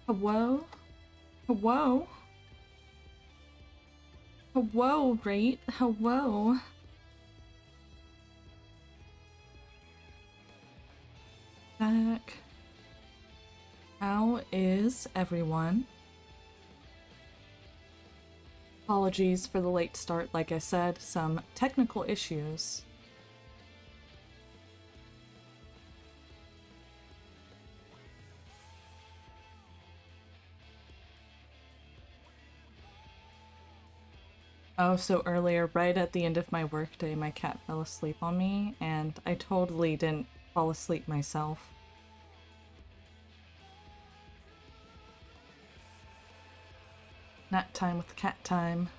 Hello? Hello? Hello, right? Hello? Back. How is everyone? Apologies for the late start, like I said, some technical issues. Oh, so earlier, right at the end of my workday, my cat fell asleep on me, and I totally didn't fall asleep myself. Nap time with cat time.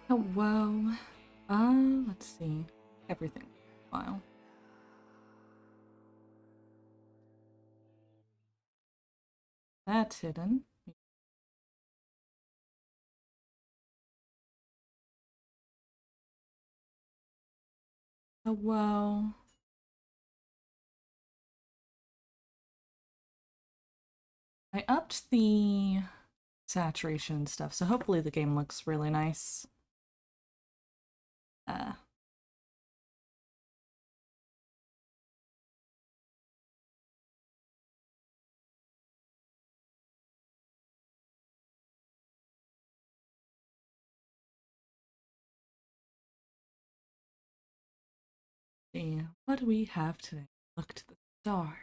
Hello. Let's see. Everything. File. That's hidden. Hello. I upped the saturation stuff, so hopefully the game looks really nice. See, what do we have today? Look to the stars.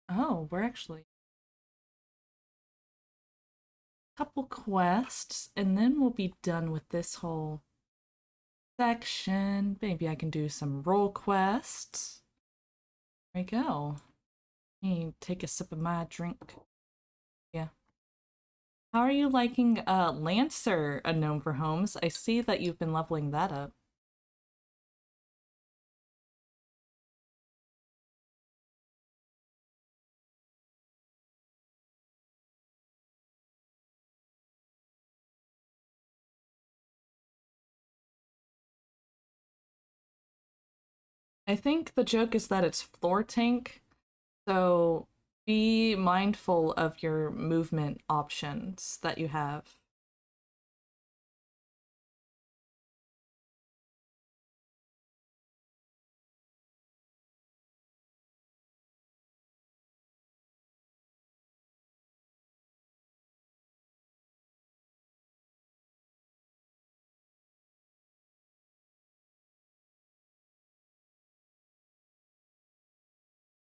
Oh, we're actually a couple quests, and then we'll be done with this whole section. Maybe I can do some role quests. There we go. Let me take a sip of my drink. Yeah. How are you liking Lancer, A Gnome for Homes? I see that you've been leveling that up. I think the joke is that it's floor tank, so be mindful of your movement options that you have.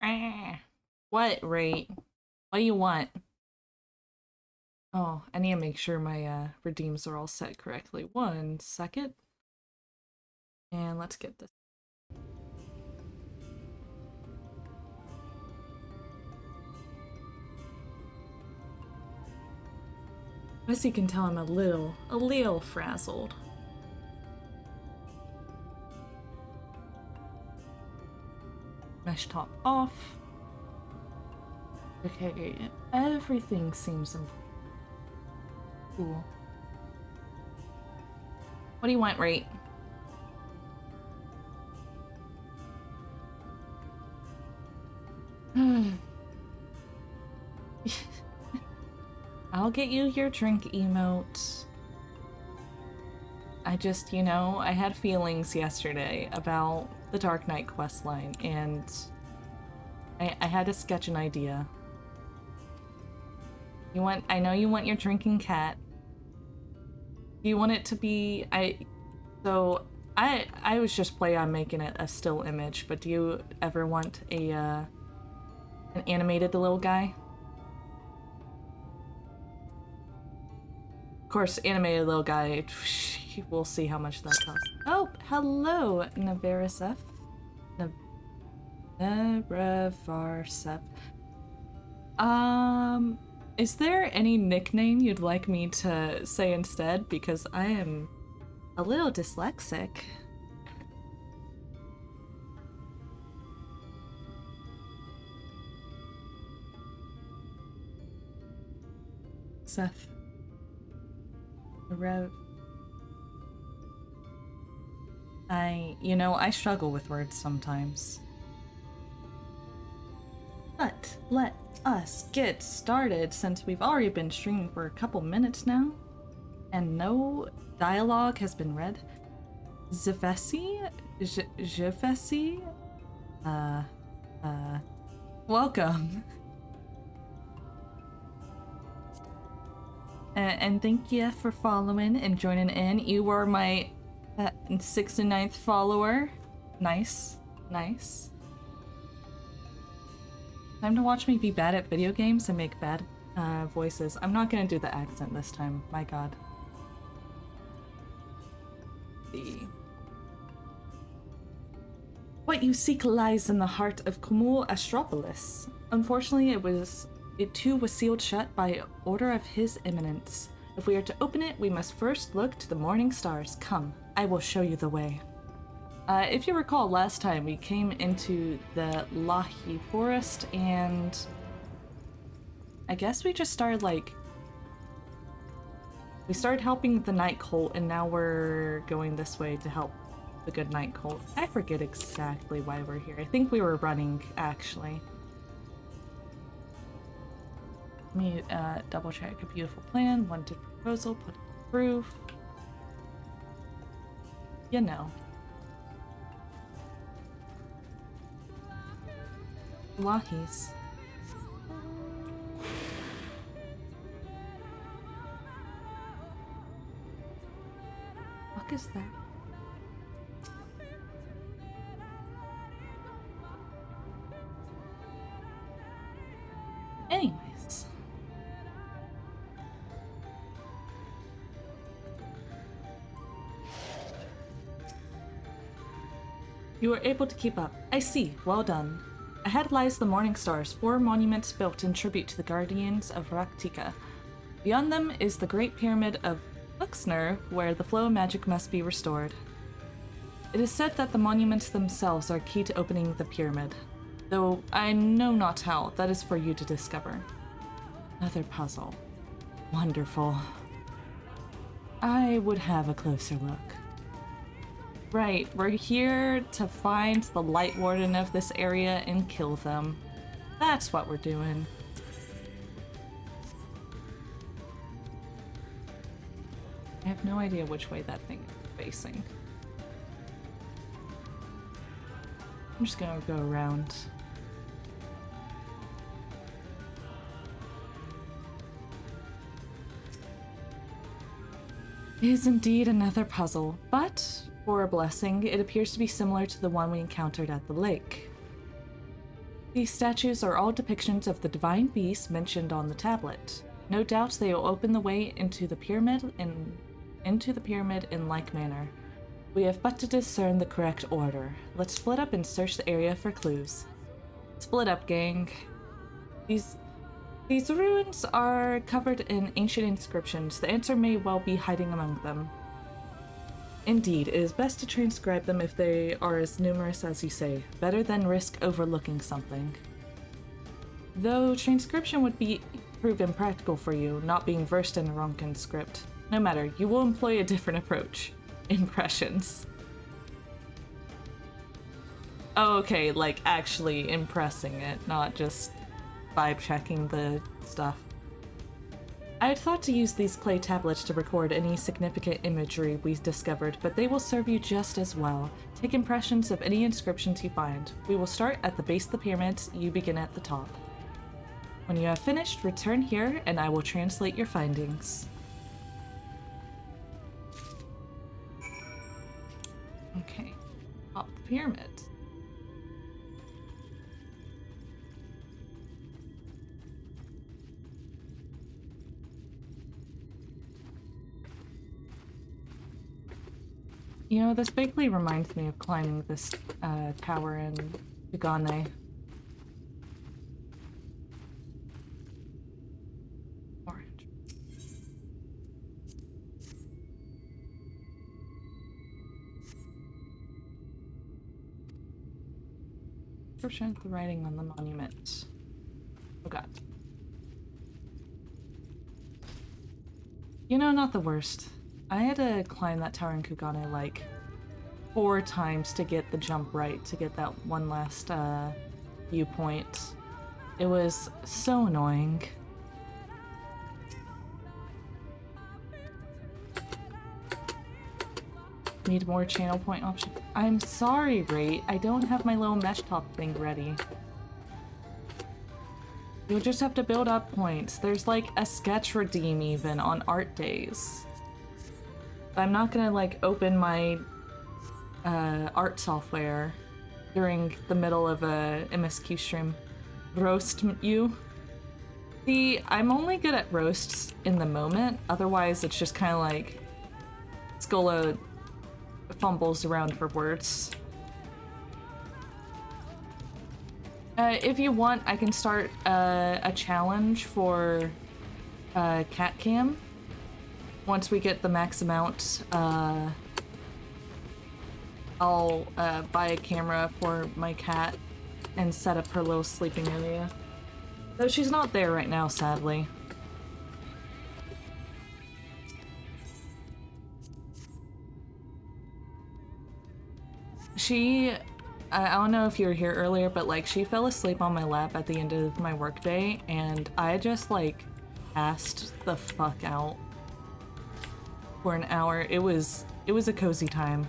Ah. What rate? What do you want? Oh, I need to make sure my redeems are all set correctly. 1 second. And let's get this. As you can tell, I'm a little frazzled. Mesh top off. Okay, everything seems cool. What do you want, rate? I'll get you your drink emote. I just, I had feelings yesterday about the Dark Knight questline, and I had to sketch an idea. I know you want your drinking cat. You want it to be, I was just planning on making it a still image, but do you ever want an animated little guy? Of course, animated little guy, we'll see how much that costs. Oh, hello, Navarisef. Navarsef. Is there any nickname you'd like me to say instead? Because I am a little dyslexic. Seth. The Rev. I struggle with words sometimes. But let us get started since we've already been streaming for a couple minutes now. And no dialogue has been read. Zefesi? Jefesi? Welcome. And thank you for following and joining in. You were my 69th follower. Nice. Nice. Time to watch me be bad at video games and make bad voices. I'm not gonna do the accent this time. My god. What you seek lies in the heart of Kumul Astropolis. Unfortunately, it too was sealed shut by order of His Eminence. If we are to open it, we must first look to the morning stars. Come, I will show you the way. If you recall, last time we came into the Lahi Forest, and I guess we just started, we started helping the Night Cult, and now we're going this way to help the good Night Cult. I forget exactly why we're here. I think we were running, actually. Let me double check. A beautiful plan, wanted proposal, put it to proof. You know. Lahis. What is that? Anyways. You were able to keep up. I see. Well done. Ahead lies the Morning Stars, 4 monuments built in tribute to the guardians of Raktika. Beyond them is the Great Pyramid of Luxner, where the flow of magic must be restored. It is said that the monuments themselves are key to opening the pyramid, though I know not how. That is for you to discover. Another puzzle. Wonderful. I would have a closer look. Right, we're here to find the Light Warden of this area and kill them. That's what we're doing. I have no idea which way that thing is facing. I'm just gonna go around. It is indeed another puzzle, but for a blessing, it appears to be similar to the one we encountered at the lake. These statues are all depictions of the divine beasts mentioned on the tablet. No doubt they will open the way into the pyramid in like manner. We have but to discern the correct order. Let's split up and search the area for clues. Split up, gang. These ruins are covered in ancient inscriptions. The answer may well be hiding among them. Indeed, it is best to transcribe them if they are as numerous as you say. Better than risk overlooking something. Though transcription would prove impractical for you, not being versed in Ronkan script. No matter, you will employ a different approach. Impressions. Oh, okay, like actually impressing it, not just vibe checking the stuff. I had thought to use these clay tablets to record any significant imagery we discovered, but they will serve you just as well. Take impressions of any inscriptions you find. We will start at the base of the pyramids, you begin at the top. When you have finished, return here and I will translate your findings. Okay, top of the pyramid. You know, this vaguely reminds me of climbing this tower in Kugane. Orange. Description of the writing on the monument. Oh god. You know, not the worst. I had to climb that tower in Kugane like 4 times to get the jump right, to get that one last viewpoint. It was so annoying. Need more channel point option. I'm sorry, Rate. I don't have my little mesh top thing ready. You'll just have to build up points. There's like a sketch redeem even on art days. I'm not gonna like open my art software during the middle of a MSQ stream. Roast you. See, I'm only good at roasts in the moment. Otherwise, it's just kind of like Skola fumbles around for words. If you want, I can start a challenge for cat cam. Once we get the max amount, I'll buy a camera for my cat and set up her little sleeping area. Though she's not there right now, sadly. I don't know if you were here earlier, but like she fell asleep on my lap at the end of my workday, and I just like passed the fuck out for an hour. It was a cozy time.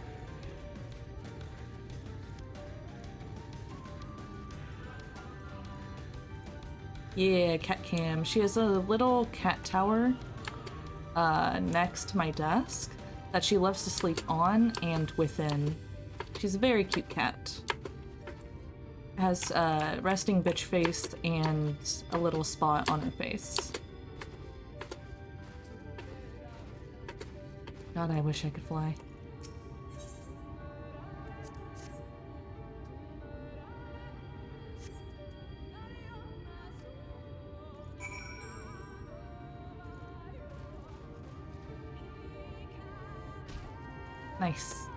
Yeah, cat cam. She has a little cat tower next to my desk that she loves to sleep on and within. She's a very cute cat. Has resting bitch face and a little spot on her face. God, I wish I could fly. Nice.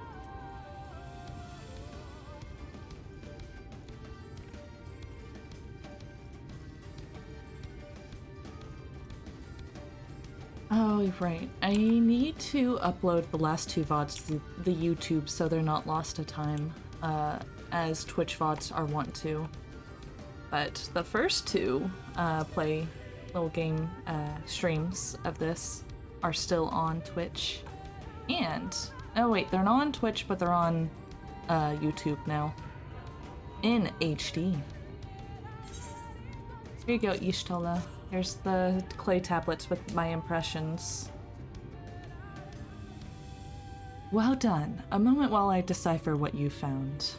Oh, right. I need to upload the last 2 VODs to the YouTube so they're not lost to time, as Twitch VODs are wont to. But the first 2 play little game streams of this are still on Twitch. And, oh wait, they're not on Twitch, but they're on YouTube now. In HD. Here you go, Ishtola. Here's the clay tablets with my impressions. Well done. A moment while I decipher what you found.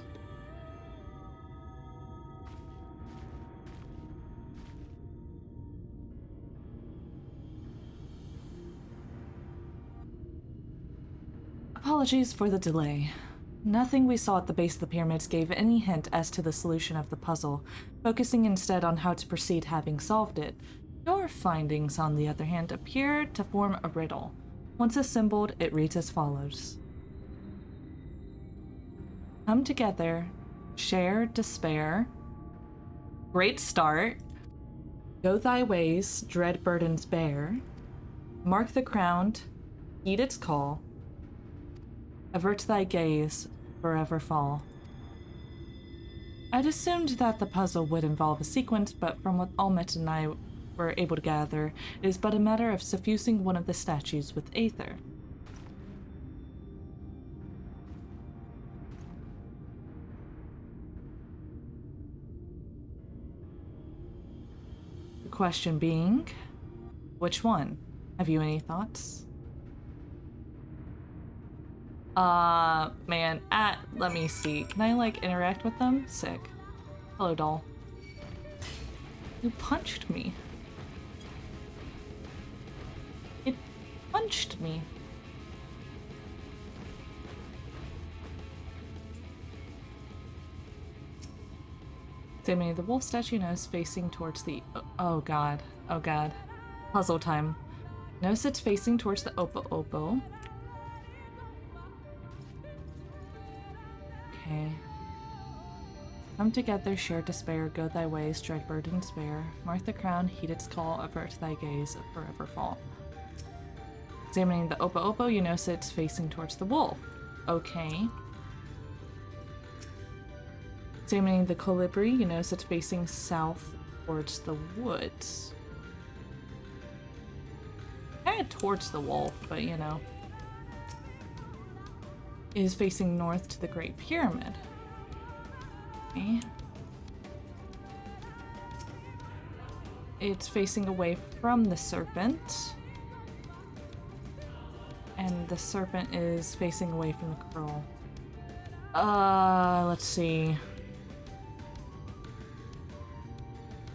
Apologies for the delay. Nothing we saw at the base of the pyramids gave any hint as to the solution of the puzzle, focusing instead on how to proceed having solved it. Your findings, on the other hand, appear to form a riddle. Once assembled, it reads as follows. Come together, share despair, great start, go thy ways, dread burdens bear, mark the crown, heed its call, avert thy gaze, forever fall. I'd assumed that the puzzle would involve a sequence, but from what Almet and I were able to gather, it is but a matter of suffusing one of the statues with aether. The question being, which one? Have you any thoughts? Man, let me see. Can I, like, interact with them? Sick. Hello, doll. You punched me. It punched me. Sammy, the wolf statue knows facing towards the... Oh god. Oh god. Puzzle time. Notice it's facing towards the Opo. Okay. Come together, share despair, go thy ways, dread burdens bear. Mark the crown, heed its call, avert thy gaze, forever fall. Examining the Opo Opo, you notice it's facing towards the wolf. Okay. Examining the Colibri, you notice it's facing south towards the woods. Kind of towards the wolf, but you know. It is facing north to the Great Pyramid. Okay. It's facing away from the serpent. And the serpent is facing away from the curl. Let's see.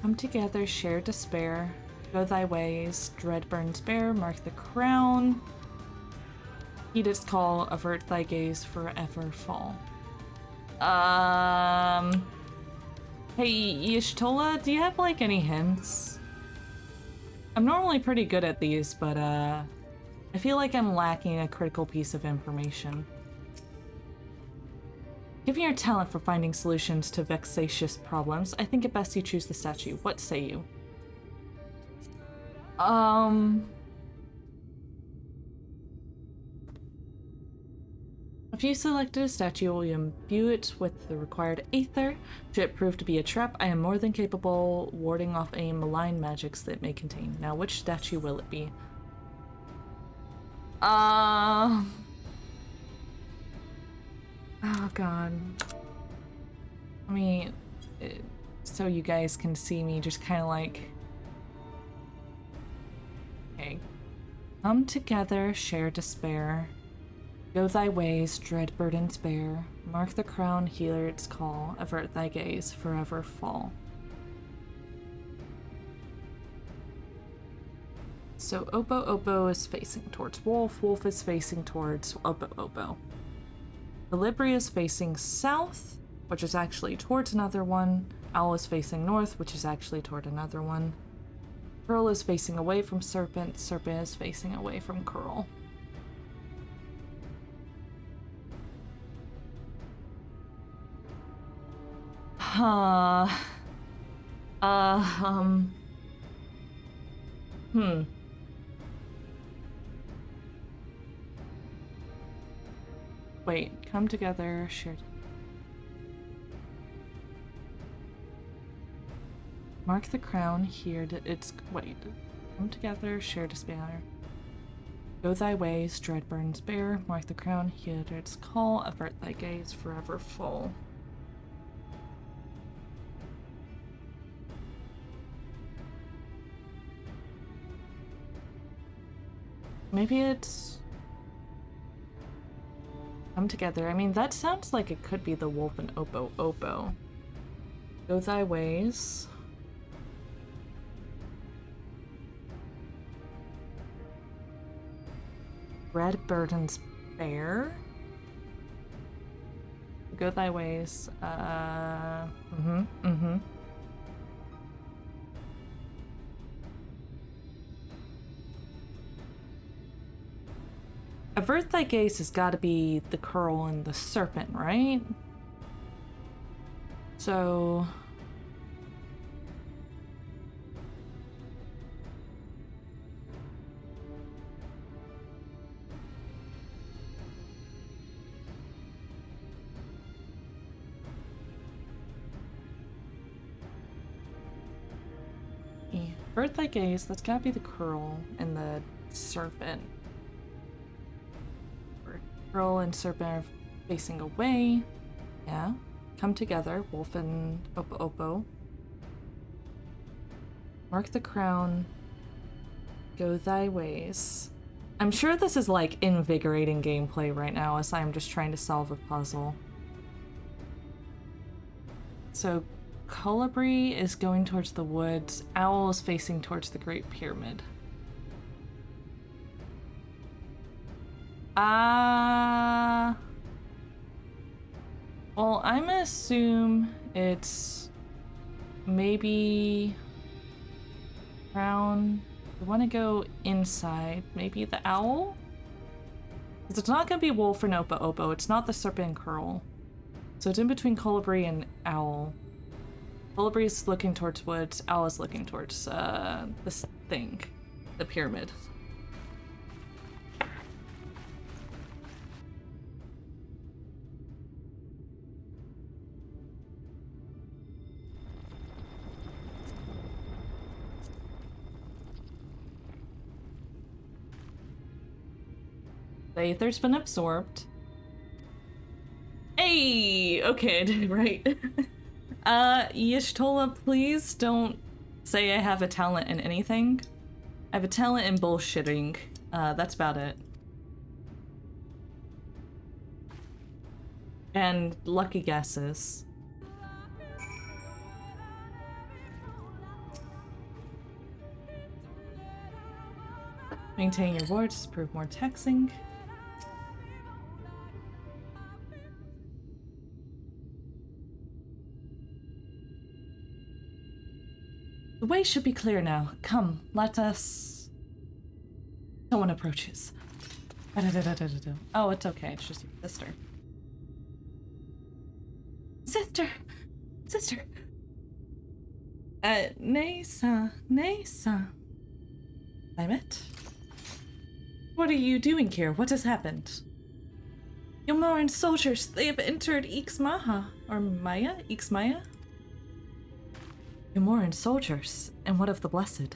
Come together, share despair. Go thy ways, dread burns bare, mark the crown. Heed its call, avert thy gaze, forever fall. Hey, Y'shtola, do you have, like, any hints? I'm normally pretty good at these, but, I feel like I'm lacking a critical piece of information. Given your talent for finding solutions to vexatious problems, I think it best you choose the statue. What say you? If you selected a statue, will you imbue it with the required aether? Should it prove to be a trap, I am more than capable warding off any malign magics that it may contain. Now, which statue will it be? Oh god. I mean, so you guys can see me just kind of like... Okay. Come together, share despair. Go thy ways, dread burdens bear. Mark the crown, hear its call. Avert thy gaze, forever fall. So Opo Opo is facing towards Wolf. Wolf is facing towards Opo Opo. Colibri is facing south, which is actually towards another one. Owl is facing north, which is actually toward another one. Curl is facing away from Serpent. Serpent is facing away from Curl. Wait, come together, share. Mark the crown here. Wait, come together, share despair. Go thy ways, dread burns bare. Mark the crown, hear its call. Avert thy gaze, forever fall. Maybe it's... Come together. I mean, that sounds like it could be the wolf and Opo Opo. Go thy ways. Red burdens bear. Go thy ways. Avert thy gaze has got to be the curl and the serpent, right? So... Avert thy gaze, that's gotta be the curl and the serpent. Curl and serpent are facing away. Yeah. Come together, wolf and Opo Opo. Mark the crown. Go thy ways. I'm sure this is like invigorating gameplay right now as I'm just trying to solve a puzzle. So Colibri is going towards the woods. Owl is facing towards the Great Pyramid. Well, I'm gonna assume it's maybe crown. We want to go inside. Maybe the owl? Because it's not gonna be wolf or Opo Opo. It's not the serpent and curl. So it's in between Colibri and owl. Colibri is looking towards woods. Owl is looking towards this thing, the pyramid. The aether's been absorbed. Hey! Okay, I did it right. Y'shtola, please don't say I have a talent in anything. I have a talent in bullshitting. That's about it. And lucky guesses. Maintain your wards, prove more texting. The way should be clear now. Come, let us... Someone approaches. Oh, it's okay. It's just your sister. Sister! Nesa. Climate? What are you doing here? What has happened? Yomoran soldiers, they have entered Ixmaha. Or Maya? Ixmaya? Yomoran soldiers? And what of the Blessed?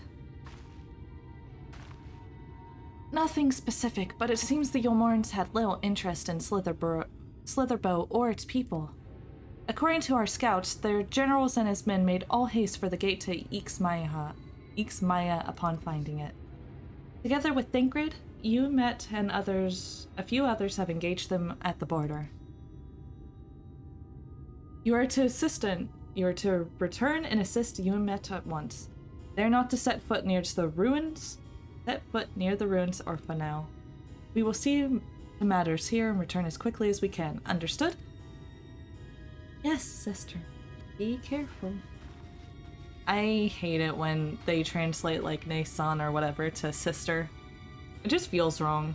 Nothing specific, but it seems the Yomorans had little interest in Slitherbow or its people. According to our scouts, their generals and his men made all haste for the gate to Ixmaya upon finding it. Together with Thinkrid, you met and a few others have engaged them at the border. You are to return and assist Yumet at once. They're not to set foot near the ruins or for now. We will see the matters here and return as quickly as we can. Understood? Yes, sister. Be careful. I hate it when they translate like Nason or whatever to sister. It just feels wrong.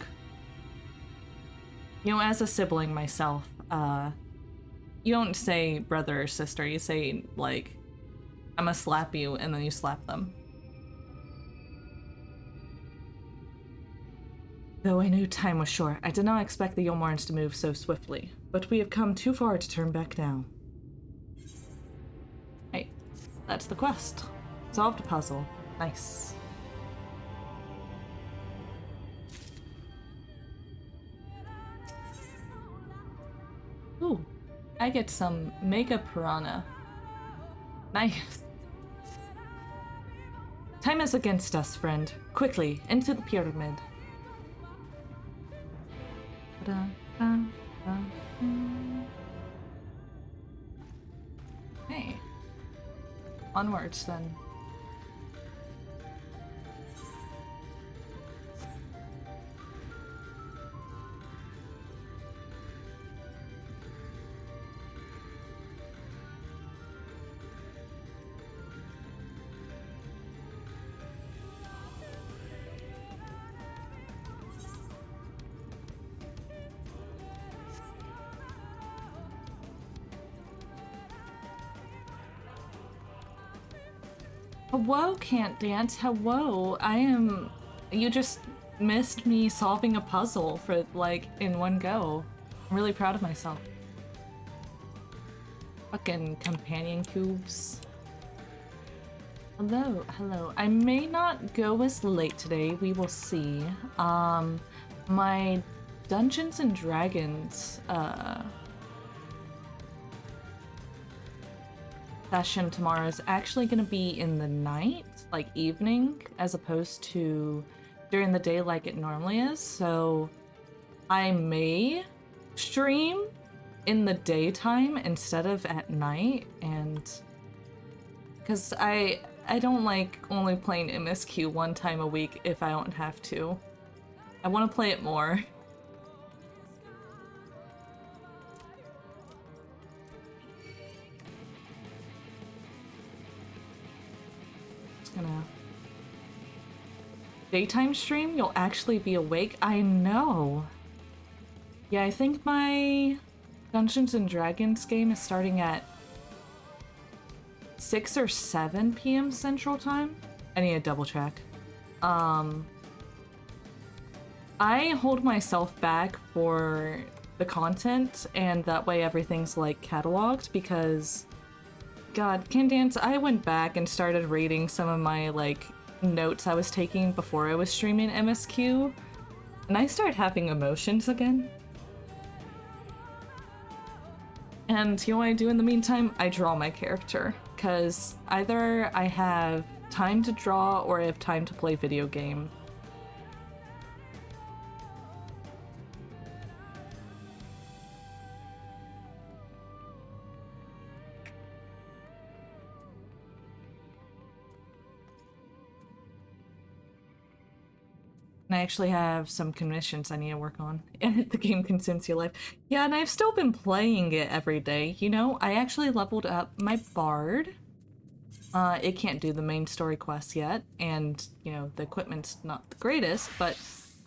You know, as a sibling myself, you don't say brother or sister, you say, like, I'm gonna slap you, and then you slap them. Though I knew time was short, I did not expect the Yomorans to move so swiftly, but we have come too far to turn back now. Hey, that's the quest. Solved a puzzle. Nice. Ooh, I get some Mega Piranha. Nice. Time is against us, friend. Quickly, into the pyramid. Hey. Onwards, then. Hello, Can't Dance. Hello. You just missed me solving a puzzle for, like, in one go. I'm really proud of myself. Fucking companion cubes. Hello. I may not go as late today. We will see. My Dungeons and Dragons, session tomorrow is actually going to be in the night, like evening, as opposed to during the day like it normally is, so I may stream in the daytime instead of at night, and because I don't like only playing MSQ one time a week if I don't have to. I want to play it more. Gonna daytime stream, you'll actually be awake. I know. Yeah, I think my Dungeons and Dragons game is starting at 6 or 7 p.m. Central Time. I need to double check. I hold myself back for the content, and that way everything's like cataloged, because God, Candance, I went back and started reading some of my, like, notes I was taking before I was streaming MSQ, And I start having emotions again. And you know what I do in the meantime? I draw my character. Because either I have time to draw or I have time to play video game. And I actually have some commissions I need to work on. And the game consumes your life. Yeah, and I've still been playing it every day. You know, I actually leveled up my bard. It can't do the main story quests yet, and, you know, the equipment's not the greatest, but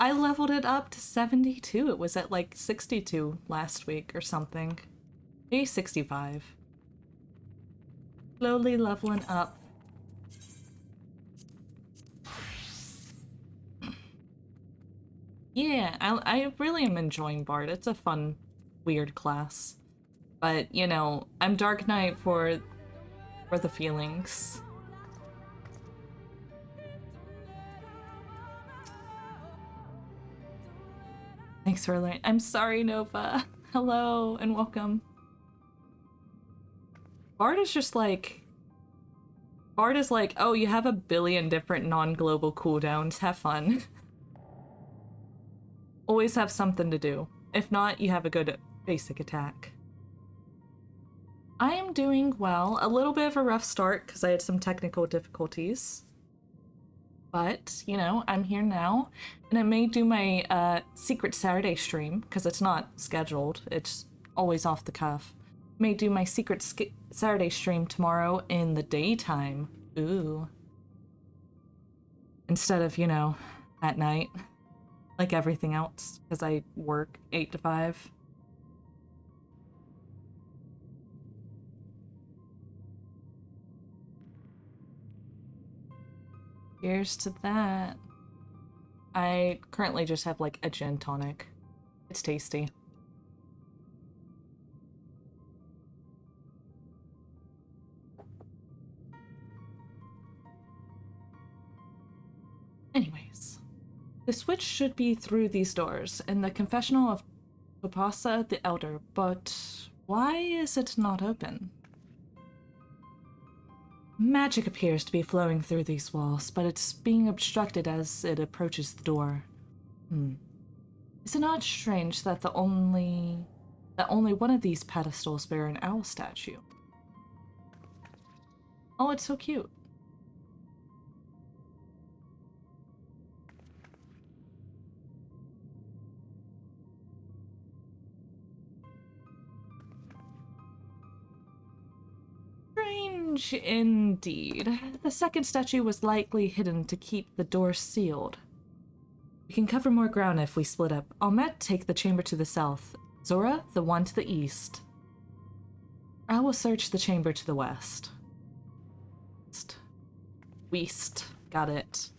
I leveled it up to 72. It was at, like, 62 last week or something. Maybe 65. Slowly leveling up. Yeah, I really am enjoying Bard. It's a fun, weird class. But, you know, I'm Dark Knight for the feelings. Thanks for learning. I'm sorry, Nova. Hello and welcome. Bard is just like... Bard is like, oh, you have a billion different non-global cooldowns. Have fun. Always have something to do. If not, you have a good basic attack. I am doing well. A little bit of a rough start because I had some technical difficulties. But, you know, I'm here now. And I may do my Secret Saturday stream because it's not scheduled. It's always off the cuff. May do my Secret Saturday stream tomorrow in the daytime. Ooh. Instead of, you know, at night. Like everything else, because I work 8 to 5. Cheers to that. I currently just have like a gin tonic. It's tasty. Anyways. The switch should be through these doors, in the confessional of Topasa the Elder, but why is it not open? Magic appears to be flowing through these walls, but it's being obstructed as it approaches the door. Is it not strange that only one of these pedestals bear an owl statue? Oh, it's so cute. Strange indeed. The second statue was likely hidden to keep the door sealed. We can cover more ground if we split up. Ahmet, take the chamber to the south. Zora, the one to the east. I will search the chamber to the west. West. Got it.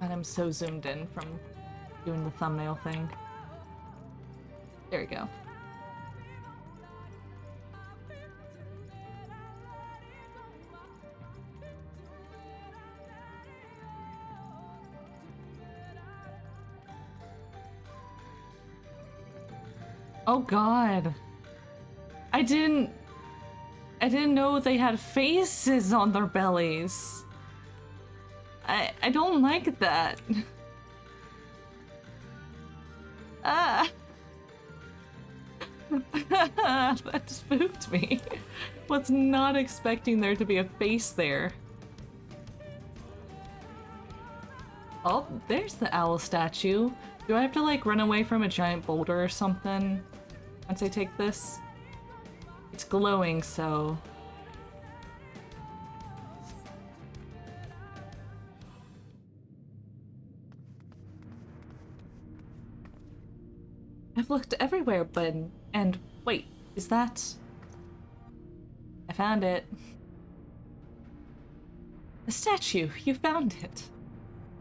And I'm so zoomed in from doing the thumbnail thing. There we go. Oh god. I didn't know they had faces on their bellies. I don't like that. Ah. That spooked me. Was not expecting there to be a face there. Oh, there's the owl statue. Do I have to like run away from a giant boulder or something once I take this? It's glowing, so... I've looked everywhere, but... And wait, is that... I found it. The statue, you found it.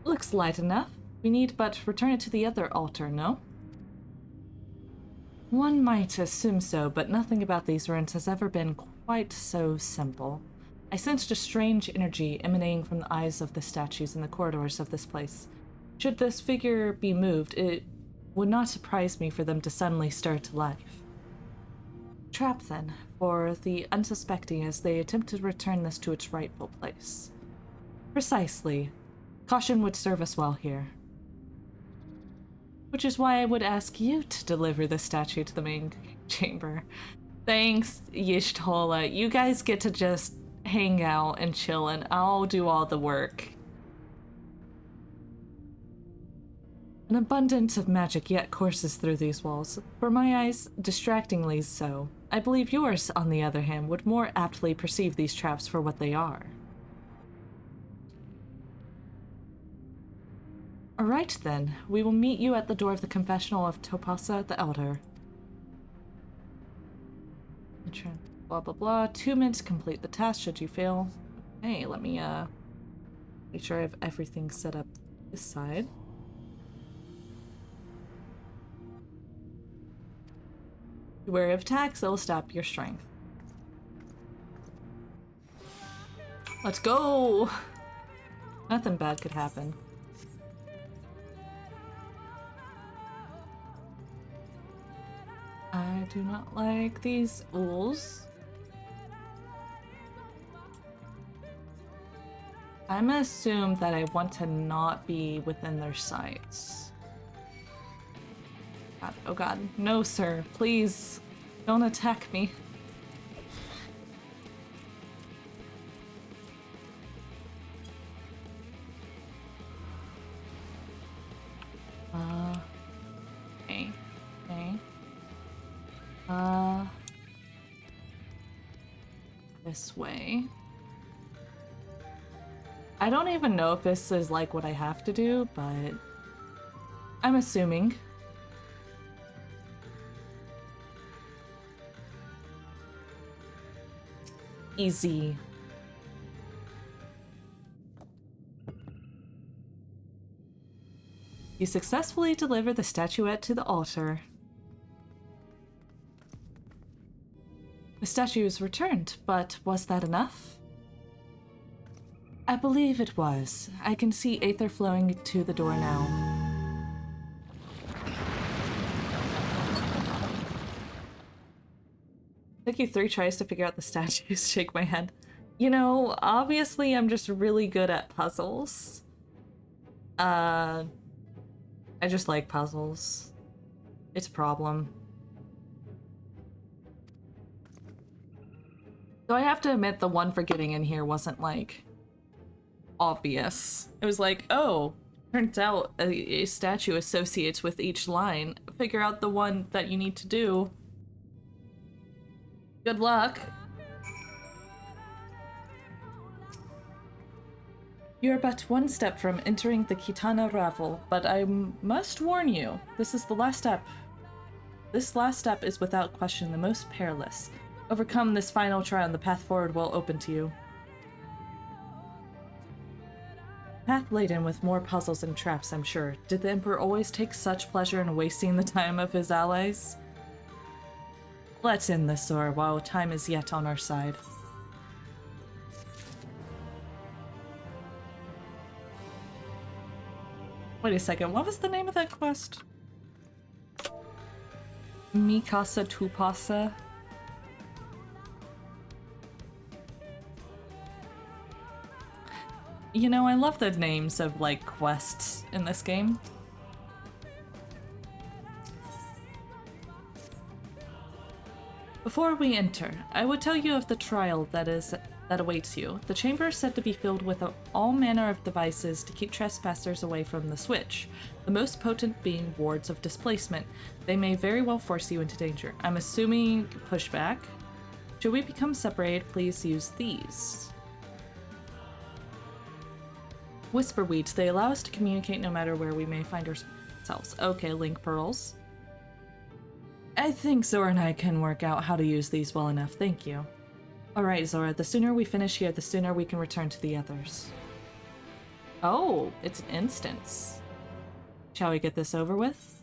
Looks light enough. We need but return it to the other altar, no? One might assume so, but nothing about these ruins has ever been quite so simple. I sensed a strange energy emanating from the eyes of the statues in the corridors of this place. Should this figure be moved, it would not surprise me for them to suddenly stir to life. Trap, then, for the unsuspecting as they attempt to return this to its rightful place. Precisely. Caution would serve us well here. Which is why I would ask you to deliver the statue to the main chamber. Thanks, Y'shtola. You guys get to just hang out and chill, and I'll do all the work. An abundance of magic yet courses through these walls. For my eyes, distractingly so. I believe yours, on the other hand, would more aptly perceive these traps for what they are. Alright then, we will meet you at the door of the confessional of Topasa the Elder. Blah blah blah. 2 minutes to complete the task should you fail. Hey, let me make sure I have everything set up this side. Beware of attacks, it'll stop your strength. Let's go! Nothing bad could happen. I do not like these ools. I'm gonna assume that I want to not be within their sights. God, oh god, no sir, please don't attack me. Okay. This way. I don't even know if this is like what I have to do, but I'm assuming. Easy. You successfully deliver the statuette to the altar. The statue is returned, but was that enough? I believe it was. I can see aether flowing to the door now. Took you 3 tries to figure out the statues. Shake my head. You know, obviously I'm just really good at puzzles. I just like puzzles. It's a problem. So I have to admit the one for getting in here wasn't, like, obvious. It was like, oh, turns out a statue associates with each line. Figure out the one that you need to do. Good luck. You're but one step from entering the Kitana Ravel, but I must warn you, this is the last step. This last step is without question the most perilous. Overcome this final trial and the path forward will open to you. Path laden with more puzzles and traps, I'm sure. Did the Emperor always take such pleasure in wasting the time of his allies? Let's end this, Zora, while time is yet on our side. Wait a second, what was the name of that quest? Mikasa Tupasa? You know, I love the names of, like, quests in this game. Before we enter, I would tell you of the trial that awaits you. The chamber is said to be filled with all manner of devices to keep trespassers away from the switch, the most potent being wards of displacement. They may very well force you into danger. I'm assuming pushback. Should we become separated, please use these. Whisper weeds. They allow us to communicate no matter where we may find ourselves. Okay, link pearls. I think Zora and I can work out how to use these well enough, thank you. Alright, Zora, the sooner we finish here, the sooner we can return to the others. Oh, it's an instance. Shall we get this over with?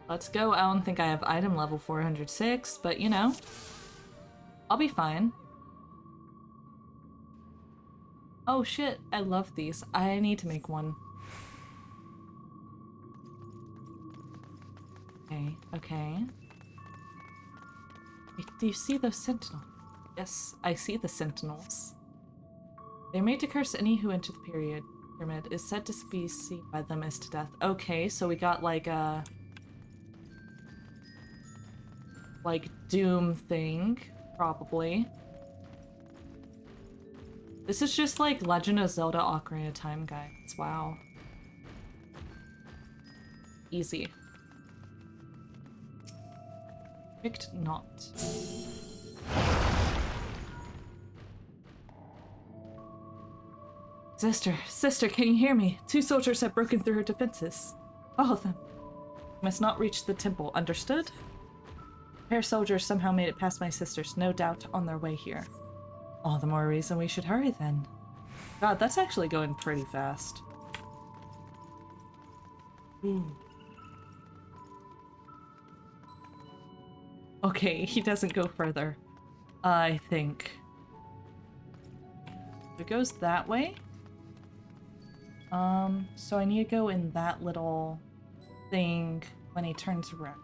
Let's go. I don't think I have item level 406, but you know, I'll be fine. Oh shit, I love these. I need to make one. Okay, okay. Wait, do you see those sentinels? Yes, I see the sentinels. They're made to curse any who enter the pyramid. Is said to be seen by them as to death. Okay, so we got like a doom thing, probably. This is just like Legend of Zelda Ocarina of Time, guys. Wow. Easy. Picked not. Sister, can you hear me? 2 soldiers have broken through her defenses. All of them. Must not reach the temple, understood? A pair of soldiers somehow made it past my sisters, no doubt on their way here. All the more reason we should hurry then. God, that's actually going pretty fast. Okay, he doesn't go further. I think. It goes that way? So I need to go in that little thing when he turns around.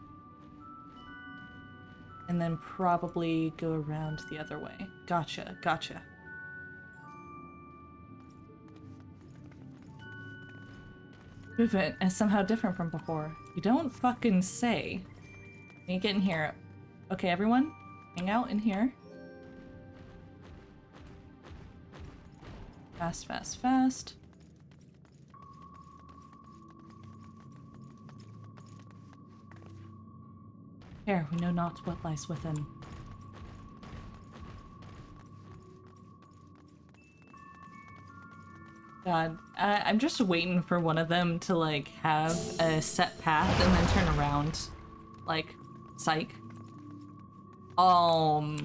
And then probably go around the other way. Gotcha, gotcha. Movement is somehow different from before. You don't fucking say. Let me get in here. Okay, everyone, hang out in here. Fast, fast, fast. Here, we know not what lies within. God, I'm just waiting for one of them to, like, have a set path and then turn around. Like, psych. Oh,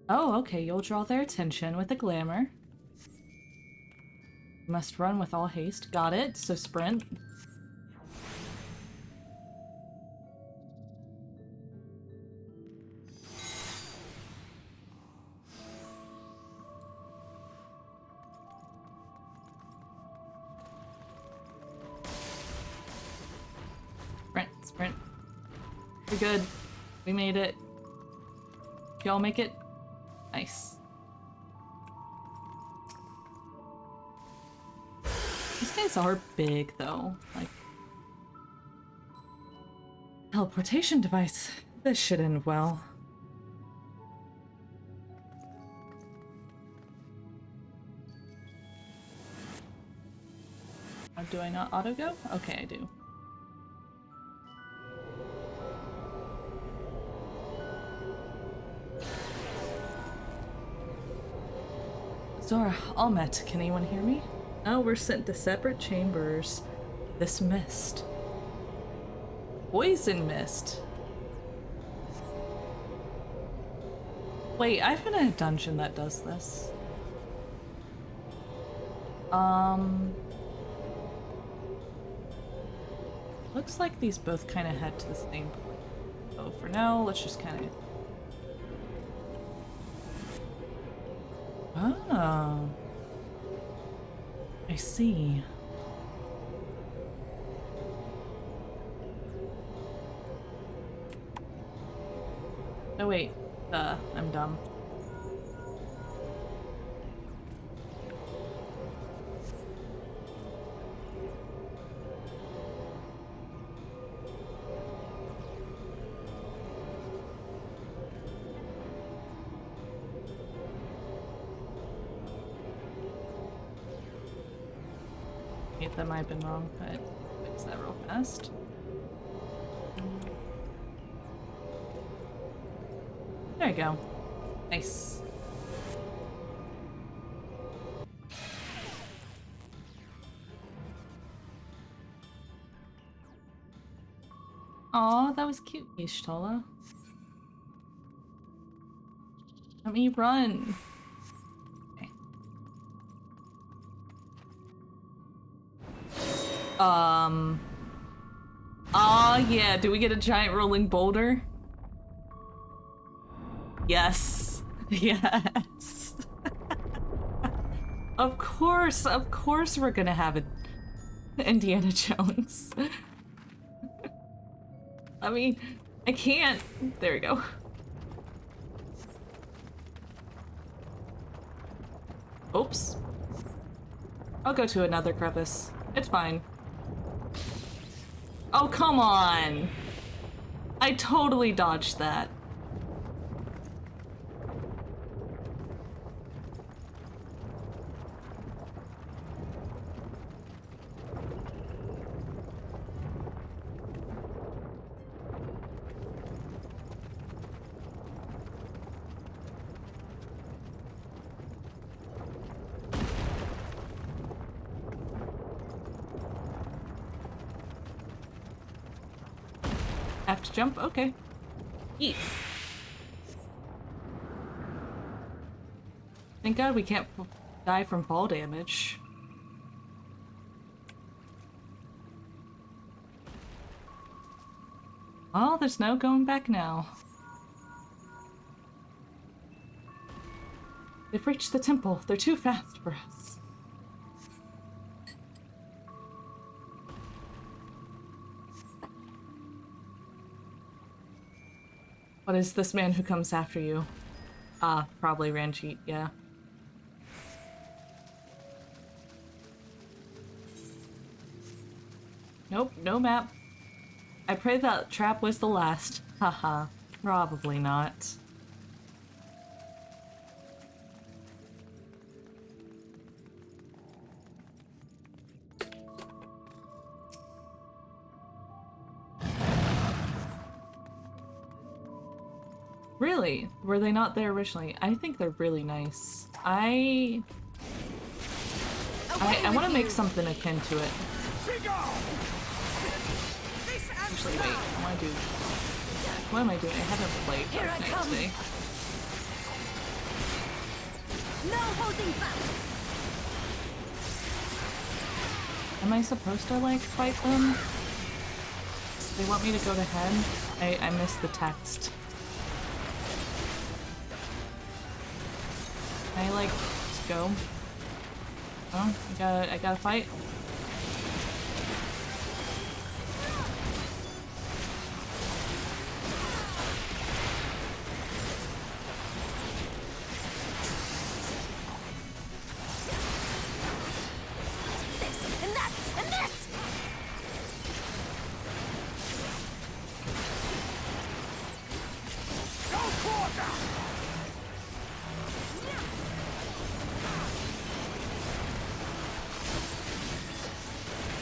okay, you'll draw their attention with a glamour. You must run with all haste. Got it, so sprint. Sprint. We're good. We made it. Y'all make it? Nice. These guys are big, though. Like... Teleportation device. This should end well. Oh, do I not auto-go? Okay, I do. Zora, all met. Can anyone hear me? Oh, we're sent to separate chambers. This mist. Poison mist. Wait, I've been in a dungeon that does this. Looks like these both kind of head to the same point. So for now, let's just kind of... Oh. I see. Oh wait, I'm dumb. That might have been wrong, but fix that real fast. There you go. Nice. Aw, that was cute, Ishtola. Let me run. Okay. Oh yeah, do we get a giant rolling boulder? Yes. Yes. Of course we're gonna have an Indiana Jones. I mean, I can't. There we go. Oops. I'll go to another crevice. It's fine. Oh, come on! I totally dodged that. Have to jump? Okay. Eat. Thank God we can't die from fall damage. Oh, there's no going back now. They've reached the temple. They're too fast for us. What is this man who comes after you? Ah, probably Ranjit, yeah. Nope, no map. I pray that trap was the last. Haha, probably not. Really? Were they not there originally? I think they're really nice. I want to make something akin to it. Actually, wait. What am I doing? I haven't played Fortnite today. No holding back. Am I supposed to, like, fight them? They want me to go to head? I missed the text. Can I, like, just go? Oh, I gotta fight?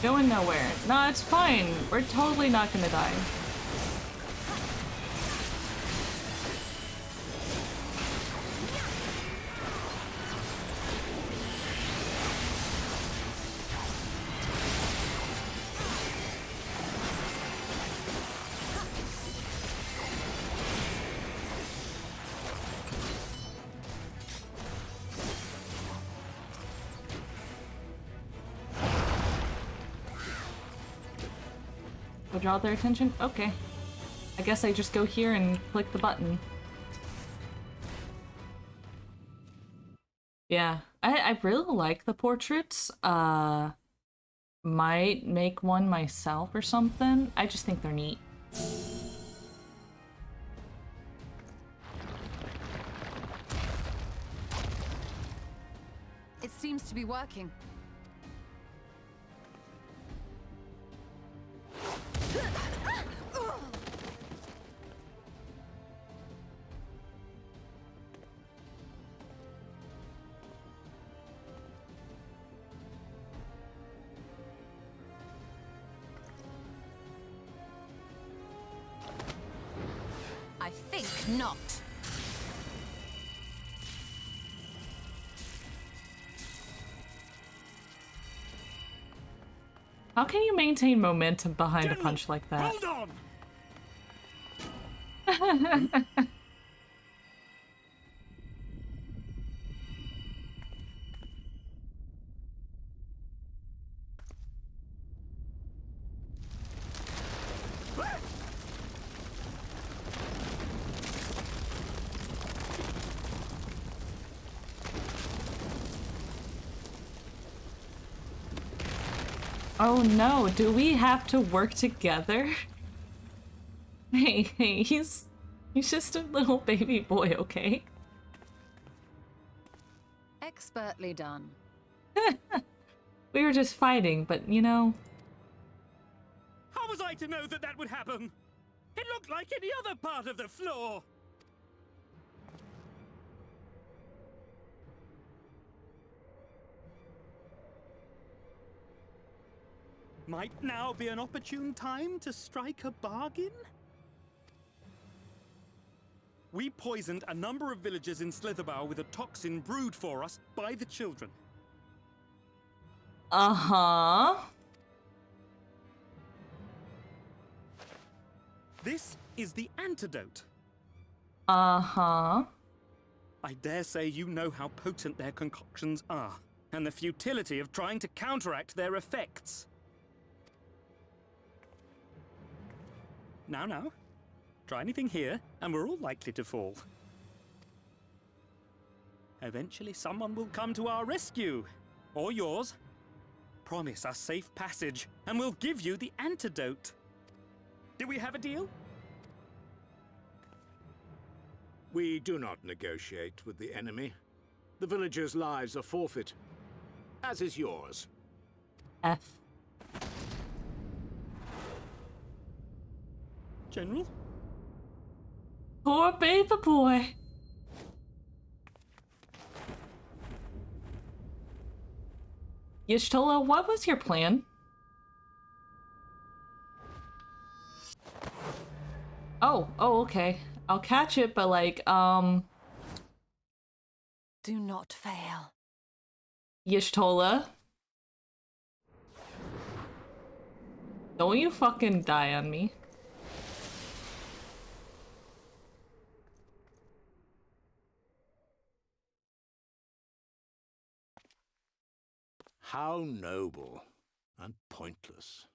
Going nowhere. No, it's fine. We're totally not gonna die. Draw their attention? Okay. I guess I just go here and click the button. Yeah. I really like the portraits. Might make one myself or something. I just think they're neat. It seems to be working. I think not. How can you maintain momentum behind a punch like that? Hold on! Oh no, do we have to work together? Hey, he's just a little baby boy, okay? Expertly done. We were just fighting, but you know... How was I to know that that would happen? It looked like any other part of the floor. Might now be an opportune time to strike a bargain? We poisoned a number of villagers in Slitherbough with a toxin brewed for us by the children. Uh-huh. This is the antidote. Uh-huh. I dare say you know how potent their concoctions are, and the futility of trying to counteract their effects. Now, try anything here, and we're all likely to fall. Eventually someone will come to our rescue, or yours. Promise us safe passage, and we'll give you the antidote. Do we have a deal? We do not negotiate with the enemy. The villagers' lives are forfeit, as is yours. F. General? Poor baby boy. Y'shtola, what was your plan? Oh, okay. I'll catch it, but like, Do not fail. Y'shtola. Don't you fucking die on me. How noble and pointless.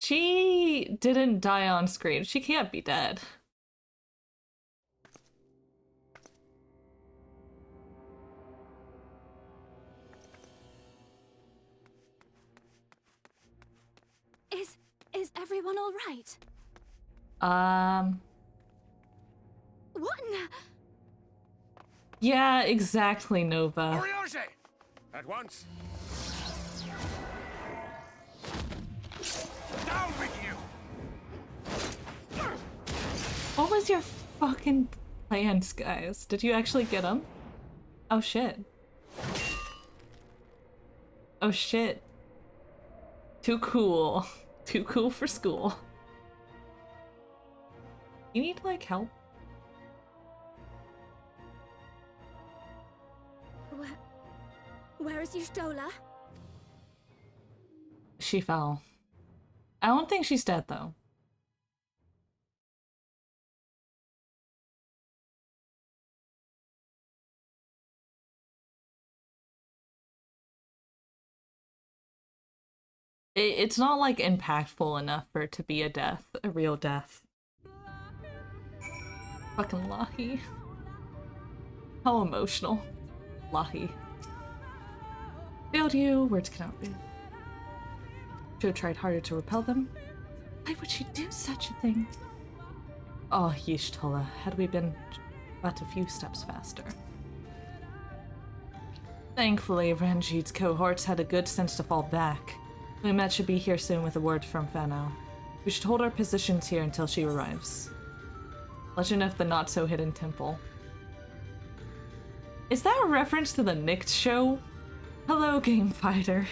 She didn't die on screen. She can't be dead. Is everyone all right? What in the... Yeah, exactly, Nova. Orioge! At once! Down with you! What was your fucking plans, guys? Did you actually get them? Oh shit. Oh shit. Too cool. Too cool for school. You need, like, help? Where is Y'shtola? She fell. I don't think she's dead, though. It's not, like, impactful enough for it to be a death. A real death. Fucking Lahi. How emotional. Lahi. Failed you. Words cannot be. Should have tried harder to repel them. Why would she do such a thing? Oh, Y'shtola, had we been but a few steps faster. Thankfully, Ranjit's cohorts had a good sense to fall back. Lumet should be here soon with a word from Fano. We should hold our positions here until she arrives. Legend of the Not-So-Hidden Temple. Is that a reference to the Nicked show? Hello, Game Fighter.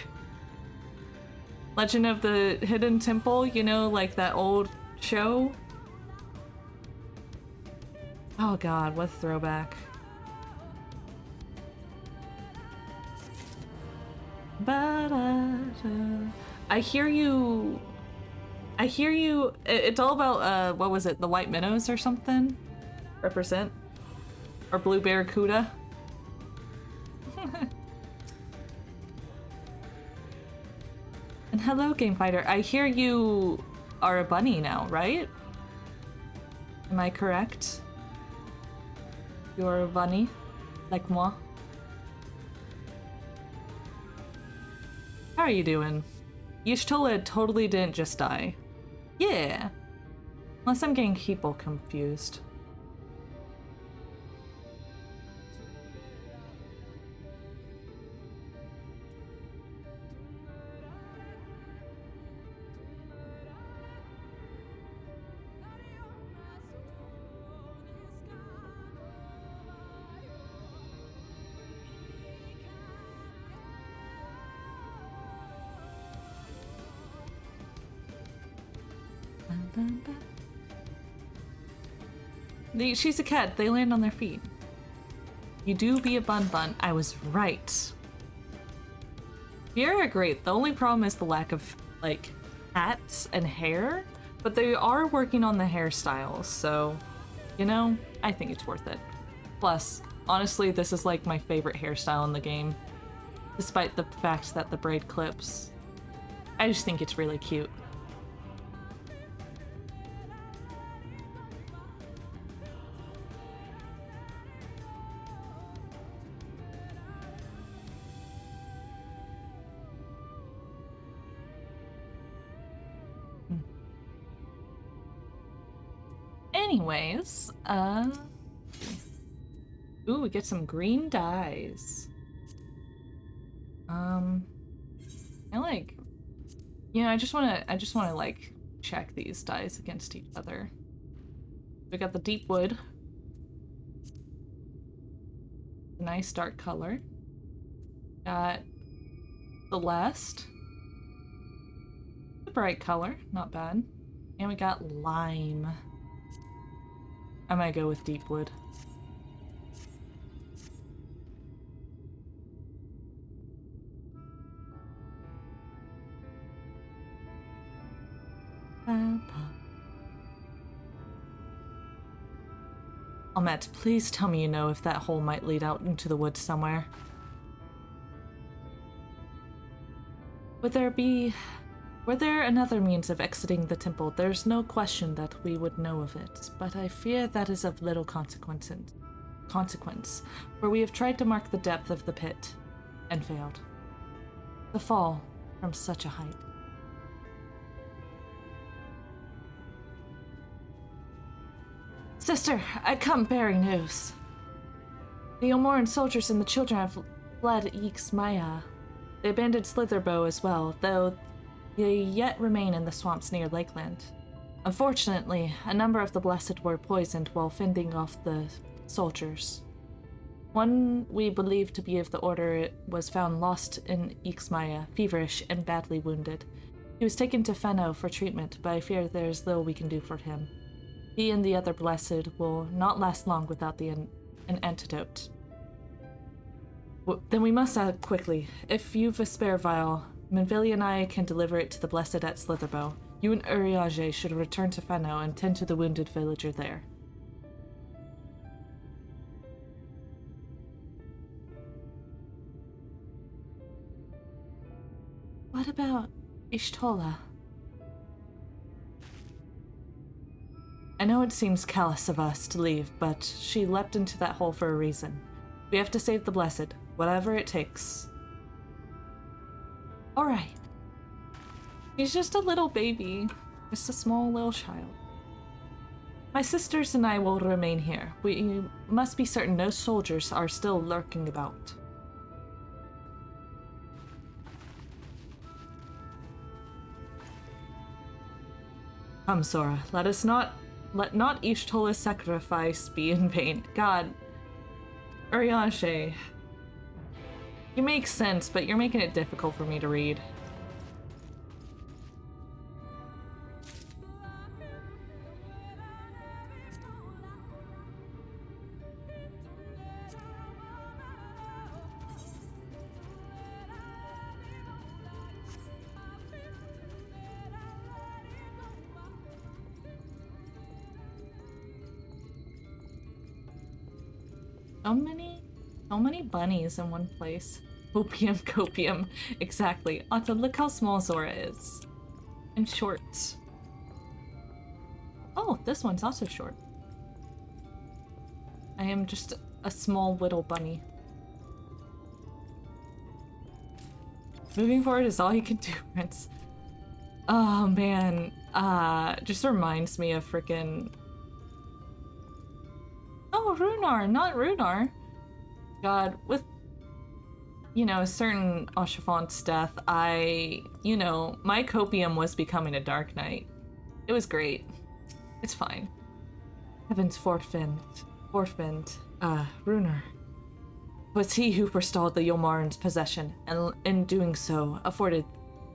Legend of the Hidden Temple, you know, like that old show? Oh god, what a throwback. I hear you. It's all about, what was it, the White Minnows or something? Represent? Or Blue Barracuda? And hello, Game Fighter. I hear you are a bunny now, right? Am I correct? You're a bunny? Like moi? are you doing? Y'shtola totally didn't just die. Yeah. Unless I'm getting people confused. She's a cat. They land on their feet. You do be a bun bun. I was right. You're great. The only problem is the lack of, like, hats and hair. But they are working on the hairstyles, so, you know, I think it's worth it. Plus, honestly, this is, like, my favorite hairstyle in the game. Despite the fact that the braid clips. I just think it's really cute. Anyways, ooh, we get some green dyes. I like, you know, I just wanna like check these dyes against each other. We got the deep wood. A nice dark color. Got Celeste. A bright color, not bad. And we got lime. I might go with deep wood. Ahmet, please tell me you know if that hole might lead out into the woods somewhere. Were there another means of exiting the temple, there's no question that we would know of it, but I fear that is of little consequence, for we have tried to mark the depth of the pit, and failed. The fall from such a height. Sister, I come bearing news. The Omoran soldiers and the children have fled Ixmaya. They abandoned Slitherbow as well, though they yet remain in the swamps near Lakeland. Unfortunately, a number of the Blessed were poisoned while fending off the soldiers. One we believe to be of the Order was found lost in Ixmaya, feverish and badly wounded. He was taken to Fenno for treatment, but I fear there is little we can do for him. He and the other Blessed will not last long without an antidote. Then we must act quickly. If you've a spare vial, Manvili and I can deliver it to the Blessed at Slitherbow. You and Uriage should return to Fenno and tend to the wounded villager there. What about Y'shtola? I know it seems callous of us to leave, but she leapt into that hole for a reason. We have to save the Blessed, whatever it takes. Alright. He's just a little baby. Just a small little child. My sisters and I will remain here. We must be certain no soldiers are still lurking about. Come, Sora, let not Y'shtola's sacrifice be in vain. God. Urianger. You make sense, but you're making it difficult for me to read. So many bunnies in one place. Opium, copium. Exactly. Otto, look how small Zora is. And short. Oh, this one's also short. I am just a small little bunny. Moving forward is all you can do, Prince. Oh man, just reminds me of freaking. Oh, Runar, not Runar. God, with a certain Oshafant's death, my copium was becoming a Dark Knight. It was great. It's fine. Heaven's forfend, Runar. Was he who forestalled the Yolmarin's possession, and in doing so, afforded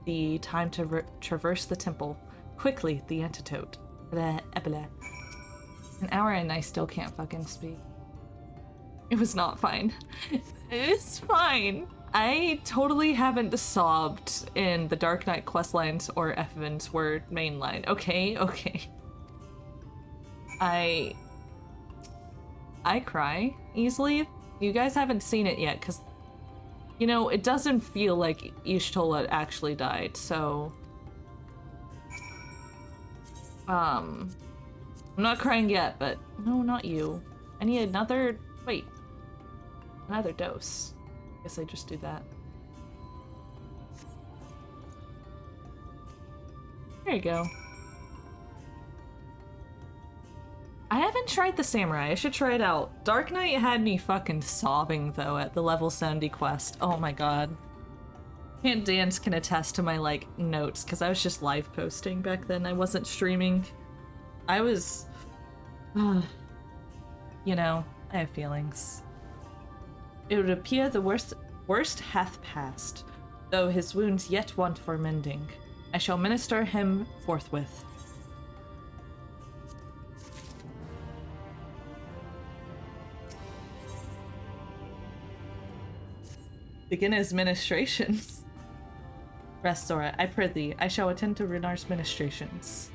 the time to traverse the temple. Quickly, the antidote. Blah, blah. An hour and I still can't fucking speak. It was not fine. It's fine. I totally haven't sobbed in the Dark Knight questlines or Evan's word mainline. Okay. I cry easily. You guys haven't seen it yet, because, it doesn't feel like Y'shtola actually died, so... I'm not crying yet, but... No, not you. I need another... Wait. Another dose. Guess I just do that. There you go. I haven't tried the Samurai. I should try it out. Dark Knight had me fucking sobbing, though, at the level 70 quest. Oh my god. Can't Dance can attest to my, notes, because I was just live posting back then. I wasn't streaming. I was... I have feelings. It would appear the worst hath passed, though his wounds yet want for mending. I shall minister him forthwith. Begin his ministrations. Rest, Sora, I prithee, I shall attend to Runar's ministrations.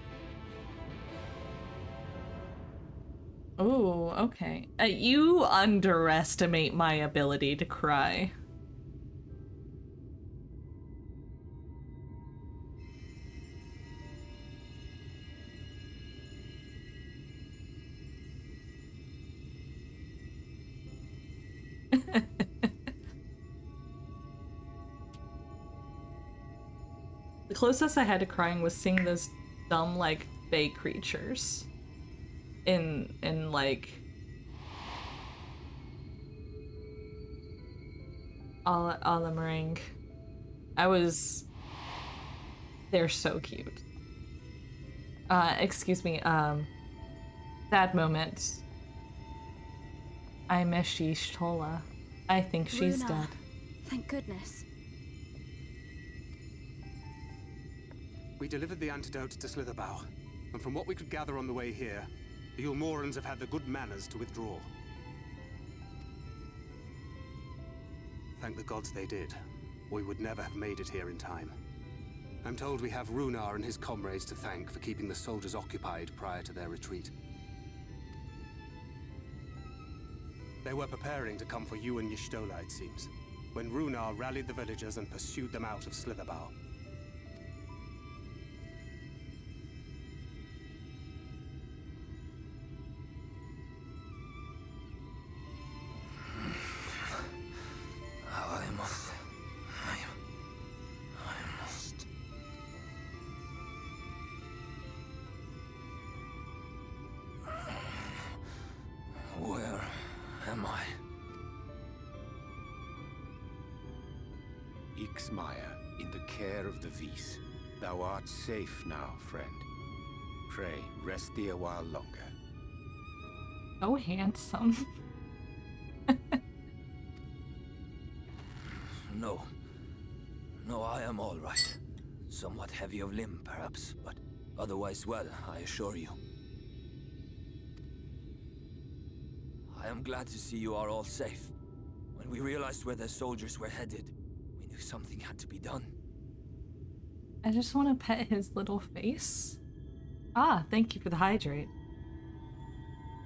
Ooh, okay. You underestimate my ability to cry. The closest I had to crying was seeing those dumb, fey creatures. In Alamarang. They're so cute. Excuse me, sad moment. I miss Y'shtola. I think she's Runar. dead. Thank goodness. We delivered the antidote to Slitherbow, and from what we could gather on the way here, the Yulmorans have had the good manners to withdraw. Thank the gods they did. We would never have made it here in time. I'm told we have Runar and his comrades to thank for keeping the soldiers occupied prior to their retreat. They were preparing to come for you and Y'shtola, it seems, when Runar rallied the villagers and pursued them out of Slitherbow. Where am I? Ixmaya, in the care of the Vis. Thou art safe now, friend. Pray, rest thee a while longer. So handsome. No, I am all right. Somewhat heavy of limb, perhaps, but otherwise well, I assure you. I am glad to see you are all safe. When we realized where the soldiers were headed, we knew something had to be done. I just want to pet his little face. Ah, thank you for the hydrate.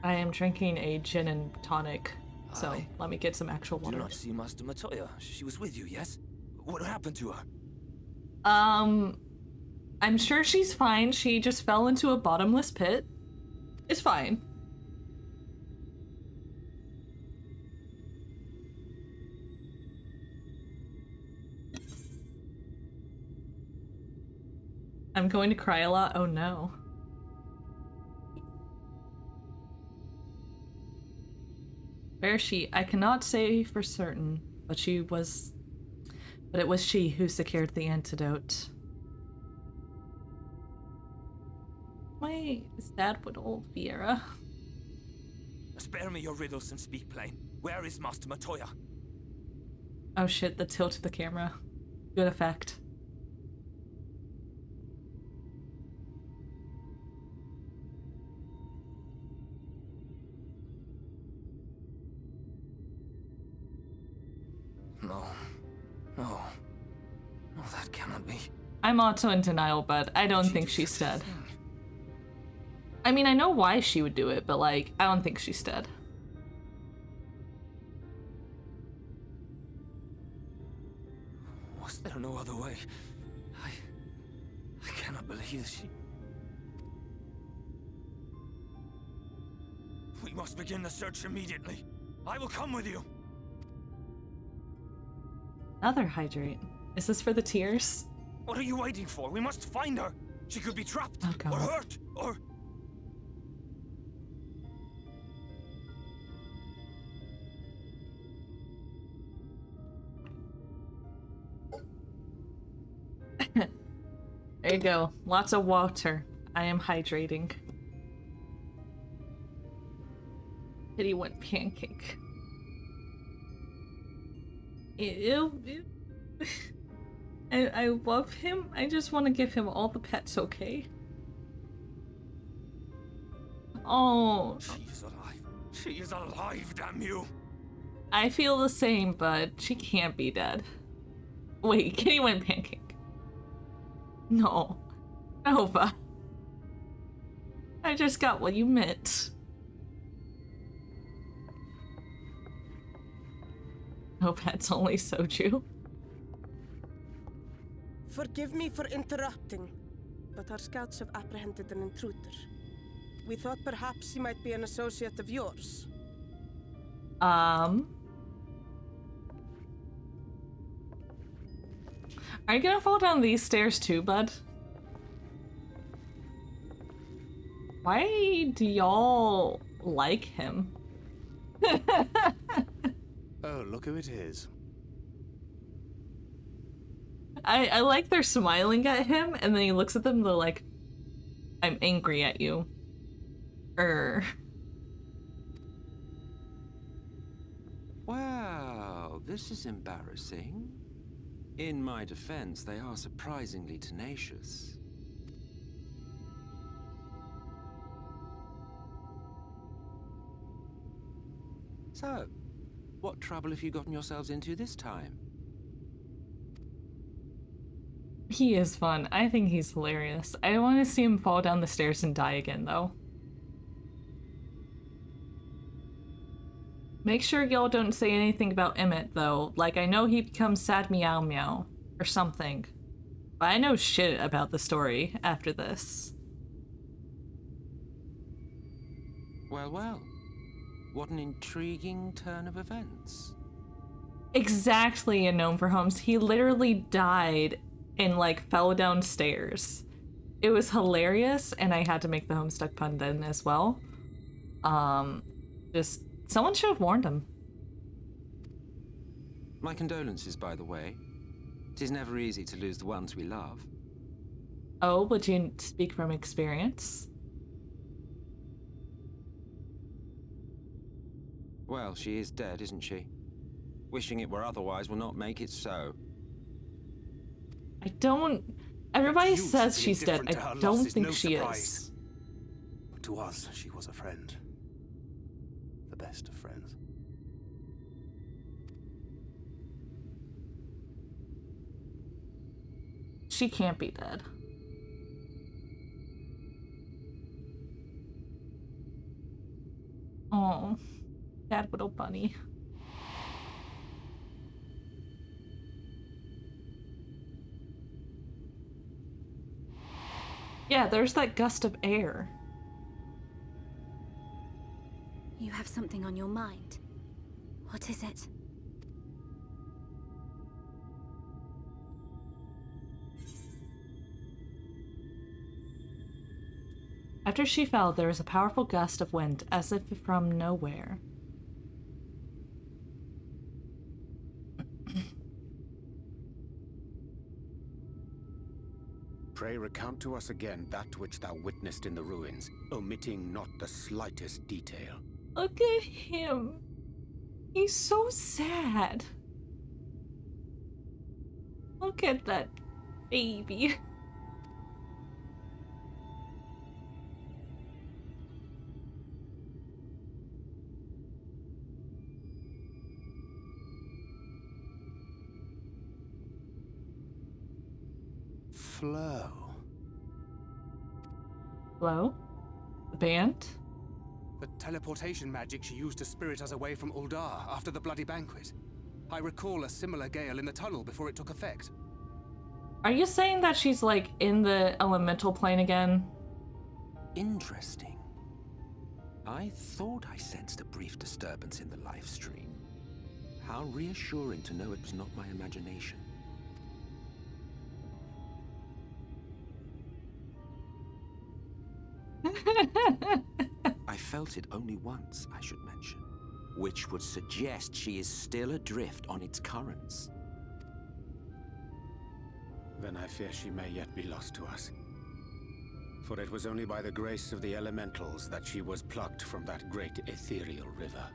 I am drinking a gin and tonic, so let me get some actual Do water. not see Master Matoya. She was with you, yes? What happened to her? I'm sure she's fine. She just fell into a bottomless pit. It's fine. I'm going to cry a lot. Oh no. Where is she? I cannot say for certain, but it was she who secured the antidote. My dad would old Viera. Spare me your riddles and speak plain. Where is Master Matoya? Oh shit, the tilt of the camera. Good effect. No. No. No, that cannot be. I'm also in denial, but I don't think she's dead. I mean, I know why she would do it, but like, I don't think she's dead. Was there no other way? I cannot believe she... We must begin the search immediately. I will come with you. Another hydrate. Is this for the tears? What are you waiting for? We must find her. She could be trapped, Oh, God. or hurt, or... There you go. Lots of water. I am hydrating. Pity went pancake. Ew. I love him. I just want to give him all the pets, okay? Oh. She is alive. She is alive, damn you. I feel the same, but she can't be dead. Wait, Kitty went pancake. No. Nova. I just got what you meant. No, that's only soju. Forgive me for interrupting, but our scouts have apprehended an intruder. We thought perhaps he might be an associate of yours. Are you gonna fall down these stairs too, bud? Why do y'all like him? Oh, look who it is. I like they're smiling at him, and then he looks at them, they're like, I'm angry at you. Wow, this is embarrassing. In my defense, they are surprisingly tenacious. So, what trouble have you gotten yourselves into this time? He is fun. I think he's hilarious. I don't want to see him fall down the stairs and die again, though. Make sure y'all don't say anything about Emmett, though. Like, I know he becomes sad meow meow or something. But I know shit about the story after this. Well, well. What an intriguing turn of events. Exactly, in Gnome for Homes. He literally died and, like, fell downstairs. It was hilarious, and I had to make the Homestuck pun then as well. Just, someone should have warned him. My condolences, by the way. It is never easy to lose the ones we love. Oh, would you speak from experience? Well, she is dead, isn't she? Wishing it were otherwise will not make it so. I don't... Everybody You says being she's dead. different to I her loss don't is think no she surprise. is. But to us, she was a friend. The best of friends. She can't be dead. Oh, sad little bunny. Yeah, there's that gust of air. You have something on your mind. What is it? After she fell, there was a powerful gust of wind, as if from nowhere. Pray recount to us again that which thou witnessed in the ruins, omitting not the slightest detail. Look at him. He's so sad. Look at that baby. Flow. Hello? The band? The teleportation magic she used to spirit us away from Uldar after the bloody banquet. I recall a similar gale in the tunnel before it took effect. Are you saying that she's like in the elemental plane again? Interesting. I thought I sensed a brief disturbance in the live stream. How reassuring to know it was not my imagination. I felt it only once, I should mention, which would suggest she is still adrift on its currents. Then I fear she may yet be lost to us. For it was only by the grace of the elementals that she was plucked from that great ethereal river.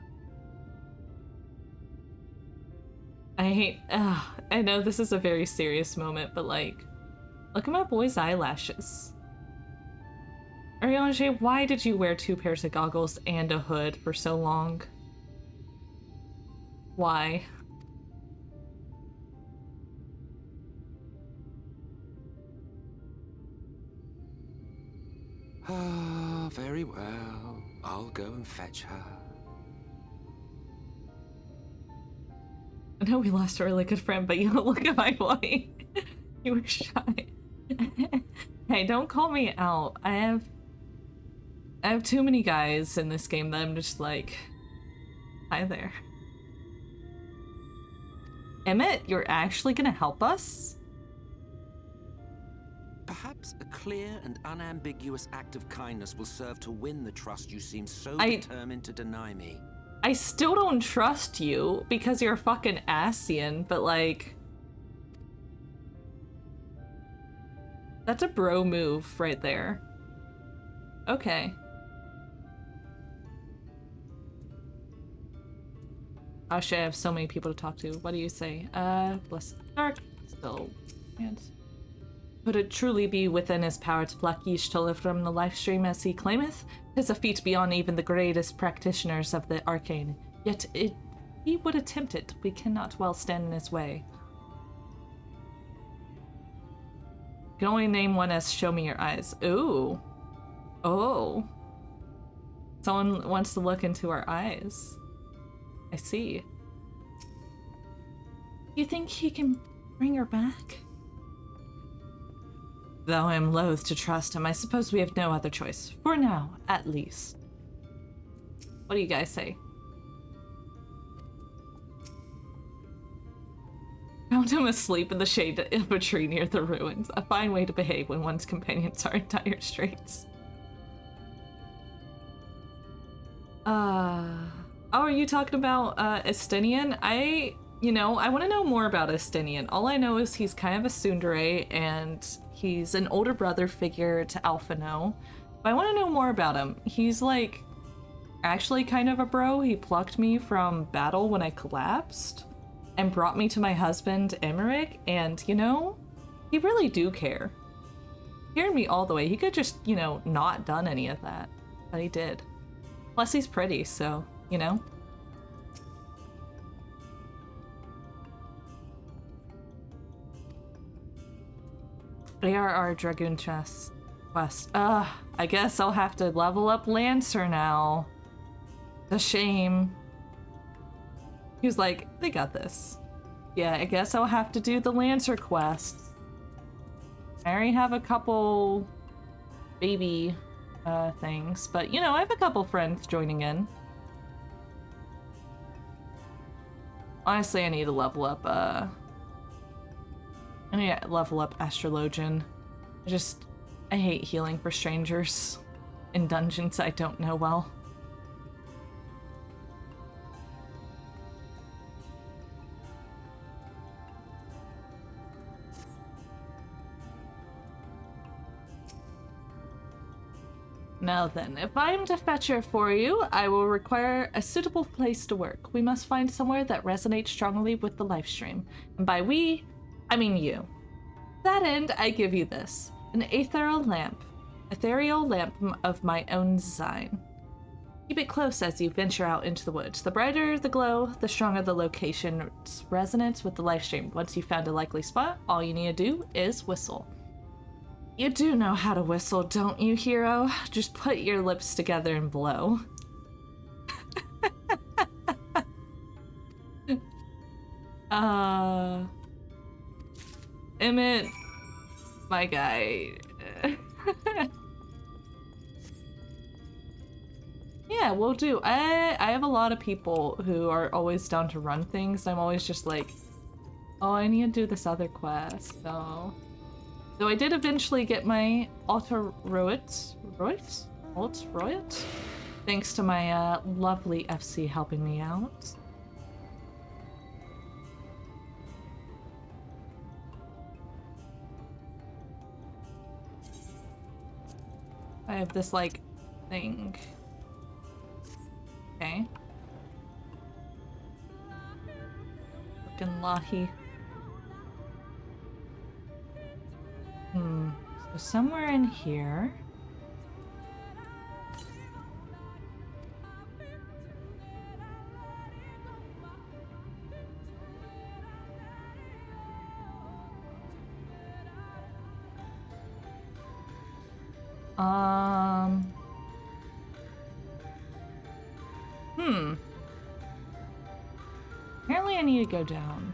I know this is a very serious moment, but like, look at my boy's eyelashes. Ariane, why did you wear 2 pairs of goggles and a hood for so long? Why? Ah, very well. I'll go and fetch her. I know we lost a really good friend, but you don't look at my boy. You were shy. Hey, don't call me out. I have too many guys in this game that I'm just like, hi there. Emmett, you're actually gonna help us? Perhaps a clear and unambiguous act of kindness will serve to win the trust you seem so determined to deny me. I still don't trust you because you're a fucking Asian, but like... That's a bro move right there. Okay. Oh shit, I have so many people to talk to. What do you say? Bless the dark. Still hands. Could it truly be within his power to pluck each to live from the life stream as he claimeth? 'Tis a feat beyond even the greatest practitioners of the arcane. Yet he would attempt it. We cannot well stand in his way. You can only name one as Show Me Your Eyes. Ooh. Oh. Someone wants to look into our eyes. I see. You think he can bring her back? Though I am loath to trust him, I suppose we have no other choice. For now, at least. What do you guys say? Found him asleep in the shade of a tree near the ruins. A fine way to behave when one's companions are in dire straits. Oh, are you talking about Estinian? I want to know more about Estinian. All I know is he's kind of a tsundere and he's an older brother figure to Alphino. But I want to know more about him. He's like actually kind of a bro. He plucked me from battle when I collapsed and brought me to my husband Emmerich, and he really do care. He carried me all the way. He could just, not done any of that, but he did. Plus he's pretty, so, ARR Dragoon quest. I guess I'll have to level up Lancer now. It's a shame. He was like, they got this. Yeah, I guess I'll have to do the Lancer quest. I already have a couple baby things, but I have a couple friends joining in. Honestly, I need to level up I need to level up Astrologian. I hate healing for strangers. in dungeons I don't know well. Now then, if I am to fetch her for you, I will require a suitable place to work. We must find somewhere that resonates strongly with the live stream. And by we, I mean you. To that end, I give you this. An ethereal lamp of my own design. Keep it close as you venture out into the woods. The brighter the glow, the stronger the location's resonance with the live stream. Once you've found a likely spot, all you need to do is whistle. You do know how to whistle, don't you, hero? Just put your lips together and blow. Emmett, my guy. Yeah, we'll do. I have a lot of people who are always down to run things. I'm always just like, oh, I need to do this other quest, so... Though I did eventually get my Alt-Roit? Thanks to my lovely FC helping me out. I have this, like, thing. Okay. Looking lahi. So somewhere in here. Apparently I need to go down.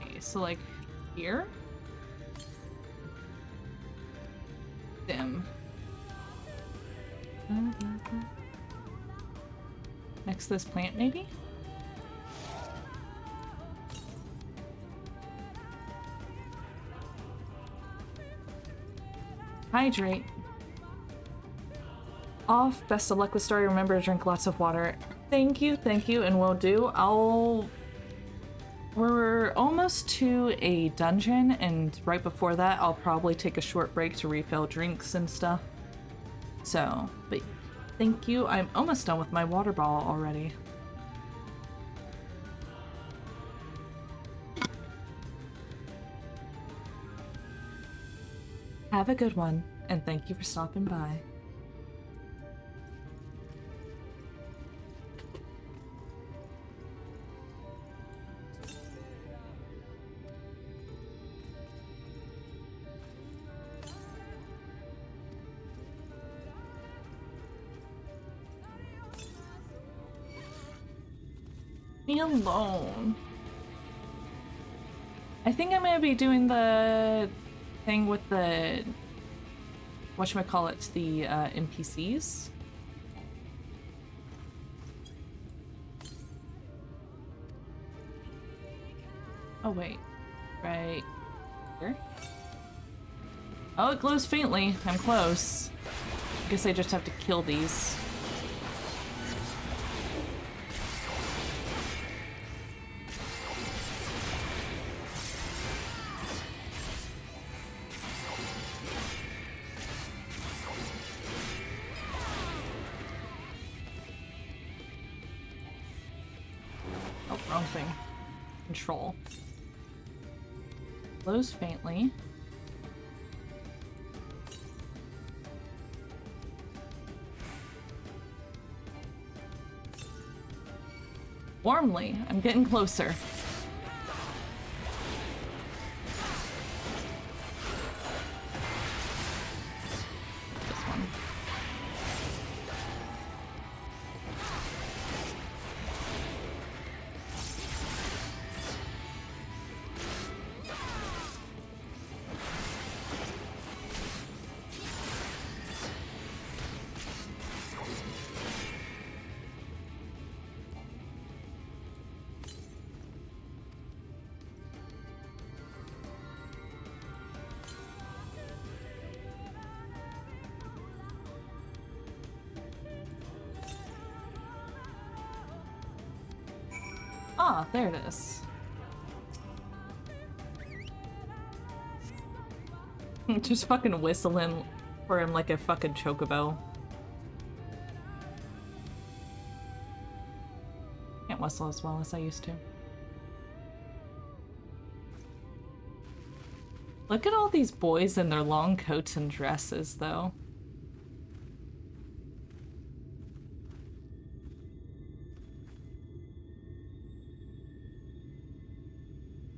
Okay, so like here? Dim. Next to this plant, maybe? Hydrate. Off. Best of luck with story. Remember to drink lots of water. Thank you, and will do. We're almost to a dungeon, and right before that, I'll probably take a short break to refill drinks and stuff. So, but thank you. I'm almost done with my water bottle already. Have a good one, and thank you for stopping by. Me alone. I think I'm gonna be doing the thing with the whatchamacallit, the NPCs. Oh wait, right here? Oh, it glows faintly. I'm close. I guess I just have to kill these. Oh, wrong thing. Control. Glows faintly. Warmly. I'm getting closer. This one. Ah, there it is. Just fucking whistling for him like a fucking chocobo. Can't whistle as well as I used to. Look at all these boys in their long coats and dresses, though.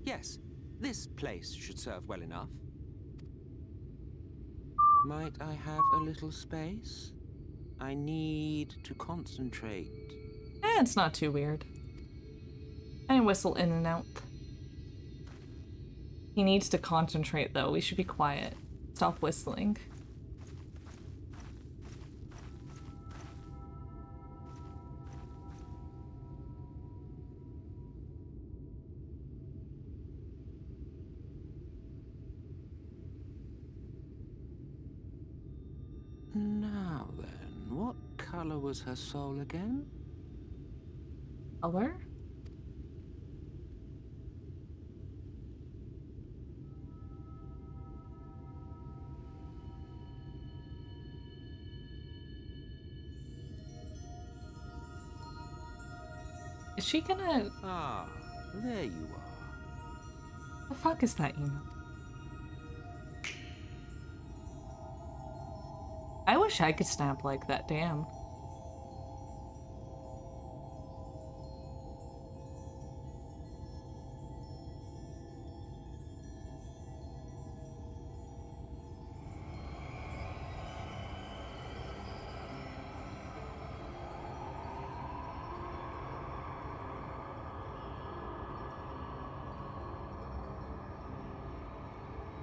Yes, this place should serve well enough. Might I have a little space? I need to concentrate. It's not too weird. I whistle in and out. He needs to concentrate, though. We should be quiet. Stop whistling. Now then, what color was her soul again? Color? Is she gonna... Ah, there you are. The fuck is that, you know? I wish I could snap like that, damn.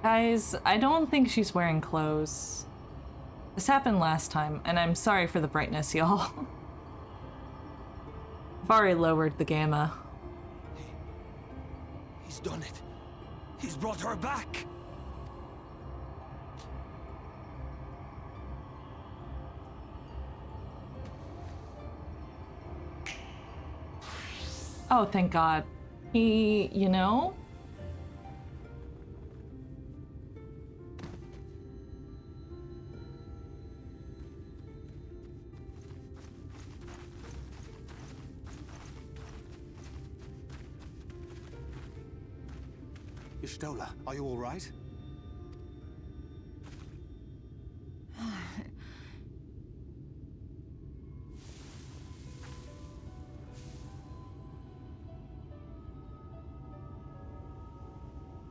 Guys, I don't think she's wearing clothes. This happened last time, and I'm sorry for the brightness, y'all. I've already lowered the gamma. He's done it. He's brought her back. Oh, thank God. He, you know? Ishtola, are you all right?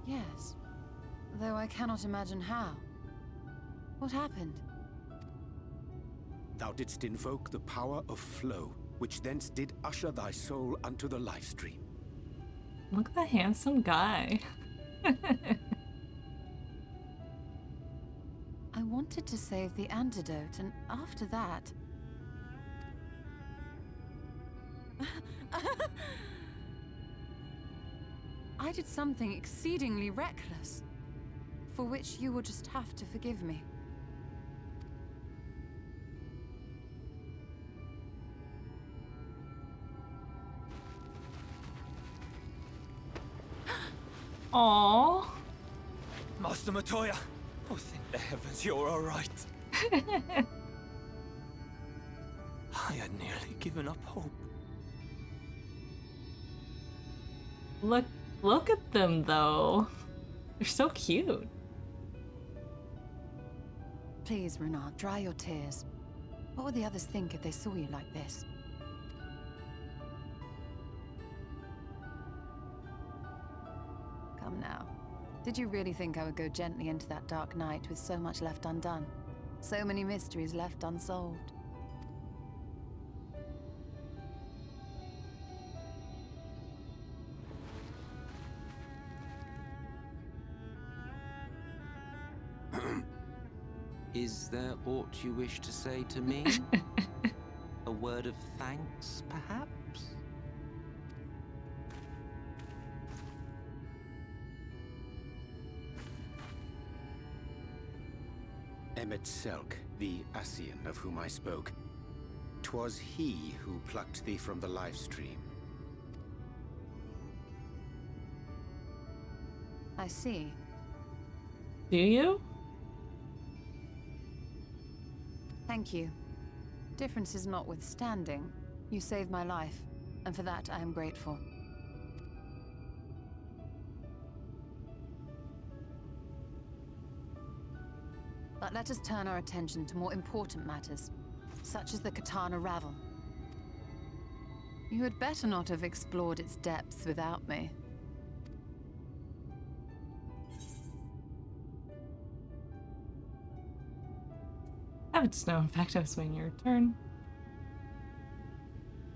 Yes, though I cannot imagine how. What happened? Thou didst invoke the power of flow, which thence did usher thy soul unto the life stream. Look at the handsome guy. I wanted to save the antidote, and after that... I did something exceedingly reckless, for which you will just have to forgive me. Aww. Master Matoya! Oh, thank the heavens you're all right. I had nearly given up hope. Look at them, though. They're so cute. Please, Renard, dry your tears. What would the others think if they saw you like this? Come now. Did you really think I would go gently into that dark night with so much left undone? So many mysteries left unsolved? Is there aught you wish to say to me? A word of thanks, perhaps? Emmet Selk, the Ascian of whom I spoke. 'Twas he who plucked thee from the life stream. I see. Do you? Thank you. Differences notwithstanding, you saved my life, and for that I am grateful. But let us turn our attention to more important matters, such as the Katana Ravel. You had better not have explored its depths without me. Heavens no, in fact I was waiting your turn.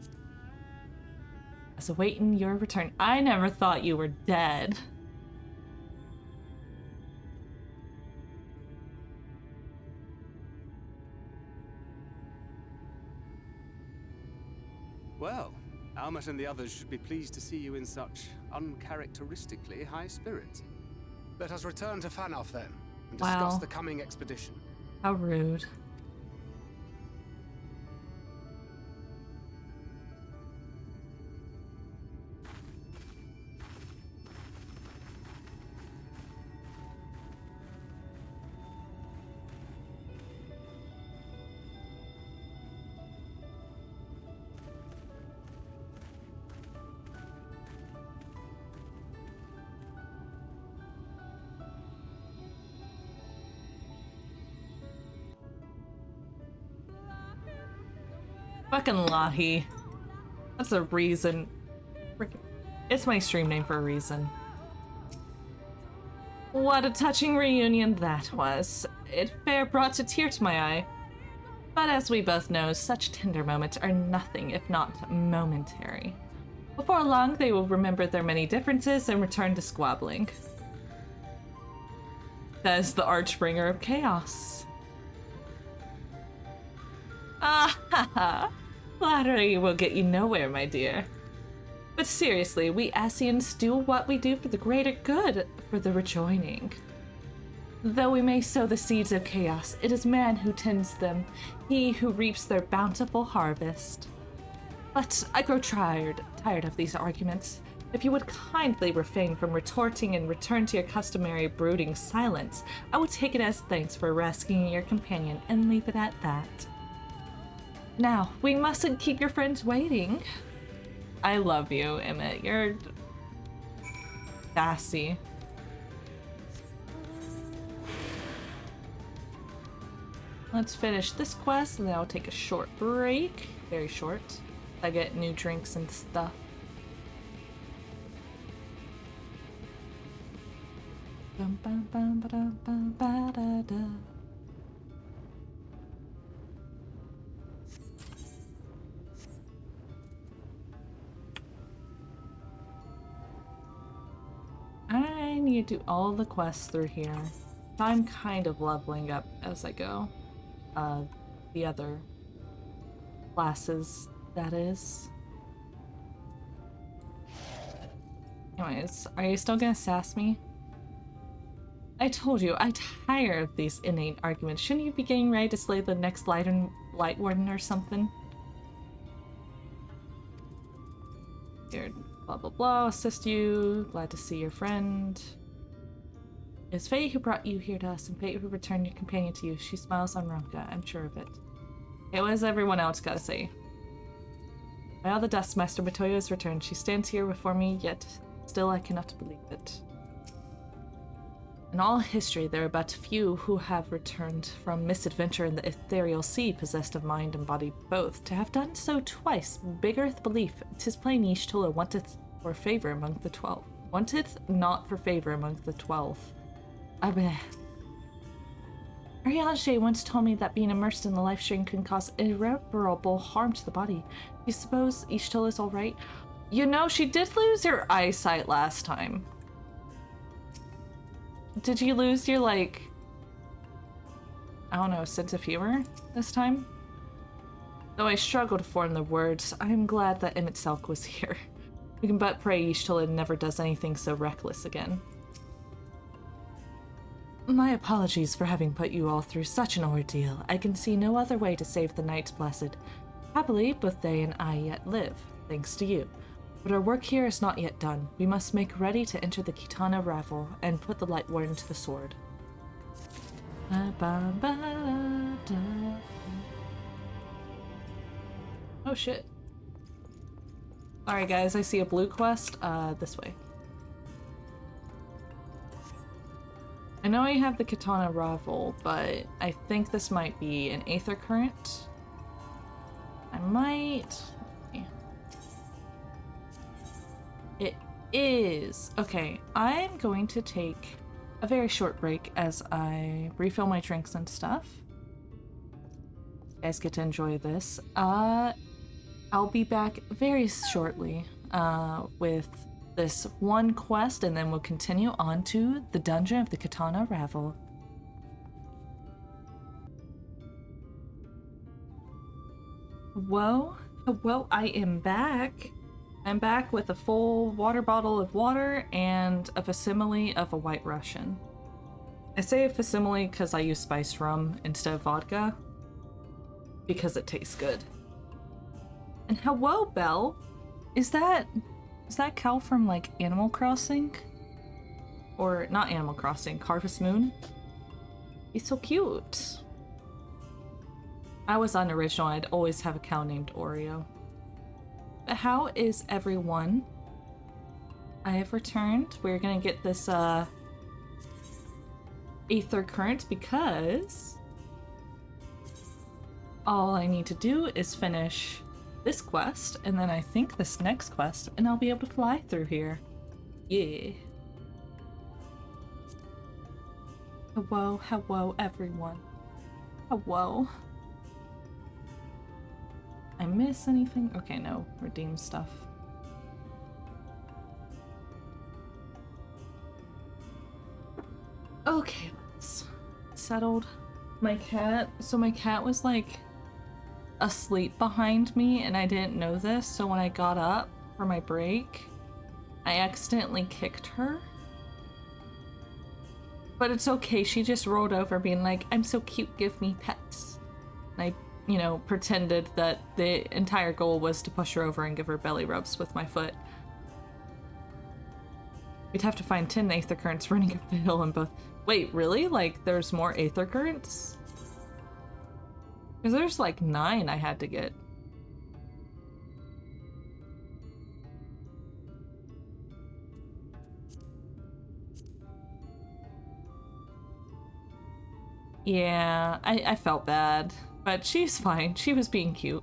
I was awaiting your return. I never thought you were dead. Well, Almat and the others should be pleased to see you in such uncharacteristically high spirits. Let us return to Fanoff then, and discuss Wow. the coming expedition. How rude. Fucking Lahi. That's a reason. It's my stream name for a reason. What a touching reunion that was. It fair brought a tear to my eye. But as we both know, such tender moments are nothing if not momentary. Before long, they will remember their many differences and return to squabbling. Says the Archbringer of Chaos. Ah ha ha! Flattery will get you nowhere, my dear. But seriously, we Asians do what we do for the greater good, for the rejoining. Though we may sow the seeds of chaos, it is man who tends them, he who reaps their bountiful harvest. But I grow tired of these arguments. If you would kindly refrain from retorting and return to your customary brooding silence, I would take it as thanks for rescuing your companion and leave it at that. Now, we mustn't keep your friends waiting. I love you, Emmett. You're sassy. Let's finish this quest and then I'll take a short break. Very short. I get new drinks and stuff. Bum, bum, bum, ba-dum, bum, ba-da-da. I need to do all the quests through here. I'm kind of leveling up as I go. The other classes, that is. Anyways, are you still gonna sass me? I told you, I'm tired of these innate arguments. Shouldn't you be getting ready to slay the next light warden or something? Here, blah blah blah, assist you, glad to see your friend. It's fate who brought you here to us, and fate who returned your companion to you. She smiles on Ronka, I'm sure of it. Okay, what has everyone else gotta say? By all the dust, Master Matoyo has returned. She stands here before me, yet still I cannot believe it. In all history, there are but few who have returned from misadventure in the ethereal sea, possessed of mind and body both. To have done so twice beareth belief. 'Tis plain Y'shtola wanteth for favor among the 12. Wanteth not for favor among the 12. Ariane once told me that being immersed in the life stream can cause irreparable harm to the body. Do you suppose Y'shtola's alright? You know, she did lose her eyesight last time. Did you lose your, like, I don't know, sense of humor this time? Though I struggle to form the words, I am glad that Emmett Selk was here. We can but pray Y'shtola never does anything so reckless again. My apologies for having put you all through such an ordeal. I can see no other way to save the Knights Blessed. Happily, both they and I yet live, thanks to you. But our work here is not yet done. We must make ready to enter the Kitana Ravel and put the light ward into the sword. Oh shit. Alright guys, I see a blue quest, this way. I know I have the Katana Ravel, but I think this might be an Aether Current. I might... It is! Okay, I'm going to take a very short break as I refill my drinks and stuff. You guys get to enjoy this. I'll be back very shortly with this one quest, and then we'll continue on to the Dungeon of the Katana Ravel. Whoa, I am back. I'm back with a full water bottle of water and a facsimile of a White Russian. I say a facsimile because I use spiced rum instead of vodka, because it tastes good. And hello, Belle. Is that Cal from, like, Animal Crossing? Or, not Animal Crossing, Harvest Moon? He's so cute. I was unoriginal, I'd always have a cow named Oreo. But how is everyone? I have returned. We're gonna get this, Aether Current because all I need to do is finish this quest, and then I think this next quest, and I'll be able to fly through here. Yeah. Hello, everyone. Hello. I miss anything? Okay, no. Redeem stuff. Okay, let's... Settled. My cat was, like, asleep behind me, and I didn't know this, so when I got up for my break, I accidentally kicked her. But it's okay, she just rolled over being like, I'm so cute, give me pets. And I, you know, pretended that the entire goal was to push her over and give her belly rubs with my foot. We'd have to find 10 Aether Currents running up the hill in both. Wait, really? Like, there's more Aether Currents? Because there's like 9 I had to get. Yeah, I felt bad. But she's fine. She was being cute.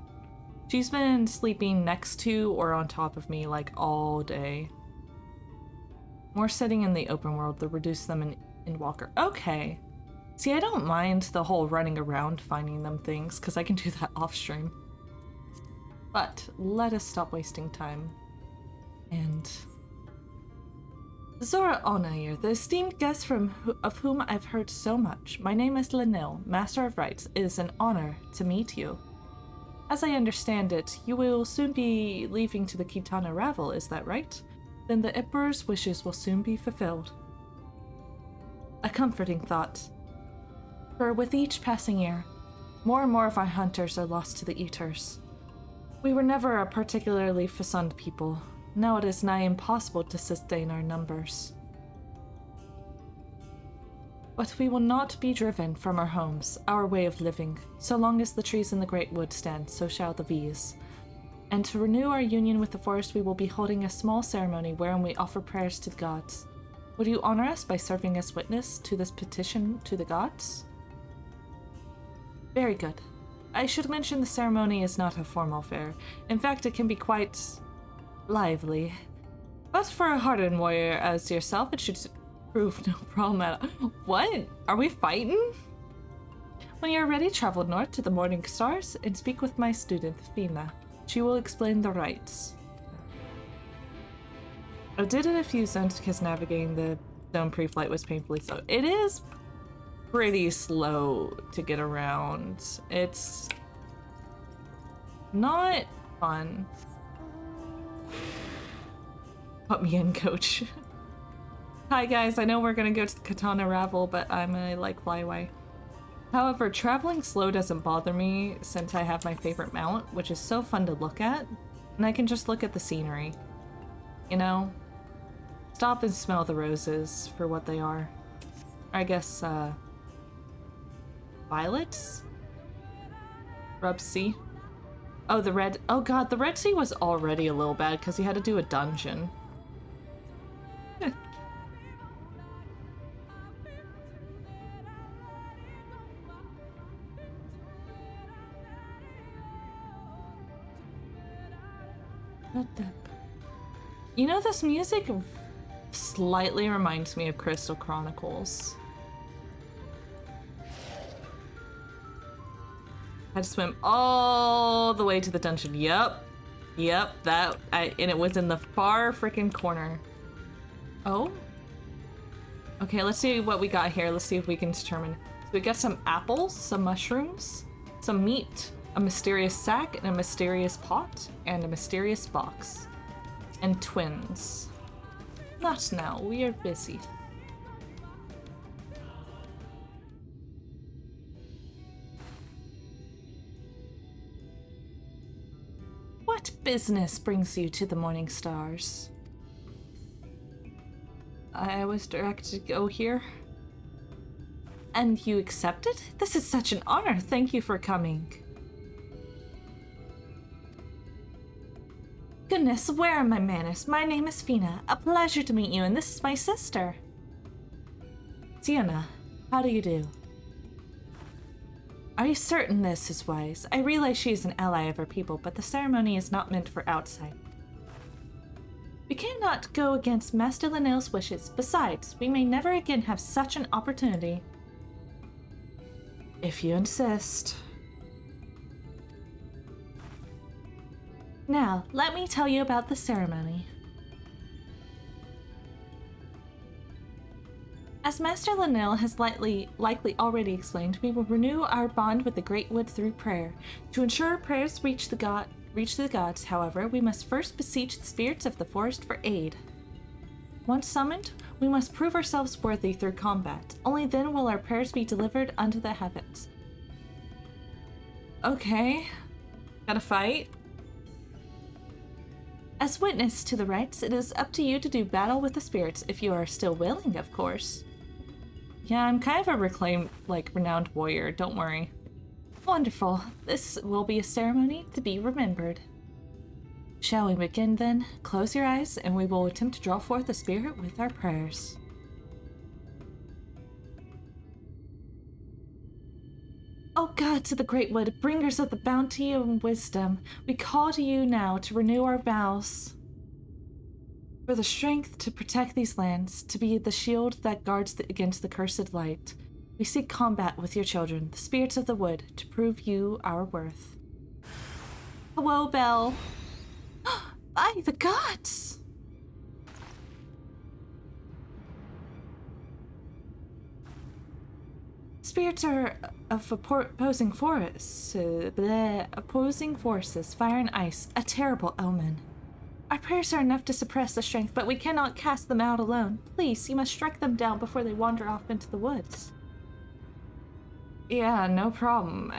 She's been sleeping next to or on top of me like all day. More sitting in the open world to reduce them in Walker. Okay. See, I don't mind the whole running around finding them things, because I can do that off stream. But let us stop wasting time. And... Zora Onair, the esteemed guest of whom I've heard so much. My name is Linil, Master of Rites. It is an honor to meet you. As I understand it, you will soon be leaving to the Kitana Ravel, is that right? Then the Emperor's wishes will soon be fulfilled. A comforting thought. For with each passing year, more and more of our hunters are lost to the Eaters. We were never a particularly fecund people. Now it is nigh impossible to sustain our numbers. But we will not be driven from our homes, our way of living. So long as the trees in the Great Wood stand, so shall the V's. And to renew our union with the forest, we will be holding a small ceremony wherein we offer prayers to the gods. Would you honor us by serving as witness to this petition to the gods? Very good. I should mention the ceremony is not a formal affair. In fact, it can be quite lively. But for a hardened warrior as yourself, it should prove no problem at all. What? Are we fighting? When you're ready, travel north to the Morning Stars and speak with my student, Fina. She will explain the rites. I did it a few zones because navigating the zone pre-flight was painfully slow. It is pretty slow to get around. It's not fun. Put me in, coach. Hi guys, I know we're gonna go to the Katana Ravel, but I'm gonna like fly away. However, traveling slow doesn't bother me since I have my favorite mount, which is so fun to look at, and I can just look at the scenery. you know? Stop and smell the roses for what they are. I guess, violets? Rub C. Oh, the red. Oh god, the Red Sea was already a little bad because he had to do a dungeon. You know, this music slightly reminds me of Crystal Chronicles. Had to swim all the way to the dungeon. Yep. And it was in the far freaking corner. Oh? Okay, let's see what we got here. Let's see if we can determine. So we got some apples, some mushrooms, some meat, a mysterious sack, and a mysterious pot, and a mysterious box. And twins. Not now, we are busy. What business brings you to the Morning Stars? I was directed to go here. And you accepted? This is such an honor. Thank you for coming. Goodness, where are my manners? My name is Fina. A pleasure to meet you, and this is my sister. Sienna, how do you do? Are you certain this is wise? I realize she is an ally of our people, but the ceremony is not meant for outside. We cannot go against Master Linnell's wishes. Besides, we may never again have such an opportunity. If you insist. Now, let me tell you about the ceremony. As Master Linnell has likely already explained, we will renew our bond with the Great Wood through prayer. To ensure our prayers reach the gods, however, we must first beseech the spirits of the forest for aid. Once summoned, we must prove ourselves worthy through combat. Only then will our prayers be delivered unto the heavens. Okay. Gotta fight? As witness to the rites, it is up to you to do battle with the spirits, if you are still willing, of course. Yeah, I'm kind of a renowned warrior, don't worry. Wonderful. This will be a ceremony to be remembered. Shall we begin then? Close your eyes, and we will attempt to draw forth the spirit with our prayers. O gods of the Great Wood, bringers of the bounty and wisdom, we call to you now to renew our vows. For the strength to protect these lands, to be the shield that guards against the cursed light, we seek combat with your children, the spirits of the wood, to prove you our worth. Hello, Belle. By the gods! Spirits are of opposing forces, fire and ice, a terrible omen. Our prayers are enough to suppress the strength, but we cannot cast them out alone. Please, you must strike them down before they wander off into the woods. Yeah, no problem.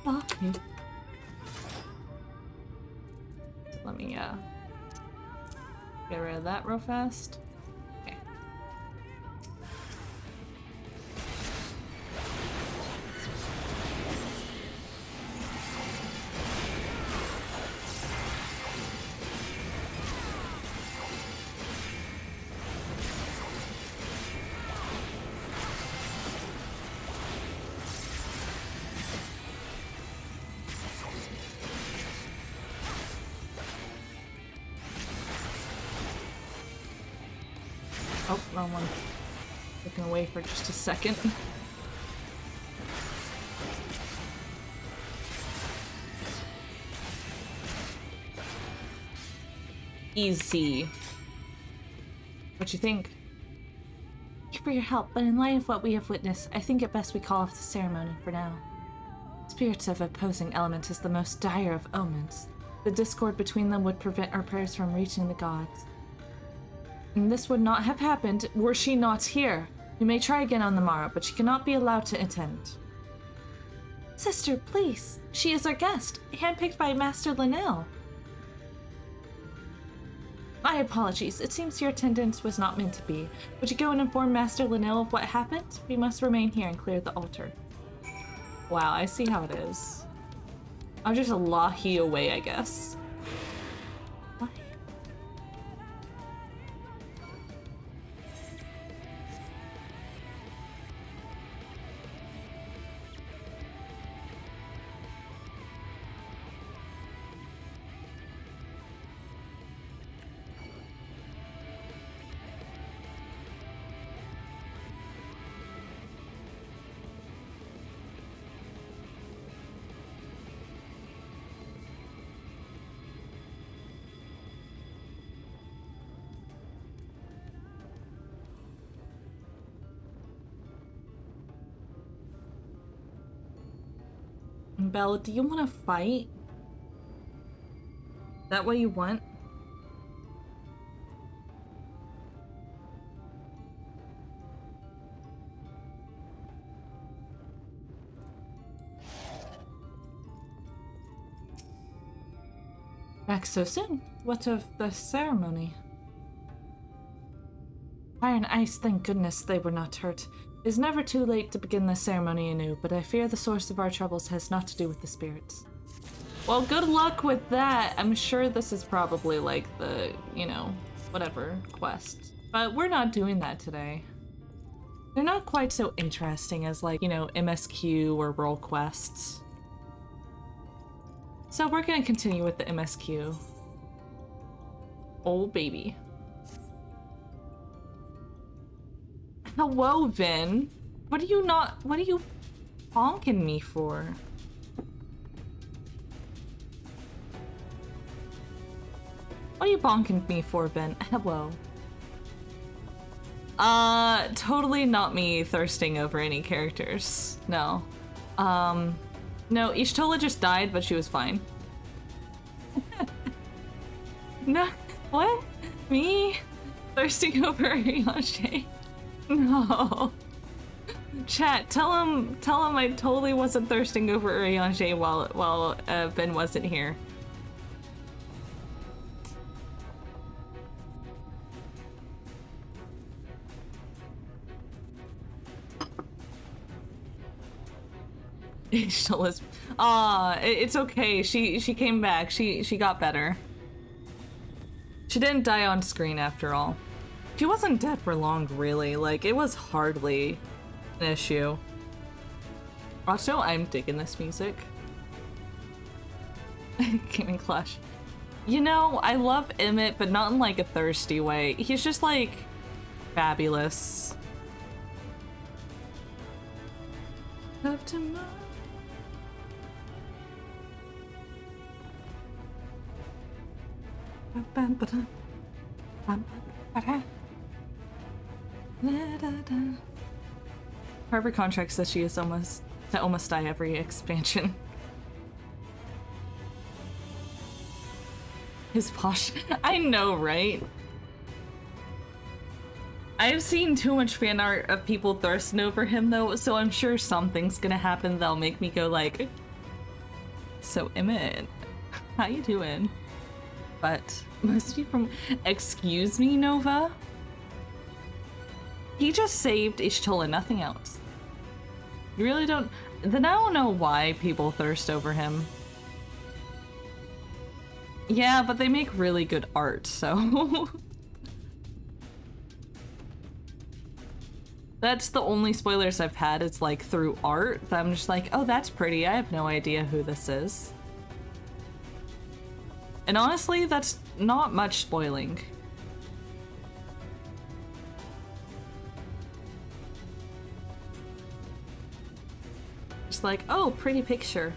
Okay. Let me, get rid of that real fast. Okay. Oh, wrong one. Looking away for just a second. Easy. What you think? Thank you for your help, but in light of what we have witnessed, I think it best we call off the ceremony for now. Spirits of opposing elements is the most dire of omens. The discord between them would prevent our prayers from reaching the gods. And this would not have happened were she not here. We may try again on the morrow, but she cannot be allowed to attend. Sister, please. She is our guest, handpicked by Master Linnell. My apologies. It seems your attendance was not meant to be. Would you go and inform Master Linnell of what happened? We must remain here and clear the altar. Wow, I see how it is. I'll just lahi away, I guess. What? Belle, do you want to fight? That what you want? Back so soon? What of the ceremony? Fire and ice, thank goodness they were not hurt. It is never too late to begin the ceremony anew, but I fear the source of our troubles has not to do with the spirits. Well, good luck with that. I'm sure this is probably like the, you know, whatever quest. But we're not doing that today. They're not quite so interesting as like, you know, MSQ or role quests. So we're gonna continue with the MSQ. Oh, baby. Hello, Vin. What are you bonking me for? What are you bonking me for, Vin? Hello. Totally not me thirsting over any characters. No. No, Ishtola just died, but she was fine. No, what? Me? Thirsting over Arianshe? No. Chat, tell him I totally wasn't thirsting over Arianshe while Ben wasn't here. It's okay. She came back. She got better. She didn't die on screen after all. She wasn't dead for long, really. Like, it was hardly an issue. Also, I'm digging this music. Gaming Clash. You know, I love Emmett, but not in like a thirsty way. He's just like fabulous. Love tomorrow. Harvard contract says she is almost die every expansion. His posh. I know, right? I've seen too much fan art of people thirsting over him though, so I'm sure something's gonna happen that'll make me go like, so Emmett, how you doing? But must be from, excuse me, Nova? He just saved Ishtola, nothing else. You really don't, then I don't know why people thirst over him. Yeah, but they make really good art, so. That's the only spoilers I've had, it's like through art, that I'm just like, oh, that's pretty, I have no idea who this is. And honestly, that's not much spoiling. Just like, oh, pretty picture.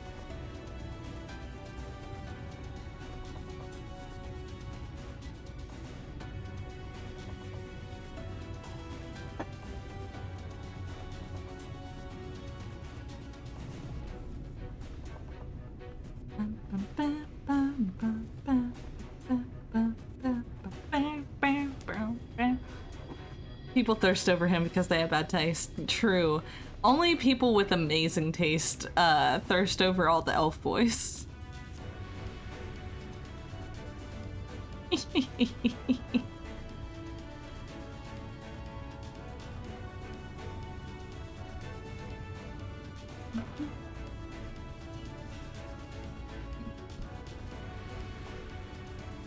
People thirst over him because they have bad taste. True. Only people with amazing taste thirst over all the elf boys.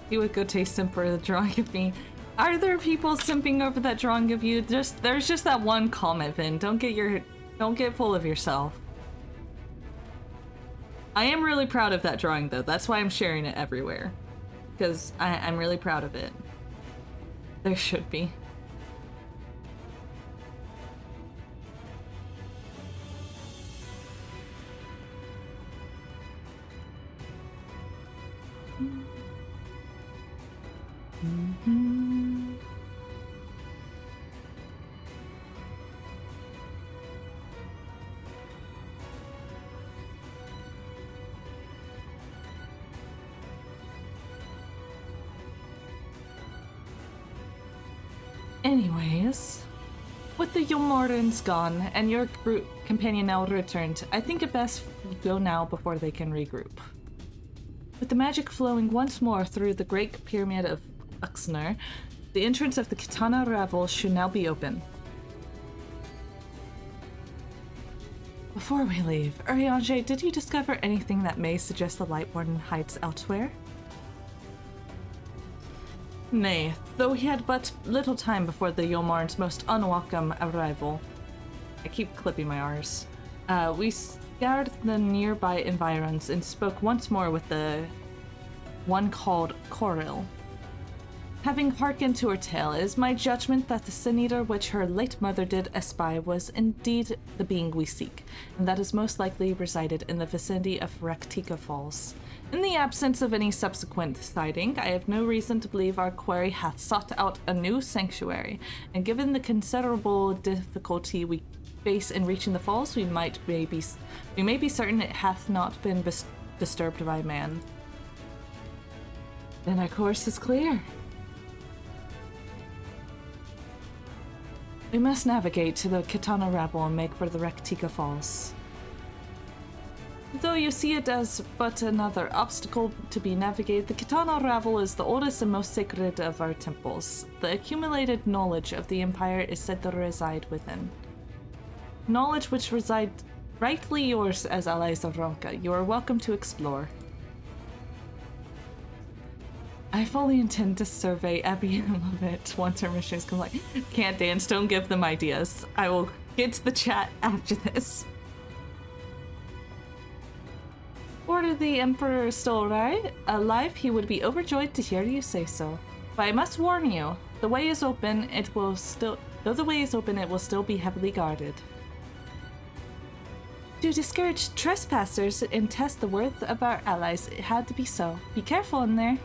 You would go taste simp for the drawing of me. Are there people simping over that drawing of you? There's just that one comment, Vin. Don't get full of yourself. I am really proud of that drawing though. That's why I'm sharing it everywhere. Because I'm really proud of it. There should be. Mm-hmm. Anyways, with the Yomorans gone and your group companion now returned, I think it best you go now before they can regroup. With the magic flowing once more through the Great Pyramid of Uxner, the entrance of the Katana Ravel should now be open. Before we leave, Urianger, did you discover anything that may suggest the Light Warden hides elsewhere? Nay, though he had but little time before the Yomarn's most unwelcome arrival. I keep clipping my R's. We scoured the nearby environs and spoke once more with the one called Coril. Having hearkened to her tale, it is my judgment that the sin eater which her late mother did espy was indeed the being we seek, and that is most likely resided in the vicinity of Raktika Falls. In the absence of any subsequent sighting, I have no reason to believe our quarry hath sought out a new sanctuary, and given the considerable difficulty we face in reaching the falls, we may be certain it hath not been disturbed by man. Then our course is clear. We must navigate to the Katana Rabble and make for the Raktika Falls. Though you see it as but another obstacle to be navigated, the Katana Ravel is the oldest and most sacred of our temples. The accumulated knowledge of the Empire is said to reside within. Knowledge which resides rightly yours as allies of Ronka. You are welcome to explore. I fully intend to survey every moment once our mission is complete. Can't dance, don't give them ideas. I will get to the chat after this. Were the Emperor still alive, he would be overjoyed to hear you say so. But I must warn you, the way is open, though the way is open, it will still be heavily guarded. To discourage trespassers and test the worth of our allies, it had to be so. Be careful in there.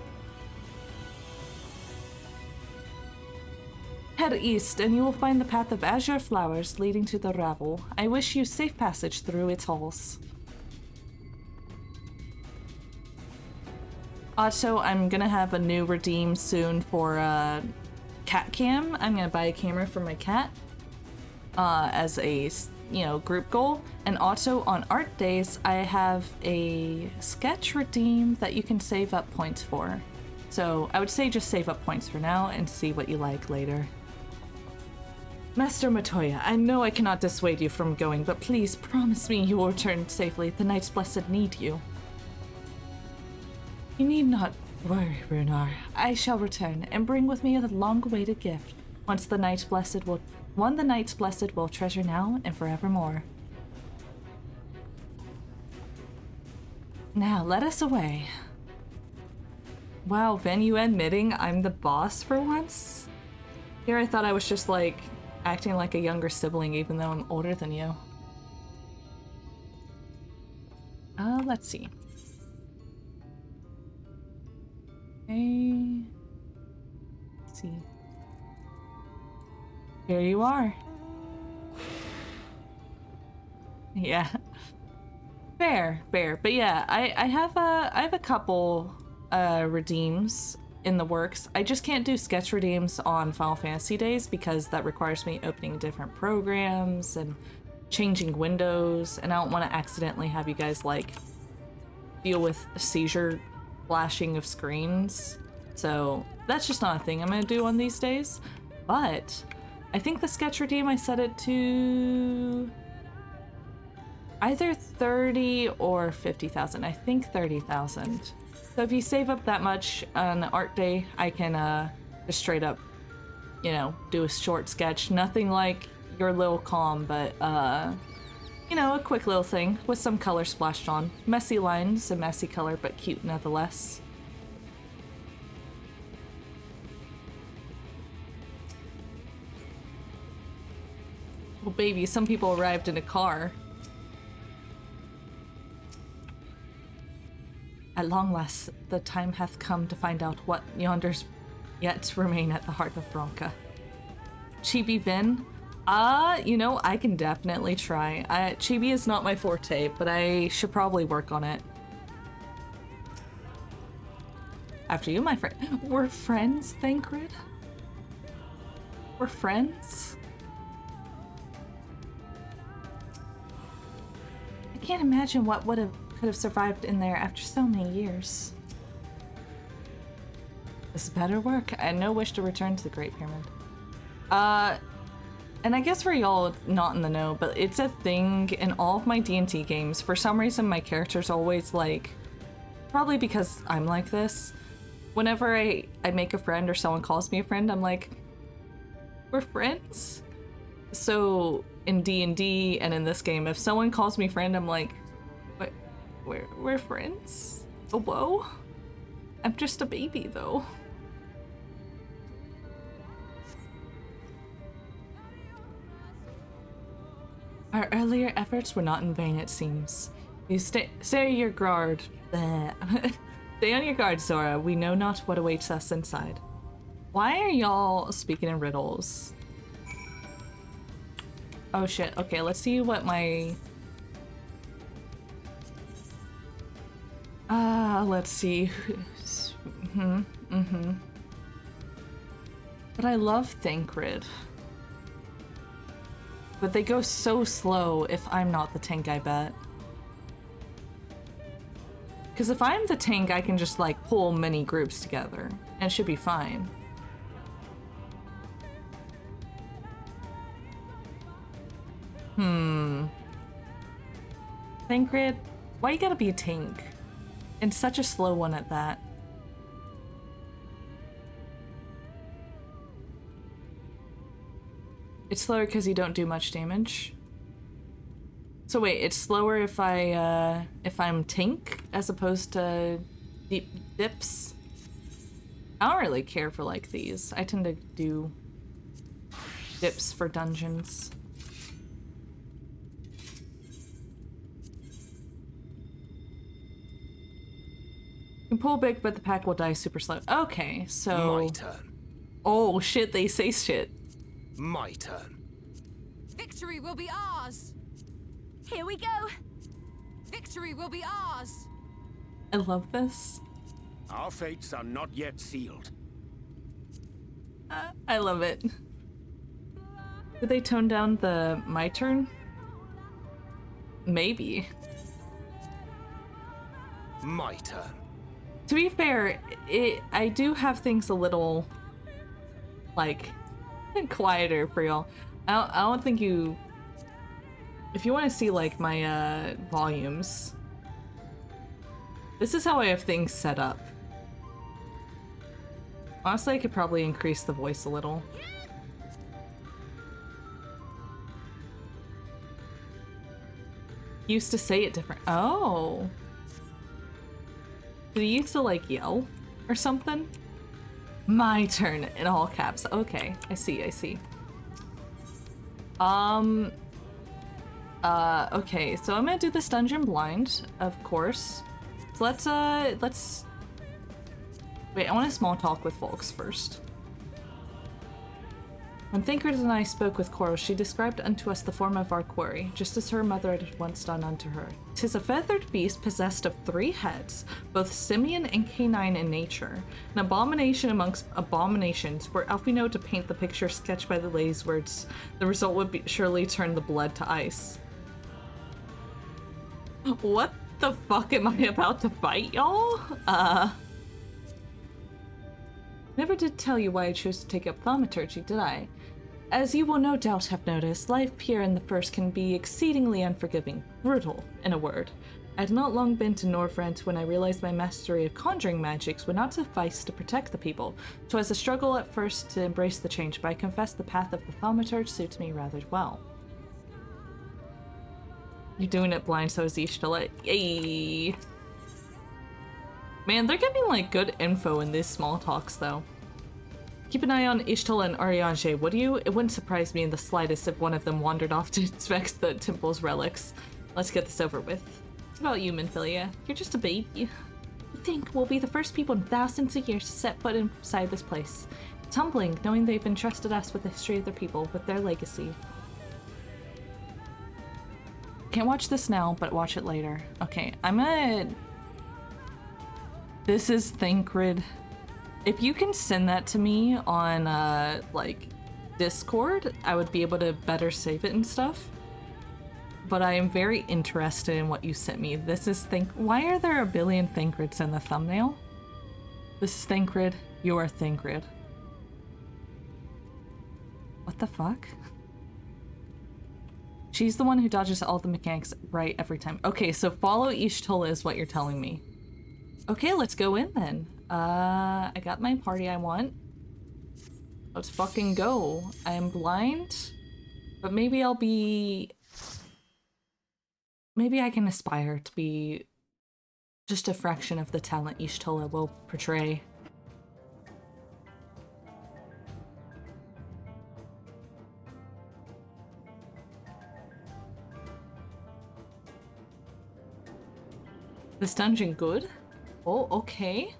Head east, and you will find the path of azure flowers leading to the Ravel. I wish you safe passage through its halls. Also, I'm gonna have a new redeem soon for cat cam. I'm gonna buy a camera for my cat as a group goal. And also on art days, I have a sketch redeem that you can save up points for. So I would say just save up points for now and see what you like later. Master Matoya, I know I cannot dissuade you from going, but please promise me you will return safely. The Knights Blessed need you. You need not worry, Runar. I shall return and bring with me a long-awaited gift. One the Knights Blessed will treasure now and forevermore. Now let us away. Wow, Ven, you admitting I'm the boss for once? Here I thought I was just like acting like a younger sibling even though I'm older than you. Let's see. Okay. Let's see. Here you are. Yeah. Fair. But yeah, I have a couple redeems in the works. I just can't do sketch redeems on Final Fantasy days because that requires me opening different programs and changing windows, and I don't want to accidentally have you guys like deal with a seizure flashing of screens So that's just not a thing I'm gonna do on these days. But I think the sketch redeem, I set it to either 30 or 50,000. I think 30,000. So if you save up that much on art day, I can just straight up, you know, do a short sketch. Nothing like your little calm, but you know, a quick little thing with some color splashed on. Messy lines and messy color, but cute nonetheless. Oh baby, some people arrived in a car. At long last, the time hath come to find out what yonders yet remain at the heart of Bronca. Chibi Vin? You know, I can definitely try. Chibi is not my forte, but I should probably work on it. After you, my friend. We're friends, Thancred? We're friends? I can't imagine what could have survived in there after so many years. This better work. I had no wish to return to the Great Pyramid. And I guess for y'all not in the know, but it's a thing in all of my D&T games. For some reason, my character's always like, probably because I'm like this, whenever I make a friend or someone calls me a friend, I'm like, we're friends? So in D&D and in this game, if someone calls me friend, I'm like, we're friends? Oh, whoa. I'm just a baby, though. Our earlier efforts were not in vain, it seems. You stay on your guard. Stay on your guard, Zora. We know not what awaits us inside. Why are y'all speaking in riddles? Oh shit. Okay, let's see what my... let's see. But I love Thancred. But they go so slow if I'm not the tank, I bet. Because if I'm the tank, I can just, like, pull many groups together. And it should be fine. Thancred, why you gotta be a tank? And such a slow one at that. It's slower because you don't do much damage. So wait, it's slower if I'm tank as opposed to deep dips? I don't really care for like these. I tend to do dips for dungeons. You can pull big, but the pack will die super slow. Okay, so... My turn. Oh shit, they say shit. My turn. Victory will be ours! Here we go! Victory will be ours! I love this. Our fates are not yet sealed. I love it. Did they tone down the my turn? Maybe. My turn. To be fair, I do have things a little, like, quieter for y'all. I don't think you... If you want to see, like, my, volumes, this is how I have things set up. Honestly, I could probably increase the voice a little. Used to say it different. Oh. Did he used to, like, yell or something? My turn in all caps. Okay, I see, I see. Okay, so I'm gonna do this dungeon blind, of course. So let's... Wait, I want to small talk with folks first. When Thancred and I spoke with Coral, she described unto us the form of our quarry, just as her mother had once done unto her. 'Tis a feathered beast possessed of 3 heads, both simian and canine in nature, an abomination amongst abominations. Were Elfino to paint the picture sketched by the lady's words, the result would be surely turn the blood to ice. What the fuck am I about to fight, y'all? Never did tell you why I chose to take up thaumaturgy, did I? As you will no doubt have noticed, life here in the First can be exceedingly unforgiving. Brutal, in a word. I had not long been to Norvrent when I realized my mastery of conjuring magics would not suffice to protect the people. So as a struggle at first to embrace the change, but I confess the path of the thaumaturge suits me rather well. You're doing it blind, so is Ishtala. Yay! Man, they're giving like good info in these small talks though. Keep an eye on Ishtala and Arianje, would you? It wouldn't surprise me in the slightest if one of them wandered off to inspect the temple's relics. Let's get this over with. It's about you, Minfilia. You're just a baby. You think we'll be the first people in thousands of years to set foot inside this place. It's humbling, knowing they've entrusted us with the history of their people, with their legacy. Can't watch this now, but watch it later. Okay, I'm gonna... This is Thancred. If you can send that to me on, like, Discord, I would be able to better save it and stuff. But I am very interested in what you sent me. This is Why are there a billion Thancreds in the thumbnail? This is Thancred. You are Thancred. What the fuck? She's the one who dodges all the mechanics right every time. Okay, so follow Ishtala is what you're telling me. Okay, let's go in then. I got my party I want. Let's fucking go. I am blind, but maybe I'll be... Maybe I can aspire to be just a fraction of the talent Ishtala will portray. This dungeon good? Oh, okay.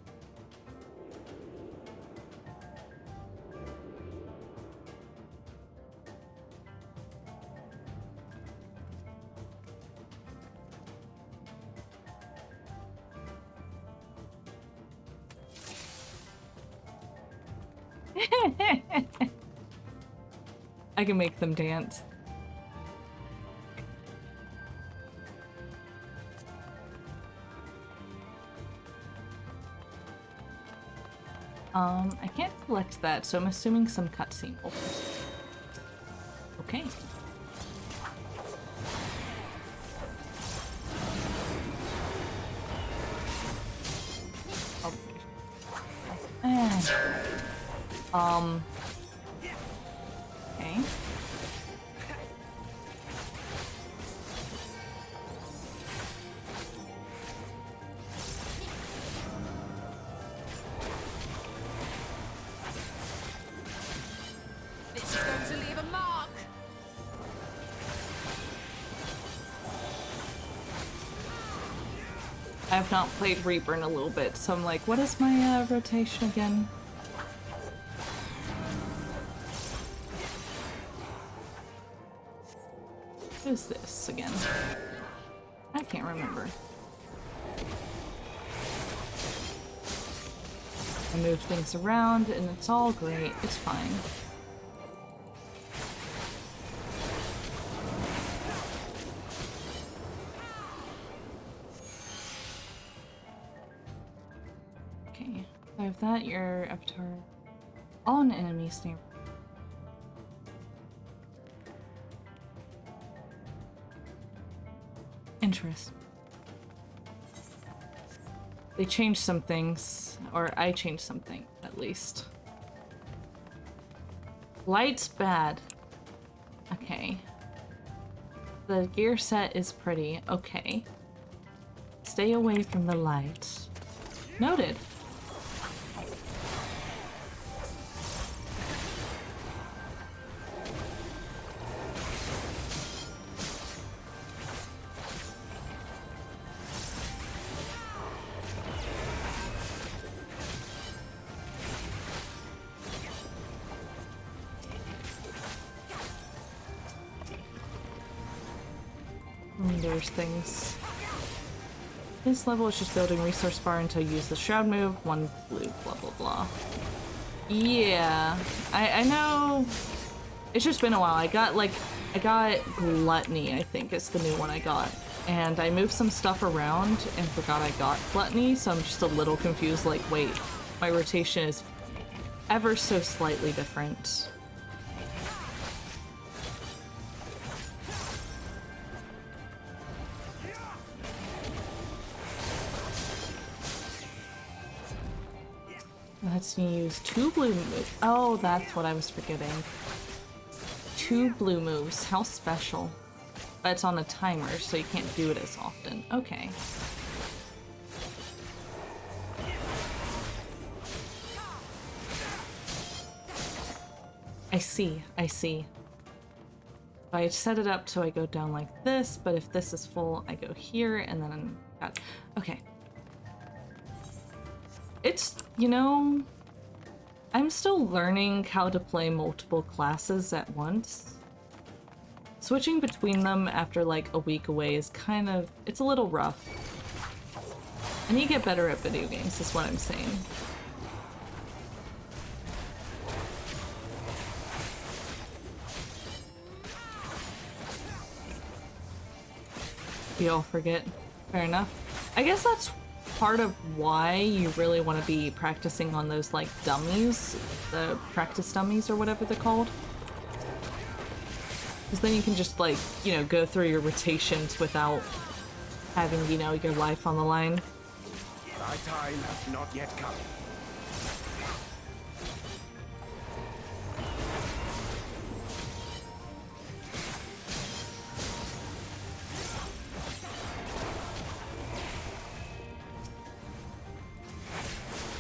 I can make them dance. I can't select that, so I'm assuming some cutscene will first. Okay. Oh. Okay. This is going to leave a mark. I have not played Reaper in a little bit, so I'm like, what is my rotation again? What is this again? I can't remember. I move things around and it's all great. It's fine. Okay, so I have that, your avatar. All an enemy's near. Interest. They changed some things, or I changed something, at least. Light's bad. Okay. The gear set is pretty. Okay. Stay away from the light. Noted. There's things. This level is just building resource bar until you use the shroud move. 1 blue, blah blah blah. Yeah, I know. It's just been a while. I got Gluttony, I think is the new one I got. And I moved some stuff around and forgot I got Gluttony, so I'm just a little confused, like, wait, my rotation is ever so slightly different. Let's use 2 blue moves. Oh, that's what I was forgetting. 2 blue moves. How special. But it's on a timer, so you can't do it as often. Okay. I see, I see. I set it up so I go down like this, but if this is full, I go here, and then got. Okay. It's, you know, I'm still learning how to play multiple classes at once. Switching between them after like a week away is kind of, it's a little rough. I need to get better at video games, is what I'm saying. We all forget. Fair enough. I guess that's part of why you really want to be practicing on those like dummies, the practice dummies or whatever they're called. Because then you can just like, you know, go through your rotations without having, you know, your life on the line. My time has not yet come.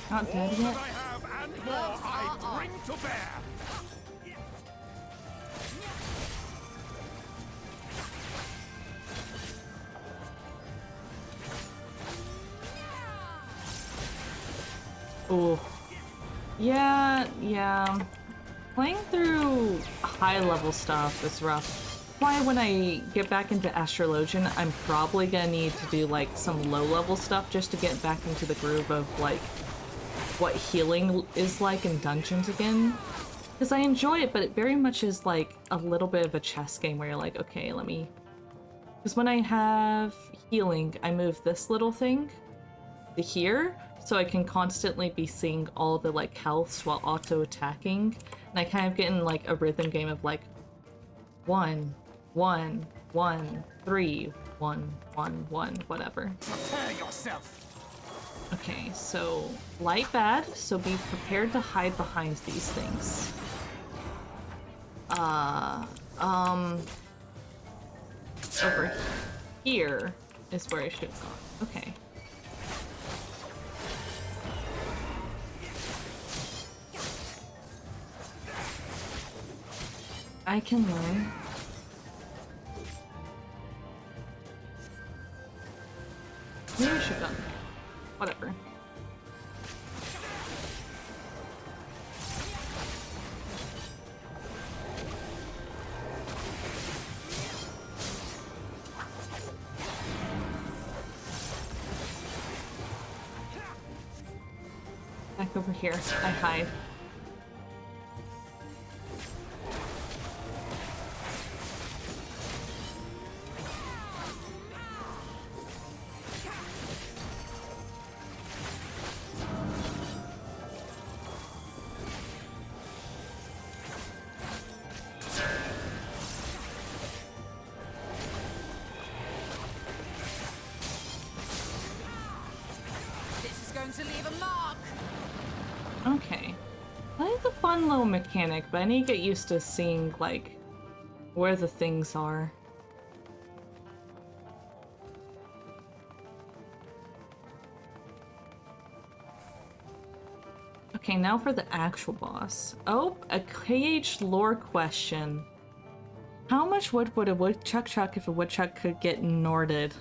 Not dead yet. I bring to bear. Oh. Yeah. Playing through high-level stuff is rough. Why when I get back into Astrologian, I'm probably gonna need to do like some low-level stuff just to get back into the groove of like what healing is like in dungeons again. Because I enjoy it, but it very much is like a little bit of a chess game where you're like, okay, let me... Because when I have healing, I move this little thing to here, so I can constantly be seeing all the like healths while auto-attacking. And I kind of get in like a rhythm game of like 1, 1, 1, 3, 1, 1, 1, whatever. Prepare yourself. Okay, so light bad, so be prepared to hide behind these things. Over here is where I should have gone. Okay. I can learn. Maybe I should have done. Whatever. Back over here. I hide. To leave a mark. Okay. That is a fun little mechanic, but I need to get used to seeing, like, where the things are. Okay, now for the actual boss. Oh, a KH lore question. How much wood would a woodchuck chuck if a woodchuck could get Norded?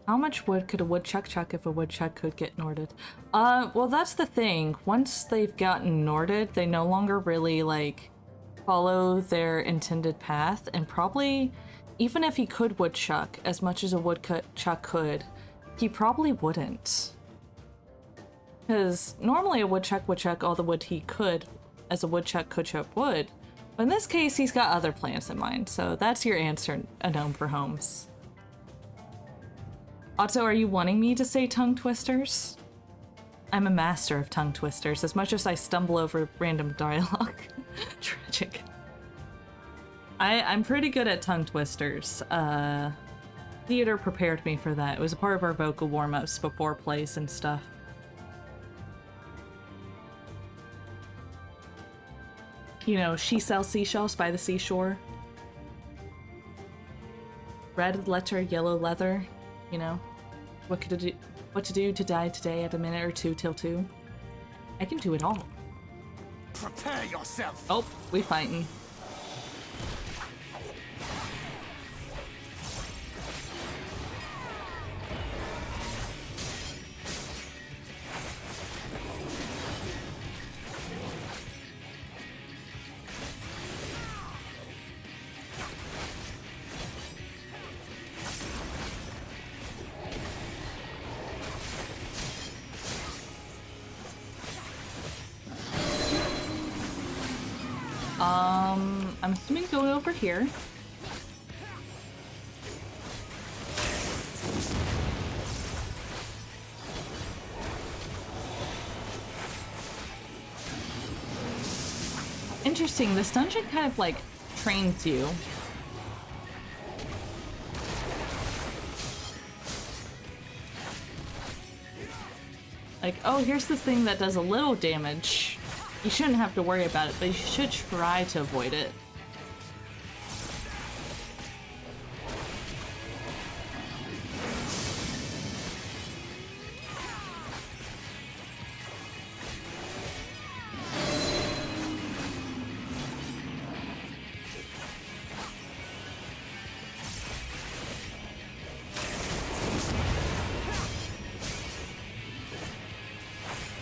How much wood could a woodchuck chuck if a woodchuck could get Norded? Well, that's the thing. Once they've gotten Norded, they no longer really, like, follow their intended path, and probably, even if he could woodchuck as much as a woodchuck could, he probably wouldn't. Because normally a woodchuck would chuck all the wood he could, as a woodchuck could chuck wood. But in this case, he's got other plans in mind, so that's your answer, A Gnome for Homes. Otto, are you wanting me to say tongue twisters? I'm a master of tongue twisters, as much as I stumble over random dialogue. Tragic. I'm pretty good at tongue twisters. Theater prepared me for that. It was a part of our vocal warm-ups before plays and stuff. You know, she sells seashells by the seashore. Red letter, yellow leather. You know, what to do to die today at a minute or two till 2. I can do it all. Prepare yourself. Oh, we fighting. I'm assuming going over here. Interesting, this dungeon kind of like trains you. Like, oh, here's this thing that does a little damage. You shouldn't have to worry about it, but you should try to avoid it.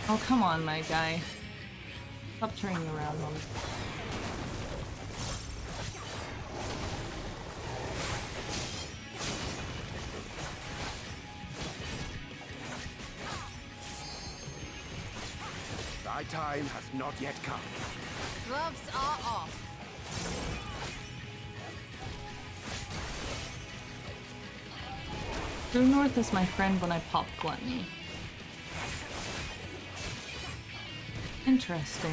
Oh, come on, my guy. Stop turning around on me. Thy time has not yet come. Gloves are off. True North is my friend when I pop gluttony. Interesting.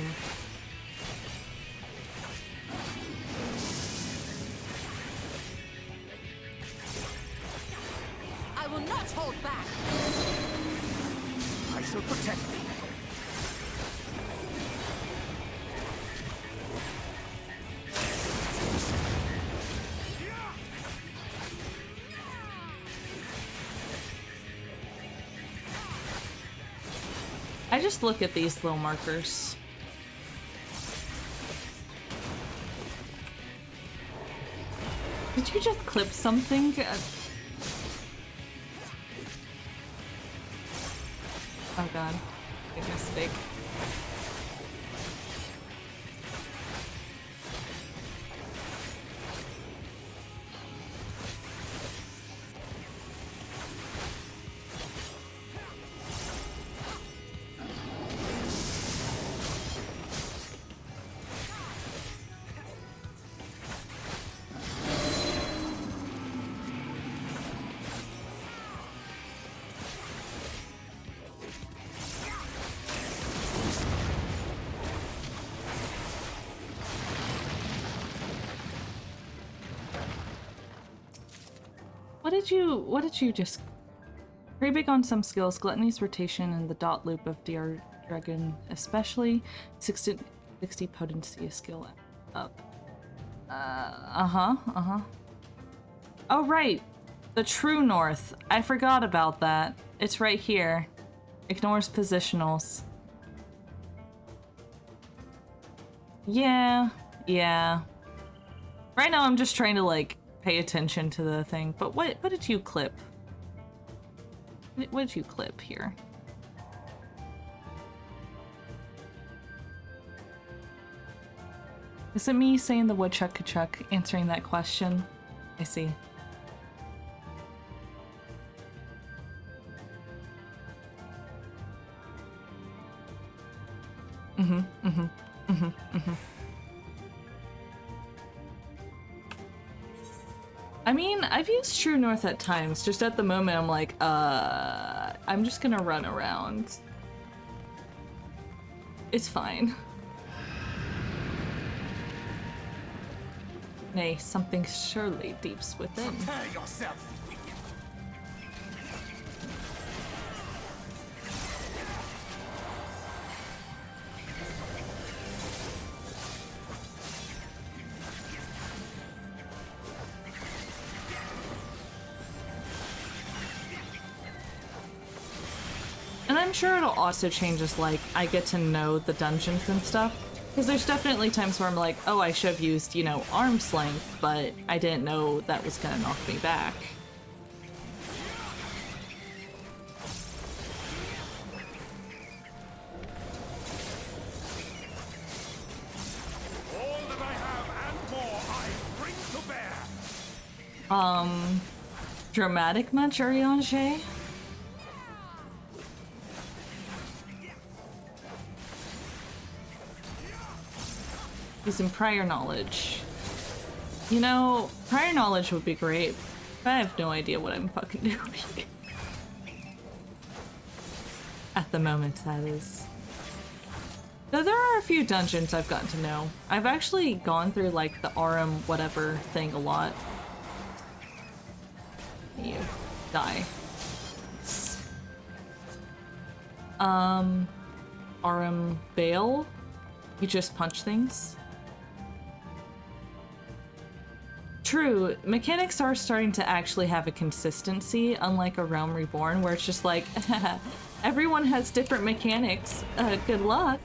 I will not hold back. I shall protect thee. I just look at these little markers. Did you just clip something? Oh god, big mistake. What did you just... Very big on some skills, Gluttony's rotation and the dot loop of DR Dragon, especially 60 potency skill up. Oh right, the True North. I forgot about that. It's right here. Ignores positionals. Yeah. Right now I'm just trying to like pay attention to the thing, but what did you clip? What did you clip here? Is it me saying the woodchuck ka-chuck, answering that question? I see. I mean, I've used True North at times. Just at the moment, I'm like, I'm just gonna run around. It's fine. Nay, something surely deeps within. Prepare yourself. And I'm sure it'll also change as, like, I get to know the dungeons and stuff. Because there's definitely times where I'm like, oh, I should have used, you know, arm's length, but I didn't know that was gonna knock me back. All that I have and more I bring to bear. Dramatic much, Urianger? Using prior knowledge. You know, prior knowledge would be great, but I have no idea what I'm fucking doing. At the moment, that is. Though there are a few dungeons I've gotten to know. I've actually gone through, like, the RM whatever thing a lot. You die. RM Bale? You just punch things? True, mechanics are starting to actually have a consistency, unlike a Realm Reborn, where it's just like, everyone has different mechanics. Good luck.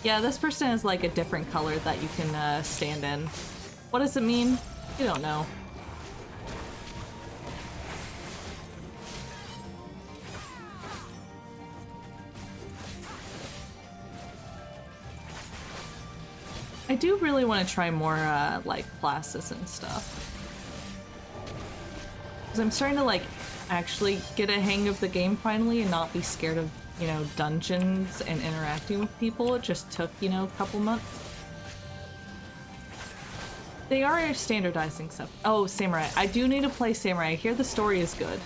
Yeah, this person has like a different color that you can stand in. What does it mean? You don't know. I do really want to try more, like, classes and stuff. Because I'm starting to, like, actually get a hang of the game finally and not be scared of, you know, dungeons and interacting with people. It just took, you know, a couple months. They are standardizing stuff. Oh, Samurai. I do need to play Samurai. I hear the story is good.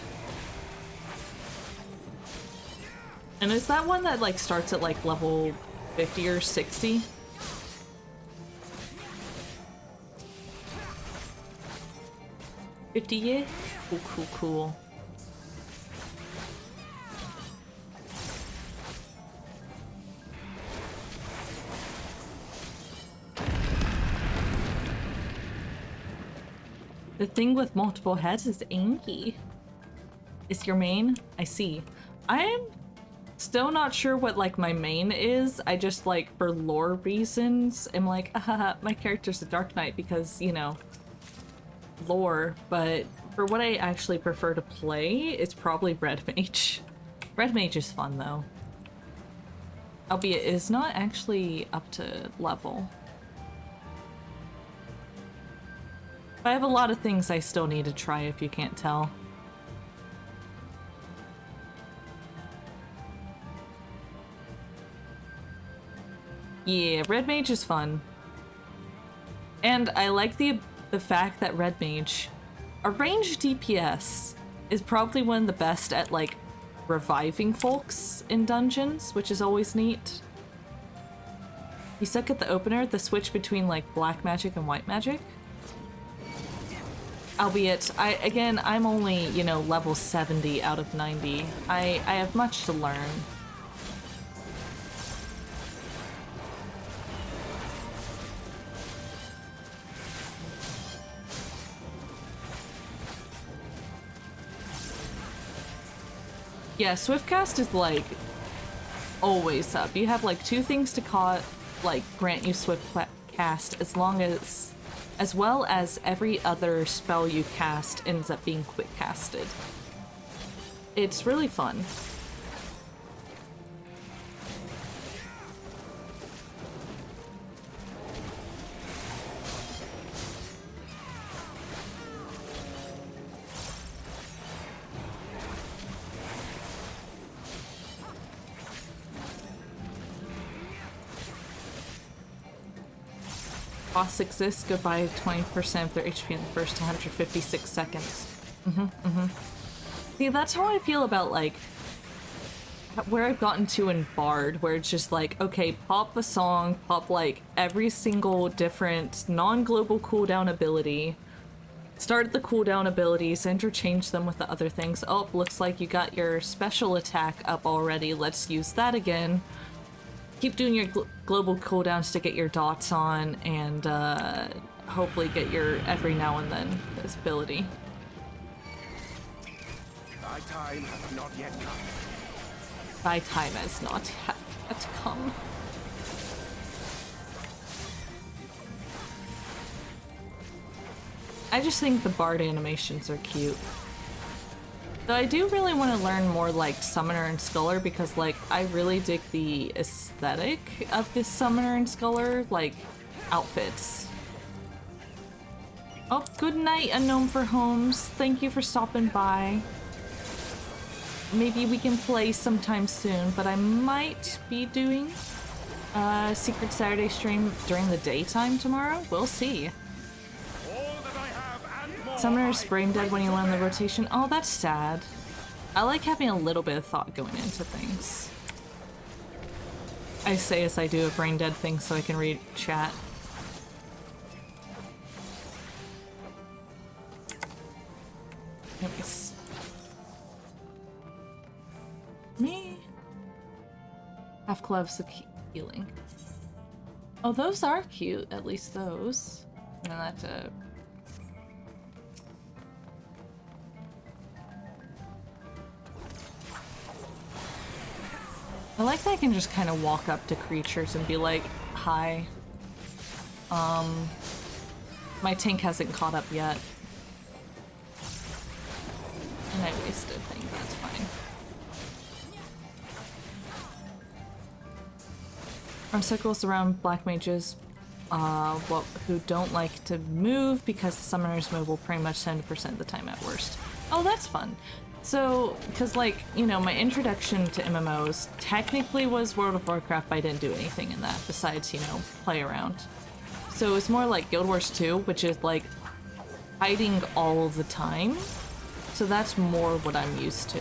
And is that one that, like, starts at, like, level 50 or 60? Yeah? Cool, cool, cool. The thing with multiple heads is Angie. Is your main? I see. I'm still not sure what, like, my main is. I just, like, for lore reasons, am like, my character's a Dark Knight because, you know, lore, but for what I actually prefer to play, it's probably Red Mage. Red Mage is fun, though. Albeit it is not actually up to level. But I have a lot of things I still need to try, if you can't tell. Yeah, Red Mage is fun. And I like the fact that Red Mage, a ranged DPS, is probably one of the best at, like, reviving folks in dungeons, which is always neat. You suck at the opener, the switch between, like, black magic and white magic. Albeit, I'm only, you know, level 70 out of 90. I have much to learn. Yeah, Swiftcast is, like, always up. You have, like, 2 things to grant you Swiftcast as well as every other spell you cast ends up being quick casted. It's really fun. Boss exists, goodbye 20% of their HP in the first 156 seconds. See, that's how I feel about, like, where I've gotten to in Bard, where it's just like, okay, pop a song, pop like every single different non-global cooldown ability, start the cooldown abilities, interchange them with the other things. Oh, looks like you got your special attack up already, let's use that again. Keep doing your global cooldowns to get your dots on, and hopefully get your every now and then this ability. Thy time hath not yet come. Thy time has not yet come. I just think the Bard animations are cute. Though I do really want to learn more like Summoner and Sculler, because like I really dig the aesthetic of this Summoner and Sculler like outfits. Oh, good night, Unknown for Homes. Thank you for stopping by. Maybe we can play sometime soon, but I might be doing a Secret Saturday stream during the daytime tomorrow. We'll see. Summoner's brain dead when you learn the rotation. Oh, that's sad. I like having a little bit of thought going into things. I say as I do a brain dead thing so I can read chat. Nice. Me? Half gloves of healing. Oh, those are cute. At least those. And then that's a... I like that I can just kind of walk up to creatures and be like, hi. My tank hasn't caught up yet. And I wasted things, that's fine. Our circles around black mages who don't like to move because the summoners move will pretty much 70% of the time at worst. Oh, that's fun. So, because like, you know, my introduction to MMOs technically was World of Warcraft, but I didn't do anything in that besides, you know, play around. So it was more like Guild Wars 2, which is like hiding all the time. So that's more what I'm used to.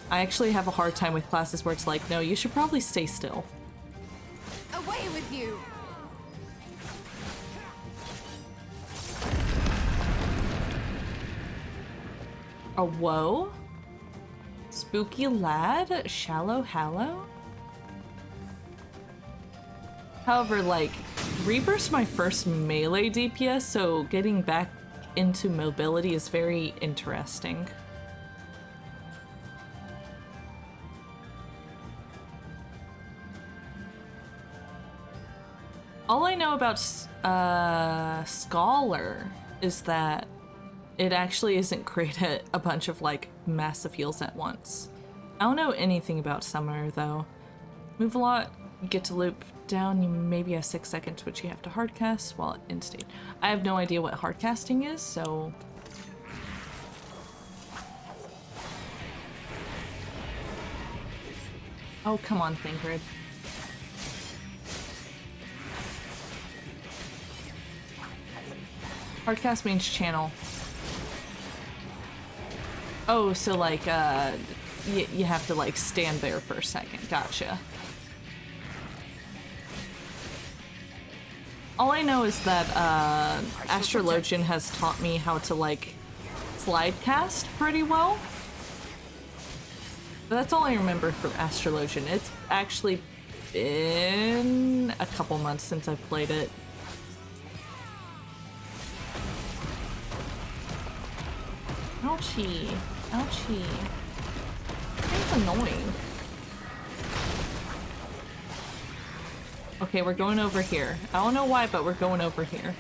I actually have a hard time with classes where it's like, no, you should probably stay still. Away with you! A whoa? Spooky lad? Shallow hallow? However, like, Reaper's my first melee DPS, so getting back into mobility is very interesting. All I know about Scholar is that it actually isn't great at a bunch of like massive heals at once. I don't know anything about Summoner though. Move a lot, get to loop down, you maybe have 6 seconds which you have to hardcast while in state. I have no idea what hardcasting is, so... Oh, come on, Thingrid. Hardcast means channel. Oh, so like, you have to like stand there for a second. Gotcha. All I know is that Astrologian has taught me how to like slide cast pretty well. But that's all I remember from Astrologian. It's actually been a couple months since I've played it. Ouchie. Ouchie. It's annoying. Okay, we're going over here. I don't know why, but we're going over here.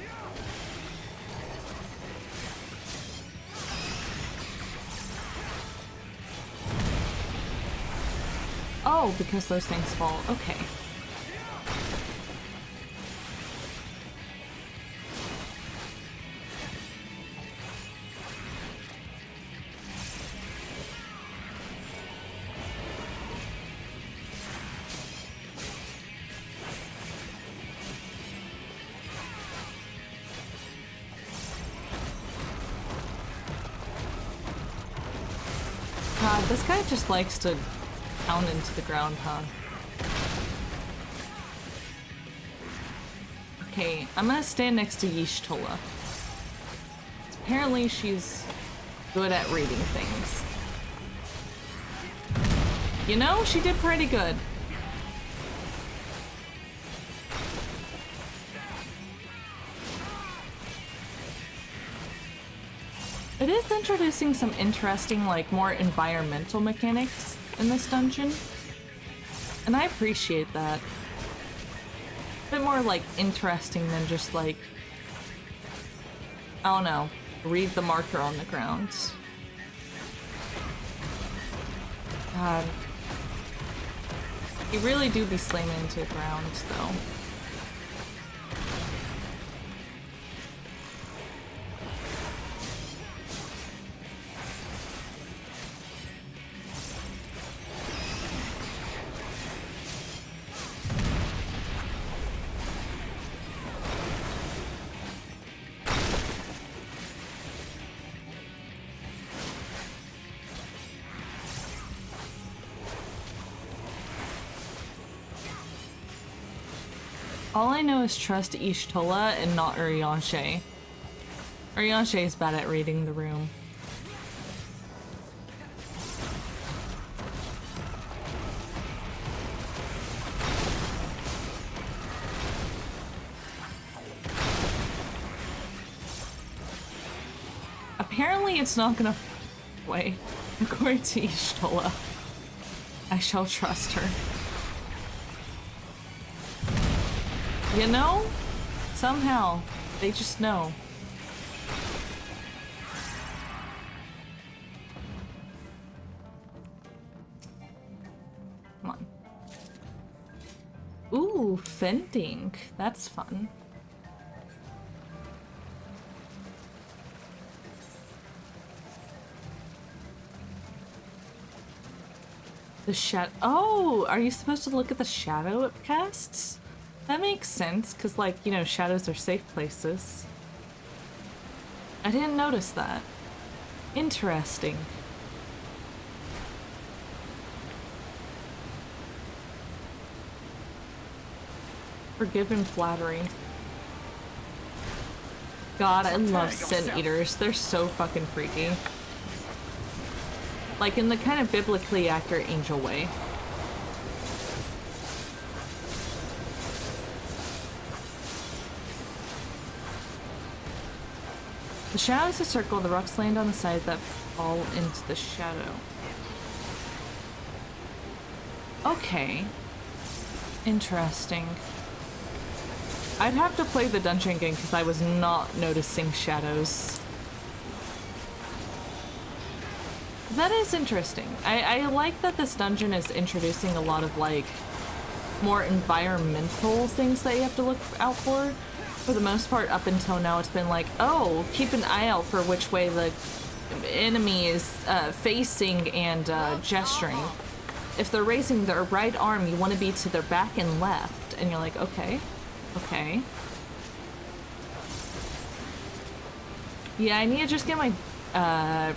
Oh, because those things fall. Okay. God, this guy just likes to, pound into the ground, huh? Okay, I'm gonna stand next to Y'shtola. Apparently she's good at reading things. You know, she did pretty good. It is introducing some interesting, like, more environmental mechanics in this dungeon. And I appreciate that. A bit more, like, interesting than just, like, I don't know, read the marker on the ground. God. You really do be slamming into the ground, though. All I know is trust Y'shtola and not Urianshe. Urianshe is bad at reading the room. Apparently it's not gonna wait. According to Y'shtola. I shall trust her. You know? Somehow. They just know. Come on. Ooh, fending. That's fun. The shadow. Oh, are you supposed to look at the shadow it casts? That makes sense, because, like, you know, shadows are safe places. I didn't notice that. Interesting. Forgiven flattery. God, I love Sin Eaters. They're so fucking freaky. Like, in the kind of biblically accurate angel way. The shadow is a circle, the rocks land on the side that fall into the shadow. Okay. Interesting. I'd have to play the dungeon again because I was not noticing shadows. That is interesting. I like that this dungeon is introducing a lot of, like, more environmental things that you have to look out for. For the most part, up until now, it's been like, oh, keep an eye out for which way the enemy is facing and gesturing. If they're raising their right arm, you want to be to their back and left. And you're like, okay, okay. Yeah, I need to just get my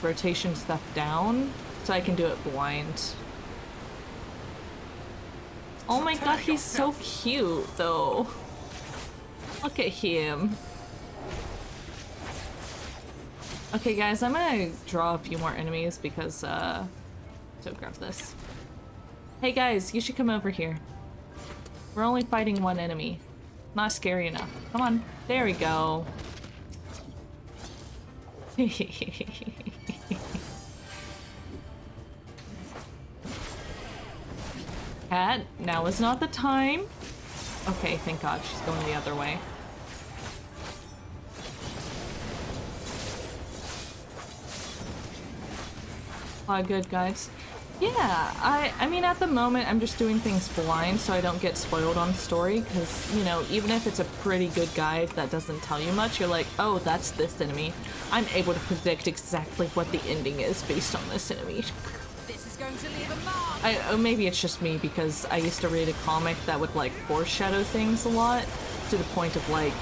rotation stuff down so I can do it blind. Oh my god, he's so cute, though. Look at him. Okay, guys, I'm gonna draw a few more enemies because, so grab this. Hey guys, you should come over here. We're only fighting one enemy. Not scary enough. Come on. There we go. Cat, now is not the time. Okay, thank God, she's going the other way. Good, guys. Yeah, I mean, at the moment, I'm just doing things blind so I don't get spoiled on story, because, you know, even if it's a pretty good guide that doesn't tell you much, you're like, oh, that's this enemy. I'm able to predict exactly what the ending is based on this enemy. This is going to leave a mark. Maybe it's just me, because I used to read a comic that would, like, foreshadow things a lot, to the point of, like,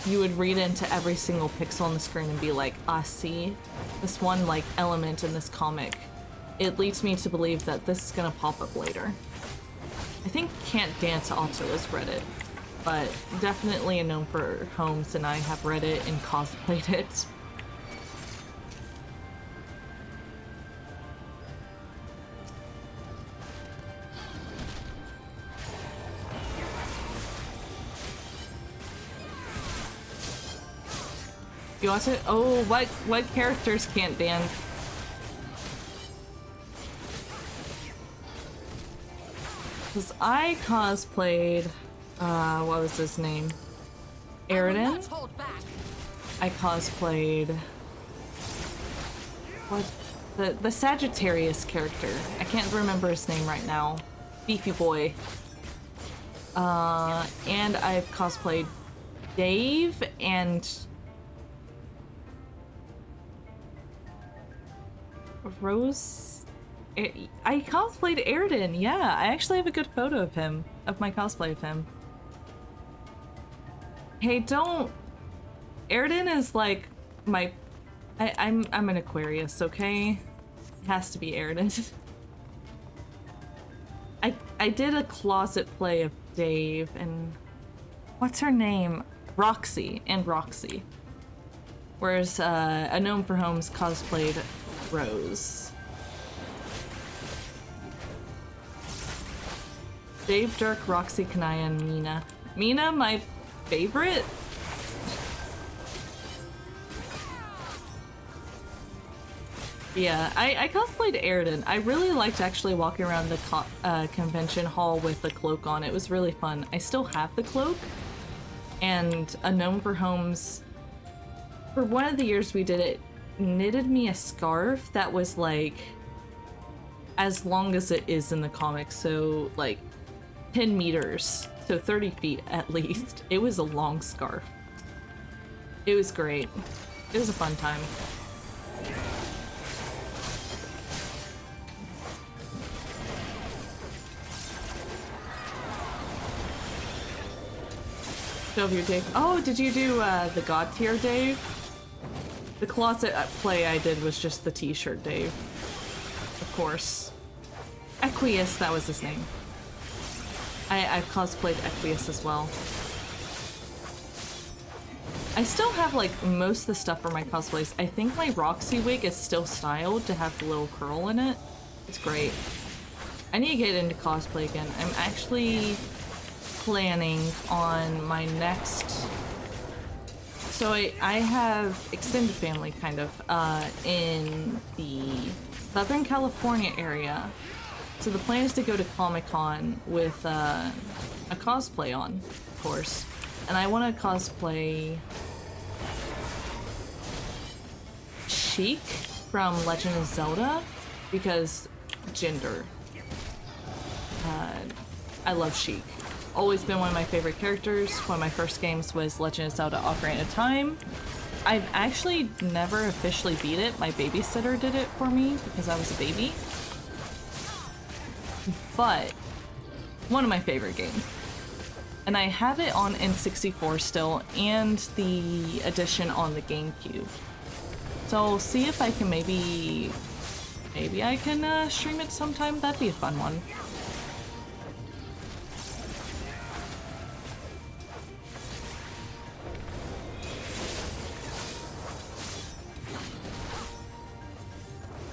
you would read into every single pixel on the screen and be like, ah, see, this one, like, element in this comic it leads me to believe that this is gonna pop up later. I think Can't Dance also is Reddit, but definitely a Gnome for Homes and I have read it and cosplayed it. You want to? Oh, what characters can't dance? Because I cosplayed, what was his name? Aridin? I cosplayed... What? The Sagittarius character. I can't remember his name right now. Beefy boy. And I've cosplayed Dave and... Rose? I cosplayed Aridin, yeah. I actually have a good photo of him, of my cosplay of him. Hey, don't... Aridin is like my... I'm an Aquarius, okay? It has to be Aridin. I did a closet play of Dave and... What's her name? Roxy, and Roxy. Whereas a Gnome for Homes cosplayed Rose. Dave, Dirk, Roxy, Kanaya, and Mina. Mina, my favorite? Yeah, I cosplayed Aridin. I really liked actually walking around the convention hall with the cloak on. It was really fun. I still have the cloak. And a Gnome for Homes, for one of the years we did it, knitted me a scarf that was like as long as it is in the comics, so like 10 meters, so 30 feet at least. It was a long scarf. It was great. It was a fun time. Show of your Dave. Oh, did you do the God tier Dave? The closet play I did was just the t-shirt Dave. Of course. Equius, that was his name. I've cosplayed Equius as well. I still have like most of the stuff for my cosplays. I think my Roxy wig is still styled to have the little curl in it. It's great. I need to get into cosplay again. I'm actually planning on my next... So I have extended family, kind of, in the Southern California area. So the plan is to go to Comic-Con with a cosplay on, of course. And I want to cosplay Sheik from Legend of Zelda, because gender. I love Sheik. Always been one of my favorite characters. One of my first games was Legend of Zelda Ocarina of Time. I've actually never officially beat it. My babysitter did it for me because I was a baby. But one of my favorite games. And I have it on N64 still, and the edition on the GameCube. So I'll see if I can maybe I can stream it sometime. That'd be a fun one.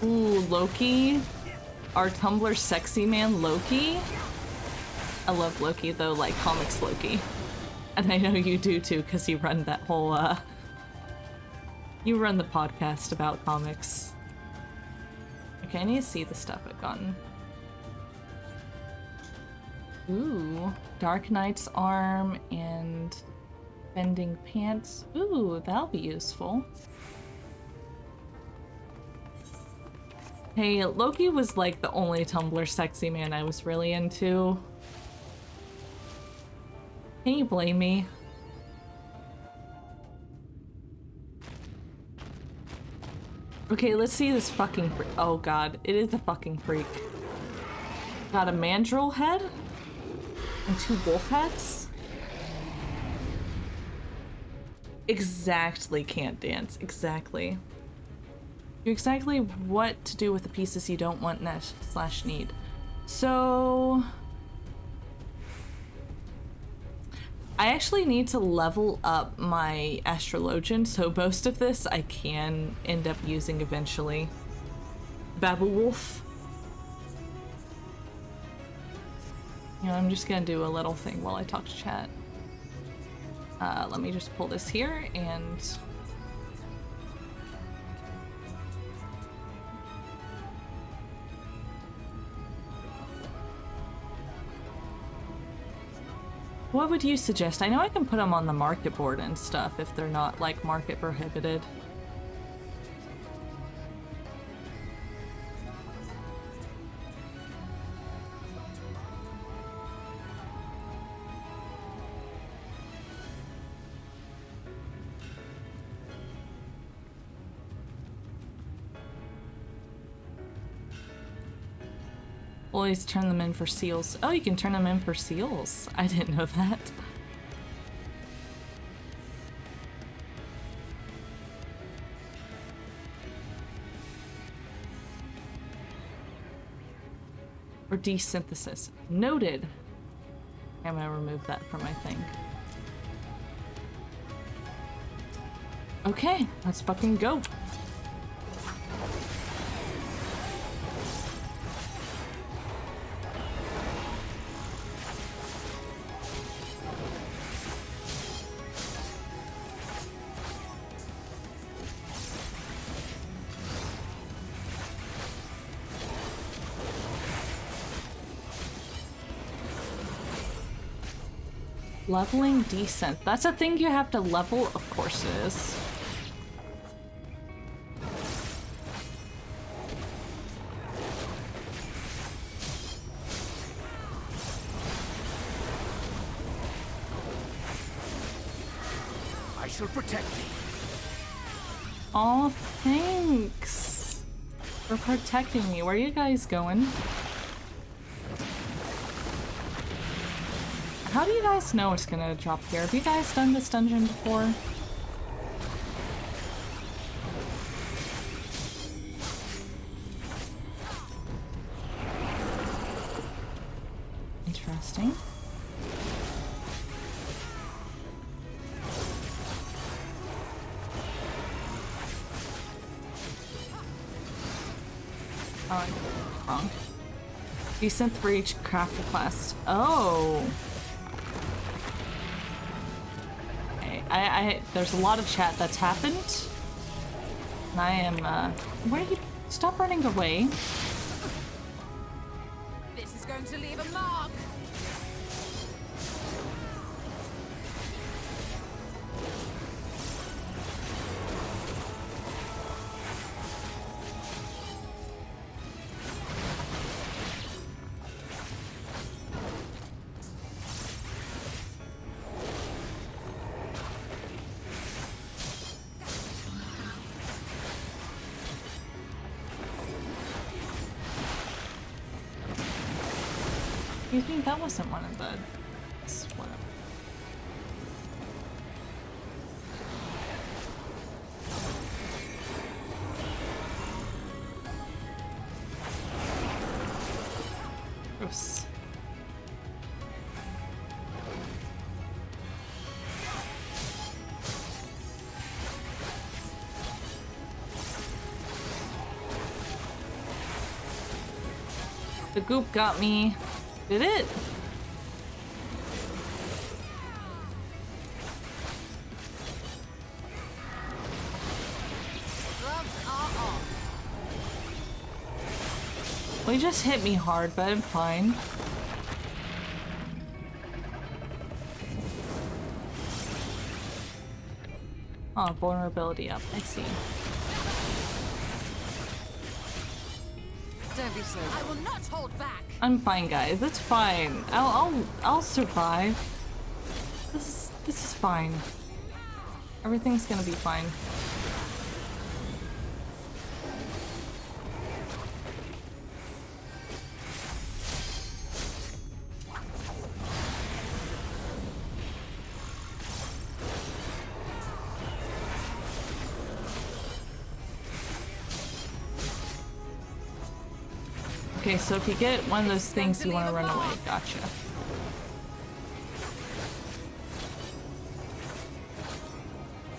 Ooh, Loki. Our Tumblr sexy man, Loki. I love Loki though, like comics Loki. And I know you do too, because you run that whole, you run the podcast about comics. Okay, I need to see the stuff I've gotten. Ooh, Dark Knight's arm and bending pants. Ooh, that'll be useful. Hey, Loki was like the only Tumblr sexy man I was really into. Can you blame me? Okay, let's see this fucking freak. Oh god, it is a fucking freak. Got a mandrill head? And 2 wolf heads? Exactly, can't dance. Exactly. Exactly what to do with the pieces you don't want / need. So I actually need to level up my astrologian, so most of this I can end up using eventually. Babblewolf. You know, I'm just gonna do a little thing while I talk to chat. Let me just pull this here and what would you suggest? I know I can put them on the market board and stuff if they're not like market prohibited. Always turn them in for seals. Oh, you can turn them in for seals. I didn't know that. Or desynthesis. Noted. I'm gonna remove that from my thing. Okay, let's fucking go. Leveling decent. That's a thing you have to level? Of course it is. I shall protect thee. Aw, thanks for protecting me. Where are you guys going? How do you guys know it's gonna drop here? Have you guys done this dungeon before? Interesting. Oh, wrong. Decent for each crafter class. Oh. There's a lot of chat that's happened. And I am, where are you? Stop running away. This is going to leave a mark. Excuse me, that wasn't one of the... Whatever. Gross. The goop got me. Did it? Gloves are on. Well, he just hit me hard, but I'm fine. Oh, vulnerability up. I see. Don't be so. I will not hold back. I'm fine, guys. It's fine. I'll survive. This is fine. Everything's gonna be fine. Okay, so if you get one of those things, you want to run away. Gotcha.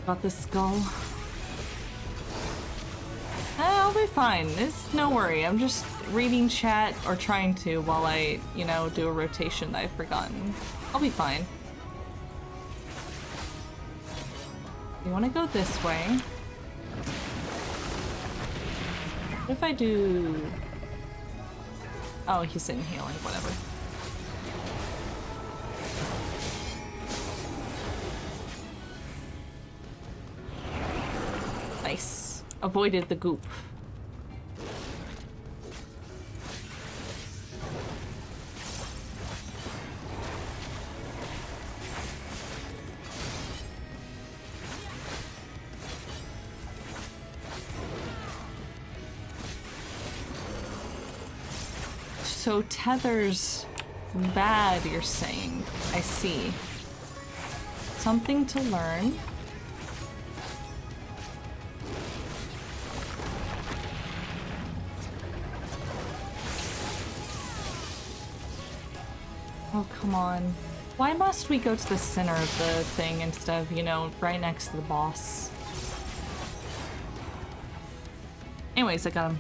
Got this skull. I'll be fine. It's no worry. I'm just reading chat or trying to while I, you know, do a rotation that I've forgotten. I'll be fine. You want to go this way. What if I do... Oh, he's in healing, whatever. Nice. Avoided the goop. So tether's bad, you're saying. I see. Something to learn. Oh, come on. Why must we go to the center of the thing instead of, you know, right next to the boss? Anyways, I got him.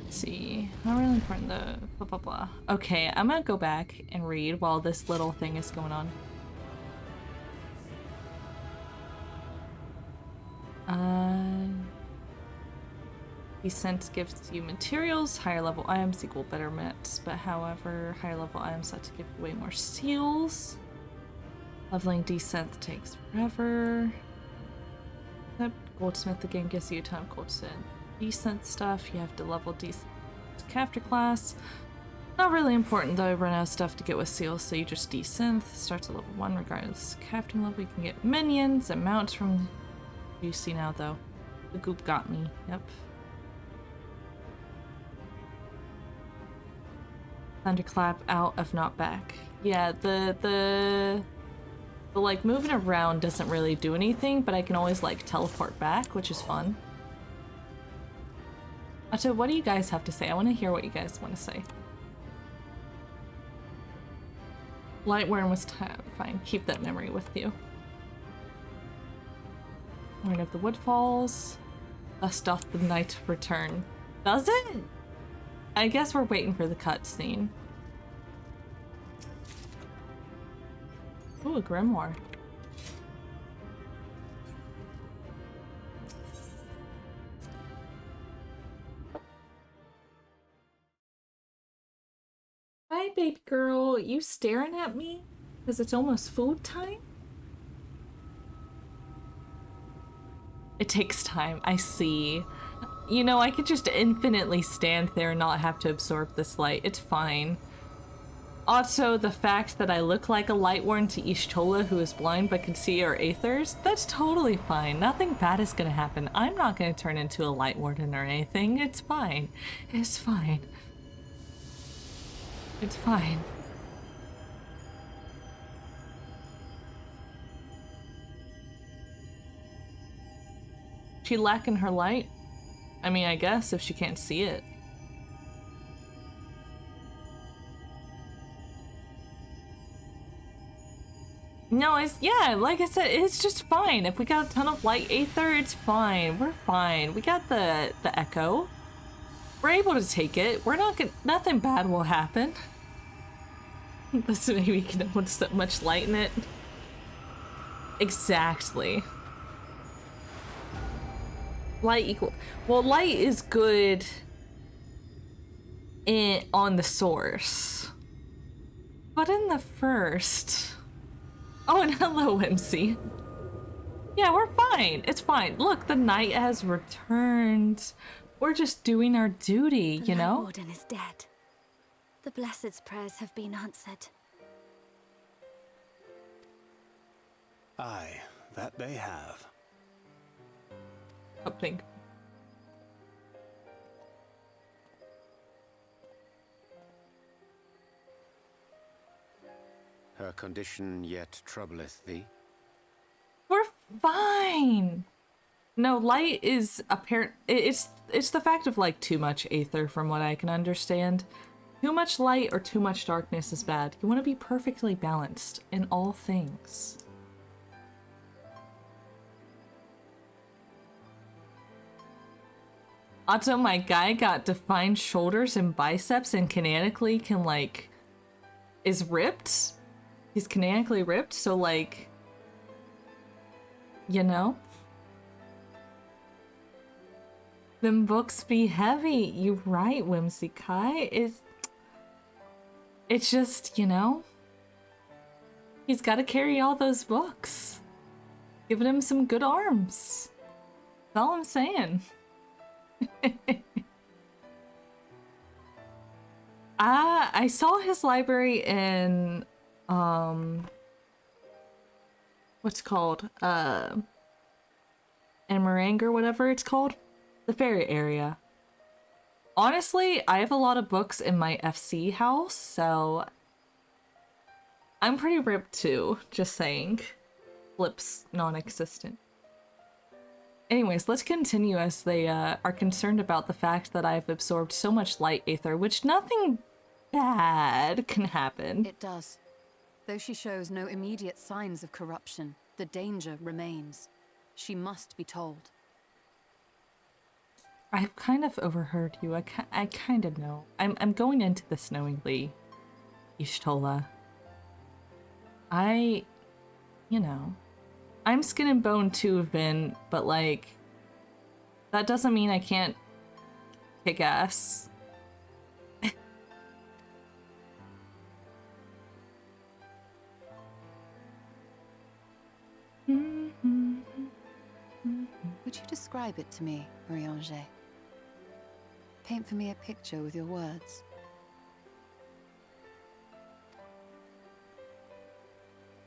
See, not really important, the blah blah blah. Okay, I'm gonna go back and read while this little thing is going on. Descent gives you materials, higher level items equal betterment, but however, higher level items have to give away more seals. Leveling descent takes forever. Except goldsmith, the game gives you a ton of goldsmith. Descent stuff, you have to level descent capture class. Not really important though, I run out of stuff to get with seals, so you just desynth. Starts at level 1 regardless. Crafting level, you can get minions and mounts from... You see now though. The goop got me, yep. Thunderclap out if not back. Yeah, the like moving around doesn't really do anything, but I can always like teleport back, which is fun. So what do you guys have to say? I want to hear what you guys want to say. Lightworm was fine. Keep that memory with you. Lord of the Woodfalls. Thus doth the night return. Does it? I guess we're waiting for the cutscene. Ooh, a grimoire. Hi, baby girl. You staring at me? Because it's almost food time? It takes time, I see. You know, I could just infinitely stand there and not have to absorb this light. It's fine. Also, the fact that I look like a Lightworn to Ishtola who is blind but can see our aethers, that's totally fine. Nothing bad is gonna happen. I'm not gonna turn into a Lightwarden or anything. It's fine. It's fine. It's fine. She lacking her light? I mean, I guess if she can't see it. No, it's, yeah, like I said, it's just fine. If we got a ton of light aether, it's fine. We're fine. We got the echo. We're able to take it. We're not gonna, nothing bad will happen. Unless maybe we can put so much light in it. Exactly. Light equal. Well, light is good on the source. But in the first... Oh, and hello, MC. Yeah, we're fine. It's fine. Look, the night has returned. We're just doing our duty, you know? The Warden is dead. The Blessed's prayers have been answered. Aye, that they have. Something. Her condition yet troubleth thee? We're fine. No, light is apparent. It's the fact of like too much aether, from what I can understand. Too much light or too much darkness is bad. You want to be perfectly balanced in all things. Also, my guy got defined shoulders and biceps and canonically can like is ripped. He's canonically ripped, so like, you know, them books be heavy. You right, Whimsy Kai. It's just, you know, he's got to carry all those books. Giving him some good arms. That's all I'm saying. I saw his library in what's it called? In Meringue or whatever it's called. The ferry area. Honestly, I have a lot of books in my FC house, so I'm pretty ripped too, just saying. Flip's non-existent. Anyways, let's continue as they are concerned about the fact that I've absorbed so much light aether, which nothing bad can happen. It does. Though she shows no immediate signs of corruption, the danger remains. She must be told. I've kind of overheard you. I kind of know. I'm going into this knowingly, Y'shtola. You know, I'm skin and bone too, Vin, but like, that doesn't mean I can't kick ass. Would you describe it to me, Marie-Angé? Paint for me a picture with your words.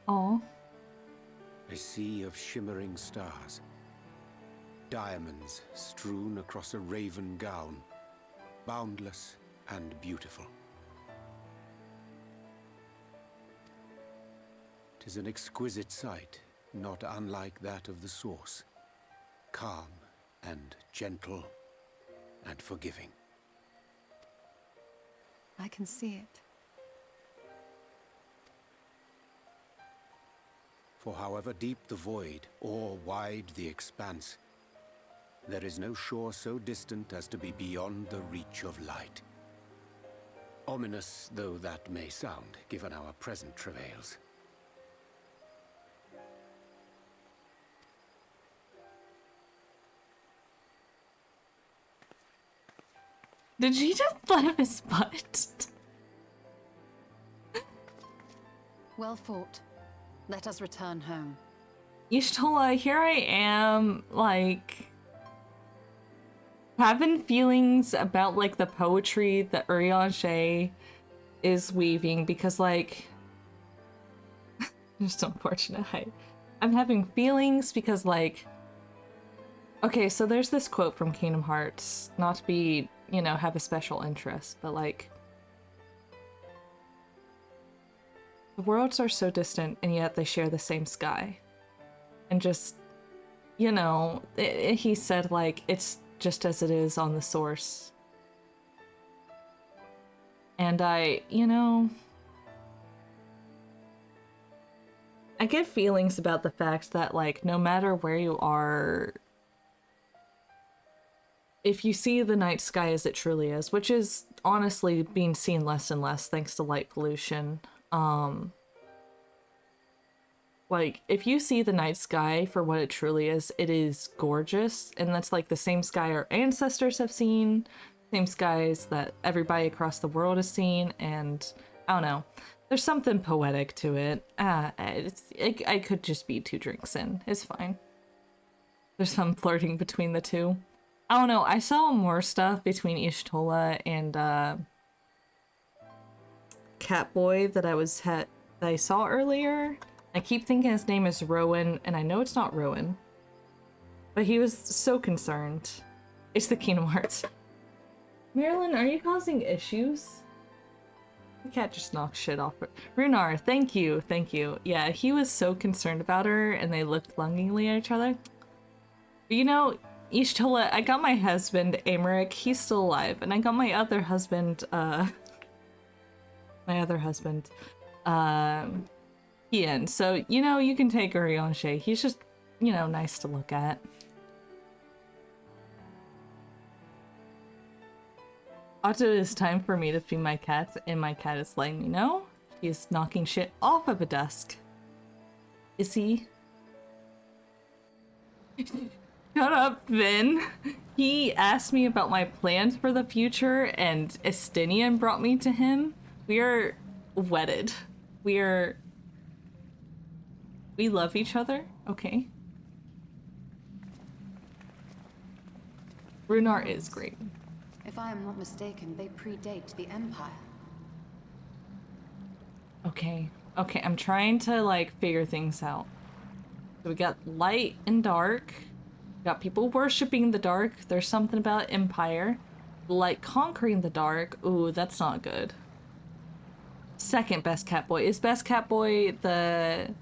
Oh. A sea of shimmering stars. Diamonds strewn across a raven gown. Boundless and beautiful. 'Tis an exquisite sight, not unlike that of the source. Calm and gentle and forgiving. I can see it. For however deep the void, or wide the expanse, there is no shore so distant as to be beyond the reach of light. Ominous though that may sound, given our present travails. Did she just slap his butt? Well fought. Let us return home. Y'shtola, here I am, like, having feelings about, like, the poetry that Urianger is weaving, because, like, just unfortunate. I'm having feelings because, like, okay, so there's this quote from Kingdom Hearts, not to be, you know, have a special interest, but, like, the worlds are so distant, and yet they share the same sky. And just, you know, he said, like, it's just as it is on the source. And you know, I get feelings about the fact that, like, no matter where you are, if you see the night sky as it truly is, which is honestly being seen less and less thanks to light pollution, like, if you see the night sky for what it truly is, it is gorgeous, and that's like the same sky our ancestors have seen, same skies that everybody across the world has seen, and I don't know, there's something poetic to it. I could just be 2 drinks in, it's fine. There's some flirting between the two. I don't know, I saw more stuff between Y'shtola and Catboy that I saw earlier. I keep thinking his name is Rowan, and I know it's not Rowan. But he was so concerned. It's the Kingdom Hearts. Marilyn, are you causing issues? The cat just knocked shit off. Runar, thank you, thank you. Yeah, he was so concerned about her, and they looked longingly at each other. You know, Ishtola, I got my husband, Amaric, he's still alive, and I got my other husband, Ian. So, you know, you can take Orionshe. He's just, you know, nice to look at. Otto, it's time for me to feed my cat, and my cat is letting me know. He's knocking shit off of a desk. Is he? Shut up, Vin. He asked me about my plans for the future, and Estinian brought me to him. We are wedded. We love each other, okay? Runar is great. If I am not mistaken, they predate the Empire. Okay, I'm trying to, like, figure things out. So we got light and dark. We got people worshipping the dark. There's something about Empire. Light conquering the dark. Ooh, that's not good. Second best Catboy. Is best Catboy the...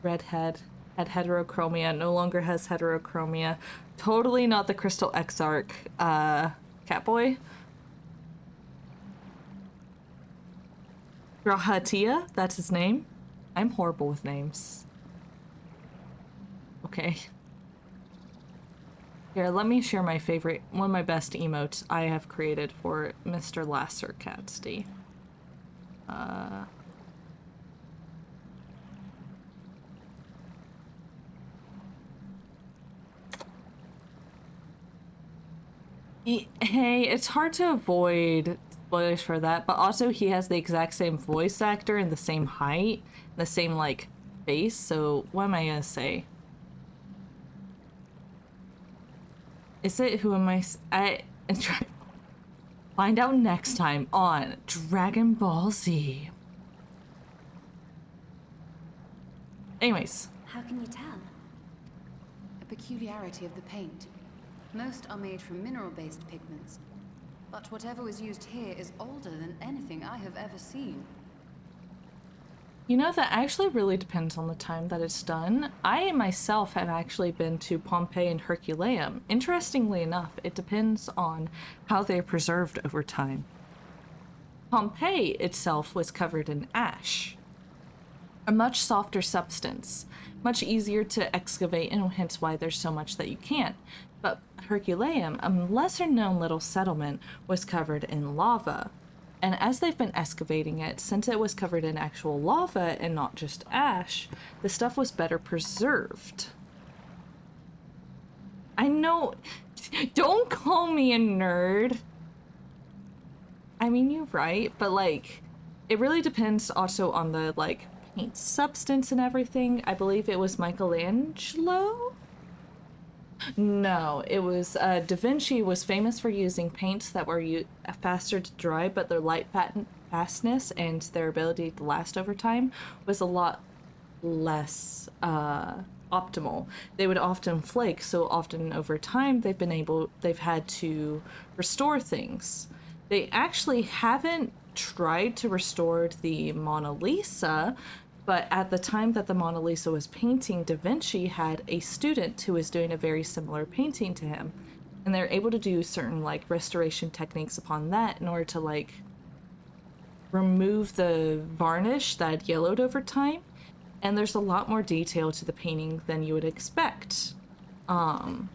redhead. Had heterochromia. No longer has heterochromia. Totally not the Crystal Exarch, Catboy. Rahatia, that's his name. I'm horrible with names. Okay. Here, let me share my favorite, one of my best emotes I have created for Mr. Lasser Catsty. Hey, it's hard to avoid spoilers for that, but also he has the exact same voice actor and the same height, the same, like, face, so what am I gonna say? Is it who am I find out next time on Dragon Ball Z. Anyways. How can you tell? A peculiarity of the paint. Most are made from mineral-based pigments, but whatever was used here is older than anything I have ever seen. You know, that actually really depends on the time that it's done. I myself have actually been to Pompeii and Herculaneum. Interestingly enough, it depends on how they're preserved over time. Pompeii itself was covered in ash, a much softer substance, much easier to excavate, and hence why there's so much that you can't. But Herculaneum, a lesser known little settlement, was covered in lava. And as they've been excavating it, since it was covered in actual lava and not just ash, the stuff was better preserved. I know, don't call me a nerd. I mean, you're right, but like, it really depends also on the like paint substance and everything. I believe it was Michelangelo? No, it was Da Vinci was famous for using paints that were faster to dry, but their light fastness and their ability to last over time was a lot less optimal. They would often flake, so often over time they've had to restore things. They actually haven't tried to restore the Mona Lisa, but at the time that the Mona Lisa was painting, Da Vinci had a student who was doing a very similar painting to him. And they're able to do certain like restoration techniques upon that in order to like remove the varnish that yellowed over time. And there's a lot more detail to the painting than you would expect. So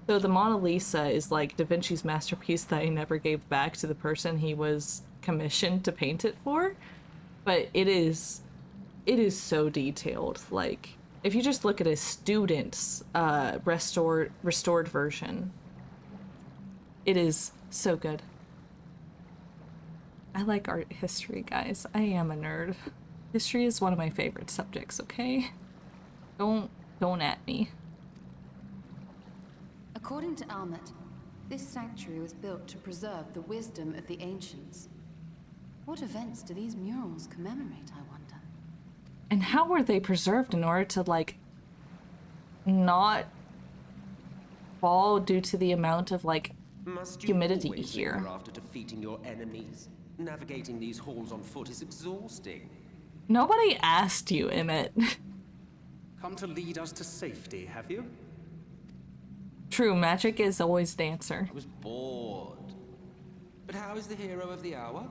the Mona Lisa is like Da Vinci's masterpiece that he never gave back to the person he was commissioned to paint it for. But it is so detailed. Like, if you just look at his student's restored version, it is so good. I like art history, guys. I am a nerd. History is one of my favorite subjects, okay? Don't at me. According to Almet, this sanctuary was built to preserve the wisdom of the ancients. What events do these murals commemorate, I wonder? And how were they preserved in order to, like, not fall due to the amount of, like, humidity here? After defeating your enemies, navigating these halls on foot is exhausting. Nobody asked you, Emmett. Come to lead us to safety, have you? True, magic is always the answer. I was bored. But how is the hero of the hour?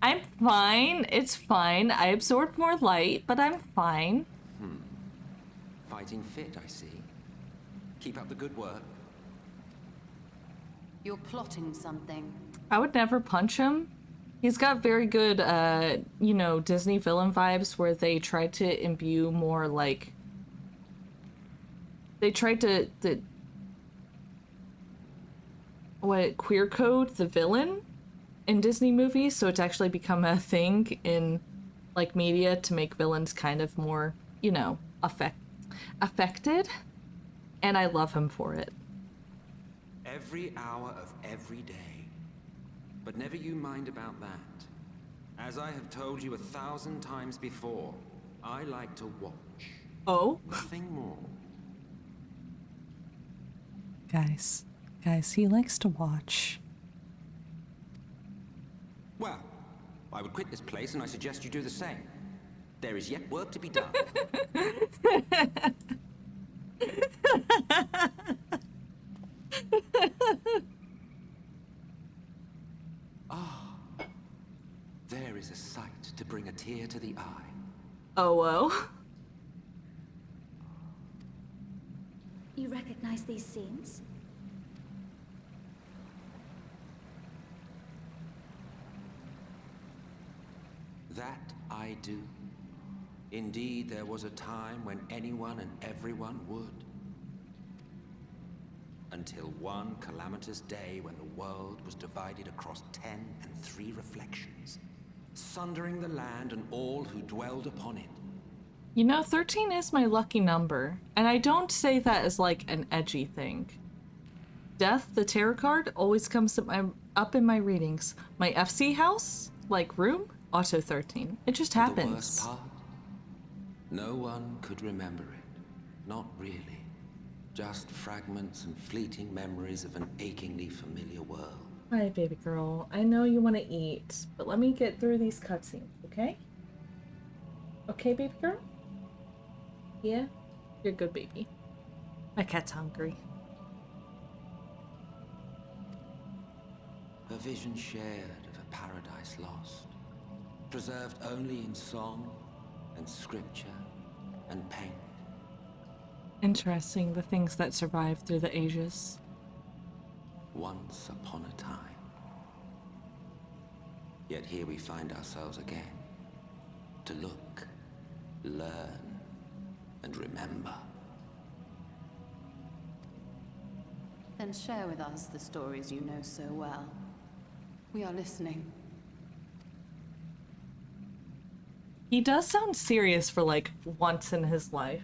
I'm fine. It's fine. I absorbed more light, but I'm fine. Fighting fit, I see. Keep up the good work. You're plotting something. I would never punch him. He's got very good, you know, Disney villain vibes where they tried to imbue more, like... They tried to queer code the villain in Disney movies, so it's actually become a thing in, like, media to make villains kind of more, you know, affected. And I love him for it. Every hour of every day. But never you mind about that. As I have told you 1,000 times before, I like to watch. Oh? Nothing more. Guys, he likes to watch. Well, I would quit this place and I suggest you do the same. There is yet work to be done. There is a sight to bring a tear to the eye. Oh, whoa. You recognize these scenes? That I do. Indeed, there was a time when anyone and everyone would. Until one calamitous day when the world was divided across 10 and 3 reflections, sundering the land and all who dwelled upon it. You know, 13 is my lucky number, and I don't say that as like an edgy thing. Death, the tarot card, always comes up in my readings. My FC house, like room, auto 13. It just happens. The worst part? No one could remember it. Not really. Just fragments and fleeting memories of an achingly familiar world. Hi, baby girl. I know you want to eat, but let me get through these cutscenes, okay? Okay, baby girl? Yeah? You're a good baby. My cat's hungry. A vision shared of a paradise lost, preserved only in song and scripture and paint. Interesting, the things that survive through the ages. Once upon a time. Yet here we find ourselves again. To look, learn, and remember. Then share with us the stories you know so well. We are listening. He does sound serious for like once in his life.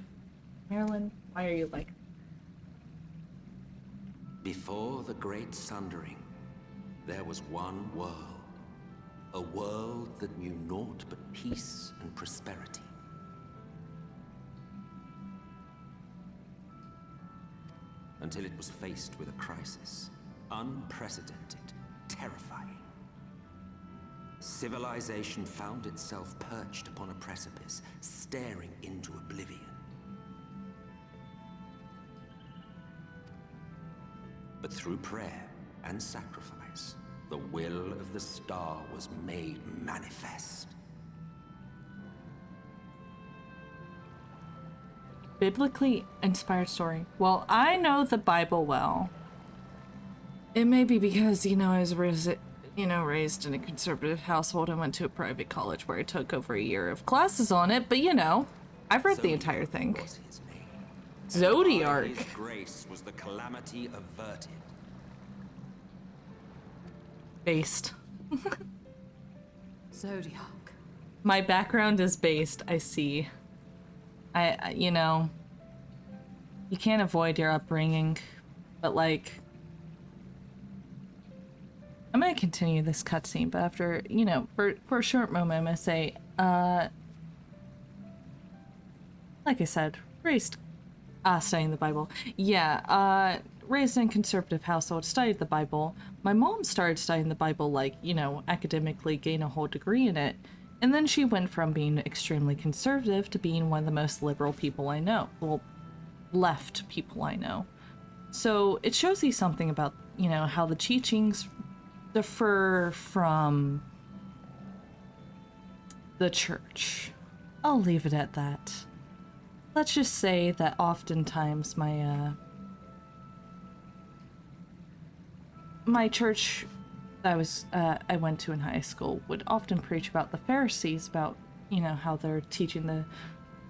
Marilyn, why are you like... Before the Great Sundering, there was one world. A world that knew naught but peace and prosperity. Until it was faced with a crisis. Unprecedented, terrifying. Civilization found itself perched upon a precipice, staring into oblivion. But through prayer and sacrifice, the will of the star was made manifest. Biblically inspired story. Well, I know the Bible well. It may be because, you know, I was raised in a conservative household and went to a private college where I took over a year of classes on it, but you know, I've read the entire thing. Zodiac. His grace was the calamity averted. Based. Zodiac. My background is based, I see. You know, you can't avoid your upbringing, but like, I'm gonna continue this cutscene, but after, you know, for a short moment, I'm gonna say, like I said, raised, studying the Bible. Yeah, raised in a conservative household, studied the Bible. My mom started studying the Bible, like, you know, academically, gain a whole degree in it. And then she went from being extremely conservative to being one of the most liberal people I know. Well, left people I know. So it shows you something about, you know, how the teachings differ from the church. I'll leave it at that. Let's just say that oftentimes my church that I went to in high school would often preach about the Pharisees, about, you know, how they're teaching the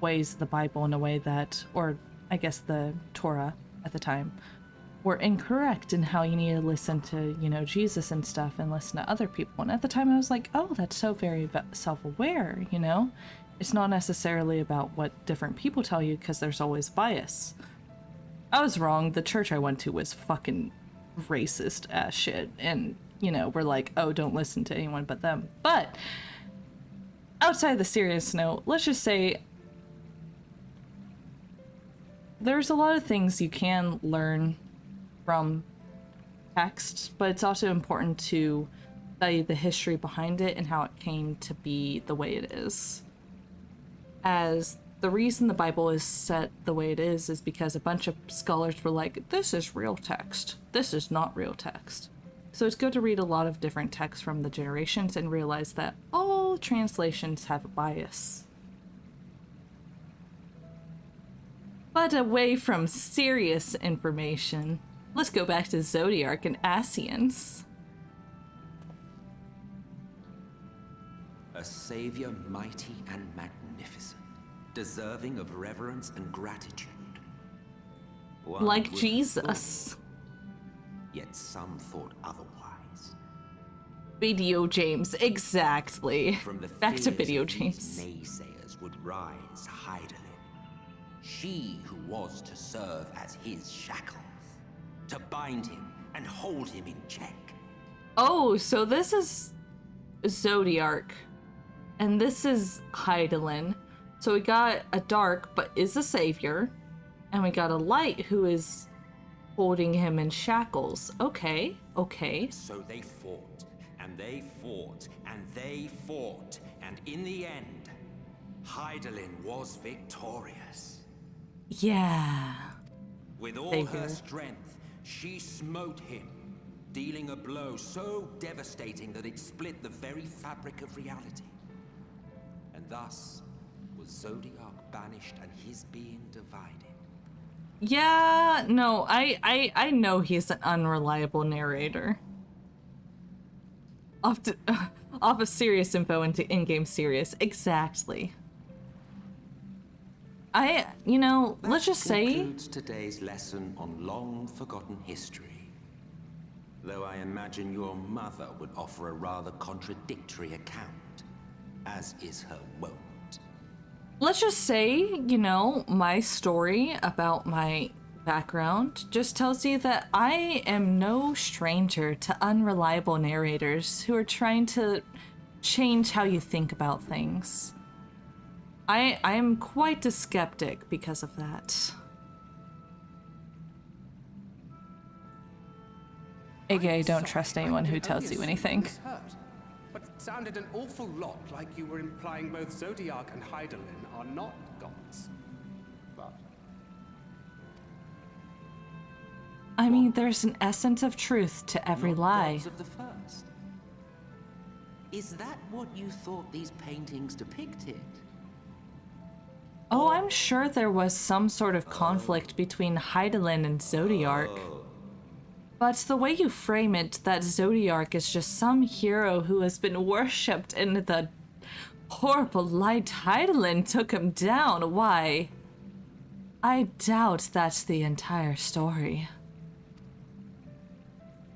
ways of the Bible in a way that, or I guess the Torah at the time, were incorrect, and how you need to listen to, you know, Jesus and stuff and listen to other people. And at the time I was like, oh, that's so very self-aware, you know? It's not necessarily about what different people tell you, because there's always bias. I was wrong. The church I went to was fucking racist ass shit, and, you know, we're like, oh, don't listen to anyone but them. But outside the serious note, let's just say there's a lot of things you can learn from text, but it's also important to study the history behind it and how it came to be the way it is. As the reason the Bible is set the way it is because a bunch of scholars were like, this is real text. This is not real text. So it's good to read a lot of different texts from the generations and realize that all translations have a bias. But away from serious information, let's go back to Zodiark and Ascians. A savior mighty and magnificent, deserving of reverence and gratitude. One like would Jesus. have thought, yet some thought otherwise. Video James, exactly. From the Back to fears Video of these James. naysayers would rise Hydaelyn, she who was to serve as his shackles, to bind him and hold him in check. Oh, so this is Zodiark, and this is Hydaelyn. So we got a dark, but is a savior, and we got a light who is holding him in shackles. Okay, okay. So they fought, and they fought, and they fought, and in the end, Hydaelyn was victorious. Yeah. With all Savior. her strength, she smote him, dealing a blow so devastating that it split the very fabric of reality. And thus was Zodiark banished and his being divided. Yeah, no, I know he's an unreliable narrator. Off of serious info into in-game serious. Exactly. You know, That let's just say... concludes today's lesson on long-forgotten history. Though I imagine your mother would offer a rather contradictory account, as is her wont. Let's just say, you know, my story about my background just tells you that I am no stranger to unreliable narrators who are trying to change how you think about things. I am quite a skeptic because of that. AKA, don't trust anyone who tells you anything. But it sounded an awful lot like you were implying both Zodiark and Hydaelyn are not gods. But I mean, there's an essence of truth to every Not lie. gods of the first. Is that what you thought these paintings depicted? Oh, I'm sure there was some sort of conflict between Hydaelyn and Zodiark. But the way you frame it, that Zodiark is just some hero who has been worshipped in the horrible light Hydaelyn took him down, why? I doubt that's the entire story.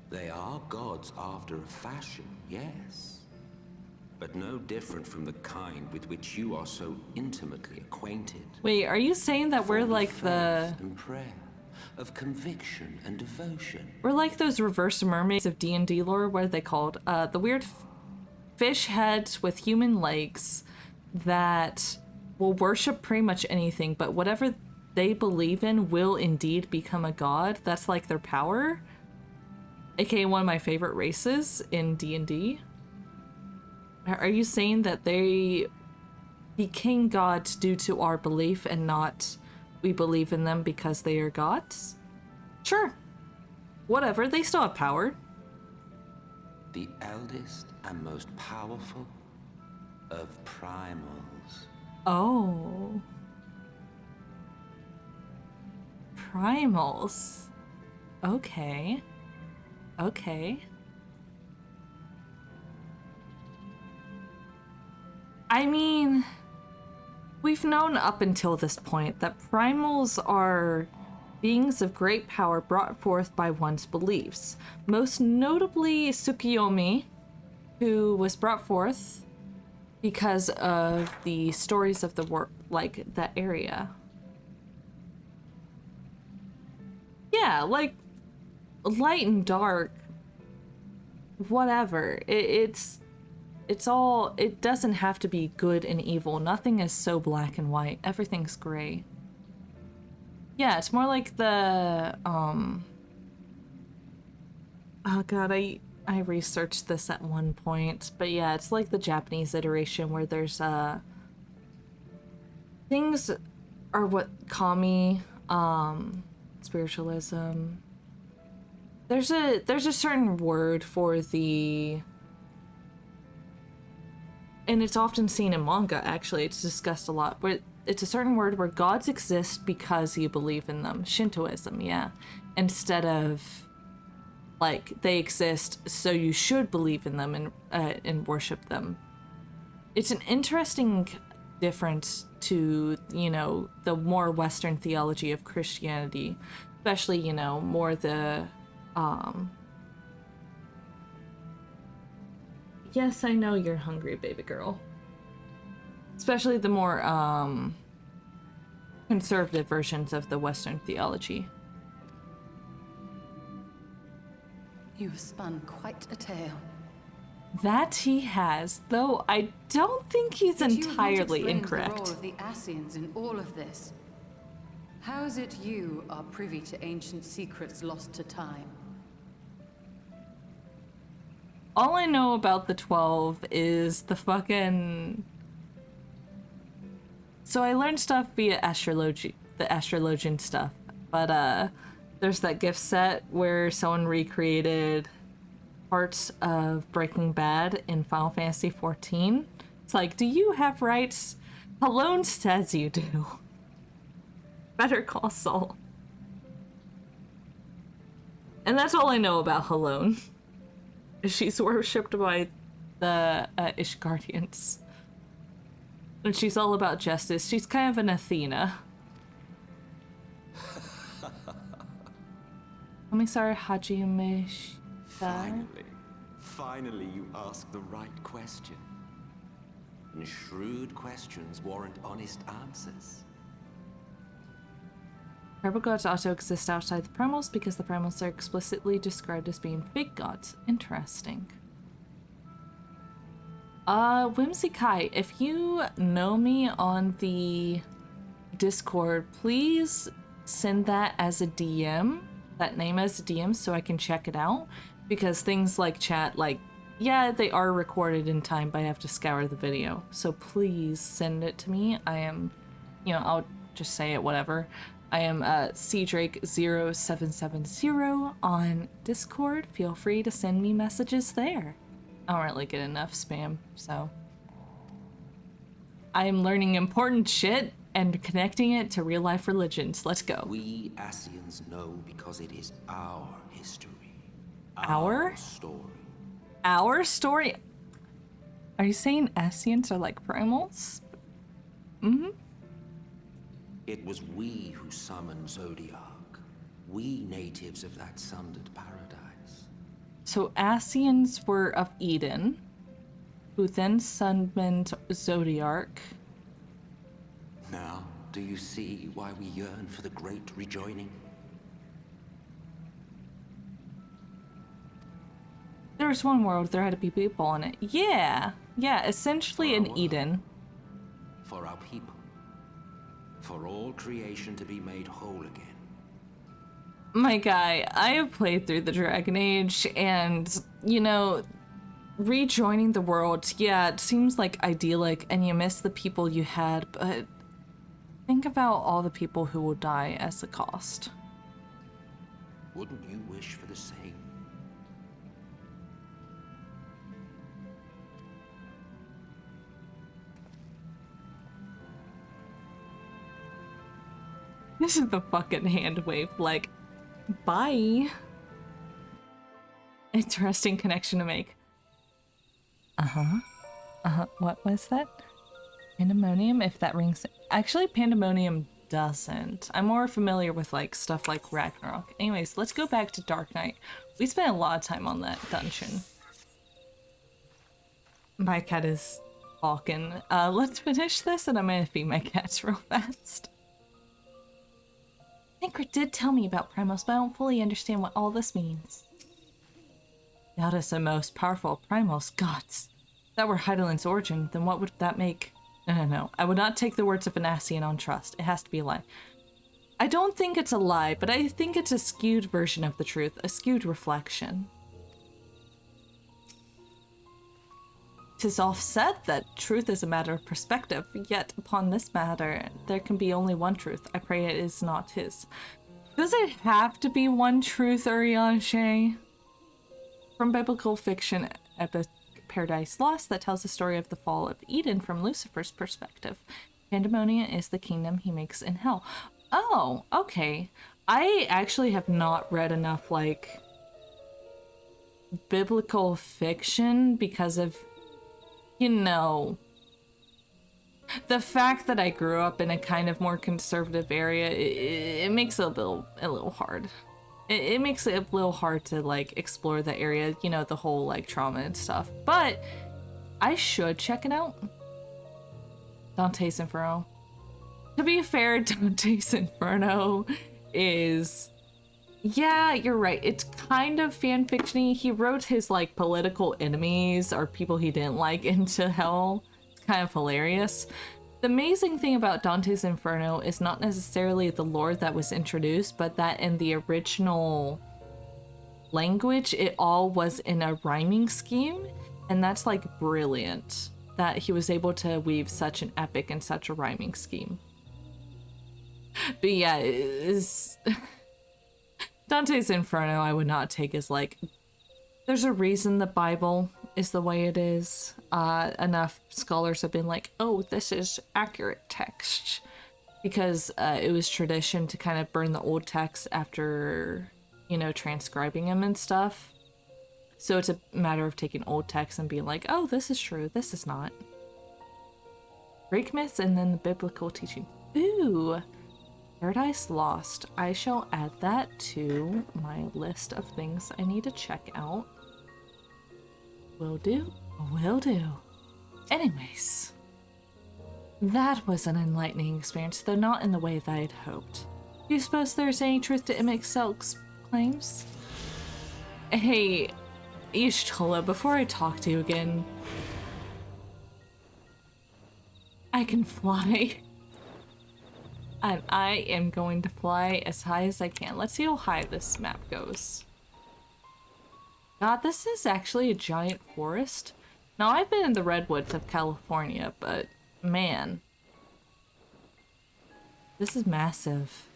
They are gods after a fashion, yes. But no different from the kind with which you are so intimately acquainted. Wait, are you saying that we're Full of like the... faith and prayer, of conviction and devotion. We're like those reverse mermaids of D&D lore, what are they called? The weird fish heads with human legs that will worship pretty much anything, but whatever they believe in will indeed become a god. That's like their power. AKA one of my favorite races in D&D. Are you saying that they became gods due to our belief and not we believe in them because they are gods? Sure. Whatever, they still have power. The eldest and most powerful of primals. Oh. Primals. Okay. Okay. I mean, we've known up until this point that primals are beings of great power brought forth by one's beliefs. Most notably Tsukuyomi, who was brought forth because of the stories of the world, like that area. Yeah, like light and dark, whatever. It's all, it doesn't have to be good and evil. Nothing is so black and white. Everything's gray. Yeah, it's more like the, oh god, I researched this at one point, but yeah, it's like the Japanese iteration where there's, things are what kami, spiritualism. There's a certain word for the, and it's often seen in manga, actually, it's discussed a lot, but it's a certain word where gods exist because you believe in them. Shintoism, yeah. Instead of, like, they exist so you should believe in them and worship them. It's an interesting difference to, you know, the more Western theology of Christianity, especially, you know, more the, yes, I know you're hungry, baby girl. Especially the more, conservative versions of the Western theology. You've spun quite a tale. That he has, though I don't think he's entirely The incorrect. role of the Asians in all of this. How is it you are privy to ancient secrets lost to time? All I know about the 12 is the fucking... So I learned stuff via astrology, the astrologian stuff, but there's that gift set where someone recreated parts of Breaking Bad in Final Fantasy XIV. It's like, do you have rights? Halone says you do. Better Call Saul. And that's all I know about Halone. She's worshipped by the Ishgardians. And she's all about justice. She's kind of an Athena. Commissar Hajime Finally you ask the right question. And shrewd questions warrant honest answers. Purple gods also exist outside the primals because the primals are explicitly described as being fake gods. Interesting. Whimsikai, if you know me on the Discord, please send that as a DM, that name as a DM, so I can check it out. Because things like chat, like, yeah, they are recorded in time, but I have to scour the video. So please send it to me. I am, you know, I'll just say it, whatever. I am cdrake0770 on Discord. Feel free to send me messages there. I don't really get enough spam, so. I am learning important shit and connecting it to real life religions. Let's go. We Asians know because it is our history. Our story. Our story? Are you saying Asians are like primals? Mm-hmm. It was we who summoned Zodiac. We natives of that sundered paradise. So Asians were of Eden, who then summoned Zodiac. Now, do you see why we yearn for the great rejoining? There was one world, there had to be people in it. Yeah, essentially an Eden. For our people. For all creation to be made whole again. My guy, I have played through the Dragon Age, and, you know, rejoining the world, yeah, it seems like idyllic and you miss the people you had, but think about all the people who will die as the cost. Wouldn't you wish for the same? This is the fucking hand wave, like, bye. Interesting connection to make. What was that? Pandemonium, if that rings. Actually, Pandemonium doesn't. I'm more familiar with like stuff like Ragnarok. Anyways, let's go back to Dark Knight. We spent a lot of time on that dungeon. My cat is talking. Let's finish this and I'm gonna feed my cats real fast. Ingrid did tell me about Primos, but I don't fully understand what all this means. That is the most powerful Primos gods. If that were Heidelin's origin, then what would that make? No. I would not take the words of Anasian on trust. It has to be a lie. I don't think it's a lie, but I think it's a skewed version of the truth, a skewed reflection. 'Tis oft said that truth is a matter of perspective, yet upon this matter, there can be only one truth. I pray it is not his. Does it have to be one truth, Urianshe? From biblical fiction, epic Paradise Lost that tells the story of the fall of Eden from Lucifer's perspective. Pandemonia is the kingdom he makes in hell. Oh, okay. I actually have not read enough, like, biblical fiction because of, you know, the fact that I grew up in a kind of more conservative area. It makes it a little hard. It makes it a little hard to like explore the area, you know, the whole like trauma and stuff. But I should check it out. Dante's Inferno. To be fair, Dante's Inferno is, yeah, you're right. It's kind of fanfiction-y. He wrote his like political enemies or people he didn't like into hell. It's kind of hilarious. The amazing thing about Dante's Inferno is not necessarily the lore that was introduced, but that in the original language, it all was in a rhyming scheme. And that's like brilliant that he was able to weave such an epic and such a rhyming scheme. But yeah, Dante's Inferno I would not take as like, there's a reason the Bible is the way it is. Enough scholars have been like, oh, this is accurate text, because it was tradition to kind of burn the old text after, you know, transcribing them and stuff. So it's a matter of taking old text and being like, oh, this is true, this is not. Greek myths and then the biblical teaching. Ooh, Paradise Lost. I shall add that to my list of things I need to check out. Will do. Will do. Anyways, that was an enlightening experience, though not in the way that I'd hoped. Do you suppose there's any truth to Imixelk's claims? Hey, Ishtola, before I talk to you again, I can fly. And I am going to fly as high as I can. Let's see how high this map goes. God, this is actually a giant forest. Now, I've been in the redwoods of California, but man, this is massive.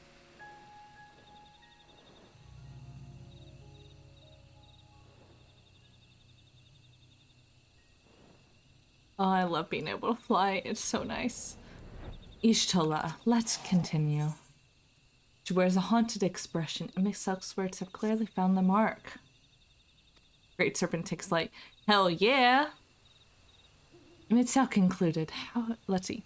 Oh, I love being able to fly. It's so nice. Ishtola, let's continue. She wears a haunted expression, and Mixelk's words have clearly found the mark. Great Serpent takes light. Hell yeah! Mixelk concluded. Let's see.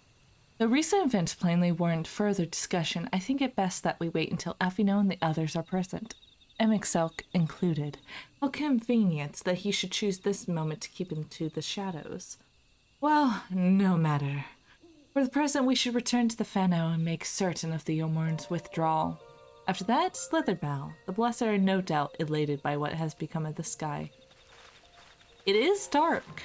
The recent events plainly warrant further discussion. I think it best that we wait until Afino and the others are present. Mixelk included. How convenient that he should choose this moment to keep into the shadows. Well, no matter. For the present, we should return to the Fano and make certain of the Yomorn's withdrawal. After that, Slitherbow. The Blessed are no doubt elated by what has become of the sky. It is dark.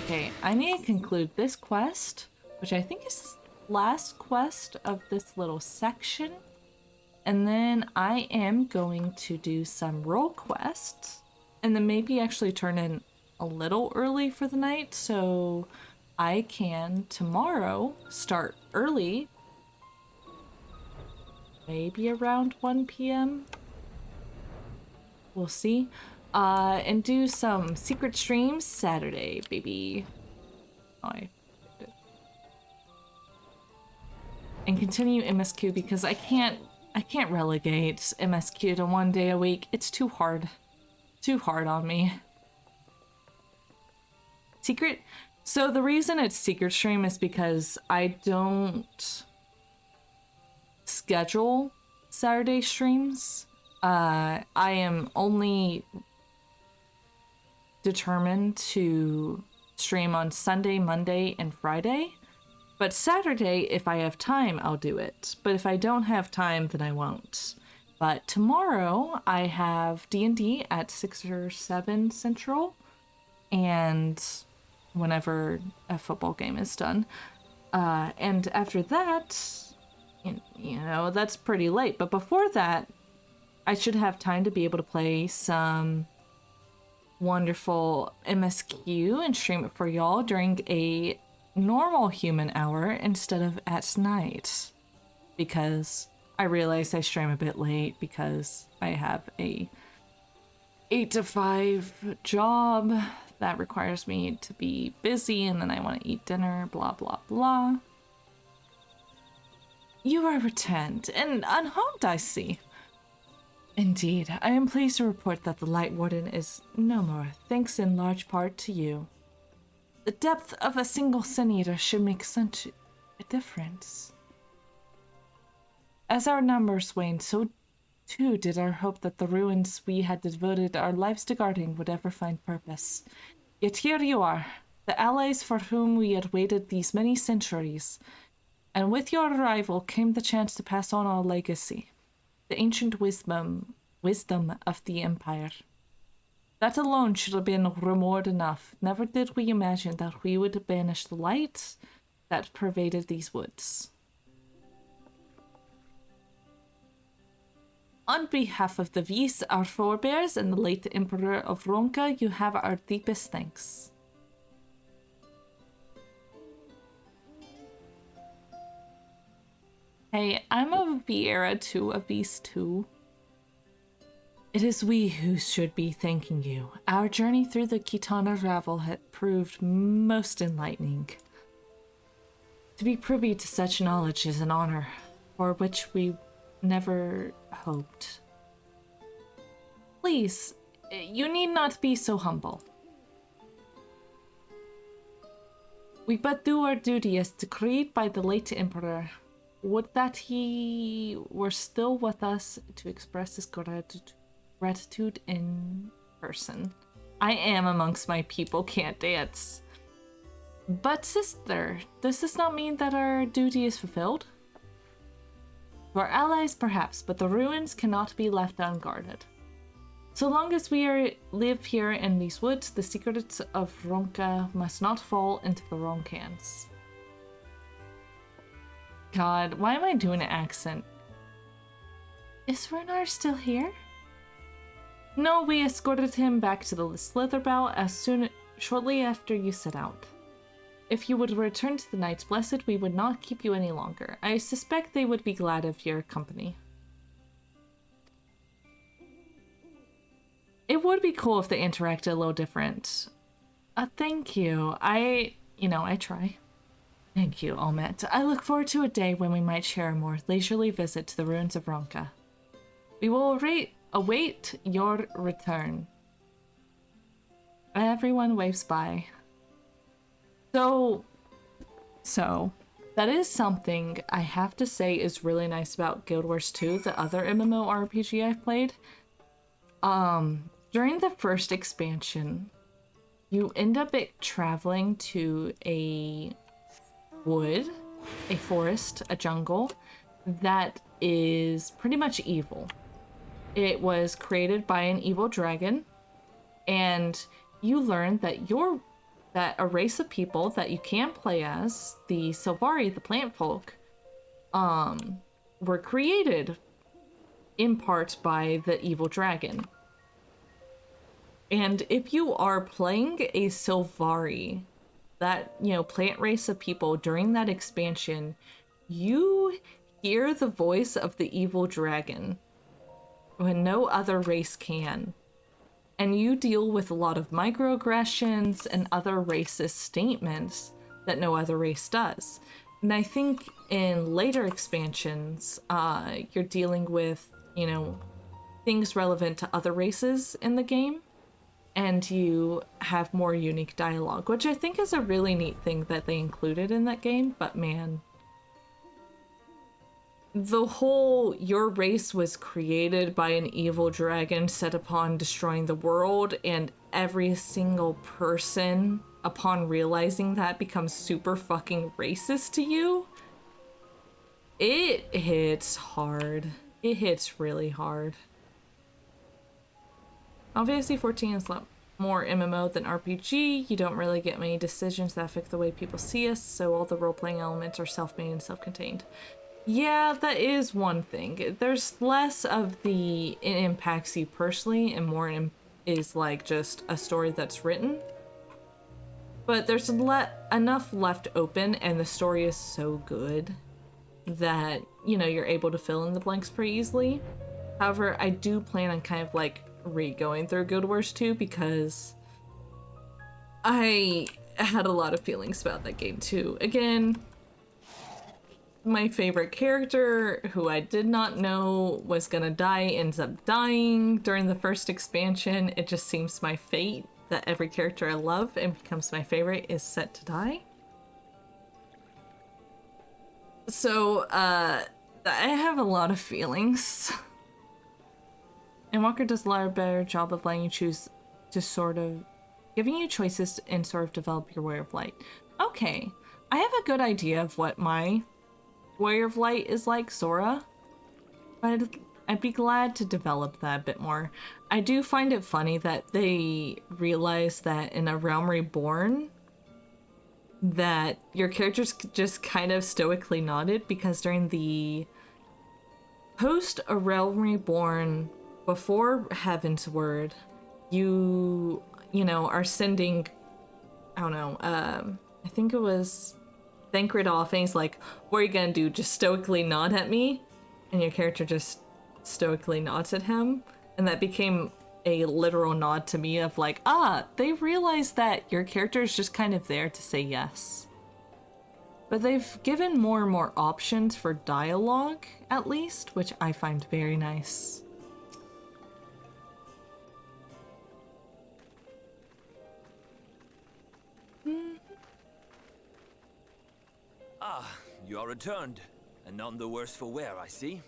Okay, I need to conclude this quest, which I think is the last quest of this little section. and then I am going to do some role quests, and then maybe actually turn in a little early for the night, so I can tomorrow start early, maybe around 1 p.m. We'll see. And do some secret streams Saturday, baby. Oh, and continue MSQ because I can't relegate MSQ to 1 day a week. It's too hard. Too hard on me. Secret? So the reason it's secret stream is because I don't schedule Saturday streams. I am only determined to stream on Sunday, Monday, and Friday. But Saturday, if I have time, I'll do it. But if I don't have time, then I won't. But tomorrow, I have D&D at 6 or 7 Central. And whenever a football game is done. And after that, you know, that's pretty late. But before that, I should have time to be able to play some wonderful MSQ and stream it for y'all during a normal human hour instead of at night. Because I realize I stream a bit late because I have a 8 to 5 job that requires me to be busy, and then I want to eat dinner, blah, blah, blah. You are returned and unharmed, I see. Indeed, I am pleased to report that the Light Warden is no more, thanks in large part to you. The depth of a single Sin Eater should make such a difference. As our numbers waned, so too did our hope that the ruins we had devoted our lives to guarding would ever find purpose. Yet here you are, the allies for whom we had waited these many centuries, and with your arrival came the chance to pass on our legacy. The ancient wisdom of the Empire. That alone should have been reward enough. Never did we imagine that we would banish the light that pervaded these woods. On behalf of the Vis, our forebears, and the late Emperor of Ronka, you have our deepest thanks. Hey, I'm a Viera too, a Vis too. It is we who should be thanking you. Our journey through the Kitana Ravel had proved most enlightening. To be privy to such knowledge is an honor, for which we never hoped. Please, you need not be so humble. We but do our duty as decreed by the late Emperor. Would that he were still with us to express his gratitude in person. I am amongst my people, can't dance. But sister, does this not mean that our duty is fulfilled? To our allies, perhaps, but the ruins cannot be left unguarded. So long as we live here in these woods, the secrets of Ronka must not fall into the wrong hands. God, why am I doing an accent? Is Runar still here? No, we escorted him back to the Slitherbough shortly after you set out. If you would return to the Knights Blessed, we would not keep you any longer. I suspect they would be glad of your company. It would be cool if they interacted a little different. Thank you. I try. Thank you, Almet. I look forward to a day when we might share a more leisurely visit to the ruins of Ronka. We will await your return. Everyone waves bye. So, that is something I have to say is really nice about Guild Wars 2, the other MMORPG I've played. During the first expansion, you end up traveling to a wood, a forest, a jungle that is pretty much evil. It was created by an evil dragon, and you learn that a race of people that you can play as, the Sylvari, the plant folk, were created in part by the evil dragon. And if you are playing a Sylvari, that, you know, plant race of people during that expansion, you hear the voice of the evil dragon when no other race can. And you deal with a lot of microaggressions and other racist statements that no other race does. And I think in later expansions, you're dealing with, you know, things relevant to other races in the game, and you have more unique dialogue, which I think is a really neat thing that they included in that game. But man, the whole your race was created by an evil dragon set upon destroying the world, and every single person upon realizing that becomes super fucking racist to you, it hits hard. It hits really hard. Obviously 14 is a lot more MMO than RPG. You don't really get many decisions that affect the way people see us, so all the role-playing elements are self-made and self-contained. Yeah, that is one thing. There's less of the it impacts you personally and more is like just a story that's written. But there's enough left open, and the story is so good that, you know, you're able to fill in the blanks pretty easily. However, I do plan on kind of like re-going through Guild Wars 2 because I had a lot of feelings about that game too. Again, my favorite character, who I did not know was gonna die, ends up dying during the first expansion. It just seems my fate that every character I love and becomes my favorite is set to die. So, I have a lot of feelings. And Walker does a lot better job of letting you choose to sort of giving you choices and sort of develop your way of light. Okay, I have a good idea of what my Warrior of Light is like, Sora, but I'd be glad to develop that a bit more. I do find it funny that they realize that in A Realm Reborn that your characters just kind of stoically nodded, because during the post A Realm Reborn, before Heaven's Word, you know, are sending, I don't know, I think it was Thancred off, and he's like, what are you gonna do, just stoically nod at me? And your character just stoically nods at him, and that became a literal nod to me of like, they realize that your character is just kind of there to say yes. But they've given more and more options for dialogue, at least, which I find very nice. You are returned, and none the worse for wear, I see.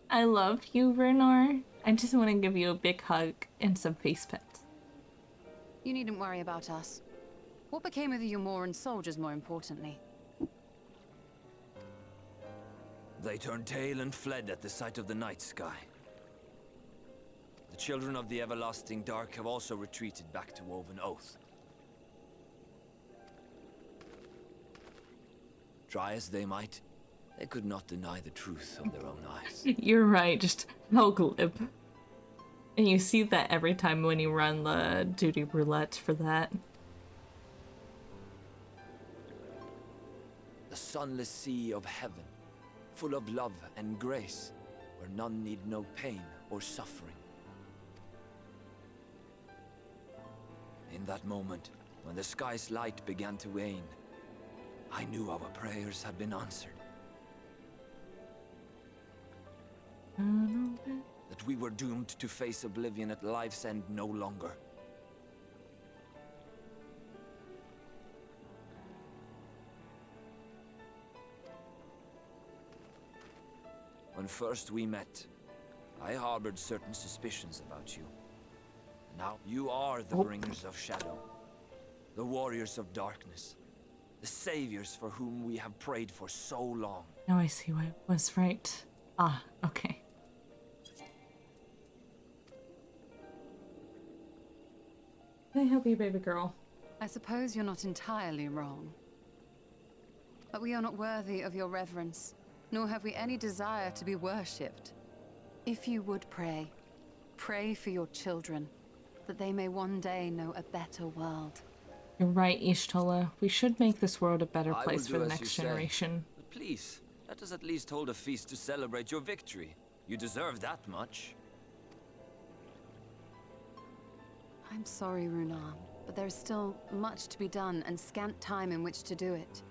I love you, Bernard. I just want to give you a big hug and some face pets. You needn't worry about us. What became of the Umoran soldiers, more importantly? They turned tail and fled at the sight of the night sky. The children of the everlasting dark have also retreated back to Woven Oath. Try as they might, they could not deny the truth of their own eyes. You're right, just how glib. And you see that every time when you run the duty roulette for that. The sunless sea of heaven, full of love and grace, where none need know pain or suffering. In that moment, when the sky's light began to wane, I knew our prayers had been answered. That we were doomed to face oblivion at life's end no longer. When first we met, I harbored certain suspicions about you. Now you are the bringers of shadow, the warriors of darkness, the saviors for whom we have prayed for so long. Now I see what was right. Okay. Can I help you, baby girl? I suppose you're not entirely wrong. But we are not worthy of your reverence, nor have we any desire to be worshipped. If you would pray, pray for your children, that they may one day know a better world. You're right, Ishtola. We should make this world a better I will place do for the as you next say. generation. But please, let us at least hold a feast to celebrate your victory. You deserve that much. I'm sorry, Runar, but there is still much to be done and scant time in which to do it.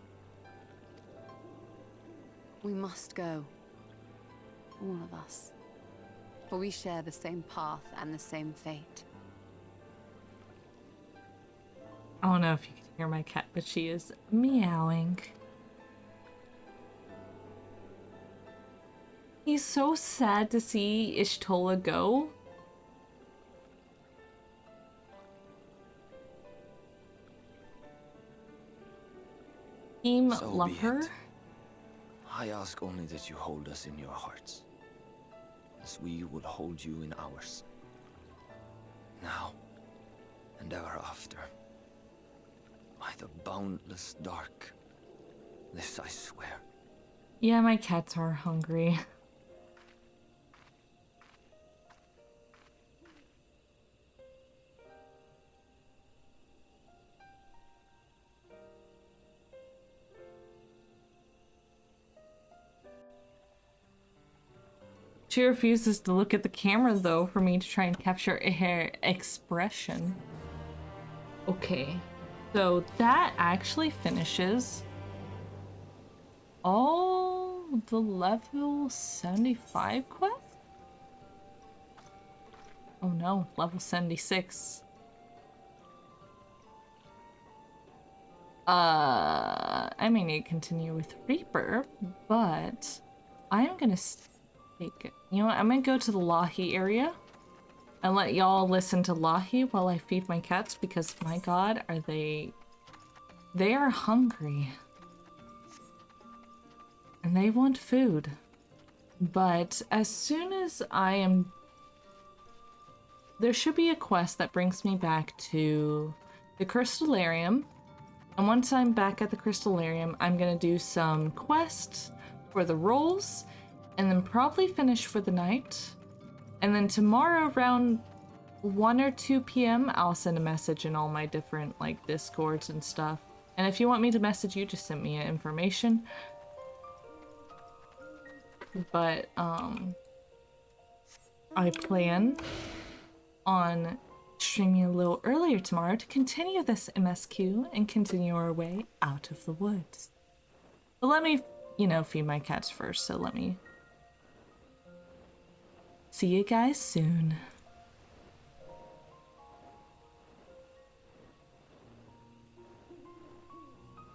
We must go. All of us. For we share the same path and the same fate. I don't know if you can hear my cat, but she is meowing. He's so sad to see Ishtola go. Team, So love be her. it. I ask only that you hold us in your hearts, as we will hold you in ours. Now, and ever after. By the boundless dark. This I swear. Yeah, my cats are hungry. She refuses to look at the camera, though, for me to try and capture her expression. Okay, so that actually finishes all the level 75 quests? Oh no, level 76. I may need to continue with Reaper, but I'm gonna take it. You know what? I'm gonna go to the Lahi area and let y'all listen to Lahi while I feed my cats, because my god, are they are hungry. And they want food. But as soon as I am... There should be a quest that brings me back to the Crystallarium. And once I'm back at the Crystallarium, I'm gonna do some quests for the roles, and then probably finish for the night. And then tomorrow around 1 or 2 p.m. I'll send a message in all my different like Discords and stuff. And if you want me to message you, just send me information. But I plan on streaming a little earlier tomorrow to continue this MSQ and continue our way out of the woods. But let me, you know, feed my cats first, so let me see you guys soon.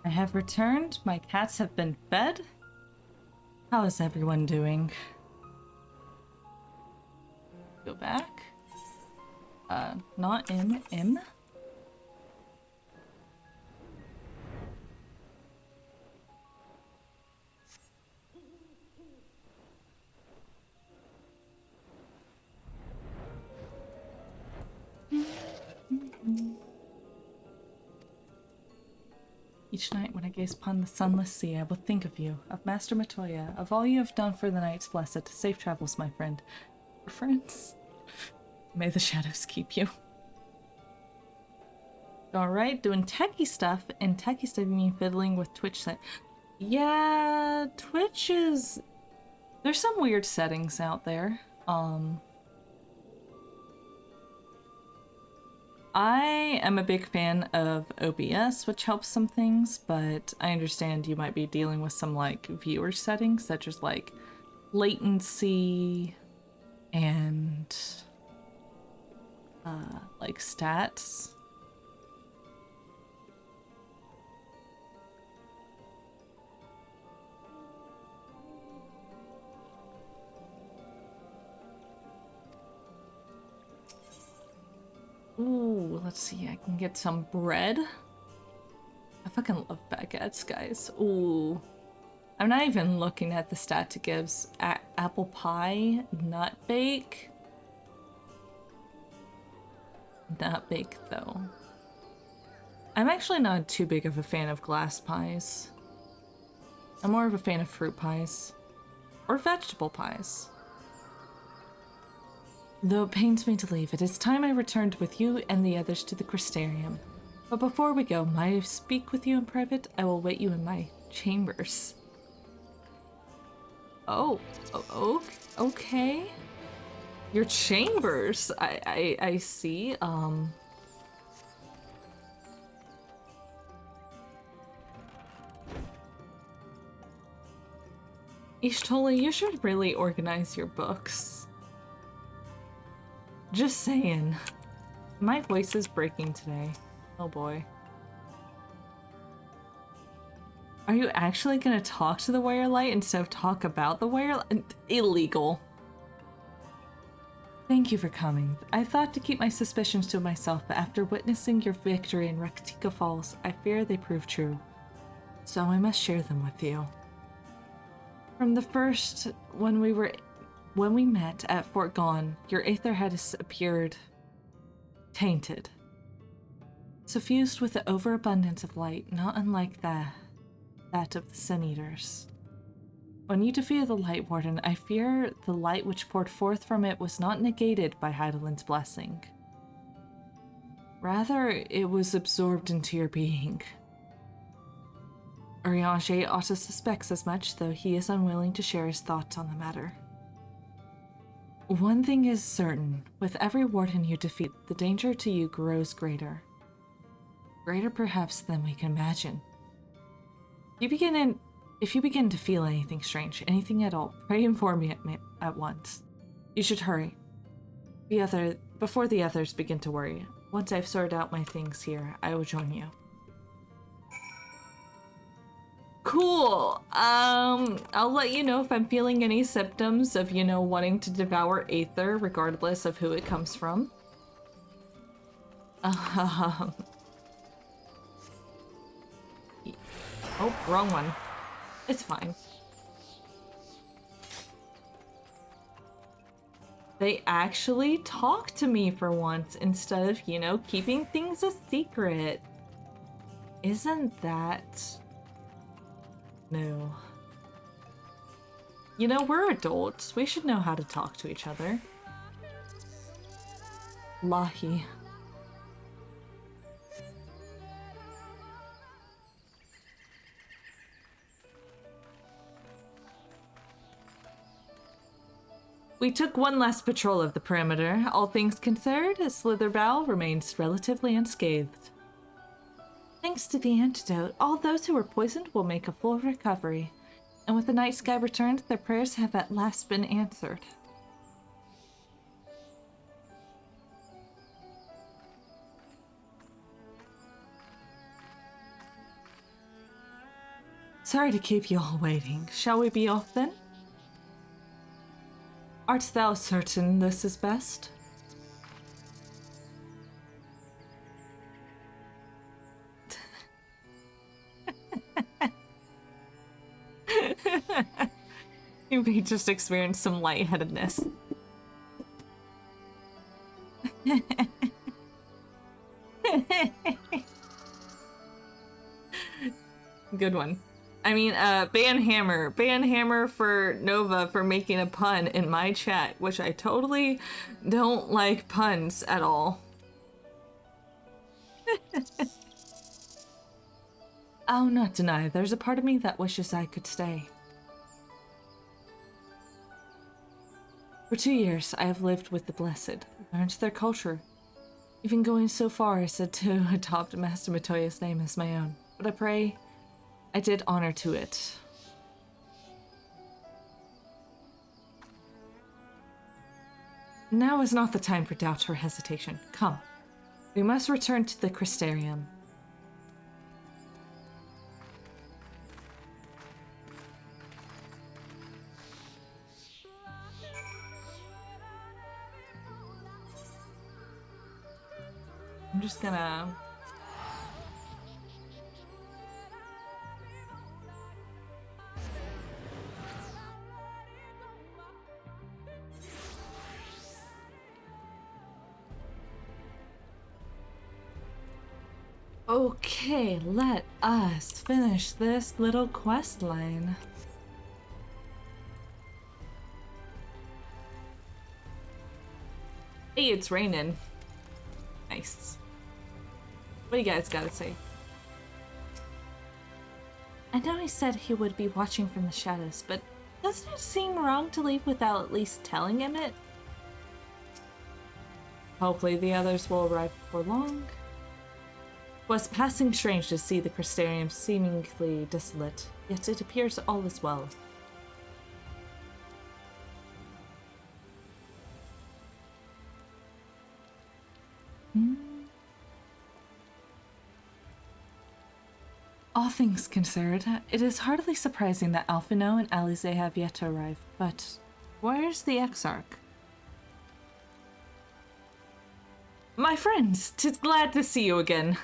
I have returned. My cats have been fed. How is everyone doing? Go back. Not M. Each night when I gaze upon the sunless sea, I will think of you, of Master Matoya, of all you have done for the Knights Blessed. Safe travels, my friend. We're friends. May the shadows keep you. Alright, doing techie stuff, and techie stuff you mean fiddling with Twitch set. Yeah, Twitch is... There's some weird settings out there. I am a big fan of OBS, which helps some things, but I understand you might be dealing with some like viewer settings, such as like latency and like stats. Ooh, let's see, I can get some bread. I fucking love baguettes, guys. Ooh. I'm not even looking at the stats it gives. Apple pie, nut bake. Nut bake, though. I'm actually not too big of a fan of glass pies. I'm more of a fan of fruit pies. Or vegetable pies. Though it pains me to leave, it is time I returned with you and the others to the Crystarium. But before we go, might I speak with you in private? I will wait you in my chambers. Oh, okay. Your chambers, I see, Ishtoli, you should really organize your books. Just saying. My voice is breaking today. Oh boy. Are you actually gonna talk to the Wirelight instead of talk about the Wirelight? Illegal. Thank you for coming. I thought to keep my suspicions to myself, but after witnessing your victory in Rektika Falls, I fear they prove true. So I must share them with you. From the first, when we met at Fort Gone, your aether had appeared tainted, suffused with the overabundance of light, not unlike that of the Sun Eaters. When you defeated the Light Warden, I fear the light which poured forth from it was not negated by Hydaelyn's blessing. Rather, it was absorbed into your being. Urianger also suspects as much, though he is unwilling to share his thoughts on the matter. One thing is certain, with every warden you defeat, the danger to you grows greater. Greater perhaps than we can imagine. If you begin to feel anything strange, anything at all, pray inform me at once. You should hurry. Before the others begin to worry. Once I've sorted out my things here, I will join you. Cool. I'll let you know if I'm feeling any symptoms of, wanting to devour aether, regardless of who it comes from. Oh, wrong one. It's fine. They actually talk to me for once instead of, keeping things a secret. Isn't that... No. We're adults. We should know how to talk to each other. Lahi. We took one last patrol of the perimeter. All things considered, Slitherbow remains relatively unscathed. Thanks to the antidote, all those who were poisoned will make a full recovery. And with the night sky returned, their prayers have at last been answered. Sorry to keep you all waiting. Shall we be off then? Art thou certain this is best? You may just experience some lightheadedness. Good one. I mean, ban hammer for Nova for making a pun in my chat, which I totally don't like puns at all. I'll not deny, there's a part of me that wishes I could stay. For 2 years, I have lived with the Blessed, learned their culture, even going so far as to adopt Master Matoya's name as my own. But I pray I did honor to it. Now is not the time for doubt or hesitation. Come, we must return to the Crystarium. I'm just gonna... Okay, let us finish this little quest line. Hey, it's raining. Nice. What do you guys gotta say? I know he said he would be watching from the shadows, but doesn't it seem wrong to leave without at least telling him it? Hopefully the others will arrive before long. It was passing strange to see the Crystarium seemingly desolate, yet it appears all is well. All things considered, it is hardly surprising that Alphino and Alize have yet to arrive, but where's the Exarch? My friends, 'tis glad to see you again.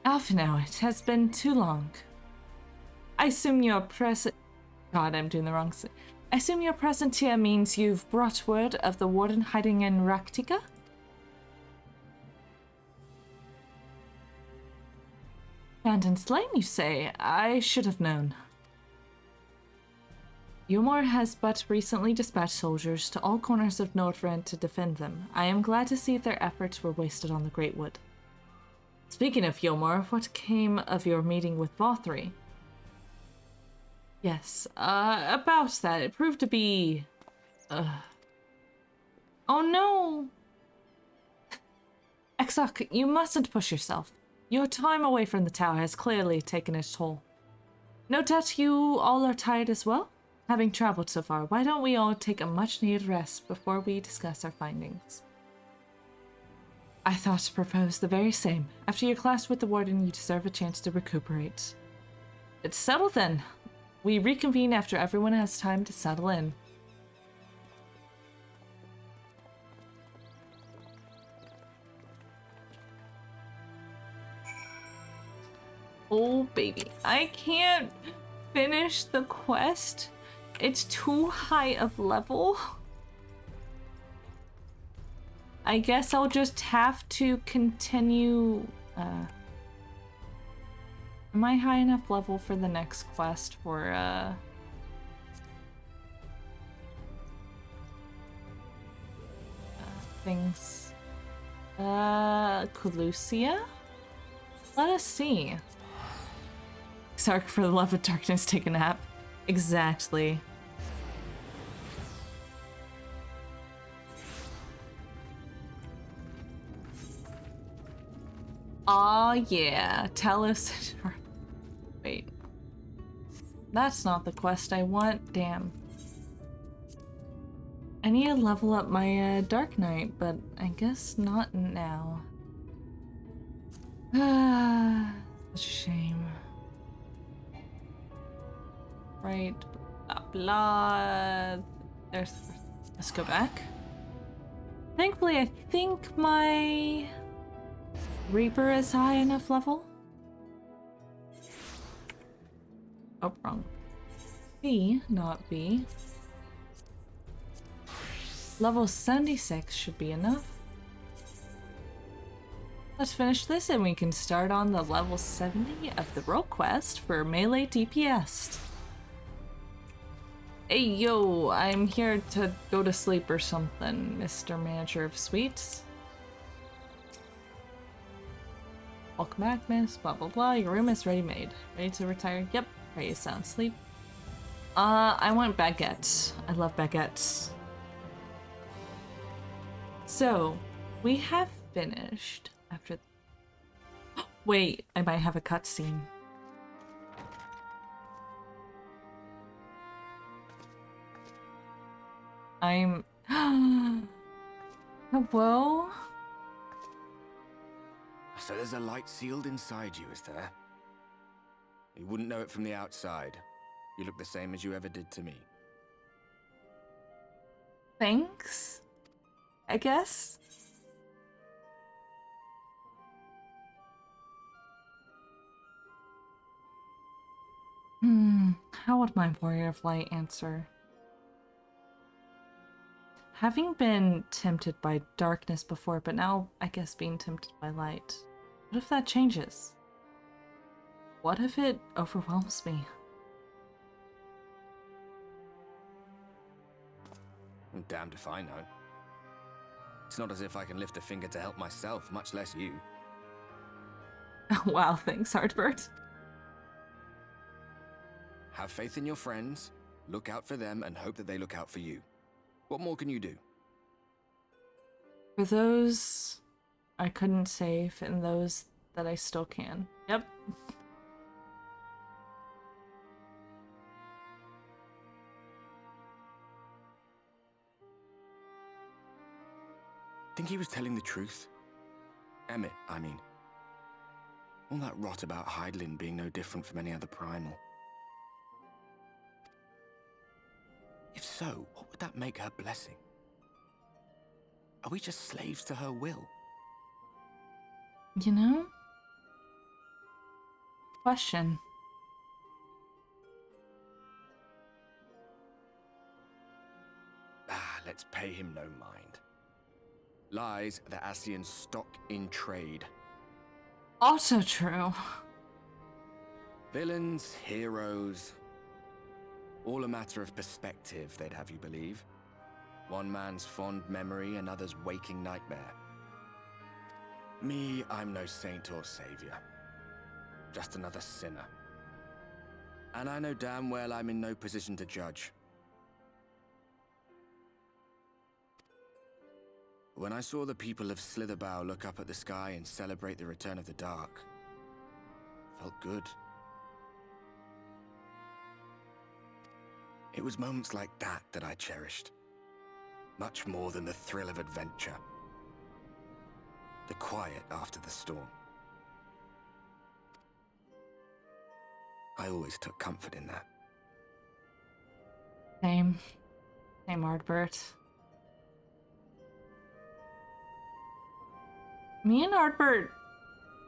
Alphino, it has been too long. I assume your present... God, I'm doing the wrong... I assume your presence here means you've brought word of the warden hiding in Raktika? Abandoned slain, you say? I should have known. Eulmore has but recently dispatched soldiers to all corners of Nordrand to defend them. I am glad to see their efforts were wasted on the Great Wood. Speaking of Eulmore, what came of your meeting with Bothri? Yes, about that. It proved to be... Oh no! Exarch, you mustn't push yourself. Your time away from the tower has clearly taken its toll. No doubt you all are tired as well? Having traveled so far, why don't we all take a much-needed rest before we discuss our findings? I thought to propose the very same. After your clash with the warden, you deserve a chance to recuperate. It's settled then. We reconvene after everyone has time to settle in. Oh, baby. I can't finish the quest. It's too high of level. I guess I'll just have to continue... Am I high enough level for the next quest for, things? Colusia? Let us see. Sark, for the love of darkness, take a nap. Exactly. Aw, yeah. Tell us. Wait. That's not the quest I want. Damn. I need to level up my Dark Knight, but I guess not now. Ah, such a shame. Right. Blah, blah. There's. Let's go back. Thankfully, I think my Reaper is high enough level. Oh, wrong. C, not B. Level 76 should be enough. Let's finish this and we can start on the level 70 of the role quest for melee DPS. Hey yo, I'm here to go to sleep or something, Mr. Manager of Suites. Welcome back, miss. Blah blah blah. Your room is ready made. Ready to retire? Yep. Ready to sound sleep. I want baguettes. I love baguettes. So, we have finished after. Wait, I might have a cutscene. I'm. Hello? So there's a light sealed inside you, is there? You wouldn't know it from the outside. You look the same as you ever did to me. Thanks, I guess. How would my Warrior of Light answer? Having been tempted by darkness before, but now I guess being tempted by light. What if that changes? What if it overwhelms me? I'm damned if I know. It's not as if I can lift a finger to help myself, much less you. Wow, thanks, Heartbird. Have faith in your friends, look out for them, and hope that they look out for you. What more can you do? For those I couldn't save and those that I still can. Yep. Think he was telling the truth? Emmett, I mean. All that rot about Hydaelyn being no different from any other primal. If so, what would that make her blessing? Are we just slaves to her will? You know? Question. Let's pay him no mind. Lies the Ascians stock in trade. Also true. Villains, heroes. All a matter of perspective, they'd have you believe. One man's fond memory, another's waking nightmare. Me, I'm no saint or savior. Just another sinner. And I know damn well I'm in no position to judge. When I saw the people of Slitherbow look up at the sky and celebrate the return of the dark, felt good. It was moments like that that I cherished. Much more than the thrill of adventure. The quiet after the storm. I always took comfort in that. Same. Same, Ardbert. Me and Ardbert,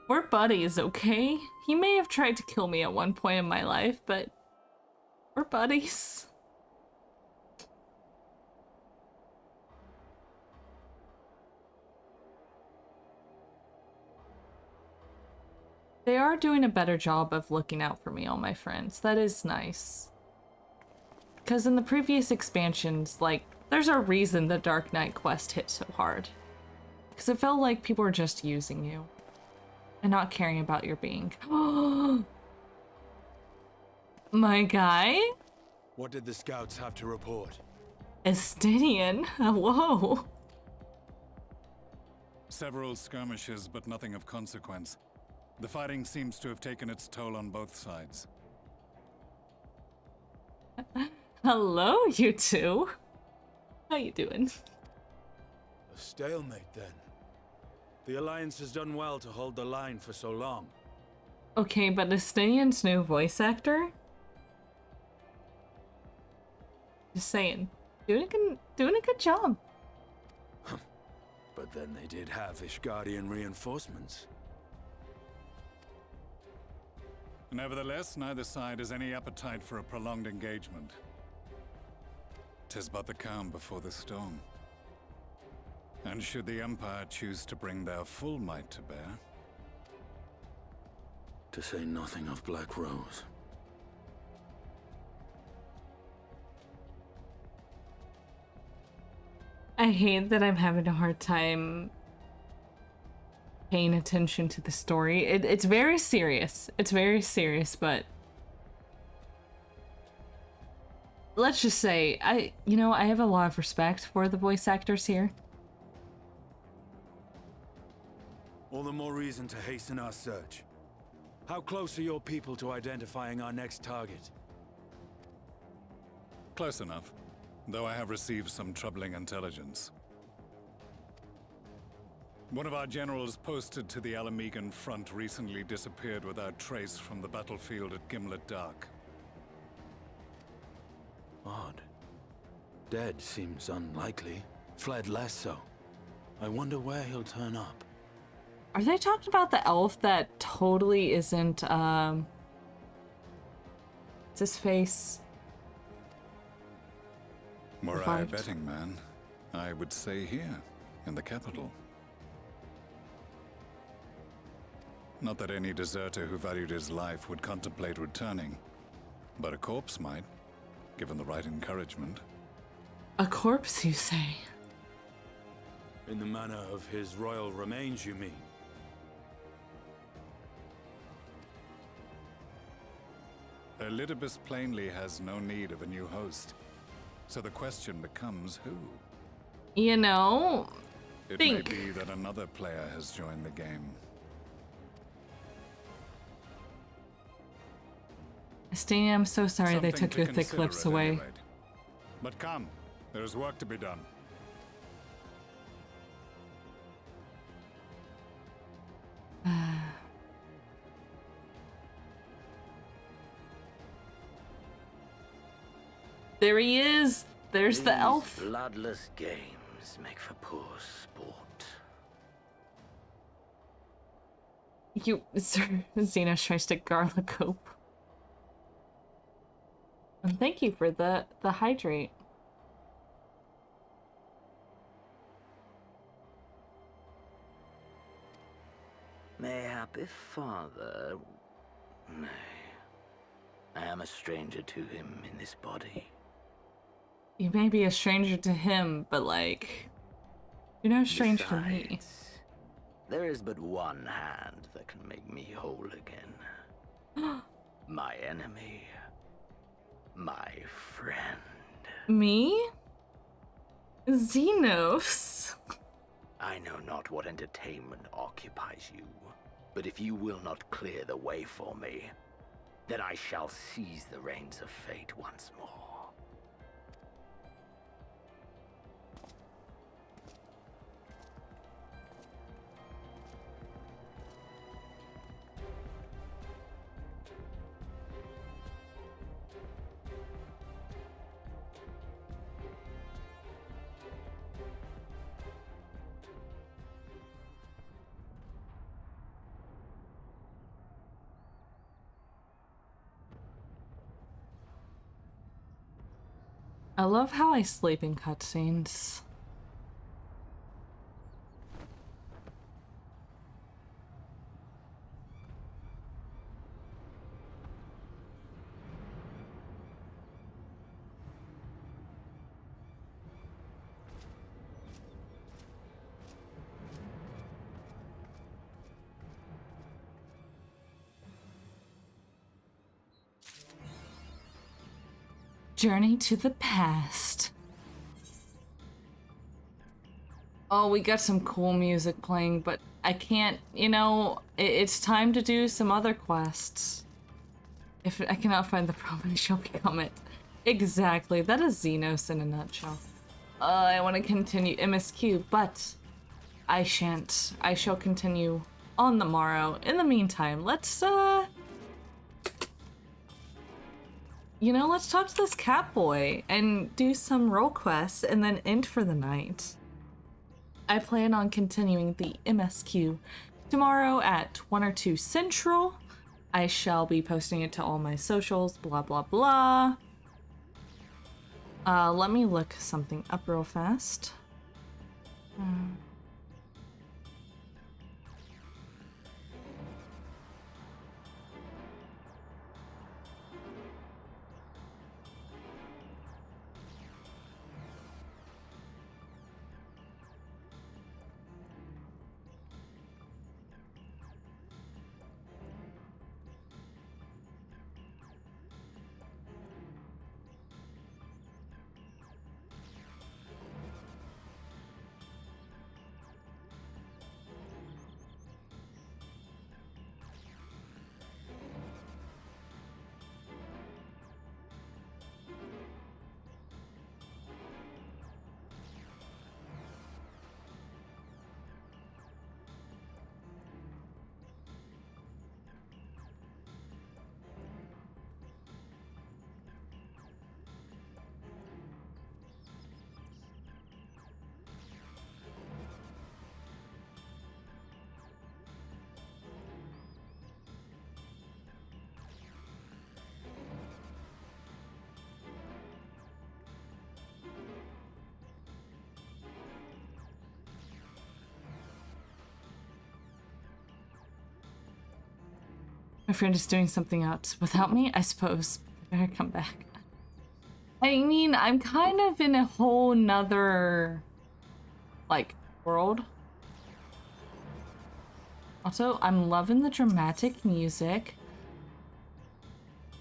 we're buddies, okay? He may have tried to kill me at one point in my life, but we're buddies. They are doing a better job of looking out for me, all my friends. That is nice. Because in the previous expansions, like, there's a reason the Dark Knight quest hit so hard. Because it felt like people were just using you. And not caring about your being. My guy? What did the scouts have to report? Estinian? Whoa. Several skirmishes, but nothing of consequence. The fighting seems to have taken its toll on both sides. Hello, you two. How you doing? A stalemate, then. The Alliance has done well to hold the line for so long. Okay, but Estinian's new voice actor? Just saying. Doing a good job. But then they did have Ishgardian reinforcements. Nevertheless, neither side has any appetite for a prolonged engagement. 'Tis but the calm before the storm. And should the Empire choose to bring their full might to bear... To say nothing of Black Rose. I hate that I'm having a hard time paying attention to the story. It's very serious. It's very serious, but let's just say I have a lot of respect for the voice actors here. All the more reason to hasten our search. How close are your people to identifying our next target? Close enough, though I have received some troubling intelligence. One of our generals posted to the Alamegan front recently disappeared without trace from the battlefield at Gimlet Dark. Odd. Dead seems unlikely. Fled less so. I wonder where he'll turn up. Are they talking about the elf that totally isn't, what's his face? Were I a betting man, I would say here, in the capital. Not that any deserter who valued his life would contemplate returning, but a corpse might, given the right encouragement. A corpse, you say? In the manner of his royal remains, you mean? Elidibus plainly has no need of a new host. So the question becomes who? You know, It may be that another player has joined the game. Estania, I'm so sorry they Something took to your thick consider lips at any away. rate. But come, there's work to be done. There he is! There's the elf! Bloodless games make for poor sport. You, Xenos tries to garlicope. And thank you for the hydrate. Mayhap if father... Nay. I am a stranger to him in this body. You may be a stranger to him, but like... You're no stranger to me. There is but one hand that can make me whole again. My enemy. My friend. Me? Xenos? I know not what entertainment occupies you, but if you will not clear the way for me, then I shall seize the reins of fate once more. I love how I sleep in cutscenes. Journey to the past. Oh, we got some cool music playing, but I can't, you know, it's time to do some other quests. If I cannot find the problem, I shall become it. Exactly, that is Xenos in a nutshell. I want to continue MSQ, but I shan't. I shall continue on the morrow. In the meantime, let's, you know, let's talk to this cat boy and do some role quests and then end for the night. I plan on continuing the MSQ tomorrow at 1 or 2 Central. I shall be posting it to all my socials, blah, blah, blah. Let me look something up real fast. My friend is doing something else without me, I suppose. I better come back. I mean, I'm kind of in a whole nother, like, world. Also, I'm loving the dramatic music.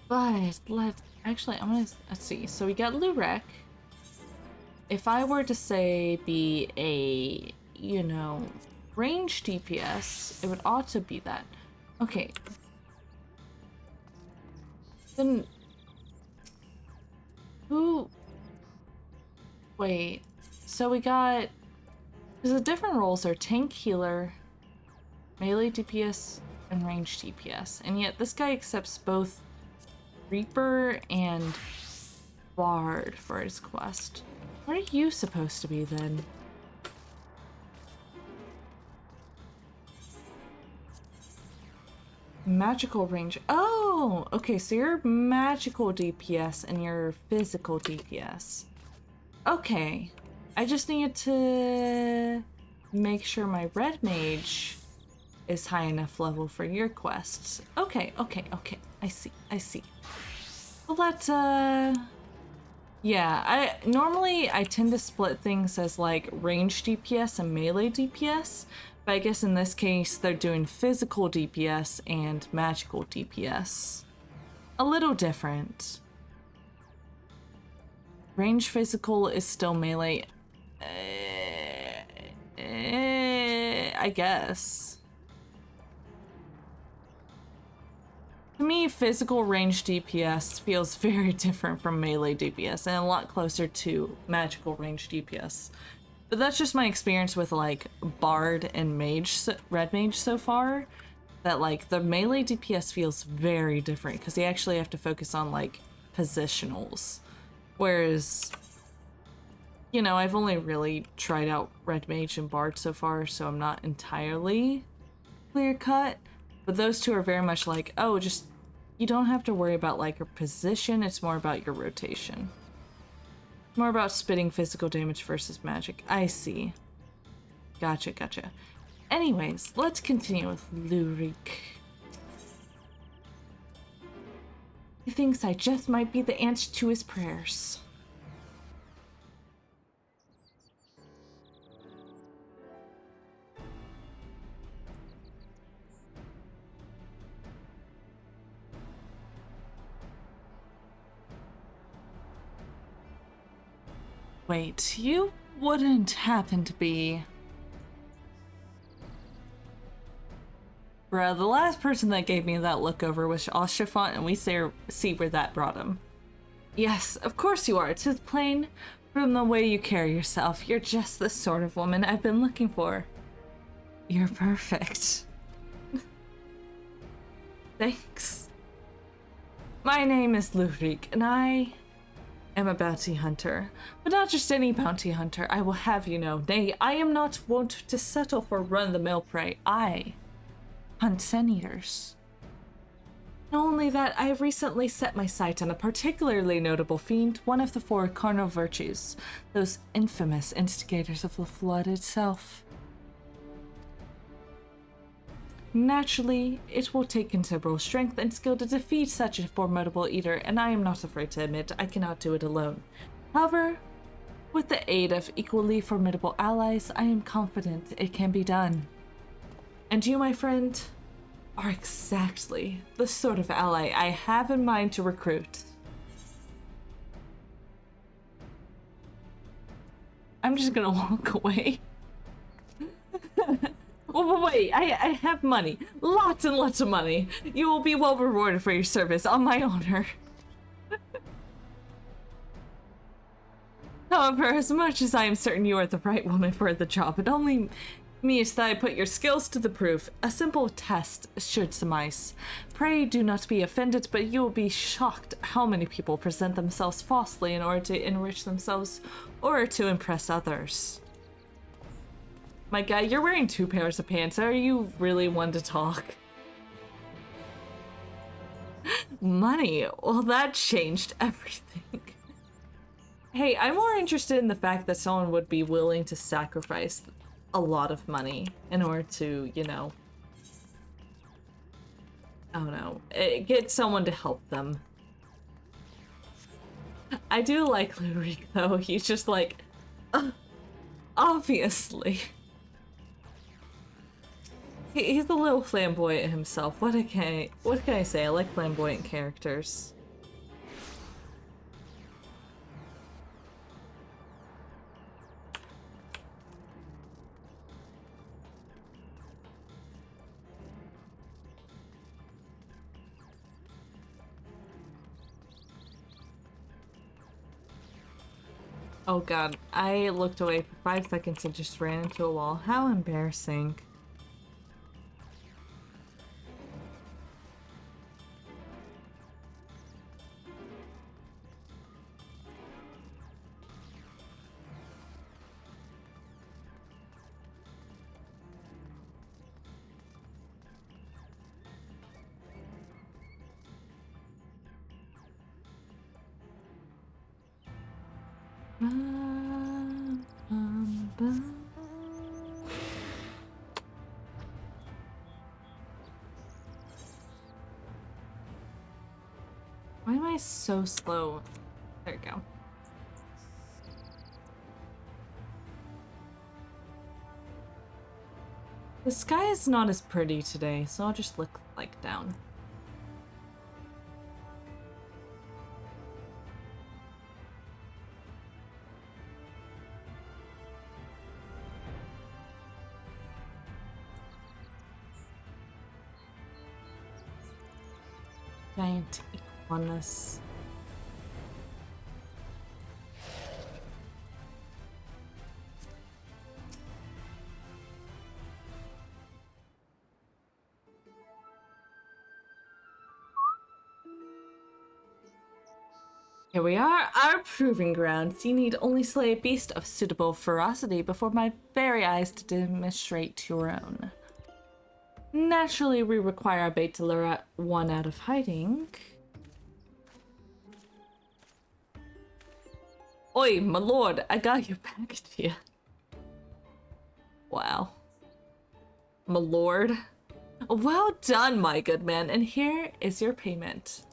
But let's see. So we got Lurek. If I were to say be a, you know, range DPS, it would ought to be that. Okay. Then who? Wait. So we got, because the different roles are tank healer, melee DPS, and range DPS, and yet this guy accepts both Reaper and Bard for his quest. What are you supposed to be then? Magical range. Oh, okay, so you're magical DPS and you're physical DPS. Okay, I just need to make sure my red mage is high enough level for your quests. Okay. I see. Well, that, yeah, I tend to split things as like range DPS and melee DPS, but I guess in this case they're doing physical DPS and magical DPS. A little different. Range physical is still melee. I guess. To me, physical range DPS feels very different from melee DPS and a lot closer to magical range DPS. But that's just my experience with like Bard and Red Mage so far, that like the melee DPS feels very different because they actually have to focus on like positionals. Whereas, you know, I've only really tried out Red Mage and Bard so far, so I'm not entirely clear cut. But those two are very much like, oh, just, you don't have to worry about like your position, it's more about your rotation. More about spitting physical damage versus magic. I see. Gotcha. Anyways, let's continue with Lurik. He thinks I just might be the answer to his prayers. Wait, you wouldn't happen to be... Bruh, the last person that gave me that look over was Oshafont, and we see where that brought him. Yes, of course you are. 'Tis plain from the way you carry yourself. You're just the sort of woman I've been looking for. You're perfect. Thanks. My name is Lurik, and I am a bounty hunter. But not just any bounty hunter, I will have you know. Nay, I am not wont to settle for run-of-the-mill prey. I hunt Sun-Eaters. Not only that, I have recently set my sight on a particularly notable fiend, one of the four cardinal virtues, those infamous instigators of the flood itself. Naturally, it will take considerable strength and skill to defeat such a formidable eater, and I am not afraid to admit I cannot do it alone. However, with the aid of equally formidable allies, I am confident it can be done. And you, my friend, are exactly the sort of ally I have in mind to recruit. I'm just gonna walk away. Oh, wait, I have money. Lots and lots of money. You will be well rewarded for your service, on my honor. However, as much as I am certain you are the right woman for the job, it only means that I put your skills to the proof. A simple test should suffice. Pray do not be offended, but you will be shocked how many people present themselves falsely in order to enrich themselves or to impress others. My guy, you're wearing 2 pairs of pants. Are you really one to talk? Money. Well, that changed everything. Hey, I'm more interested in the fact that someone would be willing to sacrifice a lot of money in order to, you know, I don't know, get someone to help them. I do like Lurik though. He's just like, obviously. He's a little flamboyant himself. What can I say? I like flamboyant characters. Oh god, I looked away for 5 seconds and just ran into a wall. How embarrassing. Why am I so slow? There we go. The sky is not as pretty today, so I'll just look like down. Giant iguanas. Here we are, our proving grounds. You need only slay a beast of suitable ferocity before my very eyes to demonstrate your own. Naturally, we require our bait to lure one out of hiding. Oi, my lord, I got your package here. Wow. My lord. Well done, my good man, and here is your payment.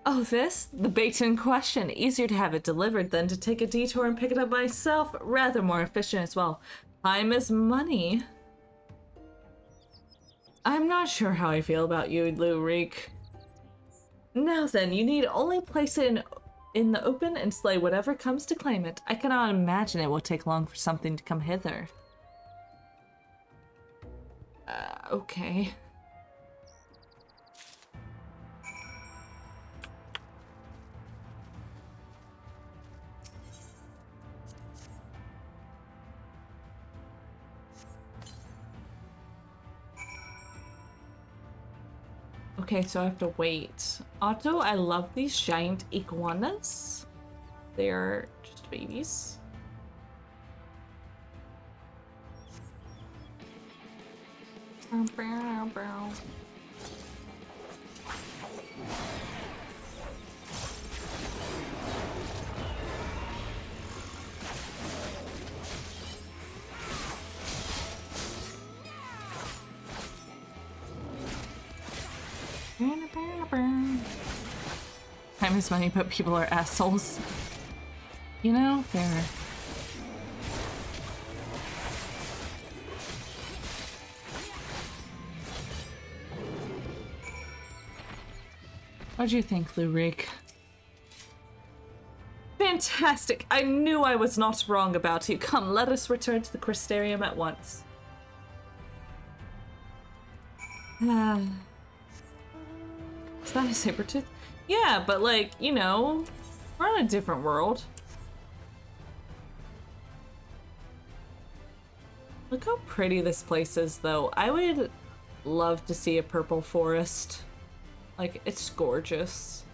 Oh, this? The bait in question. Easier to have it delivered than to take a detour and pick it up myself. Rather more efficient as well. Time is money. I'm not sure how I feel about you, Lurik. Now then, you need only place it in the open and slay whatever comes to claim it. I cannot imagine it will take long for something to come hither. Okay. Okay, so I have to wait. Otto, I love these giant iguanas. They are just babies. Time is money, but people are assholes. You know, fair. What do you think, Lurik? Fantastic! I knew I was not wrong about you. Come, let us return to the Crystarium at once. Is that a saber-tooth? Yeah, but like, you know, we're in a different world. Look how pretty this place is, though. I would love to see a purple forest. Like, it's gorgeous.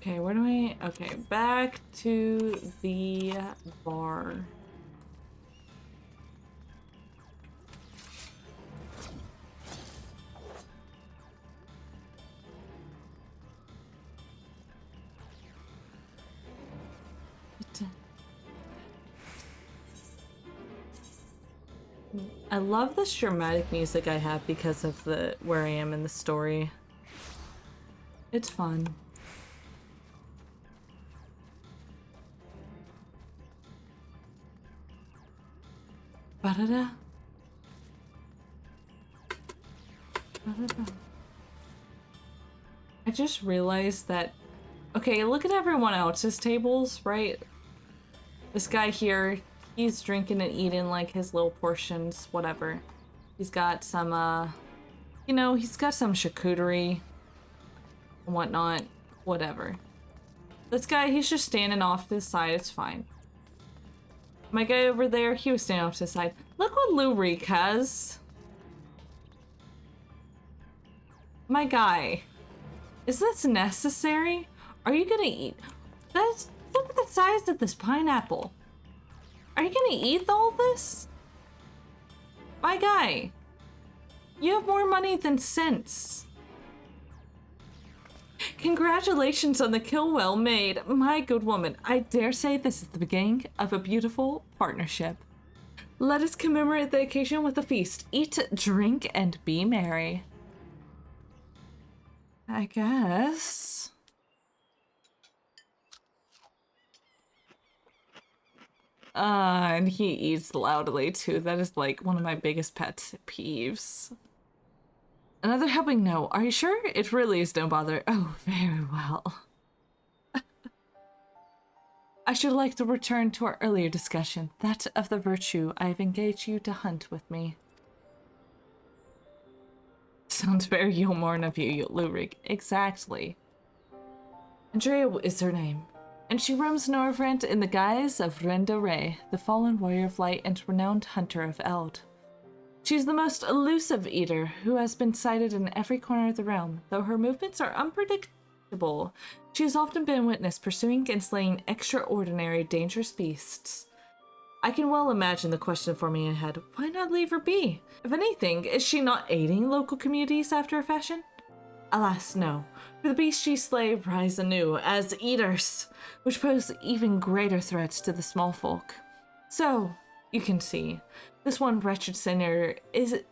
Okay, where do we... Okay, back to the bar. I love this dramatic music I have because of the where I am in the story. It's fun. Ba-da-da. Ba-da-da. I just realized that, okay, look at everyone else's tables, right? This guy here, he's drinking and eating like his little portions, whatever. He's got some, you know, he's got some charcuterie and whatnot, whatever. This guy, he's just standing off to the side, it's fine. My guy over there, he was standing off to the side. Look what Lurik has. My guy. Is this necessary? Are you gonna eat? Look at the size of this pineapple. Are you gonna eat all this? My guy. You have more money than sense. Congratulations on the kill well made, my good woman. I dare say this is the beginning of a beautiful partnership. Let us commemorate the occasion with a feast. Eat, drink, and be merry. I guess. And he eats loudly too. That is like one of my biggest pet peeves. Another helping? No. Are you sure? It really is no bother. Oh, very well. I should like to return to our earlier discussion, that of the virtue I have engaged you to hunt with me. Sounds very Yulmorn of you, Lurik. Exactly. Andrea is her name, and she roams Norvrent in the guise of Renda Ray, the fallen warrior of light and renowned hunter of Eld. She's the most elusive eater who has been sighted in every corner of the realm. Though her movements are unpredictable, she has often been witnessed pursuing and slaying extraordinary, dangerous beasts. I can well imagine the question forming in head, why not leave her be? If anything, is she not aiding local communities after a fashion? Alas, no. For the beasts she slay rise anew as eaters, which pose even greater threats to the small folk. So, you can see, this one wretched sinner is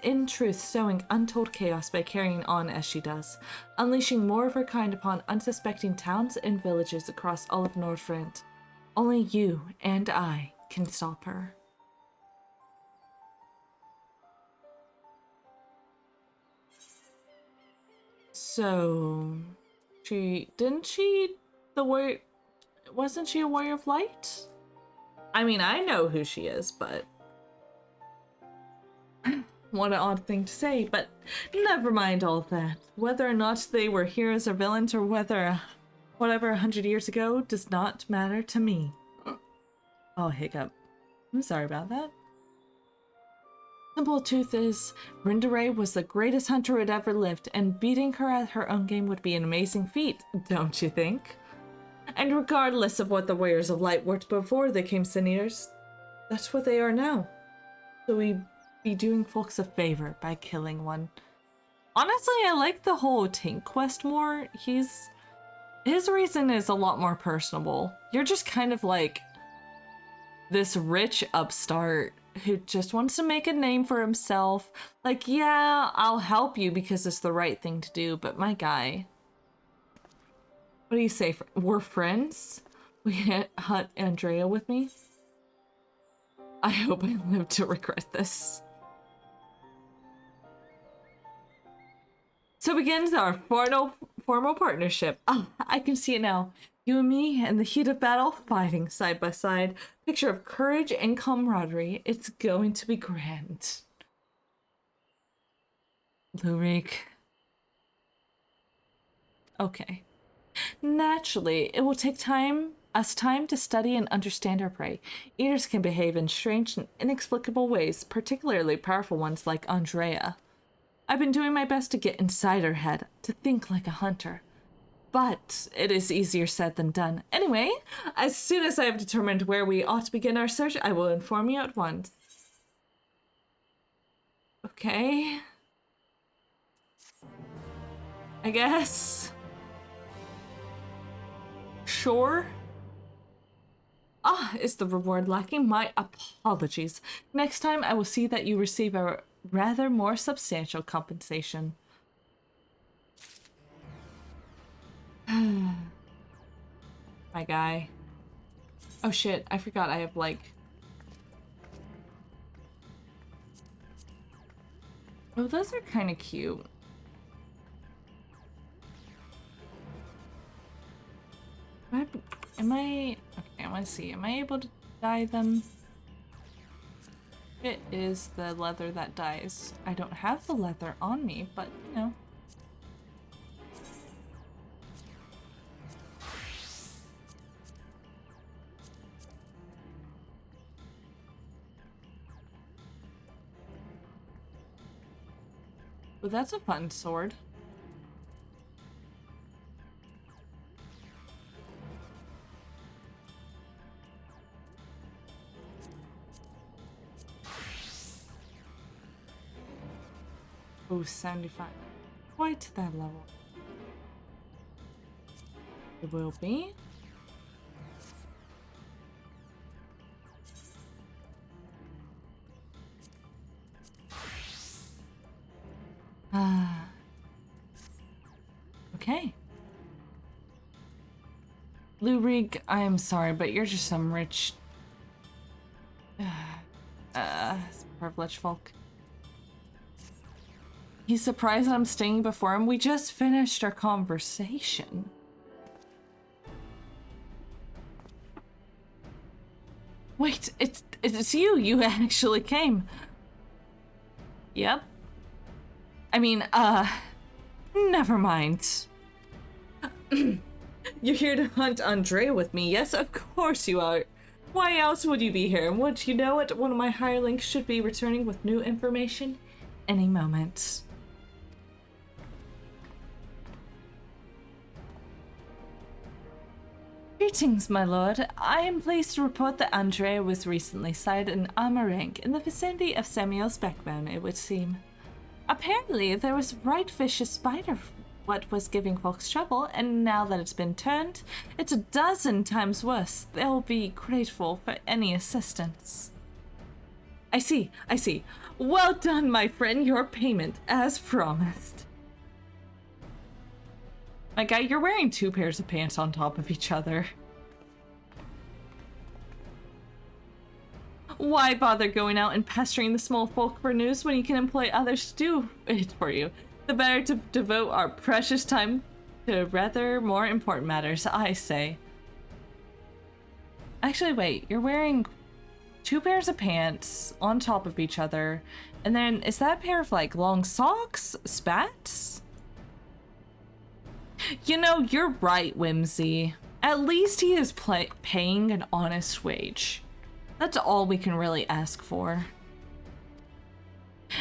in truth sowing untold chaos by carrying on as she does, unleashing more of her kind upon unsuspecting towns and villages across all of Northrend. Only you and I can stop her. So, wasn't she a warrior of light? I mean, I know who she is, but what an odd thing to say, but never mind all that. Whether or not they were heroes or villains or whatever 100 years ago does not matter to me. Oh, hiccup. I'm sorry about that. Simple truth is, Renda Ray was the greatest hunter who had ever lived, and beating her at her own game would be an amazing feat, don't you think? And regardless of what the Warriors of Light were before they came Sin Eaters, that's what they are now. So we'd be doing folks a favor by killing one. Honestly, I like the whole tank quest more. His reason is a lot more personable. You're just kind of like this rich upstart who just wants to make a name for himself. Like, yeah, I'll help you because it's the right thing to do, but my guy... What do you say? We're friends? We hunt Andrea with me? I hope I live to regret this. So begins our formal partnership. Oh, I can see it now. You and me in the heat of battle, fighting side by side. Picture of courage and camaraderie. It's going to be grand. Lurik. Okay. Naturally, it will take us time to study and understand our prey. Eaters can behave in strange and inexplicable ways, particularly powerful ones like Andrea. I've been doing my best to get inside her head, to think like a hunter. but it is easier said than done. Anyway, as soon as I have determined where we ought to begin our search, I will inform you at once. Okay. I guess. Sure. Ah, is the reward lacking? My apologies. Next time I will see that you receive a rather more substantial compensation. My guy. Oh shit, I forgot I have like... Oh, those are kind of cute. Am I... Okay, I want to see. Am I able to dye them? It is the leather that dyes. I don't have the leather on me, but, you know. Well, that's a fun sword. Oh, 75. Quite to that level. It will be. Okay. Lurig, I am sorry, but you're just some rich... privileged folk. He's surprised I'm staying before him. We just finished our conversation. Wait, it's you. You actually came. Yep. I mean, never mind. You're here to hunt Andrea with me. Yes, of course you are. Why else would you be here? Would you know it? One of my hirelings should be returning with new information any moment. Greetings, my lord. I am pleased to report that Andrea was recently sighted in Amarang, in the vicinity of Samuel's backbone, it would seem. Apparently, there was a bright vicious spider what was giving folks trouble, and now that it's been turned, it's a dozen times worse. They'll be grateful for any assistance. I see. Well done, my friend, your payment, as promised. My guy, you're wearing 2 pairs of pants on top of each other. Why bother going out and pestering the small folk for news when you can employ others to do it for you? The better to devote our precious time to rather more important matters, I say. Actually, wait, you're wearing 2 pairs of pants on top of each other, and then is that a pair of like long socks? Spats? You know, you're right, Whimsy. At least he is paying an honest wage. That's all we can really ask for.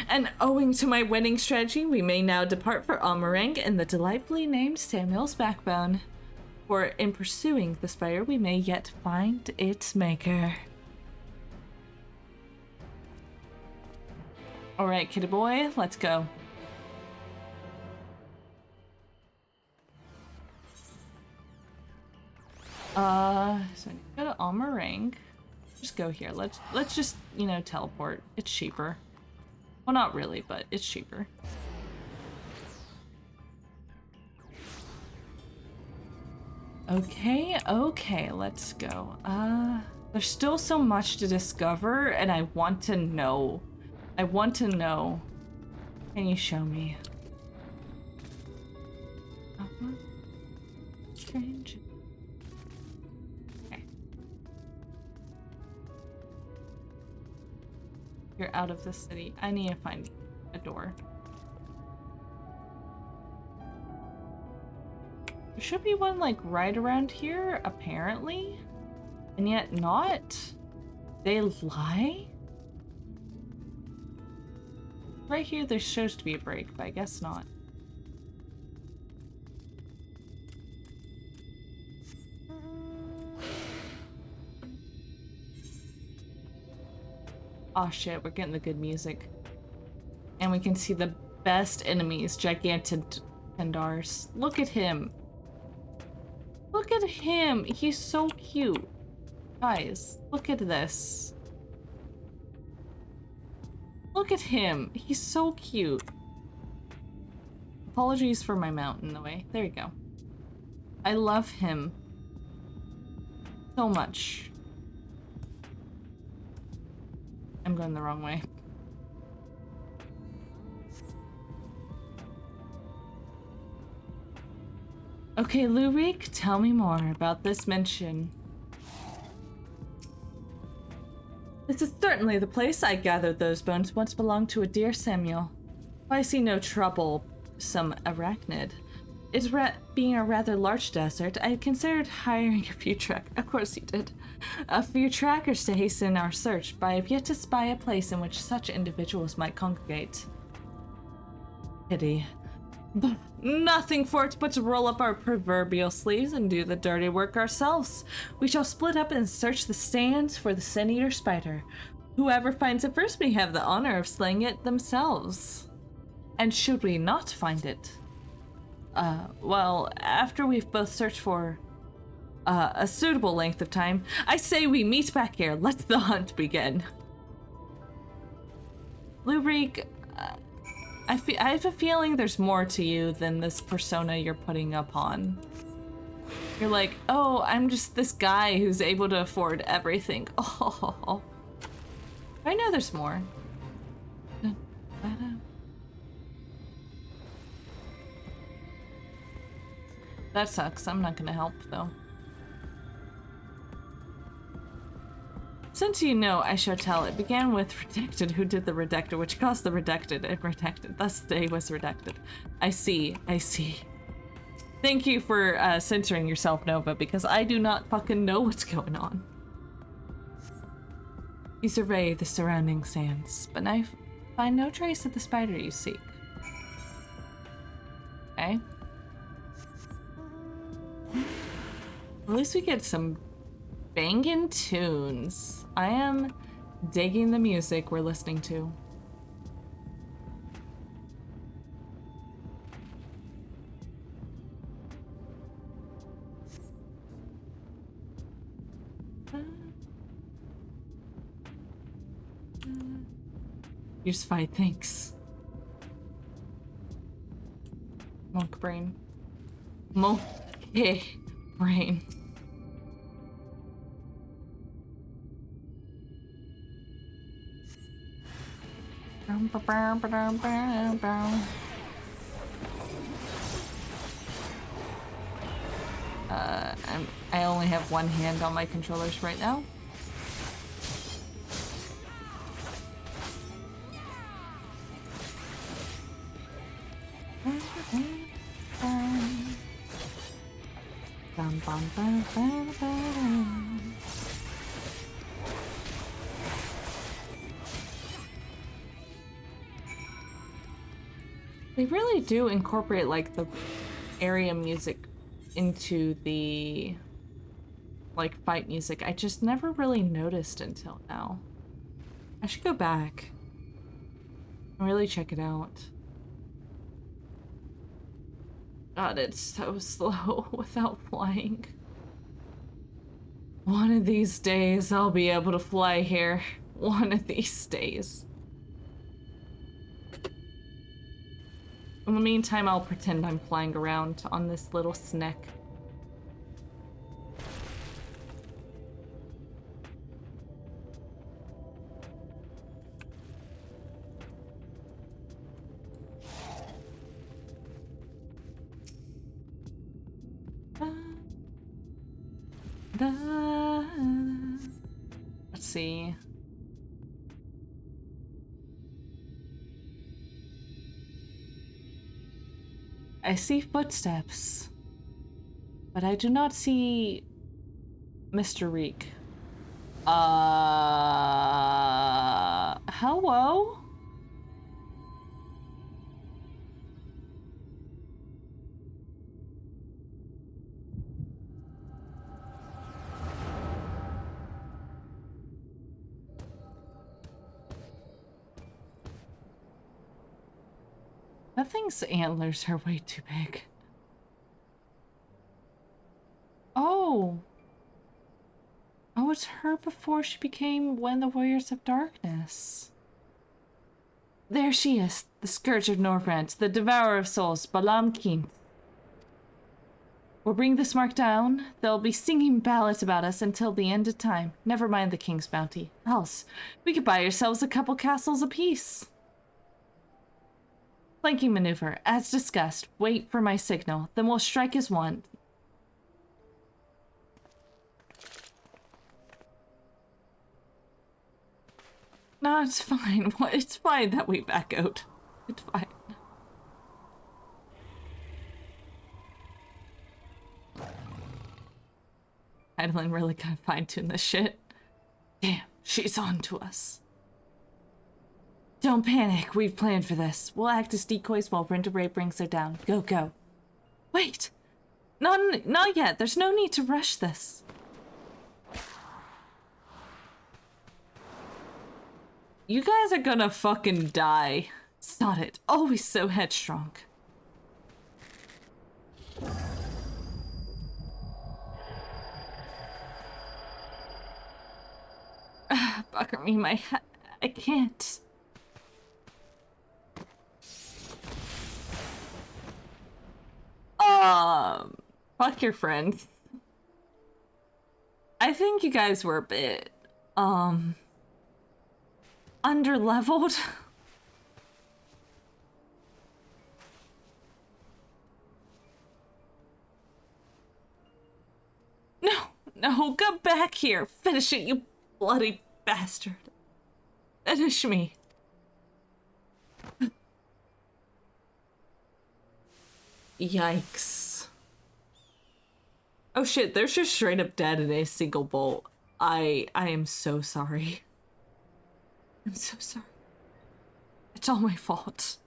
And owing to my winning strategy, we may now depart for Amarang and the delightfully named Samuel's backbone. For in pursuing the spider, we may yet find its maker. Alright, kitty boy, let's go. So I need to go to Amarang. Just go here. Let's just, you know, teleport. It's cheaper. Well, not really, but it's cheaper. Okay, let's go. There's still so much to discover, and I want to know. Can you show me? Strange. You're out of the city. I need to find a door. There should be one like right around here, apparently. And yet not. They lie? Right here there's supposed to be a break, but I guess not. Oh shit, we're getting the good music. And we can see the best enemies, gigantic Tendars. Look at him. Look at him. He's so cute. Guys, look at this. Look at him. He's so cute. Apologies for my mount in the way. There you go. I love him so much. I'm going the wrong way. Okay, Lurik, tell me more about this mention. This is certainly the place I gathered those bones once belonged to a dear Samuel. I see no troublesome arachnid. It being a rather large desert, I had considered hiring a few of course you did, a few trackers to hasten our search, but I have yet to spy a place in which such individuals might congregate. Pity. But nothing for it but to roll up our proverbial sleeves and do the dirty work ourselves. We shall split up and search the sands for the Sin-Eater spider. Whoever finds it first may have the honor of slaying it themselves. And should we not find it? Well, after we've both searched for a suitable length of time, I say we meet back here. Let the hunt begin. Lurik, I have a feeling there's more to you than this persona you're putting up on. You're like, oh, I'm just this guy who's able to afford everything. Oh, I know there's more. That sucks. I'm not gonna help, though. Since you know, I shall tell. It began with Redacted, who did the Redacted, which caused the Redacted and Redacted. Thus, the day was Redacted. I see. I see. Thank you for censoring yourself, Nova, because I do not fucking know what's going on. You survey the surrounding sands, but I find no trace of the spider you seek. Okay. At least we get some banging tunes. I am digging the music we're listening to. Here's 5 thanks. Monk brain. Monk brain. I only have one hand on my controllers right now. They really do incorporate like the area music into the like fight music. I just never really noticed until now. I should go back and really check it out. God, it's so slow without flying. One of these days I'll be able to fly here. One of these days. In the meantime, I'll pretend I'm flying around on this little snack. Let's see. I see footsteps, but I do not see Mr. Reek. Hello? That thing's antlers are way too big. Oh. Oh, it's her before she became one of the Warriors of Darkness. There she is, the Scourge of Norvrent, the Devourer of Souls, Balam Keen. We'll bring this mark down. They'll be singing ballads about us until the end of time. Never mind the King's bounty. Else, we could buy ourselves a couple castles apiece. Flanking maneuver, as discussed. Wait for my signal, then we'll strike as one. No, it's fine. It's fine that we back out. It's fine. Heidelin really gotta fine-tune this shit. Damn, she's on to us. Don't panic, we've planned for this. We'll act as decoys while Ray brings her down. Go, go. Wait! Not yet, there's no need to rush this. You guys are gonna fucking die. Sod it, always so headstrong. Bugger me, my head. I can't. Fuck your friend. I think you guys were a bit, under-leveled. No, come back here. Finish it, you bloody bastard. Finish me. Yikes. Oh shit, they're just straight up dead in a single bolt. I am so sorry. I'm so sorry. It's all my fault.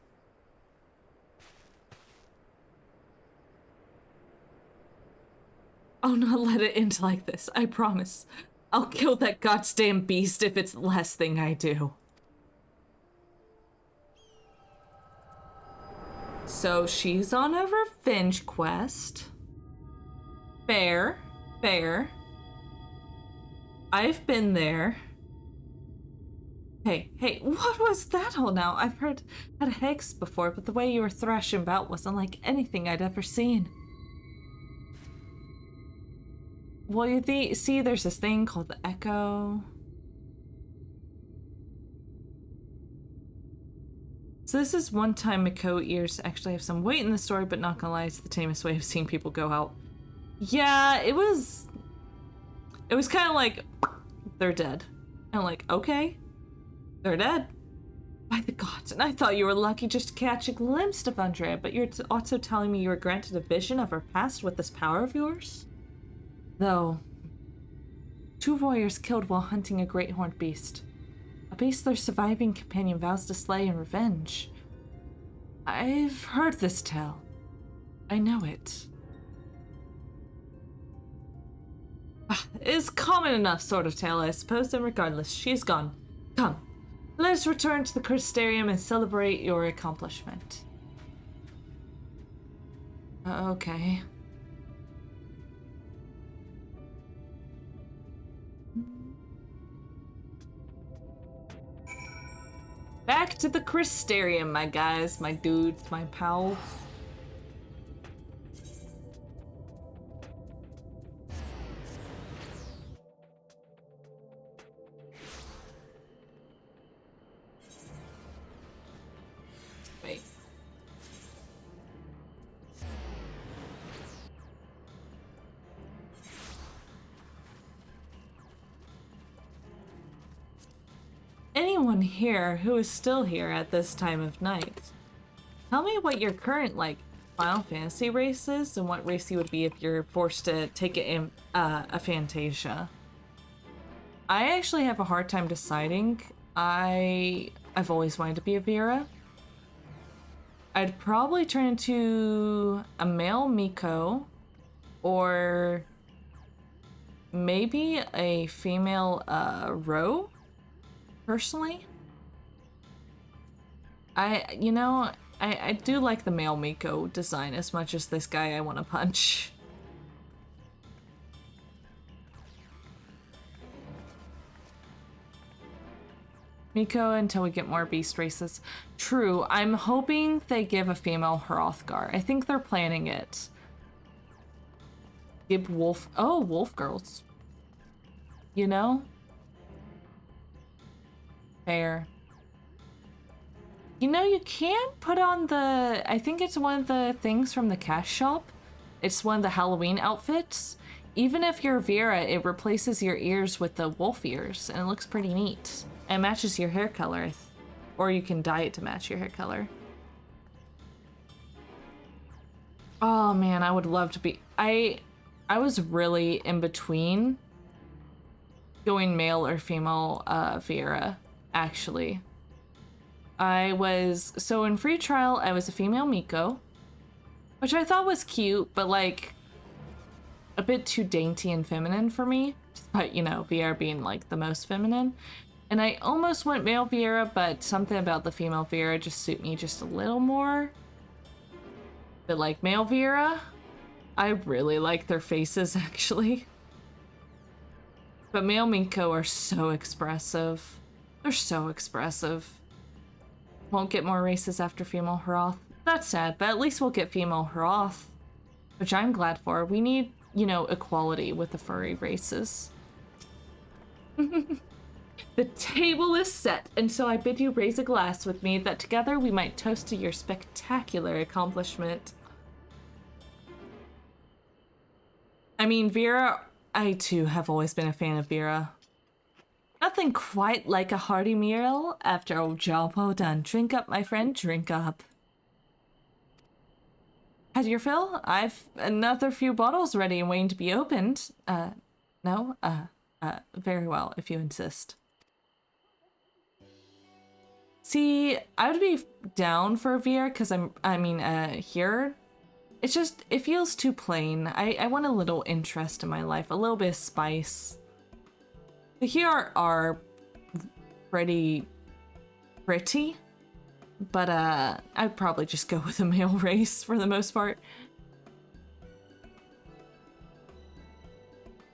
I'll not let it end like this, I promise. I'll kill that goddamn beast if it's the last thing I do. So she's on a revenge quest. Fair, fair. I've been there. Hey, what was that all now? I've had a hex before, but the way you were thrashing about wasn't like anything I'd ever seen. Well, you see, there's this thing called the Echo. So this is one time Mako ears actually have some weight in the story, but not gonna lie, it's the tamest way of seeing people go out. Yeah, it was kind of like, they're dead. And I'm like, okay, they're dead. By the gods, and I thought you were lucky just to catch a glimpse of Andrea, but you're also telling me you were granted a vision of her past with this power of yours? Though, 2 warriors killed while hunting a great horned beast. A beast their surviving companion vows to slay in revenge. I've heard this tale. I know it. It's common enough sort of tale, I suppose, and regardless, she's gone. Come, let us return to the Crystarium and celebrate your accomplishment. Okay. Back to the Crystarium, my guys, my dudes, my pals. Wait. Anyone here who is still here at this time of night, tell me what your current, like, Final Fantasy race is and what race you would be if you're forced to take it in a Fantasia. I actually have a hard time deciding. I've always wanted to be a Vera. I'd probably turn into a male Miko or maybe a female Ro. Personally, you know, I do like the male Miko design as much as this guy I want to punch. Miko until we get more beast races. True, I'm hoping they give a female Hrothgar. I think they're planning it. Give wolf... Oh, wolf girls. You know? Fair. You know, you can put on the... I think it's one of the things from the cash shop. It's one of the Halloween outfits. Even if you're Vera, it replaces your ears with the wolf ears, and it looks pretty neat. It matches your hair color, or you can dye it to match your hair color. Oh man, I would love to be... I was really in between going male or female Vera, actually. So in free trial, I was a female Miko, which I thought was cute, but like a bit too dainty and feminine for me. But you know, Vera being like the most feminine. And I almost went male Vera, but something about the female Vera just suit me just a little more. But like male Vera, I really like their faces actually. But male Miko are so expressive. They're so expressive. Won't get more races after female Hroth. That's sad, but at least we'll get female Hroth, which I'm glad for. We need, you know, equality with the furry races. The table is set, and so I bid you raise a glass with me that together we might toast to your spectacular accomplishment. I mean, Vera, I too have always been a fan of Vera. Nothing quite like a hearty meal after a job well done. Drink up, my friend, drink up. Had your fill? I've another few bottles ready and waiting to be opened. No? Very well, if you insist. See, I would be down for Vera because here. It's just, it feels too plain. I want a little interest in my life, a little bit of spice. The here are pretty, but I'd probably just go with a male race for the most part.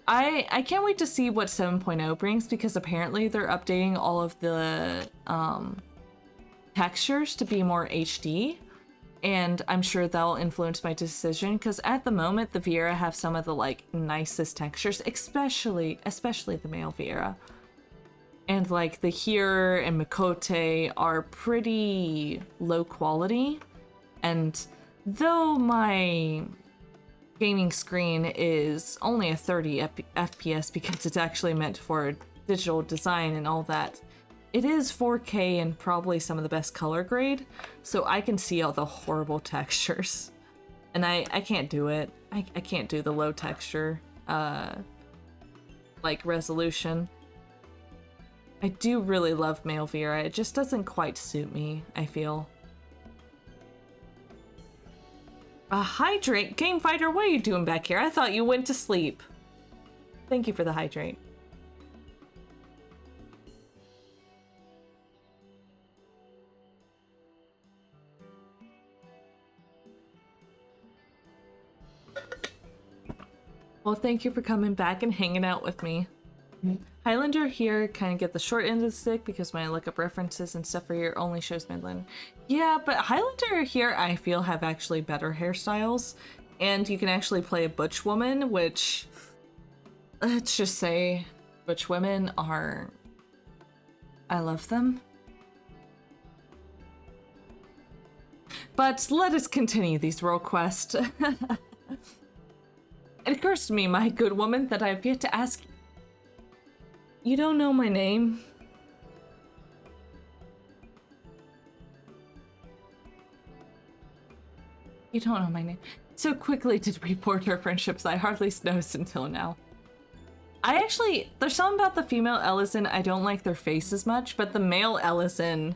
I can't wait to see what 7.0 brings because apparently they're updating all of the textures to be more HD, and I'm sure that'll influence my decision because at the moment the Vera have some of the like nicest textures, especially the male Vera. And like the Here and Mikote are pretty low quality, and though my gaming screen is only a 30 FPS because it's actually meant for digital design and all that, it is 4K and probably some of the best color grade, so I can see all the horrible textures. And I can't do it. I can't do the low texture, like resolution. I do really love male Vera, it just doesn't quite suit me, I feel. Hydrate? Game Fighter, what are you doing back here? I thought you went to sleep. Thank you for the hydrate. Well, thank you for coming back and hanging out with me. Highlander here kind of get the short end of the stick because when I look up references and stuff for here, only shows Midland. Yeah, but Highlander here I feel have actually better hairstyles, and you can actually play a butch woman, which, let's just say, butch women are... I love them. But let us continue these role quests. It occurs to me, my good woman, that I have yet to ask. You don't know my name? You don't know my name. So quickly did we forge our friendships, I hardly noticed until now. There's something about the female Ellison, I don't like their face as much, but the male Ellison,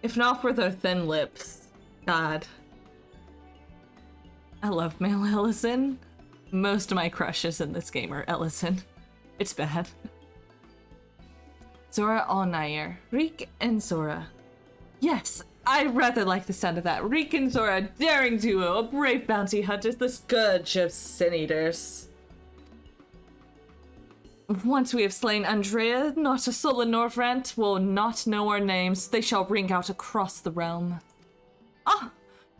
if not for their thin lips, God. I love male Ellison. Most of my crushes in this game are Ellison. It's bad. Zora Alnair. Reek and Zora. Yes, I rather like the sound of that. Rikans are a daring duo, a brave bounty hunters, the scourge of sin eaters. Once we have slain Andrea, not a soul in Northrend will not know our names. They shall ring out across the realm. Ah,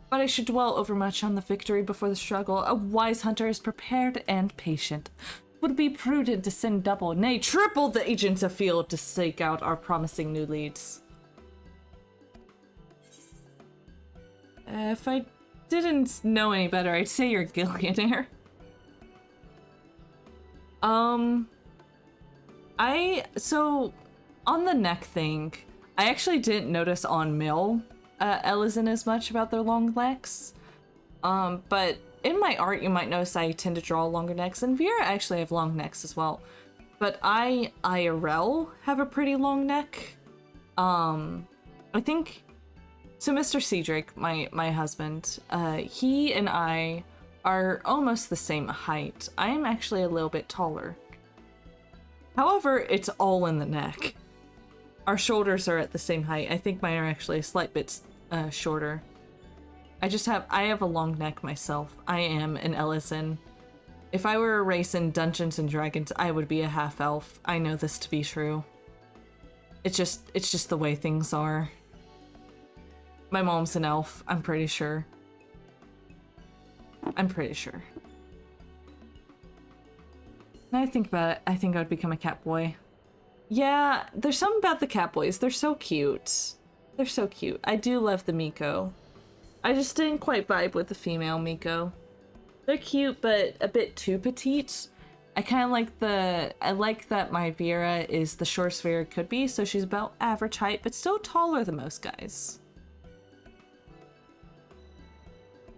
but I should dwell overmuch on the victory before the struggle. A wise hunter is prepared and patient. Would be prudent to send double, nay, triple the agents afield to seek out our promising new leads. If I didn't know any better, I'd say you're a Gillionaire. So, on the neck thing, I actually didn't notice on male Ellison as much about their long necks. But in my art, you might notice I tend to draw longer necks, and Vera actually have long necks as well. But I, IRL, have a pretty long neck. I think... So Mr. Cedric, my husband, he and I are almost the same height. I am actually a little bit taller. However, it's all in the neck. Our shoulders are at the same height. I think mine are actually a slight bit shorter. I have a long neck myself. I am an Ellison. If I were a race in Dungeons and Dragons, I would be a half-elf. I know this to be true. It's just the way things are. My mom's an elf, I'm pretty sure. I'm pretty sure. Now I think about it, I think I would become a cat boy. Yeah, there's something about the cat boys. They're so cute. They're so cute. I do love the Miko. I just didn't quite vibe with the female Miko. They're cute, but a bit too petite. I like that my Vera is the shortest Vera could be, so she's about average height, but still taller than most guys.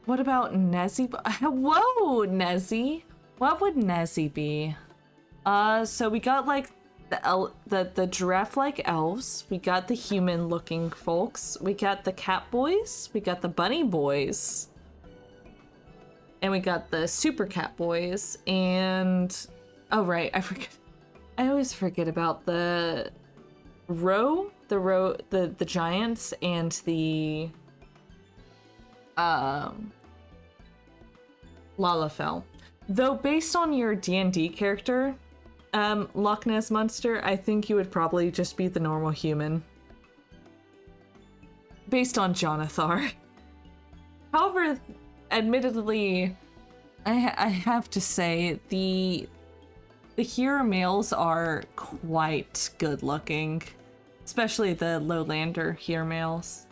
What about Nezzy? Whoa, Nezzy. What would Nezzy be? So we got like the giraffe-like elves. We got the human-looking folks. We got the cat boys. We got the bunny boys. And we got the super cat boys. And oh right, I always forget about the giants and the Lalafell. Though based on your D&D character, Loch Ness Monster, I think you would probably just be the normal human. Based on Jonathar. However, admittedly, I have to say the hero males are quite good looking. Especially the Lowlander hero males.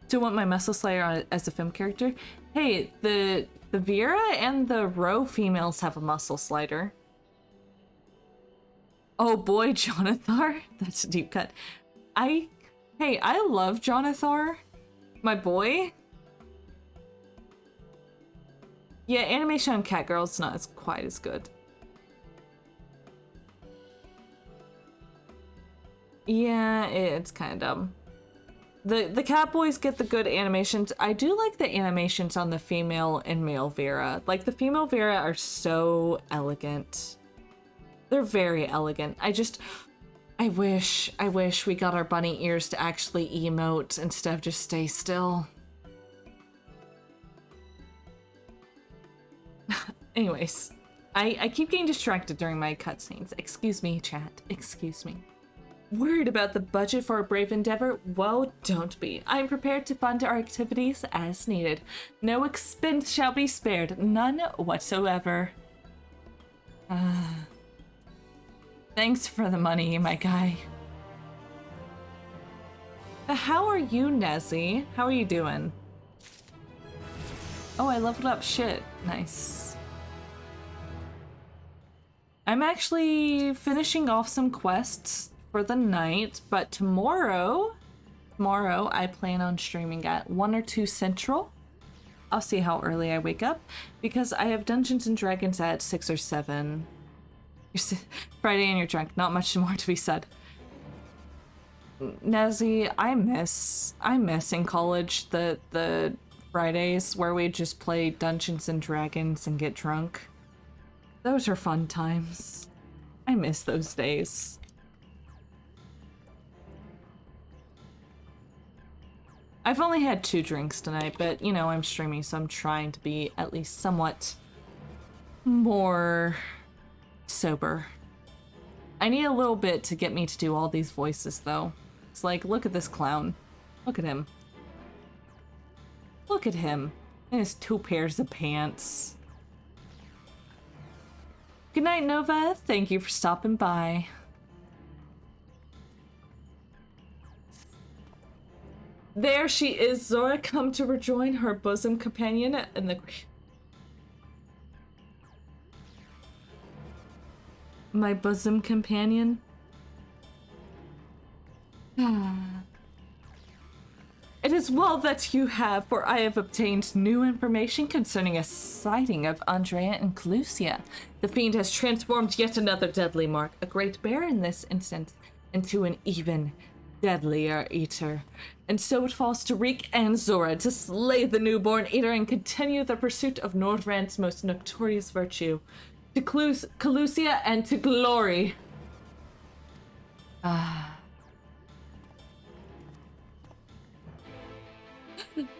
Do you want my Muscle Slayer as a film character? Hey, the Vera and the Roe females have a Muscle Slider. Oh boy, Jonathar. That's a deep cut. I love Jonathar. My boy. Yeah, animation on Catgirl's not quite as good. Yeah, it's kind of dumb. The cat boys get the good animations. I do like the animations on the female and male Vera. Like, the female Vera are so elegant. They're very elegant. I wish we got our bunny ears to actually emote instead of just stay still. Anyways, I keep getting distracted during my cutscenes. Excuse me, chat. Excuse me. Worried about the budget for a brave endeavor? Well, don't be. I am prepared to fund our activities as needed. No expense shall be spared. None whatsoever. Thanks for the money, my guy. How are you, Nezzy? How are you doing? Oh, I leveled up. Shit. Nice. I'm actually finishing off some quests for the night, but tomorrow I plan on streaming at 1 or 2 Central. I'll see how early I wake up, because I have Dungeons and Dragons at 6 or 7. Friday and you're drunk, not much more to be said. Nezzy, I miss in college the Fridays where we just play Dungeons and Dragons and get drunk. Those are fun times. I miss those days. I've only had 2 drinks tonight, but you know, I'm streaming, so I'm trying to be at least somewhat more sober. I need a little bit to get me to do all these voices, though. It's like, look at this clown. Look at him. Look at him. And his 2 pairs of pants. Good night, Nova. Thank you for stopping by. There she is, Zora, come to rejoin her bosom companion in the... My bosom companion? It is well that you have, for I have obtained new information concerning a sighting of Andrea and Clusia. The fiend has transformed yet another deadly mark, a great bear in this instance, into an even deadlier eater. And so it falls to Reek and Zora to slay the newborn eater and continue the pursuit of Nordrand's most notorious virtue, to Clusia and to glory.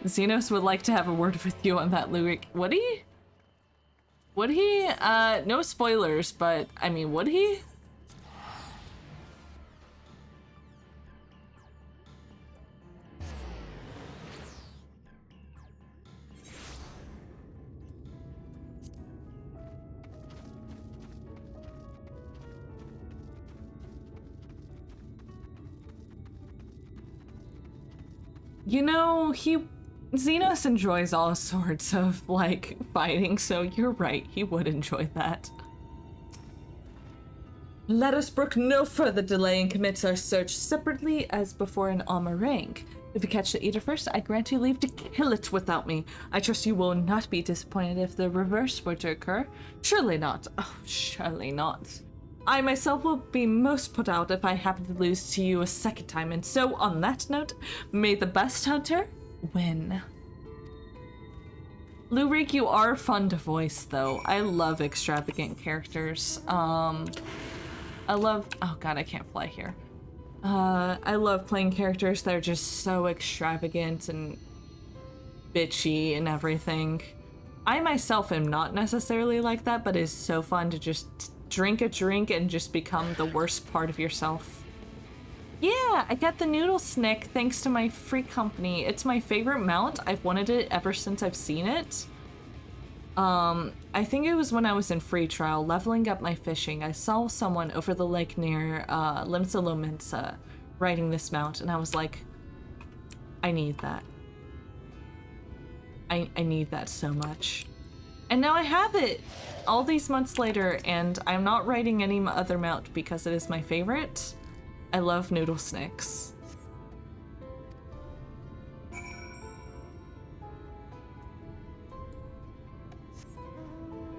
Xenos would like to have a word with you on that, Lyric. Would he? Would he? No spoilers, but I mean, would he? You know, Xenos enjoys all sorts of, like, fighting, so you're right, he would enjoy that. Let us brook no further delay and commit our search separately as before in Almarang. If you catch the eater first, I grant you leave to kill it without me. I trust you will not be disappointed if the reverse were to occur. Surely not. Oh, surely not. I myself will be most put out if I happen to lose to you a second time, and so on that note, may the best hunter win. Lurik, you are fun to voice though. I love extravagant characters. I love, oh god, I can't fly here. I love playing characters that are just so extravagant and bitchy and everything. I myself am not necessarily like that, but it's so fun to just drink a drink and just become the worst part of yourself. Yeah, I got the noodle snick thanks to my free company. It's my favorite mount. I've wanted it ever since I've seen it. I think it was when I was in free trial, leveling up my fishing. I saw someone over the lake near Limsa Lomensa riding this mount, and I was like, I need that. I need that so much. And now I have it all these months later, and I'm not riding any other mount because it is my favorite. I love noodle snicks.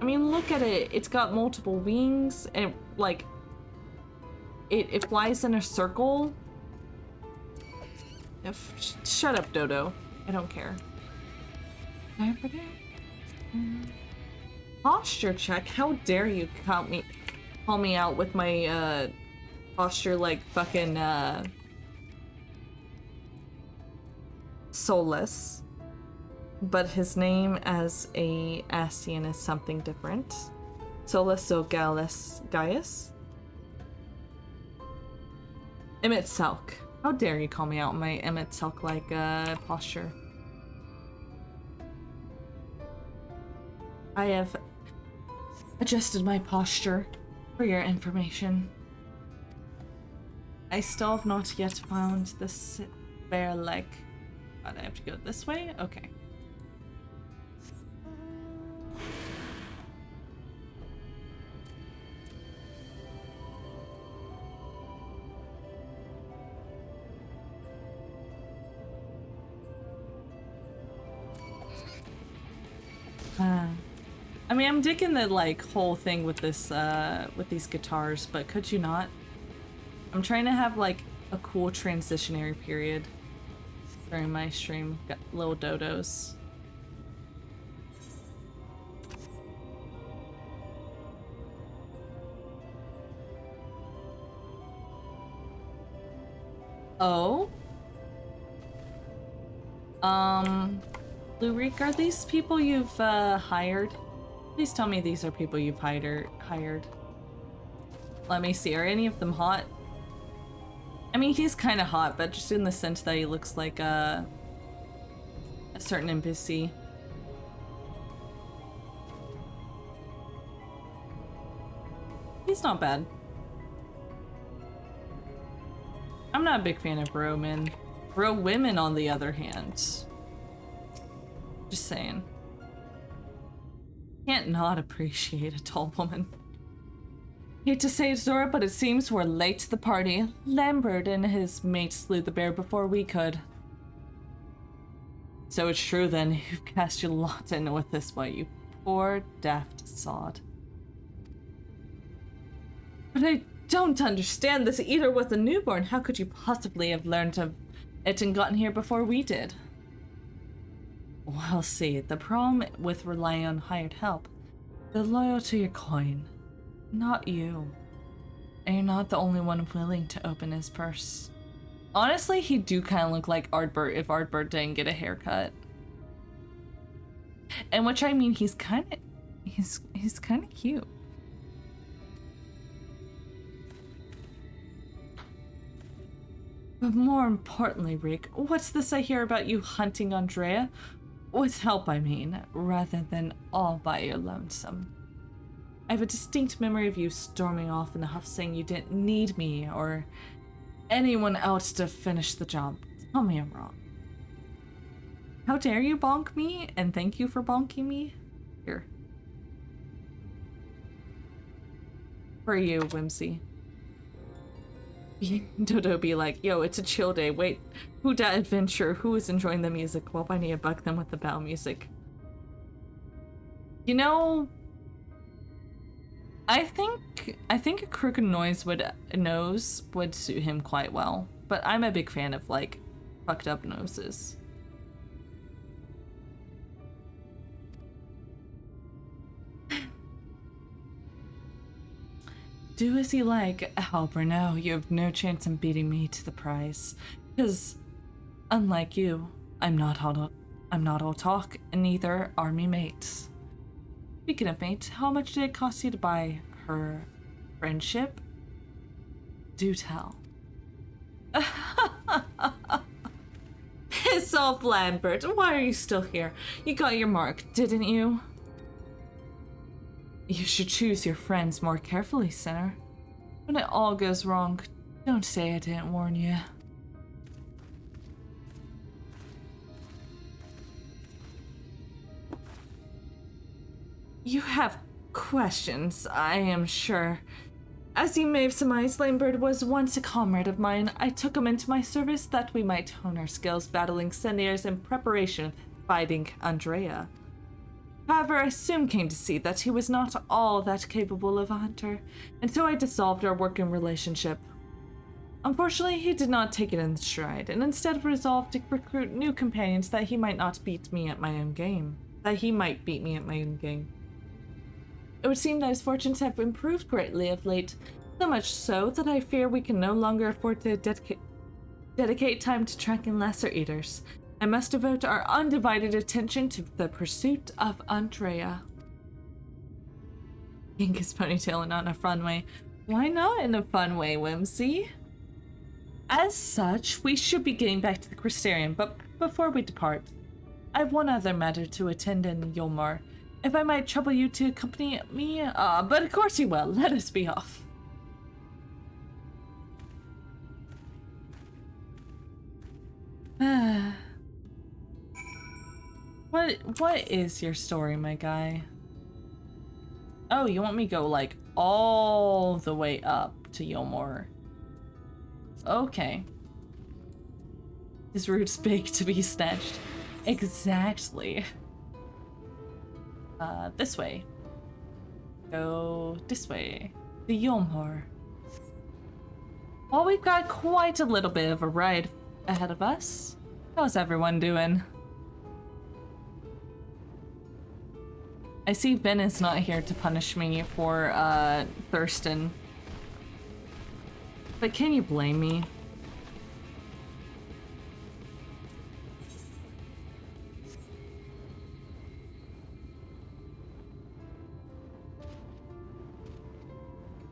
I mean, look at it. It's got multiple wings, and like, it flies in a circle. Shut up, Dodo. I don't care. Posture check? How dare you call me out with my posture like fucking Soulless. But his name as a Ascian is something different. Solus or Gaius? Emmett Selk. How dare you call me out in my Emmett Selk like posture? I have adjusted my posture for your information. I still have not yet found the spare leg. God, I have to go this way? Okay. I mean, I'm digging the like whole thing with this with these guitars, but could you not? I'm trying to have like a cool transitionary period during my stream. Got little dodos. Oh? Blue Reek, are these people you've hired? Please tell me these are people you've hired. Let me see, are any of them hot? I mean, he's kind of hot, but just in the sense that he looks like a certain NPC. He's not bad. I'm not a big fan of bro men. Bro women, on the other hand. Just saying. Can't not appreciate a tall woman. Hate to say it, Zora, but it seems we're late to the party. Lambert and his mate slew the bear before we could. So it's true then, you've cast your lot in with this boy, you poor daft sod. But I don't understand, this eater was a newborn. How could you possibly have learned of it and gotten here before we did? Well, see, the problem with relying on hired help, they're loyal to your coin, not you. And you're not the only one willing to open his purse. Honestly, he do kind of look like Ardbert if Ardbert didn't get a haircut. And which I mean, he's kind of cute. But more importantly, Rick, what's this I hear about you hunting Andrea? With help, I mean, rather than all by your lonesome. I have a distinct memory of you storming off in the huff saying you didn't need me or anyone else to finish the job. Tell me I'm wrong. How dare you bonk me, and thank you for bonking me? Here. For you, Whimsy. Dodo be like, yo, it's a chill day. Wait, who dat adventure? Who is enjoying the music? Well, I need to bug them with the bell music. You know, I think a crooked nose would suit him quite well. But I'm a big fan of like fucked up noses. Do as you like, Albrecht. You have no chance in beating me to the prize. Because, unlike you, I'm not all talk, and neither are me mates. Speaking of mates, how much did it cost you to buy her friendship? Do tell. Piss off, Lambert. Why are you still here? You got your mark, didn't you? You should choose your friends more carefully, sinner. When it all goes wrong, don't say I didn't warn you. You have questions, I am sure. As you may have surmised, Lambert was once a comrade of mine. I took him into my service that we might hone our skills battling Sendiers in preparation of fighting Andrea. However, I soon came to see that he was not all that capable of a hunter, and so I dissolved our working relationship. Unfortunately, he did not take it in stride, and instead resolved to recruit new companions that he might beat me at my own game. It would seem that his fortunes have improved greatly of late, so much so that I fear we can no longer afford to dedicate time to tracking lesser eaters. I must devote our undivided attention to the pursuit of Andrea. Yank his ponytail and not in a fun way. Why not in a fun way, Whimsy? As such, we should be getting back to the Crystarium, but before we depart, I have one other matter to attend in Yolmar. If I might trouble you to accompany me, but of course you will. Let us be off. What is your story, my guy? Oh, you want me to go like all the way up to Yolmor? Okay. His root's big to be snatched. Exactly. This way. Go this way. The Yolmor. Well, we've got quite a little bit of a ride ahead of us. How's everyone doing? I see Ben is not here to punish me for, Thurston. But can you blame me?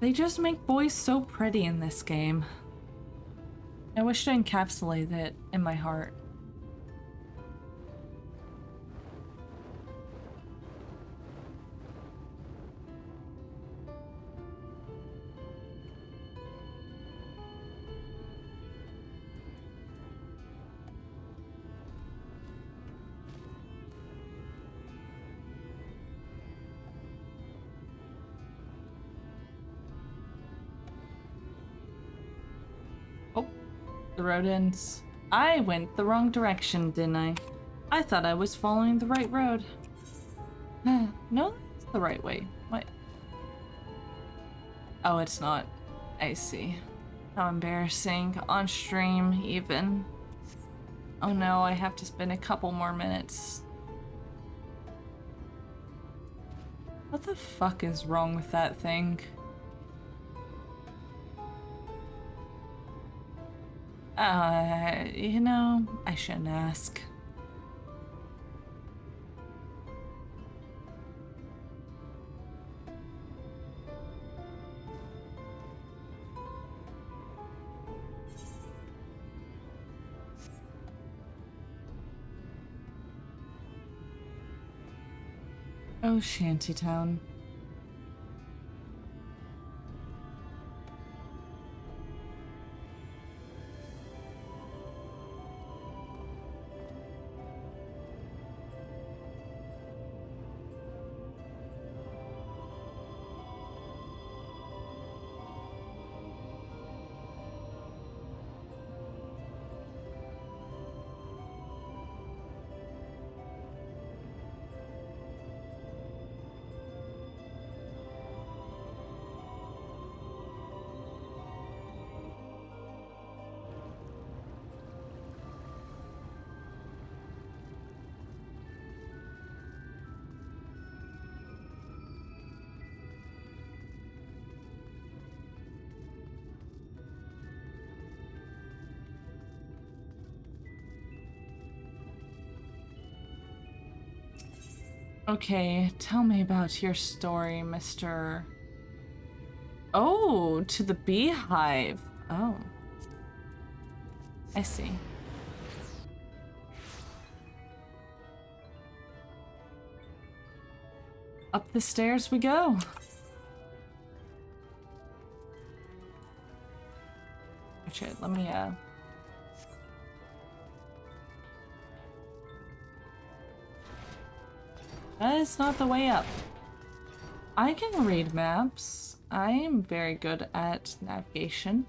They just make boys so pretty in this game. I wish to encapsulate it in my heart. Oh, the road ends. I went the wrong direction, didn't I? I thought I was following the right road. No, it's the right way. What? Oh, it's not. I see. How embarrassing. On stream, even. Oh no, I have to spend a couple more minutes. What the fuck is wrong with that thing? You know, I shouldn't ask. Oh, Shantytown. Okay, tell me about your story, Mr. Oh, to the beehive. Oh. I see. Up the stairs we go. Watch it, let me, That is not the way up. I can read maps. I am very good at navigation.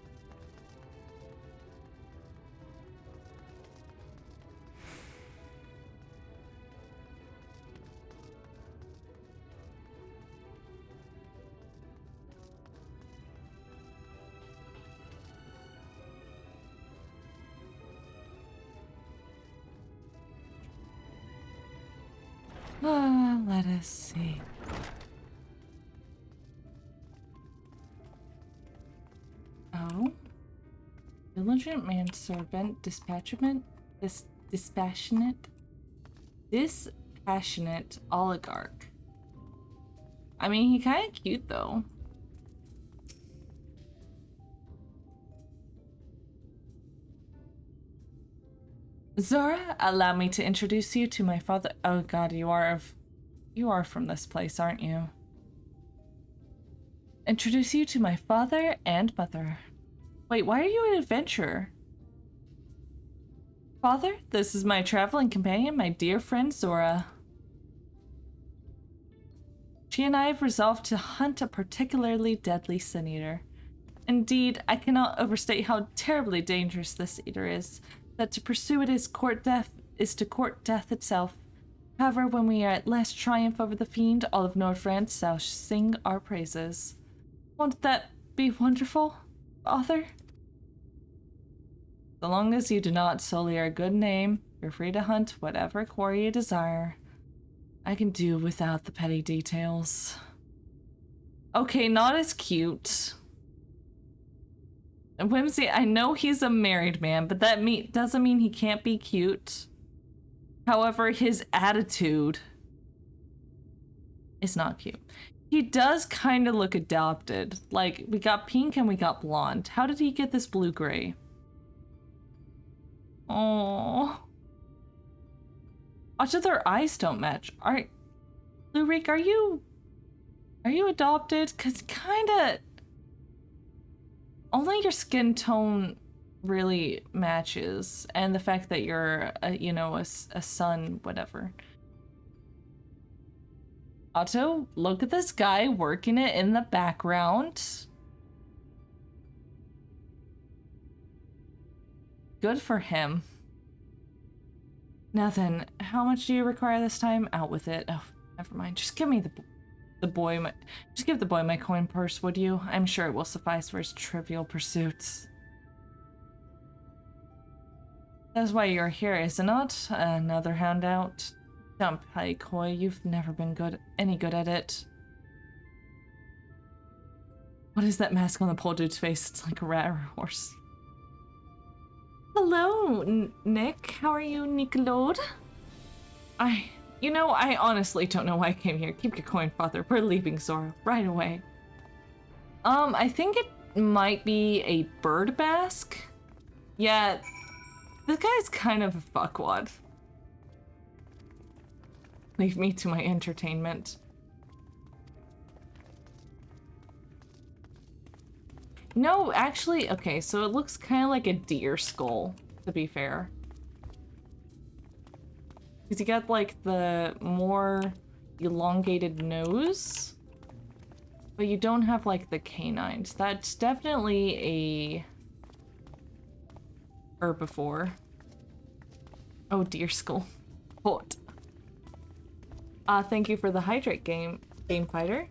Let us see. Oh. Diligent manservant, dispassionate oligarch. I mean, he kind of cute though. Zora, allow me to introduce you to my father. Oh god, you are from this place, aren't you? Introduce you to my father and mother. Wait, why are you an adventurer? Father, this is my traveling companion, my dear friend Zora. She and I have resolved to hunt a particularly deadly sin eater. Indeed, I cannot overstate how terribly dangerous this eater is, that to pursue it is to court death itself. However, when we are at last triumph over the fiend, all of Nordfrance shall sing our praises. Won't that be wonderful, Father? So long as you do not sully our good name, you're free to hunt whatever quarry you desire. I can do without the petty details. Okay, not as cute. Whimsy, I know he's a married man, but that doesn't mean he can't be cute. However, his attitude is not cute. He does kind of look adopted. Like, we got pink and we got blonde. How did he get this blue-gray? Oh. Also, their eyes don't match. Lurik, are you adopted? Cause kinda only your skin tone really matches, and the fact that you're a son, whatever. Otto, look at this guy working it in the background. Good for him. Now then, how much do you require this time? Out with it. Oh, never mind. Just give me just give the boy my coin purse, would you? I'm sure it will suffice for his trivial pursuits. That's why you're here, isn't it? Another handout. Jump, Haikoi. You've never been any good at it. What is that mask on the poor dude's face? It's like a rat or a horse. Hello, Nick. How are you, Nickelode? I honestly don't know why I came here. Keep your coin, father. We're leaving Zora right away. I think it might be a bird mask. Yeah, this guy's kind of a fuckwad. Leave me to my entertainment. No, actually, okay, so it looks kind of like a deer skull, to be fair. Because you got, like, the more elongated nose, but you don't have, like, the canines. That's definitely a herbivore. Oh, deer skull. Hot. Thank you for the hydrate game fighter.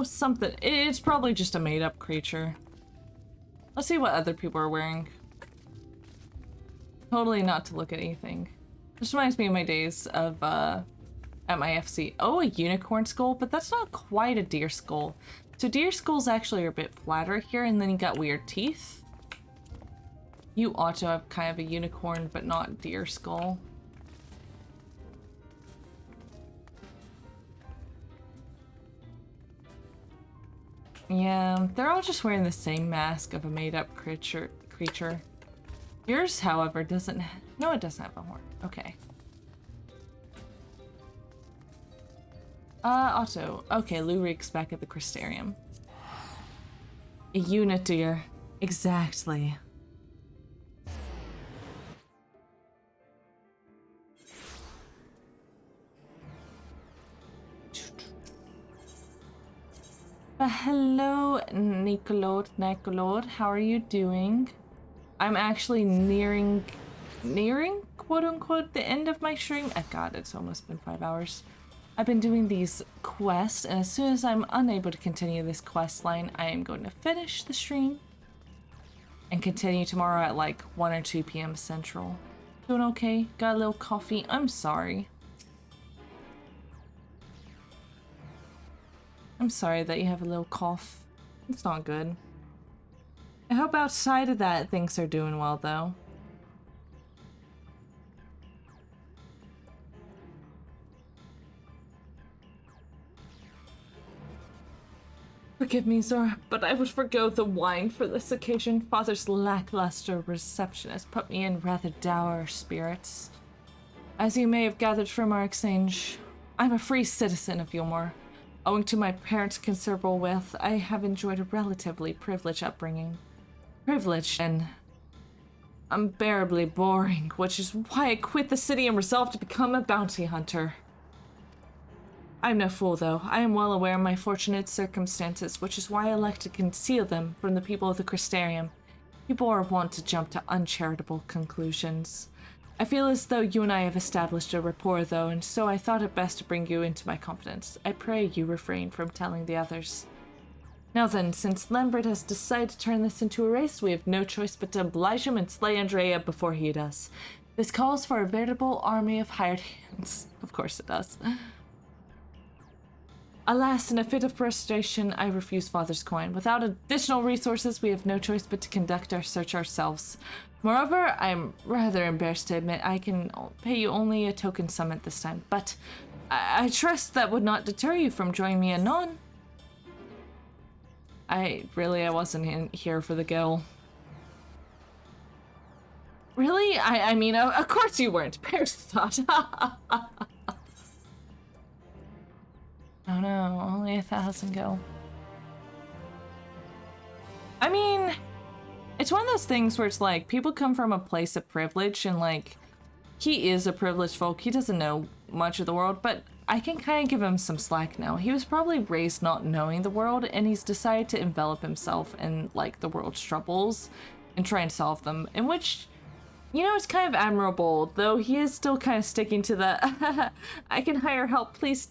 Something. It's probably just a made-up creature. Let's see what other people are wearing. Totally not to look at anything. This reminds me of my days of, at my FC. Oh, a unicorn skull, but that's not quite a deer skull. So deer skulls actually are a bit flatter here, and then you got weird teeth. You ought to have kind of a unicorn, but not deer skull. Yeah, they're all just wearing the same mask of a made-up creature. Yours, however, doesn't... No, it doesn't have a horn. Okay. Otto. Okay, Lurik's back at the Crystarium. A unit, dear. Exactly. Hello, Nicolord. How are you doing? I'm actually nearing, quote-unquote, the end of my stream. Oh god, it's almost been 5 hours. I've been doing these quests, and as soon as I'm unable to continue this quest line, I am going to finish the stream and continue tomorrow at like 1 or 2 p.m. Central. Doing okay? Got a little coffee? I'm sorry. I'm sorry that you have a little cough. It's not good. I hope outside of that things are doing well, though. Forgive me, Zora, but I would forgo the wine for this occasion. Father's lackluster reception has put me in rather dour spirits. As you may have gathered from our exchange, I'm a free citizen of Yulmore. Owing to my parents' considerable wealth, I have enjoyed a relatively privileged upbringing. Privileged and unbearably boring, which is why I quit the city and resolved to become a bounty hunter. I'm no fool, though. I am well aware of my fortunate circumstances, which is why I like to conceal them from the people of the Crystarium. People are wont to jump to uncharitable conclusions. I feel as though you and I have established a rapport, though, and so I thought it best to bring you into my confidence. I pray you refrain from telling the others. Now then, since Lambert has decided to turn this into a race, we have no choice but to oblige him and slay Andrea before he does. This calls for a veritable army of hired hands. Of course it does. Alas, in a fit of frustration, I refuse Father's coin. Without additional resources, we have no choice but to conduct our search ourselves. Moreover, I'm rather embarrassed to admit I can pay you only a token sum at this time, but I trust that would not deter you from joining me anon. I wasn't here for the gil. Really? I mean, of course you weren't. Bear's thought. Oh no, only 1,000 gil. I mean, it's one of those things where it's like, people come from a place of privilege and like, he is a privileged folk, he doesn't know much of the world, but I can kind of give him some slack now. He was probably raised not knowing the world, and he's decided to envelop himself in like the world's troubles and try and solve them, in which, you know, it's kind of admirable, though he is still kind of sticking to the I can hire help, please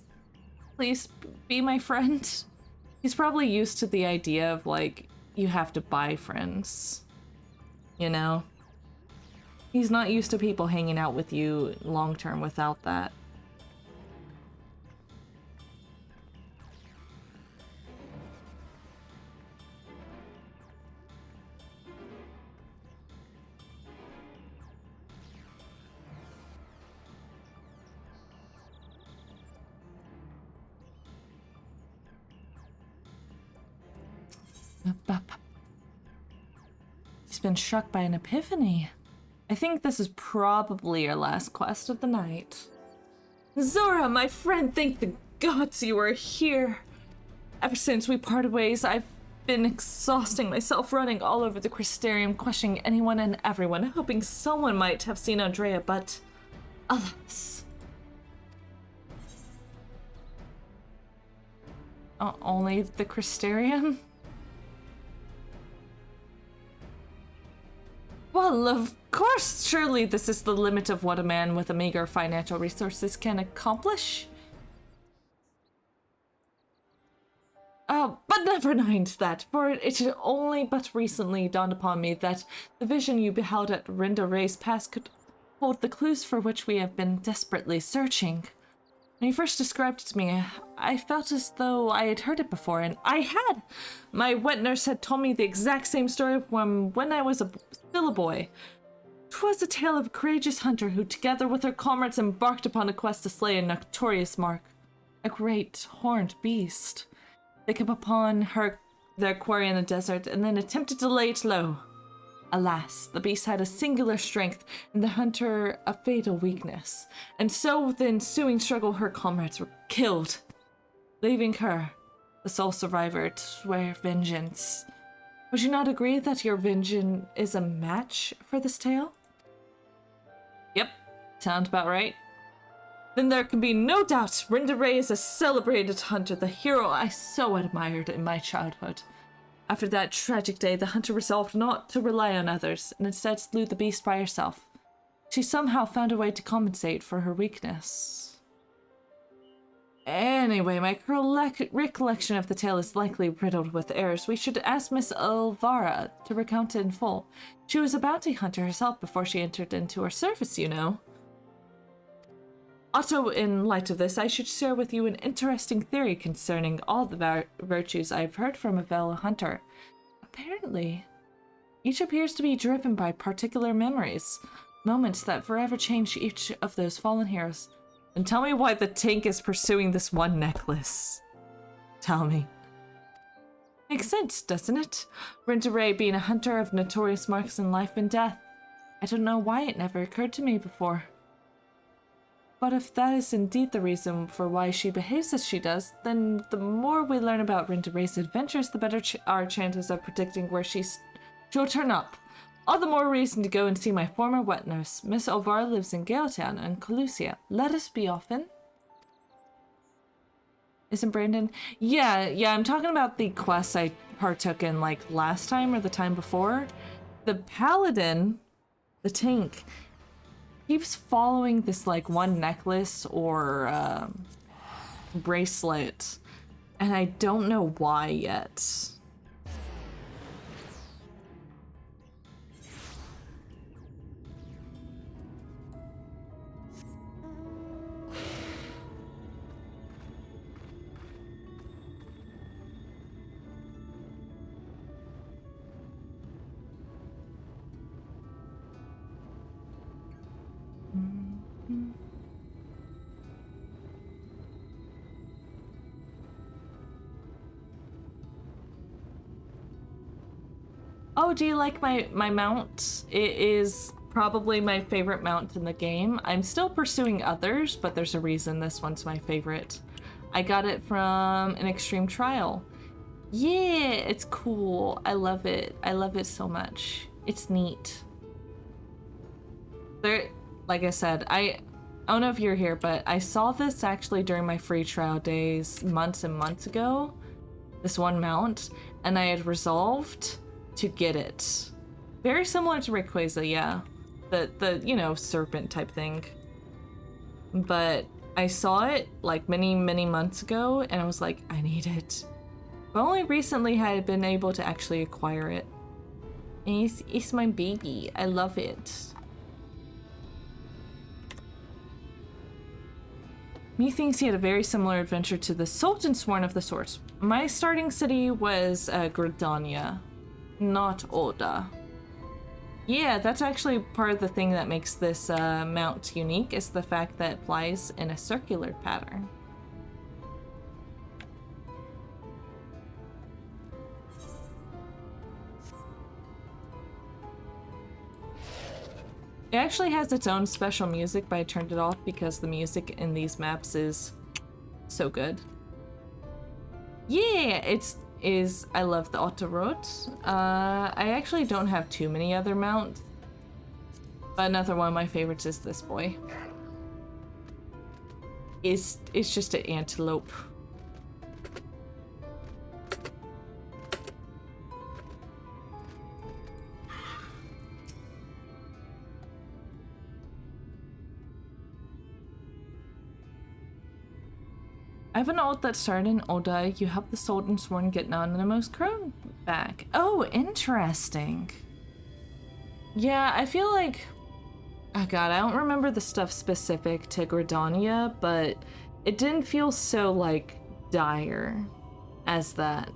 be my friend. He's probably used to the idea of like, you have to buy friends, you know? He's not used to people hanging out with you long term without that. He's been struck by an epiphany. I think this is probably your last quest of the night. Zora, my friend, thank the gods you are here. Ever since we parted ways, I've been exhausting myself running all over the Crystarium, questioning anyone and everyone, hoping someone might have seen Andrea, but alas. Only the Crystarium? Well, of course, surely this is the limit of what a man with a meager financial resources can accomplish. But never mind that, for it had only but recently dawned upon me that the vision you beheld at Rinda Ray's Pass could hold the clues for which we have been desperately searching. When you first described it to me, I felt as though I had heard it before, and I had! My wet nurse had told me the exact same story from when I was still a boy. 'Twas a tale of a courageous hunter who, together with her comrades, embarked upon a quest to slay a notorious mark, a great horned beast. They came upon their quarry in the desert, and then attempted to lay it low. Alas, the beast had a singular strength, and the hunter a fatal weakness. And so, with the ensuing struggle, her comrades were killed, leaving her, the sole survivor, to swear vengeance. Would you not agree that your vengeance is a match for this tale? Yep, sounds about right. Then there can be no doubt Rinda Ray is a celebrated hunter, the hero I so admired in my childhood. After that tragic day, the hunter resolved not to rely on others, and instead slew the beast by herself. She somehow found a way to compensate for her weakness. Anyway, my recollection of the tale is likely riddled with errors. We should ask Miss Elvira to recount it in full. She was a bounty hunter herself before she entered into our service, you know. Also, in light of this, I should share with you an interesting theory concerning all the virtues I've heard from a fellow hunter. Apparently, each appears to be driven by particular memories, moments that forever change each of those fallen heroes. And tell me why the tank is pursuing this one necklace. Tell me. Makes sense, doesn't it? Rinda Ray being a hunter of notorious marks in life and death. I don't know why it never occurred to me before. But if that is indeed the reason for why she behaves as she does, then the more we learn about Rinda Ray's adventures, the better our chances of predicting where she'll turn up. All the more reason to go and see my former wet nurse. Miss Elvira lives in Galetown and Colusia. Let us be often. Isn't Brandon? Yeah, I'm talking about the quests I partook in like last time or the time before. The paladin, the tank, keeps following this like one necklace or bracelet, and I don't know why yet. oh, do you like my mount? It is probably my favorite mount in the game. I'm still pursuing others, but there's a reason this one's my favorite. I got it from an extreme trial. Yeah, it's cool. I love it. I love it so much. It's neat. There, like I said, I don't know if you're here, but I saw this actually during my free trial days months and months ago, this one mount, and I had resolved to get it. Very similar to Rayquaza, yeah. The you know, serpent type thing. But I saw it like many months ago, and I was like, I need it. But only recently had I been able to actually acquire it. And it's my baby. I love it. Methinks he had a very similar adventure to the Sultan Sworn of the Swords. My starting city was Gridania, not Oda. Yeah, that's actually part of the thing that makes this mount unique, is the fact that it flies in a circular pattern. It actually has its own special music, but I turned it off because the music in these maps is so good. Yeah, I love the Autoroute. I actually don't have too many other mounts, but another one of my favorites is this boy. It's just an antelope. I have an ult that started in Oda. You help the Sultan Sworn get Anonymous Crown back. Oh, interesting. Yeah, I feel like... Oh god, I don't remember the stuff specific to Gridania, but it didn't feel so, like, dire as that.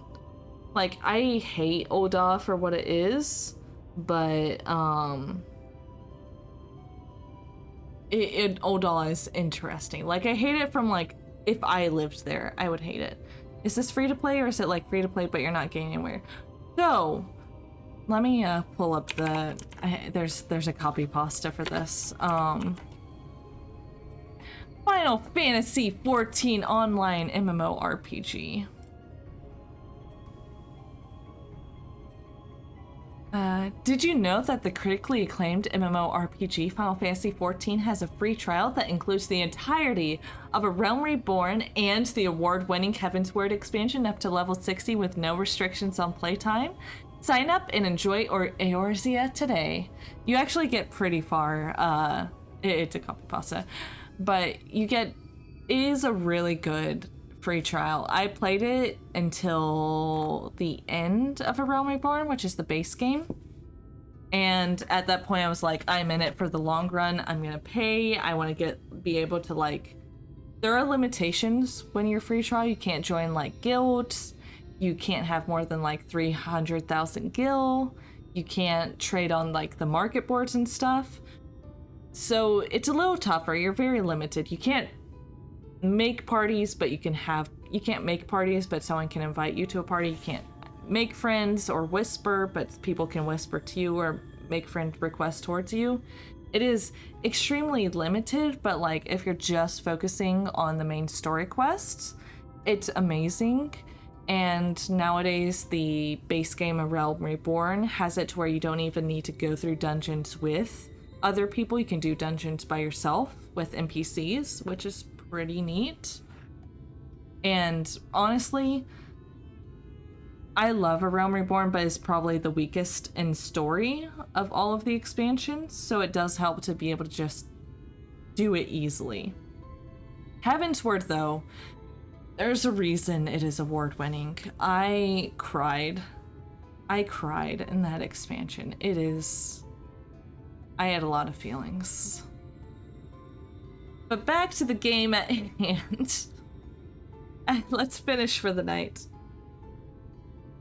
Like, I hate Oda for what it is, but, Oda is interesting. Like, I hate it from, like, if I lived there, I would hate it. Is this free to play, or is it like free to play but you're not getting anywhere? So, let me pull up the... there's a copy pasta for this. Final Fantasy 14 online MMORPG. Did you know that the critically acclaimed MMORPG Final Fantasy XIV has a free trial that includes the entirety of A Realm Reborn and the award-winning Heavensward expansion up to level 60 with no restrictions on playtime? Sign up and enjoy Eorzea today. You actually get pretty far. It's a copy pasta, but you get... It is a really good free trial. I played it until the end of A Realm Reborn, which is the base game. And at that point I was like, I'm in it for the long run. I'm gonna pay. I want to be able to, like, there are limitations when you're free trial. You can't join like guilds. You can't have more than like 300,000 gil. You can't trade on like the market boards and stuff. So it's a little tougher. You're very limited. You can't make parties, but you can't make parties, but someone can invite you to a party. You can't make friends or whisper, but people can whisper to you or make friend requests towards you. It is extremely limited, but like if you're just focusing on the main story quests, it's amazing. And nowadays the base game A Realm Reborn has it to where you don't even need to go through dungeons with other people. You can do dungeons by yourself with NPCs, which is pretty neat. And honestly, I love A Realm Reborn, but it's probably the weakest in story of all of the expansions, so it does help to be able to just do it easily. Heavensward, though, there's a reason it is award-winning. I cried in that expansion. I had a lot of feelings. But back to the game at hand. Let's finish for the night.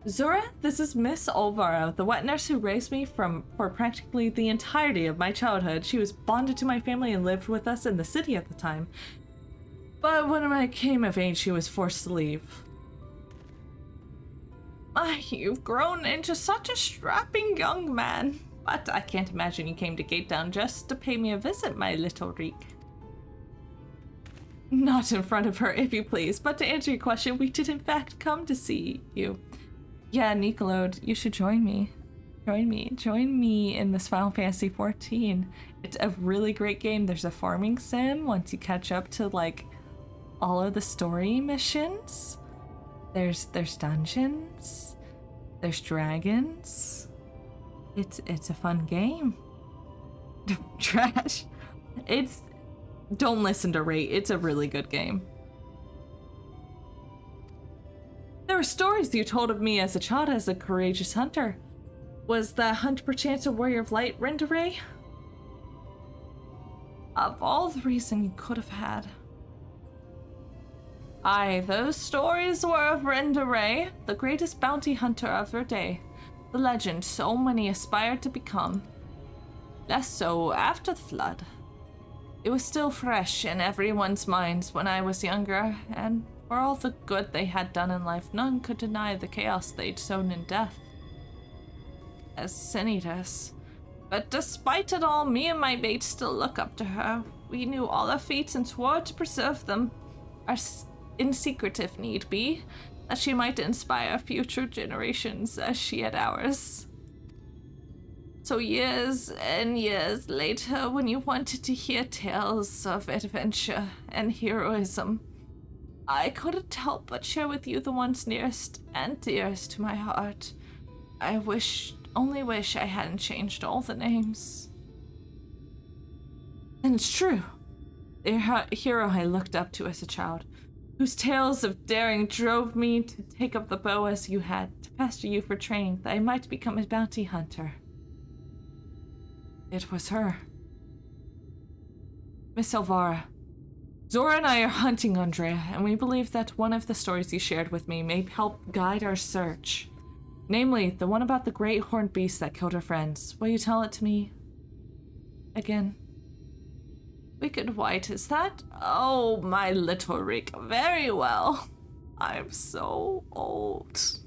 Zora, this is Miss Olvara, the wet nurse who raised me for practically the entirety of my childhood. She was bonded to my family and lived with us in the city at the time. But when I came of age, she was forced to leave. You've grown into such a strapping young man. But I can't imagine you came to Gate Down just to pay me a visit, my little Reek. Not in front of her, if you please, but to answer your question, we did in fact come to see you. Yeah, Nickelode, you should join me. Join me in this Final Fantasy XIV. It's a really great game. There's a farming sim once you catch up to, like, all of the story missions. There's dungeons. There's dragons. It's a fun game. Trash. Don't listen to Rate. It's a really good game. There were stories you told of me as a child as a courageous hunter. Was the hunt perchance a warrior of light, Rendere? Of all the reason you could have had. Aye, those stories were of Rendere, the greatest bounty hunter of her day. The legend so many aspired to become. Less so after the flood. It was still fresh in everyone's minds when I was younger, and for all the good they had done in life, none could deny the chaos they'd sown in death. As sin eaters. But despite it all, me and my mate still look up to her. We knew all her feats and swore to preserve them, in secret if need be, that she might inspire future generations as she had ours. So years and years later, when you wanted to hear tales of adventure and heroism, I couldn't help but share with you the ones nearest and dearest to my heart. I only wish I hadn't changed all the names. And it's true. The hero I looked up to as a child, whose tales of daring drove me to take up the bow as you had, to pester you for training, that I might become a bounty hunter. It was her. Miss Elvira. Zora and I are hunting Andrea, and we believe that one of the stories you shared with me may help guide our search. Namely, the one about the great horned beast that killed her friends. Will you tell it to me? Again. Wicked White, is that? Oh, my little Rick. Very well. I'm so old.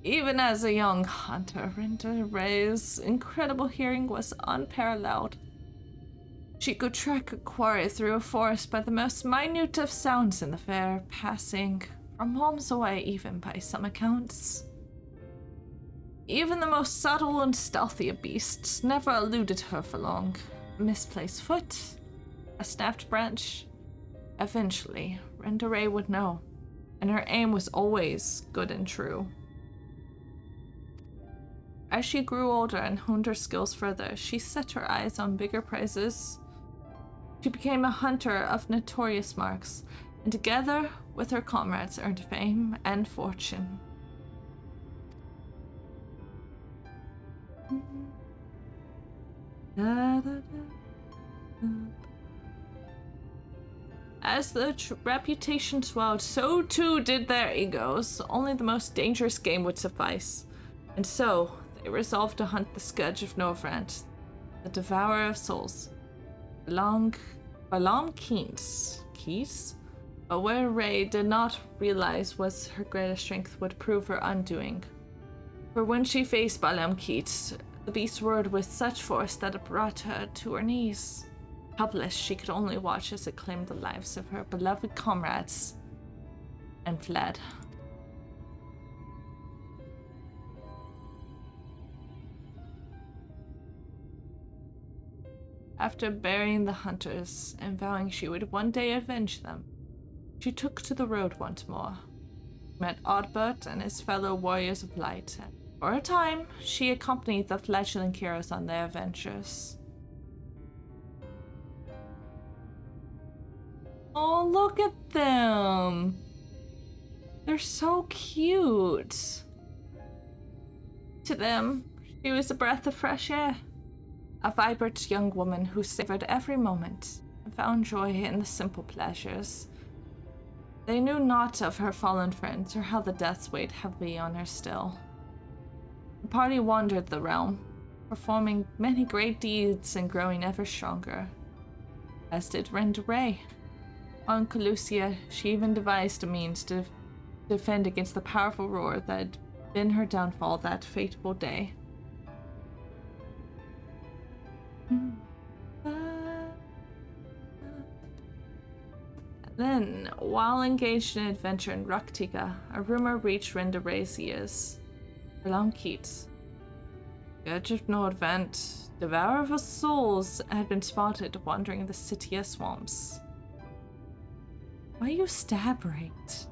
Even as a young hunter, Rendere's incredible hearing was unparalleled. She could track a quarry through a forest by the most minute of sounds in the fair, passing from homes away even by some accounts. Even the most subtle and stealthy of beasts never eluded her for long. A misplaced foot, a snapped branch. Eventually, Rendere would know, and her aim was always good and true. As she grew older and honed her skills further, she set her eyes on bigger prizes. She became a hunter of notorious marks, and together with her comrades earned fame and fortune. As the reputation swelled, so too did their egos. Only the most dangerous game would suffice. And so, they resolved to hunt the scourge of Norvrant, the devourer of souls. Balam Keys? But where Ray did not realize was her greatest strength would prove her undoing. For when she faced Balam Keats, the beast roared with such force that it brought her to her knees. Helpless, she could only watch as it claimed the lives of her beloved comrades and fled. After burying the hunters and vowing she would one day avenge them, she took to the road once more, met Oddbert and his fellow warriors of light, and for a time she accompanied the fledgling heroes on their adventures. Oh, look at them! They're so cute! To them, she was a breath of fresh air. A vibrant young woman who savored every moment and found joy in the simple pleasures. They knew not of her fallen friends or how the deaths weighed heavily on her still. The party wandered the realm, performing many great deeds and growing ever stronger, as did Rendere. On Calusia, she even devised a means to defend against the powerful roar that had been her downfall that fateful day. Then, while engaged in adventure in Raktika, a rumor reached Rendare's ears. Berlamkit, Scourge of Nordvent, Devourer of Souls, had been spotted wandering the Citia swamps. Why you stab right?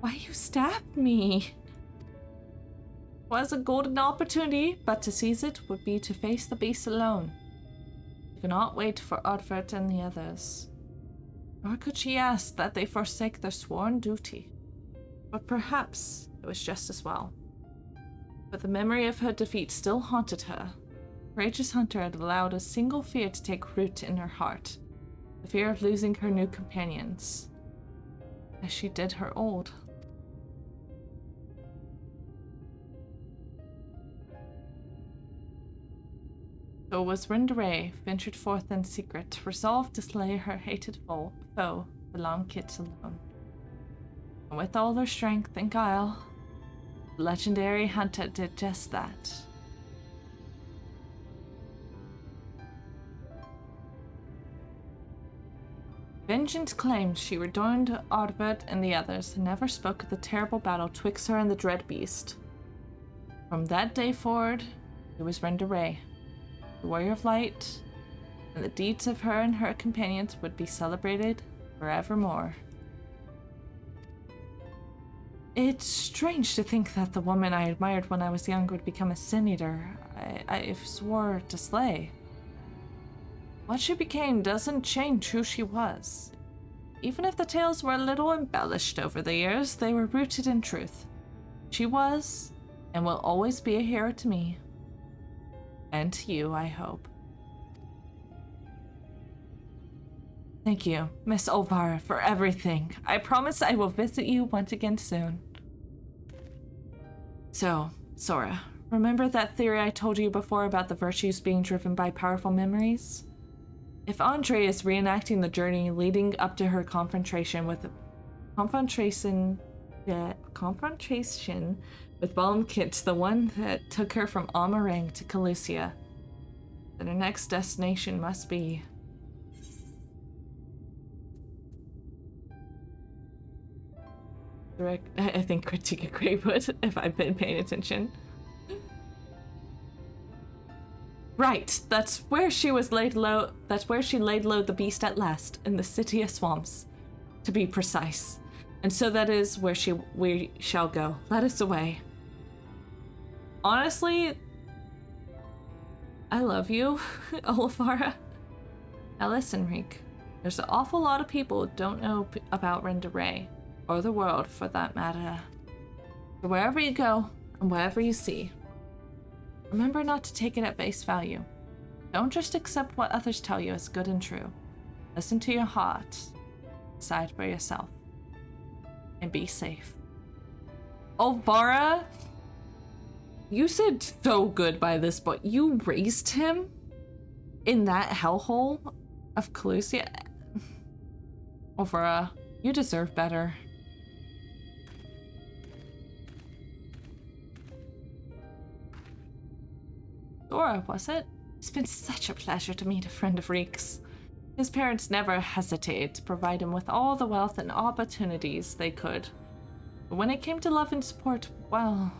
Why you stab me? It was a golden opportunity, but to seize it would be to face the beast alone. She could not wait for Odvert and the others. Nor could she ask that they forsake their sworn duty. But perhaps it was just as well. But the memory of her defeat still haunted her. The courageous hunter had allowed a single fear to take root in her heart. The fear of losing her new companions. As she did her old. So was Rendare ventured forth in secret, resolved to slay her hated foe, Berlamkit alone. And with all her strength and guile, the legendary hunter did just that. Vengeance claimed she rejoined Ardbert and the others, and never spoke of the terrible battle twixt her and the dread beast. From that day forward, it was Rendare, the warrior of light, and the deeds of her and her companions would be celebrated forevermore. It's strange to think that the woman I admired when I was young would become a sin eater. I swore to slay. What she became doesn't change who she was. Even if the tales were a little embellished over the years, they were rooted in truth. She was, and will always be a hero to me. And to you, I hope. Thank you, Miss Olvara, for everything. I promise I will visit you once again soon. So, Sora, remember that theory I told you before about the virtues being driven by powerful memories? If Andre is reenacting the journey leading up to her confrontation with Balmkit, the one that took her from Amarang to Calusia, then her next destination must be... I think Kritika Greywood, if I've been paying attention. Right, that's where she was laid low. That's where she laid low the beast at last, in the Citia swamps, to be precise. And so that is where we shall go. Let us away. Honestly, I love you, Olafara. Now listen, Reek. There's an awful lot of people who don't know about Rendare, or the world for that matter. So wherever you go, and wherever you see, remember not to take it at face value. Don't just accept what others tell you as good and true. Listen to your heart. Decide for yourself. And be safe. Olvara, you said so good by this, but you raised him in that hellhole of Calusia? Olvara, you deserve better. Sora, was it? It's been such a pleasure to meet a friend of Reek's. His parents never hesitated to provide him with all the wealth and opportunities they could. But when it came to love and support, well...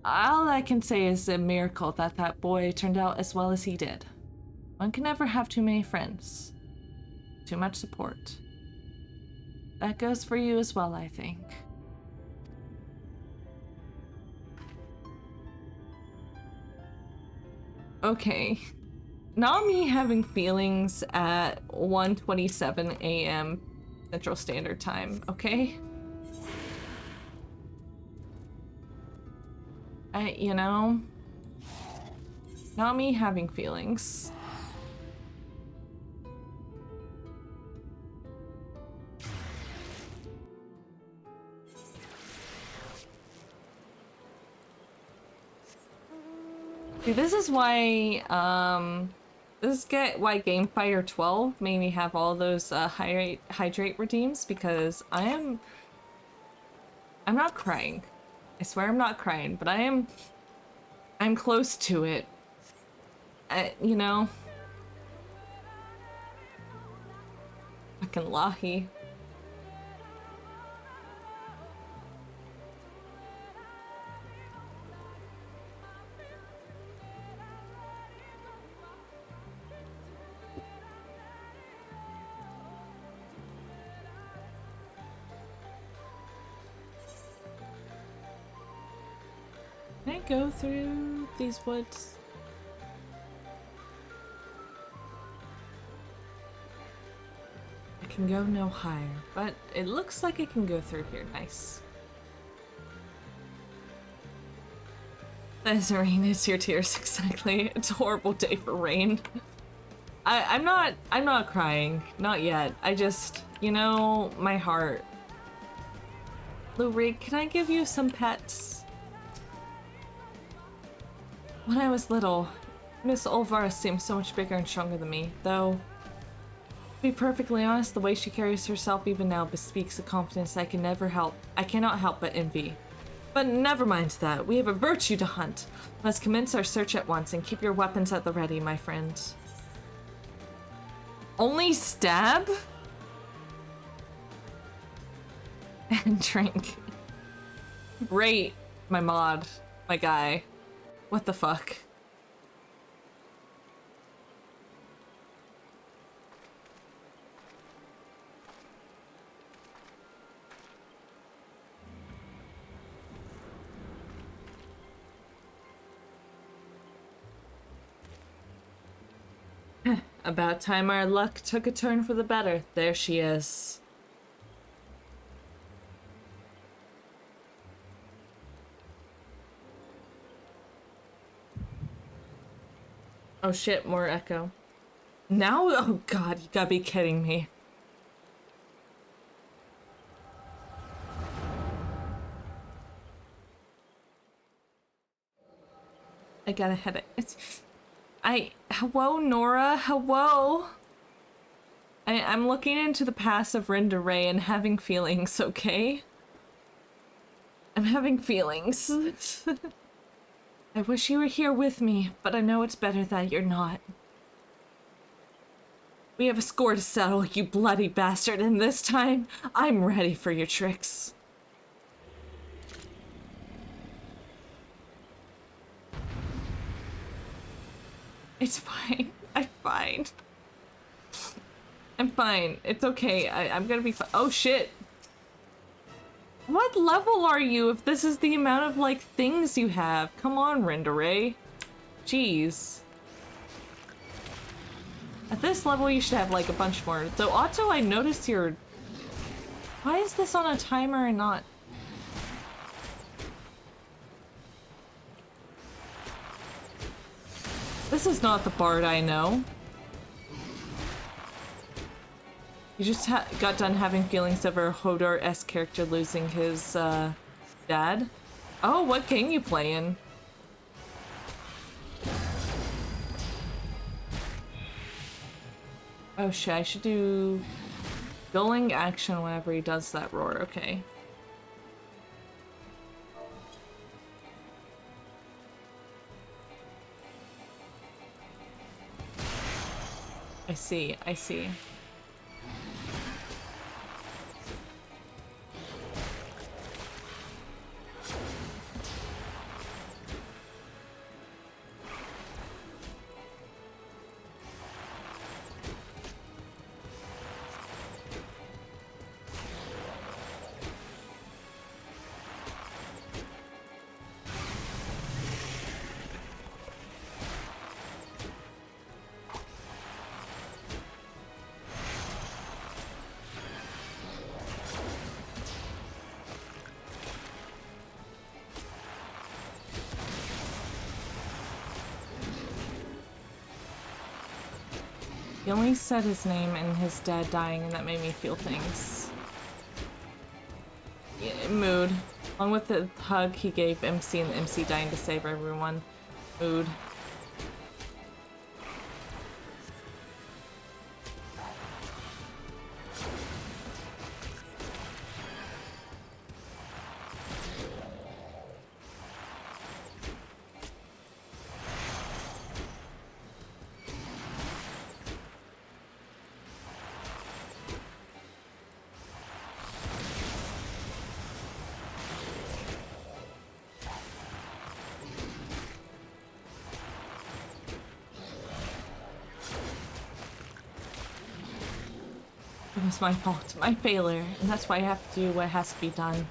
all I can say is a miracle that that boy turned out as well as he did. One can never have too many friends. Too much support. That goes for you as well, I think. Okay, not me having feelings at 1:27 a.m. Central Standard Time, okay? You know, not me having feelings. See, this is why, why Gamefire 12 made me have all those hydrate redeems, because I am I'm not crying. I swear I'm not crying, but I'm close to it. You know? Fucking Lahi. Can I go through these woods? I can go no higher, but it looks like I can go through here. Nice. As rain is your tears, exactly. It's a horrible day for rain. I'm not crying. Not yet. I just, you know, my heart. Lurig, can I give you some pets? When I was little, Miss Olvar seemed so much bigger and stronger than me, though, to be perfectly honest, the way she carries herself even now bespeaks a confidence I cannot help but envy. But never mind that, we have a virtue to hunt. Let's commence our search at once and keep your weapons at the ready, my friend. Only stab? And drink. Rate my mod, my guy. What the fuck? About time our luck took a turn for the better. There she is. Oh shit, more echo. Now? Oh god, you gotta be kidding me. I got a headache. Hello, Nora, hello? I'm looking into the past of Renda Ray and having feelings, okay? I'm having feelings. I wish you were here with me, but I know it's better that you're not. We have a score to settle, you bloody bastard, and this time, I'm ready for your tricks. It's fine. I'm fine. I'm fine. It's okay. I'm gonna be fine. Oh shit. What level are you if this is the amount of, like, things you have? Come on, Renderay. Jeez. At this level, you should have, like, a bunch more. Though, Otto, I noticed your... Why is this on a timer and not... This is not the bard I know. You just got done having feelings over a Hodor-esque character losing his, dad? Oh, what game you playing? Oh shit, I should do... Dulling action whenever he does that roar, okay. I see, I see. He only said his name and his dad dying, and that made me feel things. Yeah, mood. Along with the hug he gave MC and MC dying to save everyone. Mood. It was my fault, my failure, and that's why I have to do what has to be done.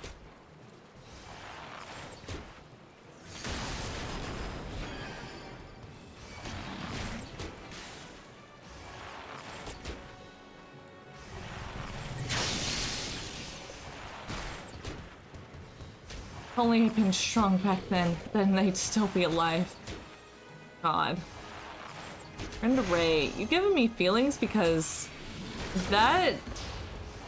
If only I'd been strong back then they'd still be alive. God. Brenda Ray, you giving me feelings because that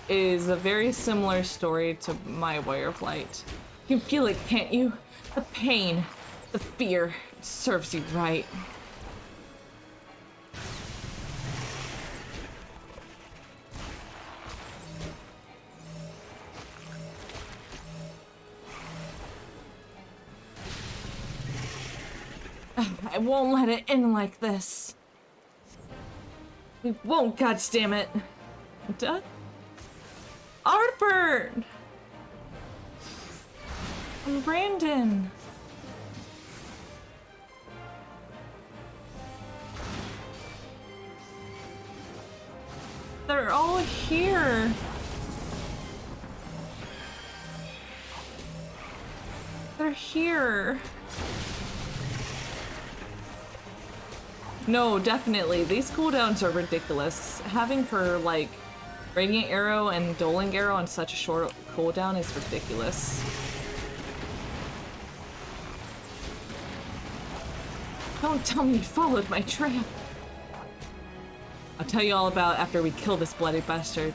is a very similar story to my Warrior of Light. You can feel it, can't you? The pain, the fear, it serves you right. I won't let it end like this. We won't, goddammit. Duh. Artbert! And Brandon. They're all here. They're here. No, definitely. These cooldowns are ridiculous. Having her, like, Radiant Arrow and Doling Arrow on such a short cooldown is ridiculous. Don't tell me you followed my trail. I'll tell you all about after we kill this bloody bastard.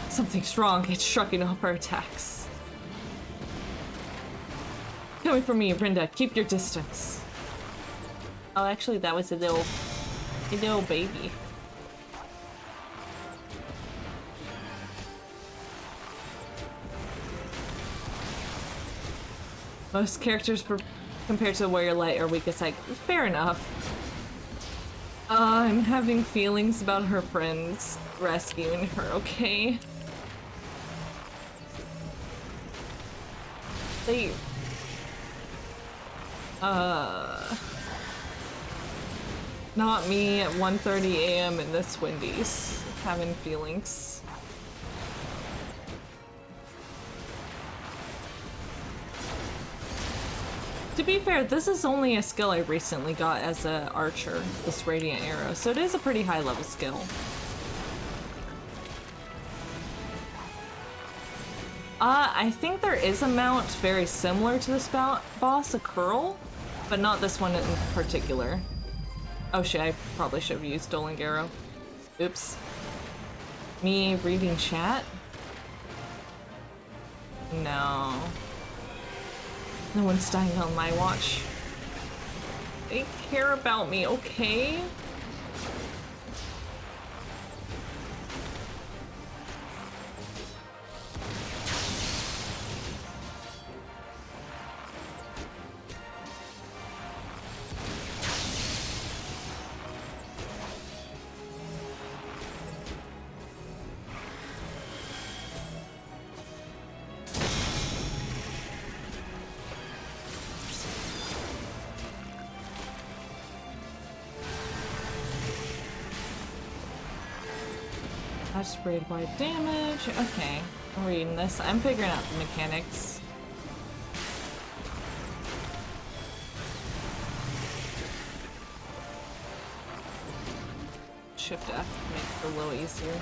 Something's wrong. It's shrugging off our attacks. Coming from me, Rinda. Keep your distance. Oh, actually, that was a little baby. Most characters compared to Warrior Light are weak. It's like, fair enough. I'm having feelings about her friends rescuing her, okay? They... Not me at 1:30 a.m. in this Wendy's. Having feelings. To be fair, this is only a skill I recently got as an archer, this Radiant Arrow, so it is a pretty high level skill. I think there is a mount very similar to this boss, a curl, but not this one in particular. Oh shit, I probably should have used Doling Arrow. Oops. Me reading chat? No. No one's dying on my watch. They care about me, okay? I sprayed wide damage. Okay, I'm reading this. I'm figuring out the mechanics. Shift F to make it a little easier.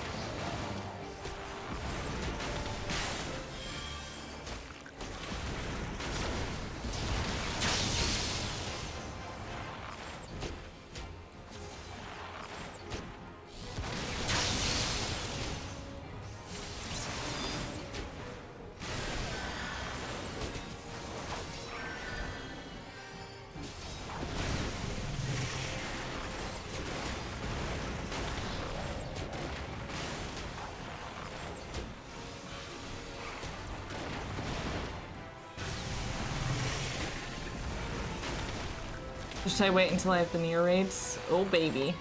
Should I wait until I have the near raids? Oh baby.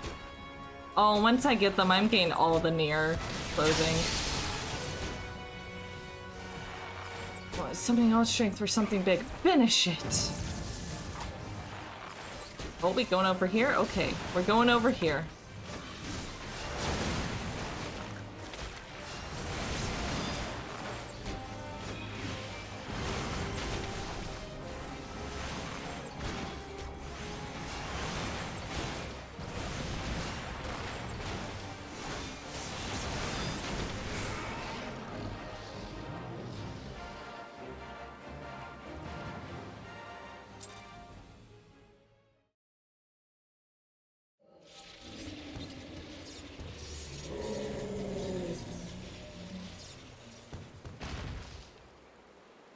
Oh, once I get them, I'm getting all the near closing. What, something else strength for something big. Finish it! Oh, we going over here? Okay, we're going over here.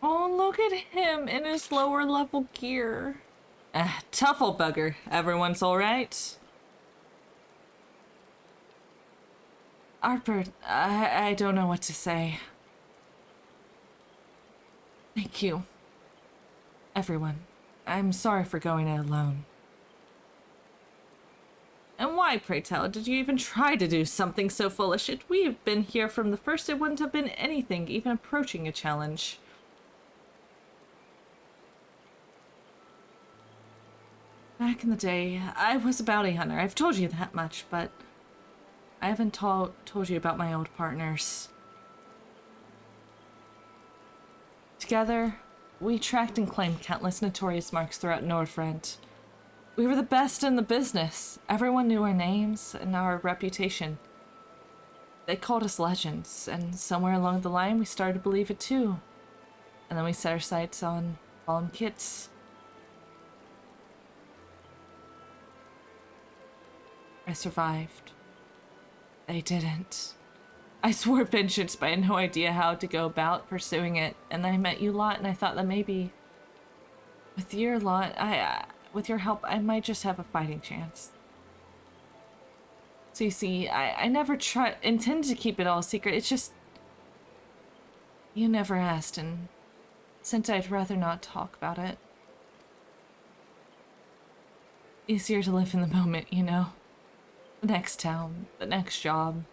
Oh, look at him in his lower level gear. Tough old bugger. Everyone's alright? Artbird, I don't know what to say. Thank you. Everyone. I'm sorry for going it alone. And why, pray tell, did you even try to do something so foolish? If we've been here from the first, it wouldn't have been anything, even approaching a challenge. Back in the day, I was a bounty hunter. I've told you that much, but I haven't told you about my old partners. Together, we tracked and claimed countless notorious marks throughout Nordfront. We were the best in the business. Everyone knew our names and our reputation. They called us legends, and somewhere along the line we started to believe it too. And then we set our sights on fallen kits. I survived. They didn't. I swore vengeance, but I had no idea how to go about pursuing it. And then I met you lot, and I thought that maybe with your lot, with your help, I might just have a fighting chance. So you see, I never intended to keep it all secret. It's just you never asked, and since I'd rather not talk about it. Easier to live in the moment, you know? The next town, the next job.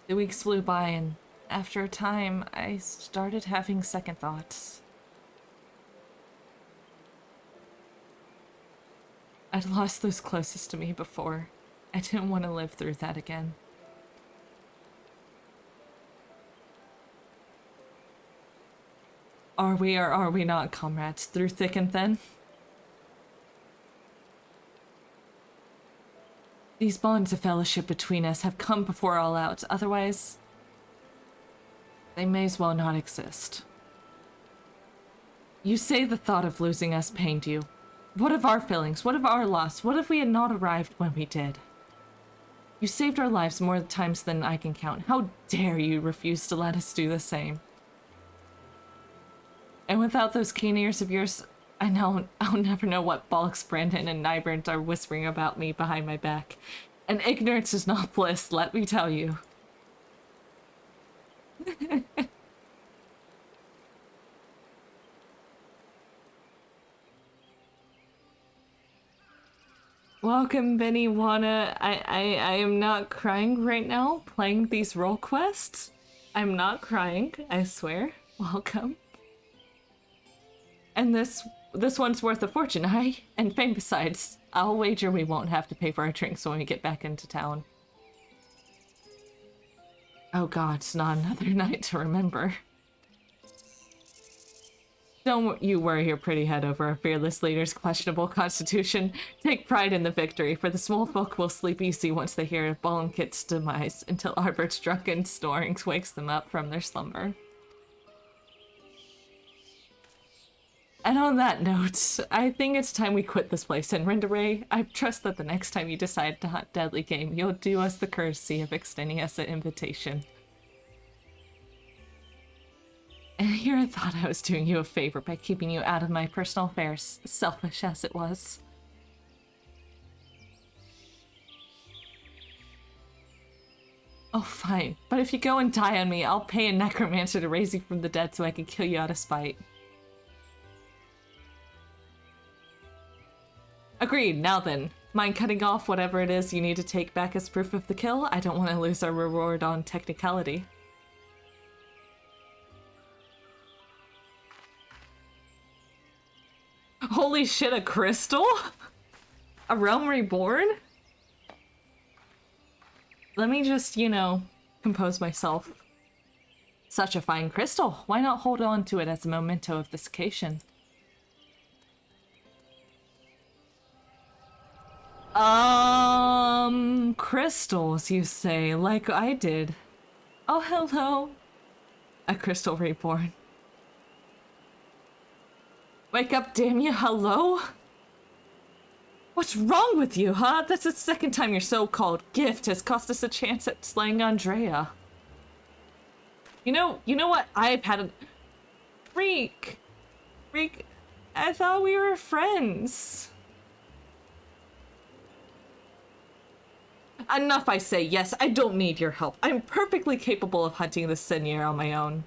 The weeks flew by, and after a time, I started having second thoughts. I'd lost those closest to me before. I didn't want to live through that again. Are we or are we not comrades, through thick and thin? These bonds of fellowship between us have come before all out, otherwise they may as well not exist. You say the thought of losing us pained you. What of our feelings? What of our loss? What if we had not arrived when we did? You saved our lives more times than I can count. How dare you refuse to let us do the same? And without those keen ears of yours, I know I'll never know what bollocks Brandon and Nybrant are whispering about me behind my back. And ignorance is not bliss, let me tell you. Welcome, Benny Wanna. I am not crying right now playing these role quests. I'm not crying, I swear. Welcome. And this one's worth a fortune, and fame besides. I'll wager we won't have to pay for our drinks when we get back into town. Oh god, it's not another night to remember. Don't you worry your pretty head over our fearless leader's questionable constitution. Take pride in the victory, for the small folk will sleep easy once they hear of Ballnkit's demise, until Arbert's drunken snoring wakes them up from their slumber. And on that note, I think it's time we quit this place, and Rindaray, I trust that the next time you decide to hunt deadly game, you'll do us the courtesy of extending us an invitation. And here I thought I was doing you a favor by keeping you out of my personal affairs, selfish as it was. Oh, fine. But if you go and die on me, I'll pay a necromancer to raise you from the dead so I can kill you out of spite. Agreed. Now then, mind cutting off whatever it is you need to take back as proof of the kill? I don't want to lose our reward on technicality. Holy shit, a crystal? A realm reborn? Let me just, you know, compose myself. Such a fine crystal. Why not hold on to it as a memento of this occasion? Crystals, you say, like I did. Oh, hello. A crystal reborn. Wake up, damn you, hello? What's wrong with you, huh? That's the second time your so-called gift has cost us a chance at slaying Andrea. You know what? I've had a... Reek, I thought we were friends. Enough, I say. Yes, I don't need your help. I'm perfectly capable of hunting the Seigneur on my own.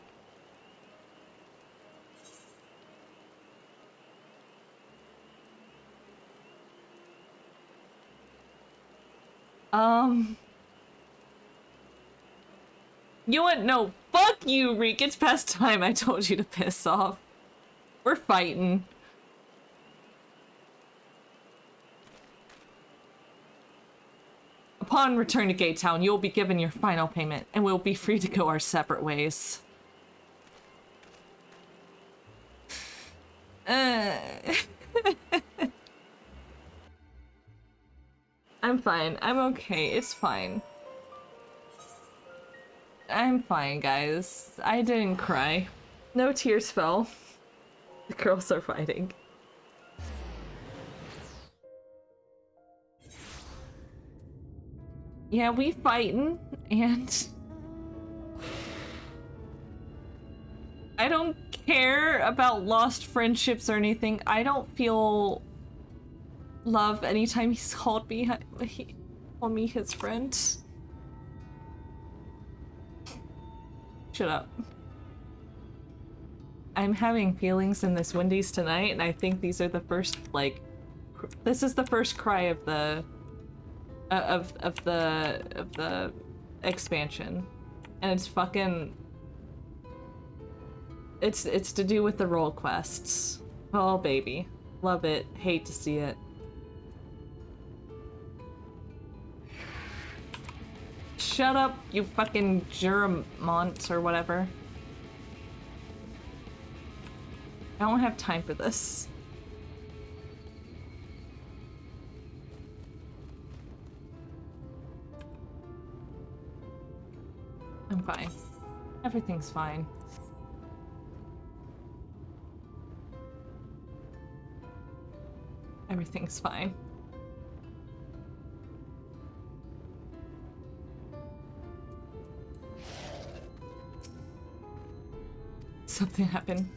You know what? No, fuck you, Reek. It's past time. I told you to piss off. We're fighting. Upon return to Gate Town, you will be given your final payment, and we'll be free to go our separate ways. I'm fine. I'm okay. It's fine. I'm fine, guys. I didn't cry. No tears fell. The girls are fighting. Yeah, we fighting, and I don't care about lost friendships or anything. I don't feel love anytime he called me his friend. Shut up. I'm having feelings in this Wendy's tonight, and I think these are the first, like, this is the first cry of the of the expansion, and it's fucking, it's to do with the role quests. Oh baby, love it, hate to see it. Shut up, you fucking Juramont or whatever. I don't have time for this. I'm fine. Everything's fine. Everything's fine. Something happened.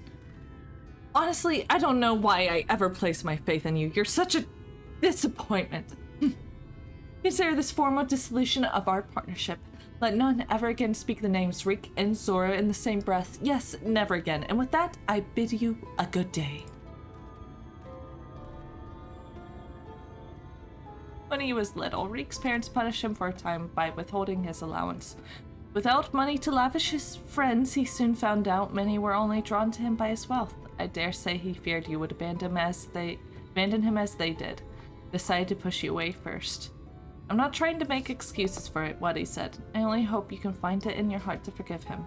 Honestly, I don't know why I ever placed my faith in you. You're such a disappointment. Consider this form of dissolution of our partnership. Let none ever again speak the names Rick and Zora in the same breath. Yes, never again. And with that, I bid you a good day. When he was little, Reek's parents punished him for a time by withholding his allowance. Without money to lavish his friends, he soon found out many were only drawn to him by his wealth. I dare say he feared you would abandon him as they did. Decided to push you away first. I'm not trying to make excuses for it, what he said. I only hope you can find it in your heart to forgive him.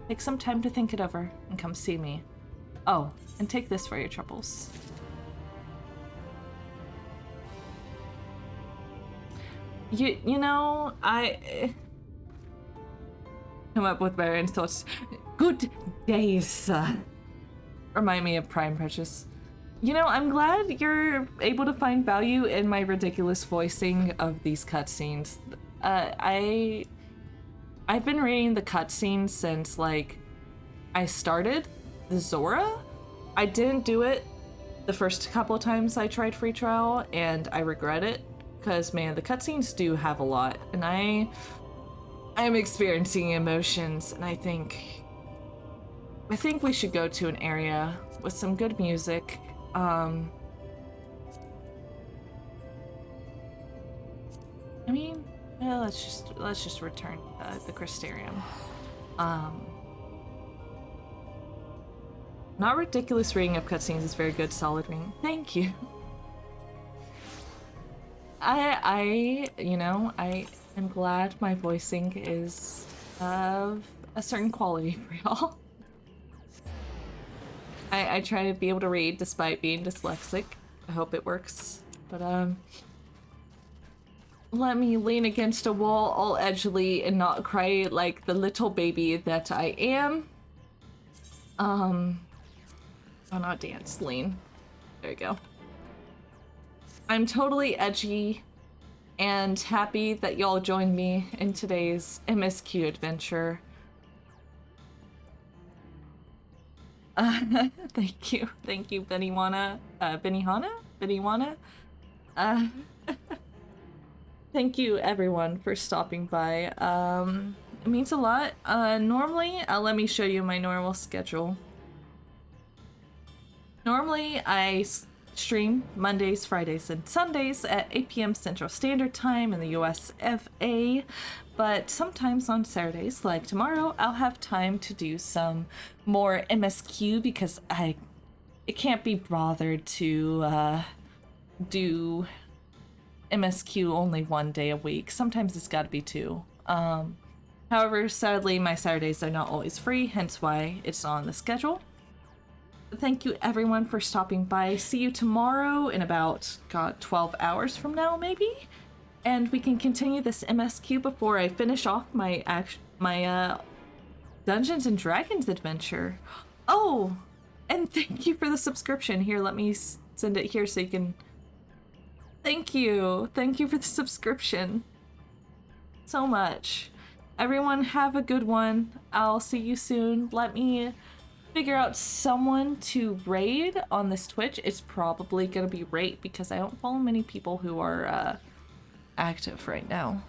Take some time to think it over and come see me. Oh, and take this for your troubles. You know, I come up with better insults. Good day, sir. Remind me of Prime Purchase. You know, I'm glad you're able to find value in my ridiculous voicing of these cutscenes. I've been reading the cutscenes since, like, I started the Zora. I didn't do it the first couple of times I tried free trial, and I regret it, because, man, the cutscenes do have a lot, and I'm experiencing emotions, and I think we should go to an area with some good music. I mean, well, let's just return the Crystarium. Not ridiculous reading of cutscenes is very good, solid reading. Thank you. you know, I am glad my voicing is of a certain quality for y'all. I try to be able to read despite being dyslexic. I hope it works. But, let me lean against a wall all edgily and not cry like the little baby that I am. Oh, not dance, lean. There you go. I'm totally edgy and happy that y'all joined me in today's MSQ adventure. Thank you, Benihana. Benihana? Thank you, everyone, for stopping by. It means a lot. Normally, let me show you my normal schedule. Normally, I stream Mondays, Fridays, and Sundays at 8 p.m. Central Standard Time in the US of A, but sometimes on Saturdays, like tomorrow, I'll have time to do some more MSQ because I can't be bothered to do MSQ only one day a week. Sometimes it's got to be two. However, sadly, my Saturdays are not always free, hence why it's not on the schedule. Thank you everyone for stopping by. See you tomorrow in about, 12 hours from now, maybe? And we can continue this MSQ before I finish off my Dungeons and Dragons adventure. Oh, and thank you for the subscription. Here, let me send it here so you can... Thank you. Thank you for the subscription. So much. Everyone have a good one. I'll see you soon. Let me figure out someone to raid on this Twitch. It's probably gonna be Rate because I don't follow many people who are active right now.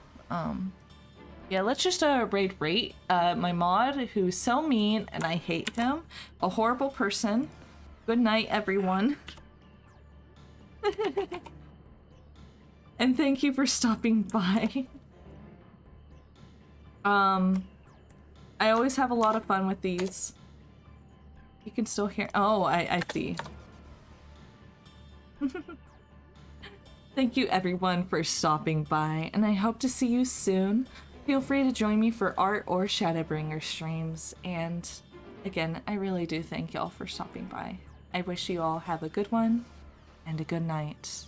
Yeah, let's just raid Rate. My mod who's so mean and I hate him. A horrible person. Good night, everyone. And thank you for stopping by. I always have a lot of fun with these. You can still hear... Oh, I see. Thank you everyone for stopping by, and I hope to see you soon. Feel free to join me for art or Shadowbringers streams, and again, I really do thank y'all for stopping by. I wish you all have a good one, and a good night.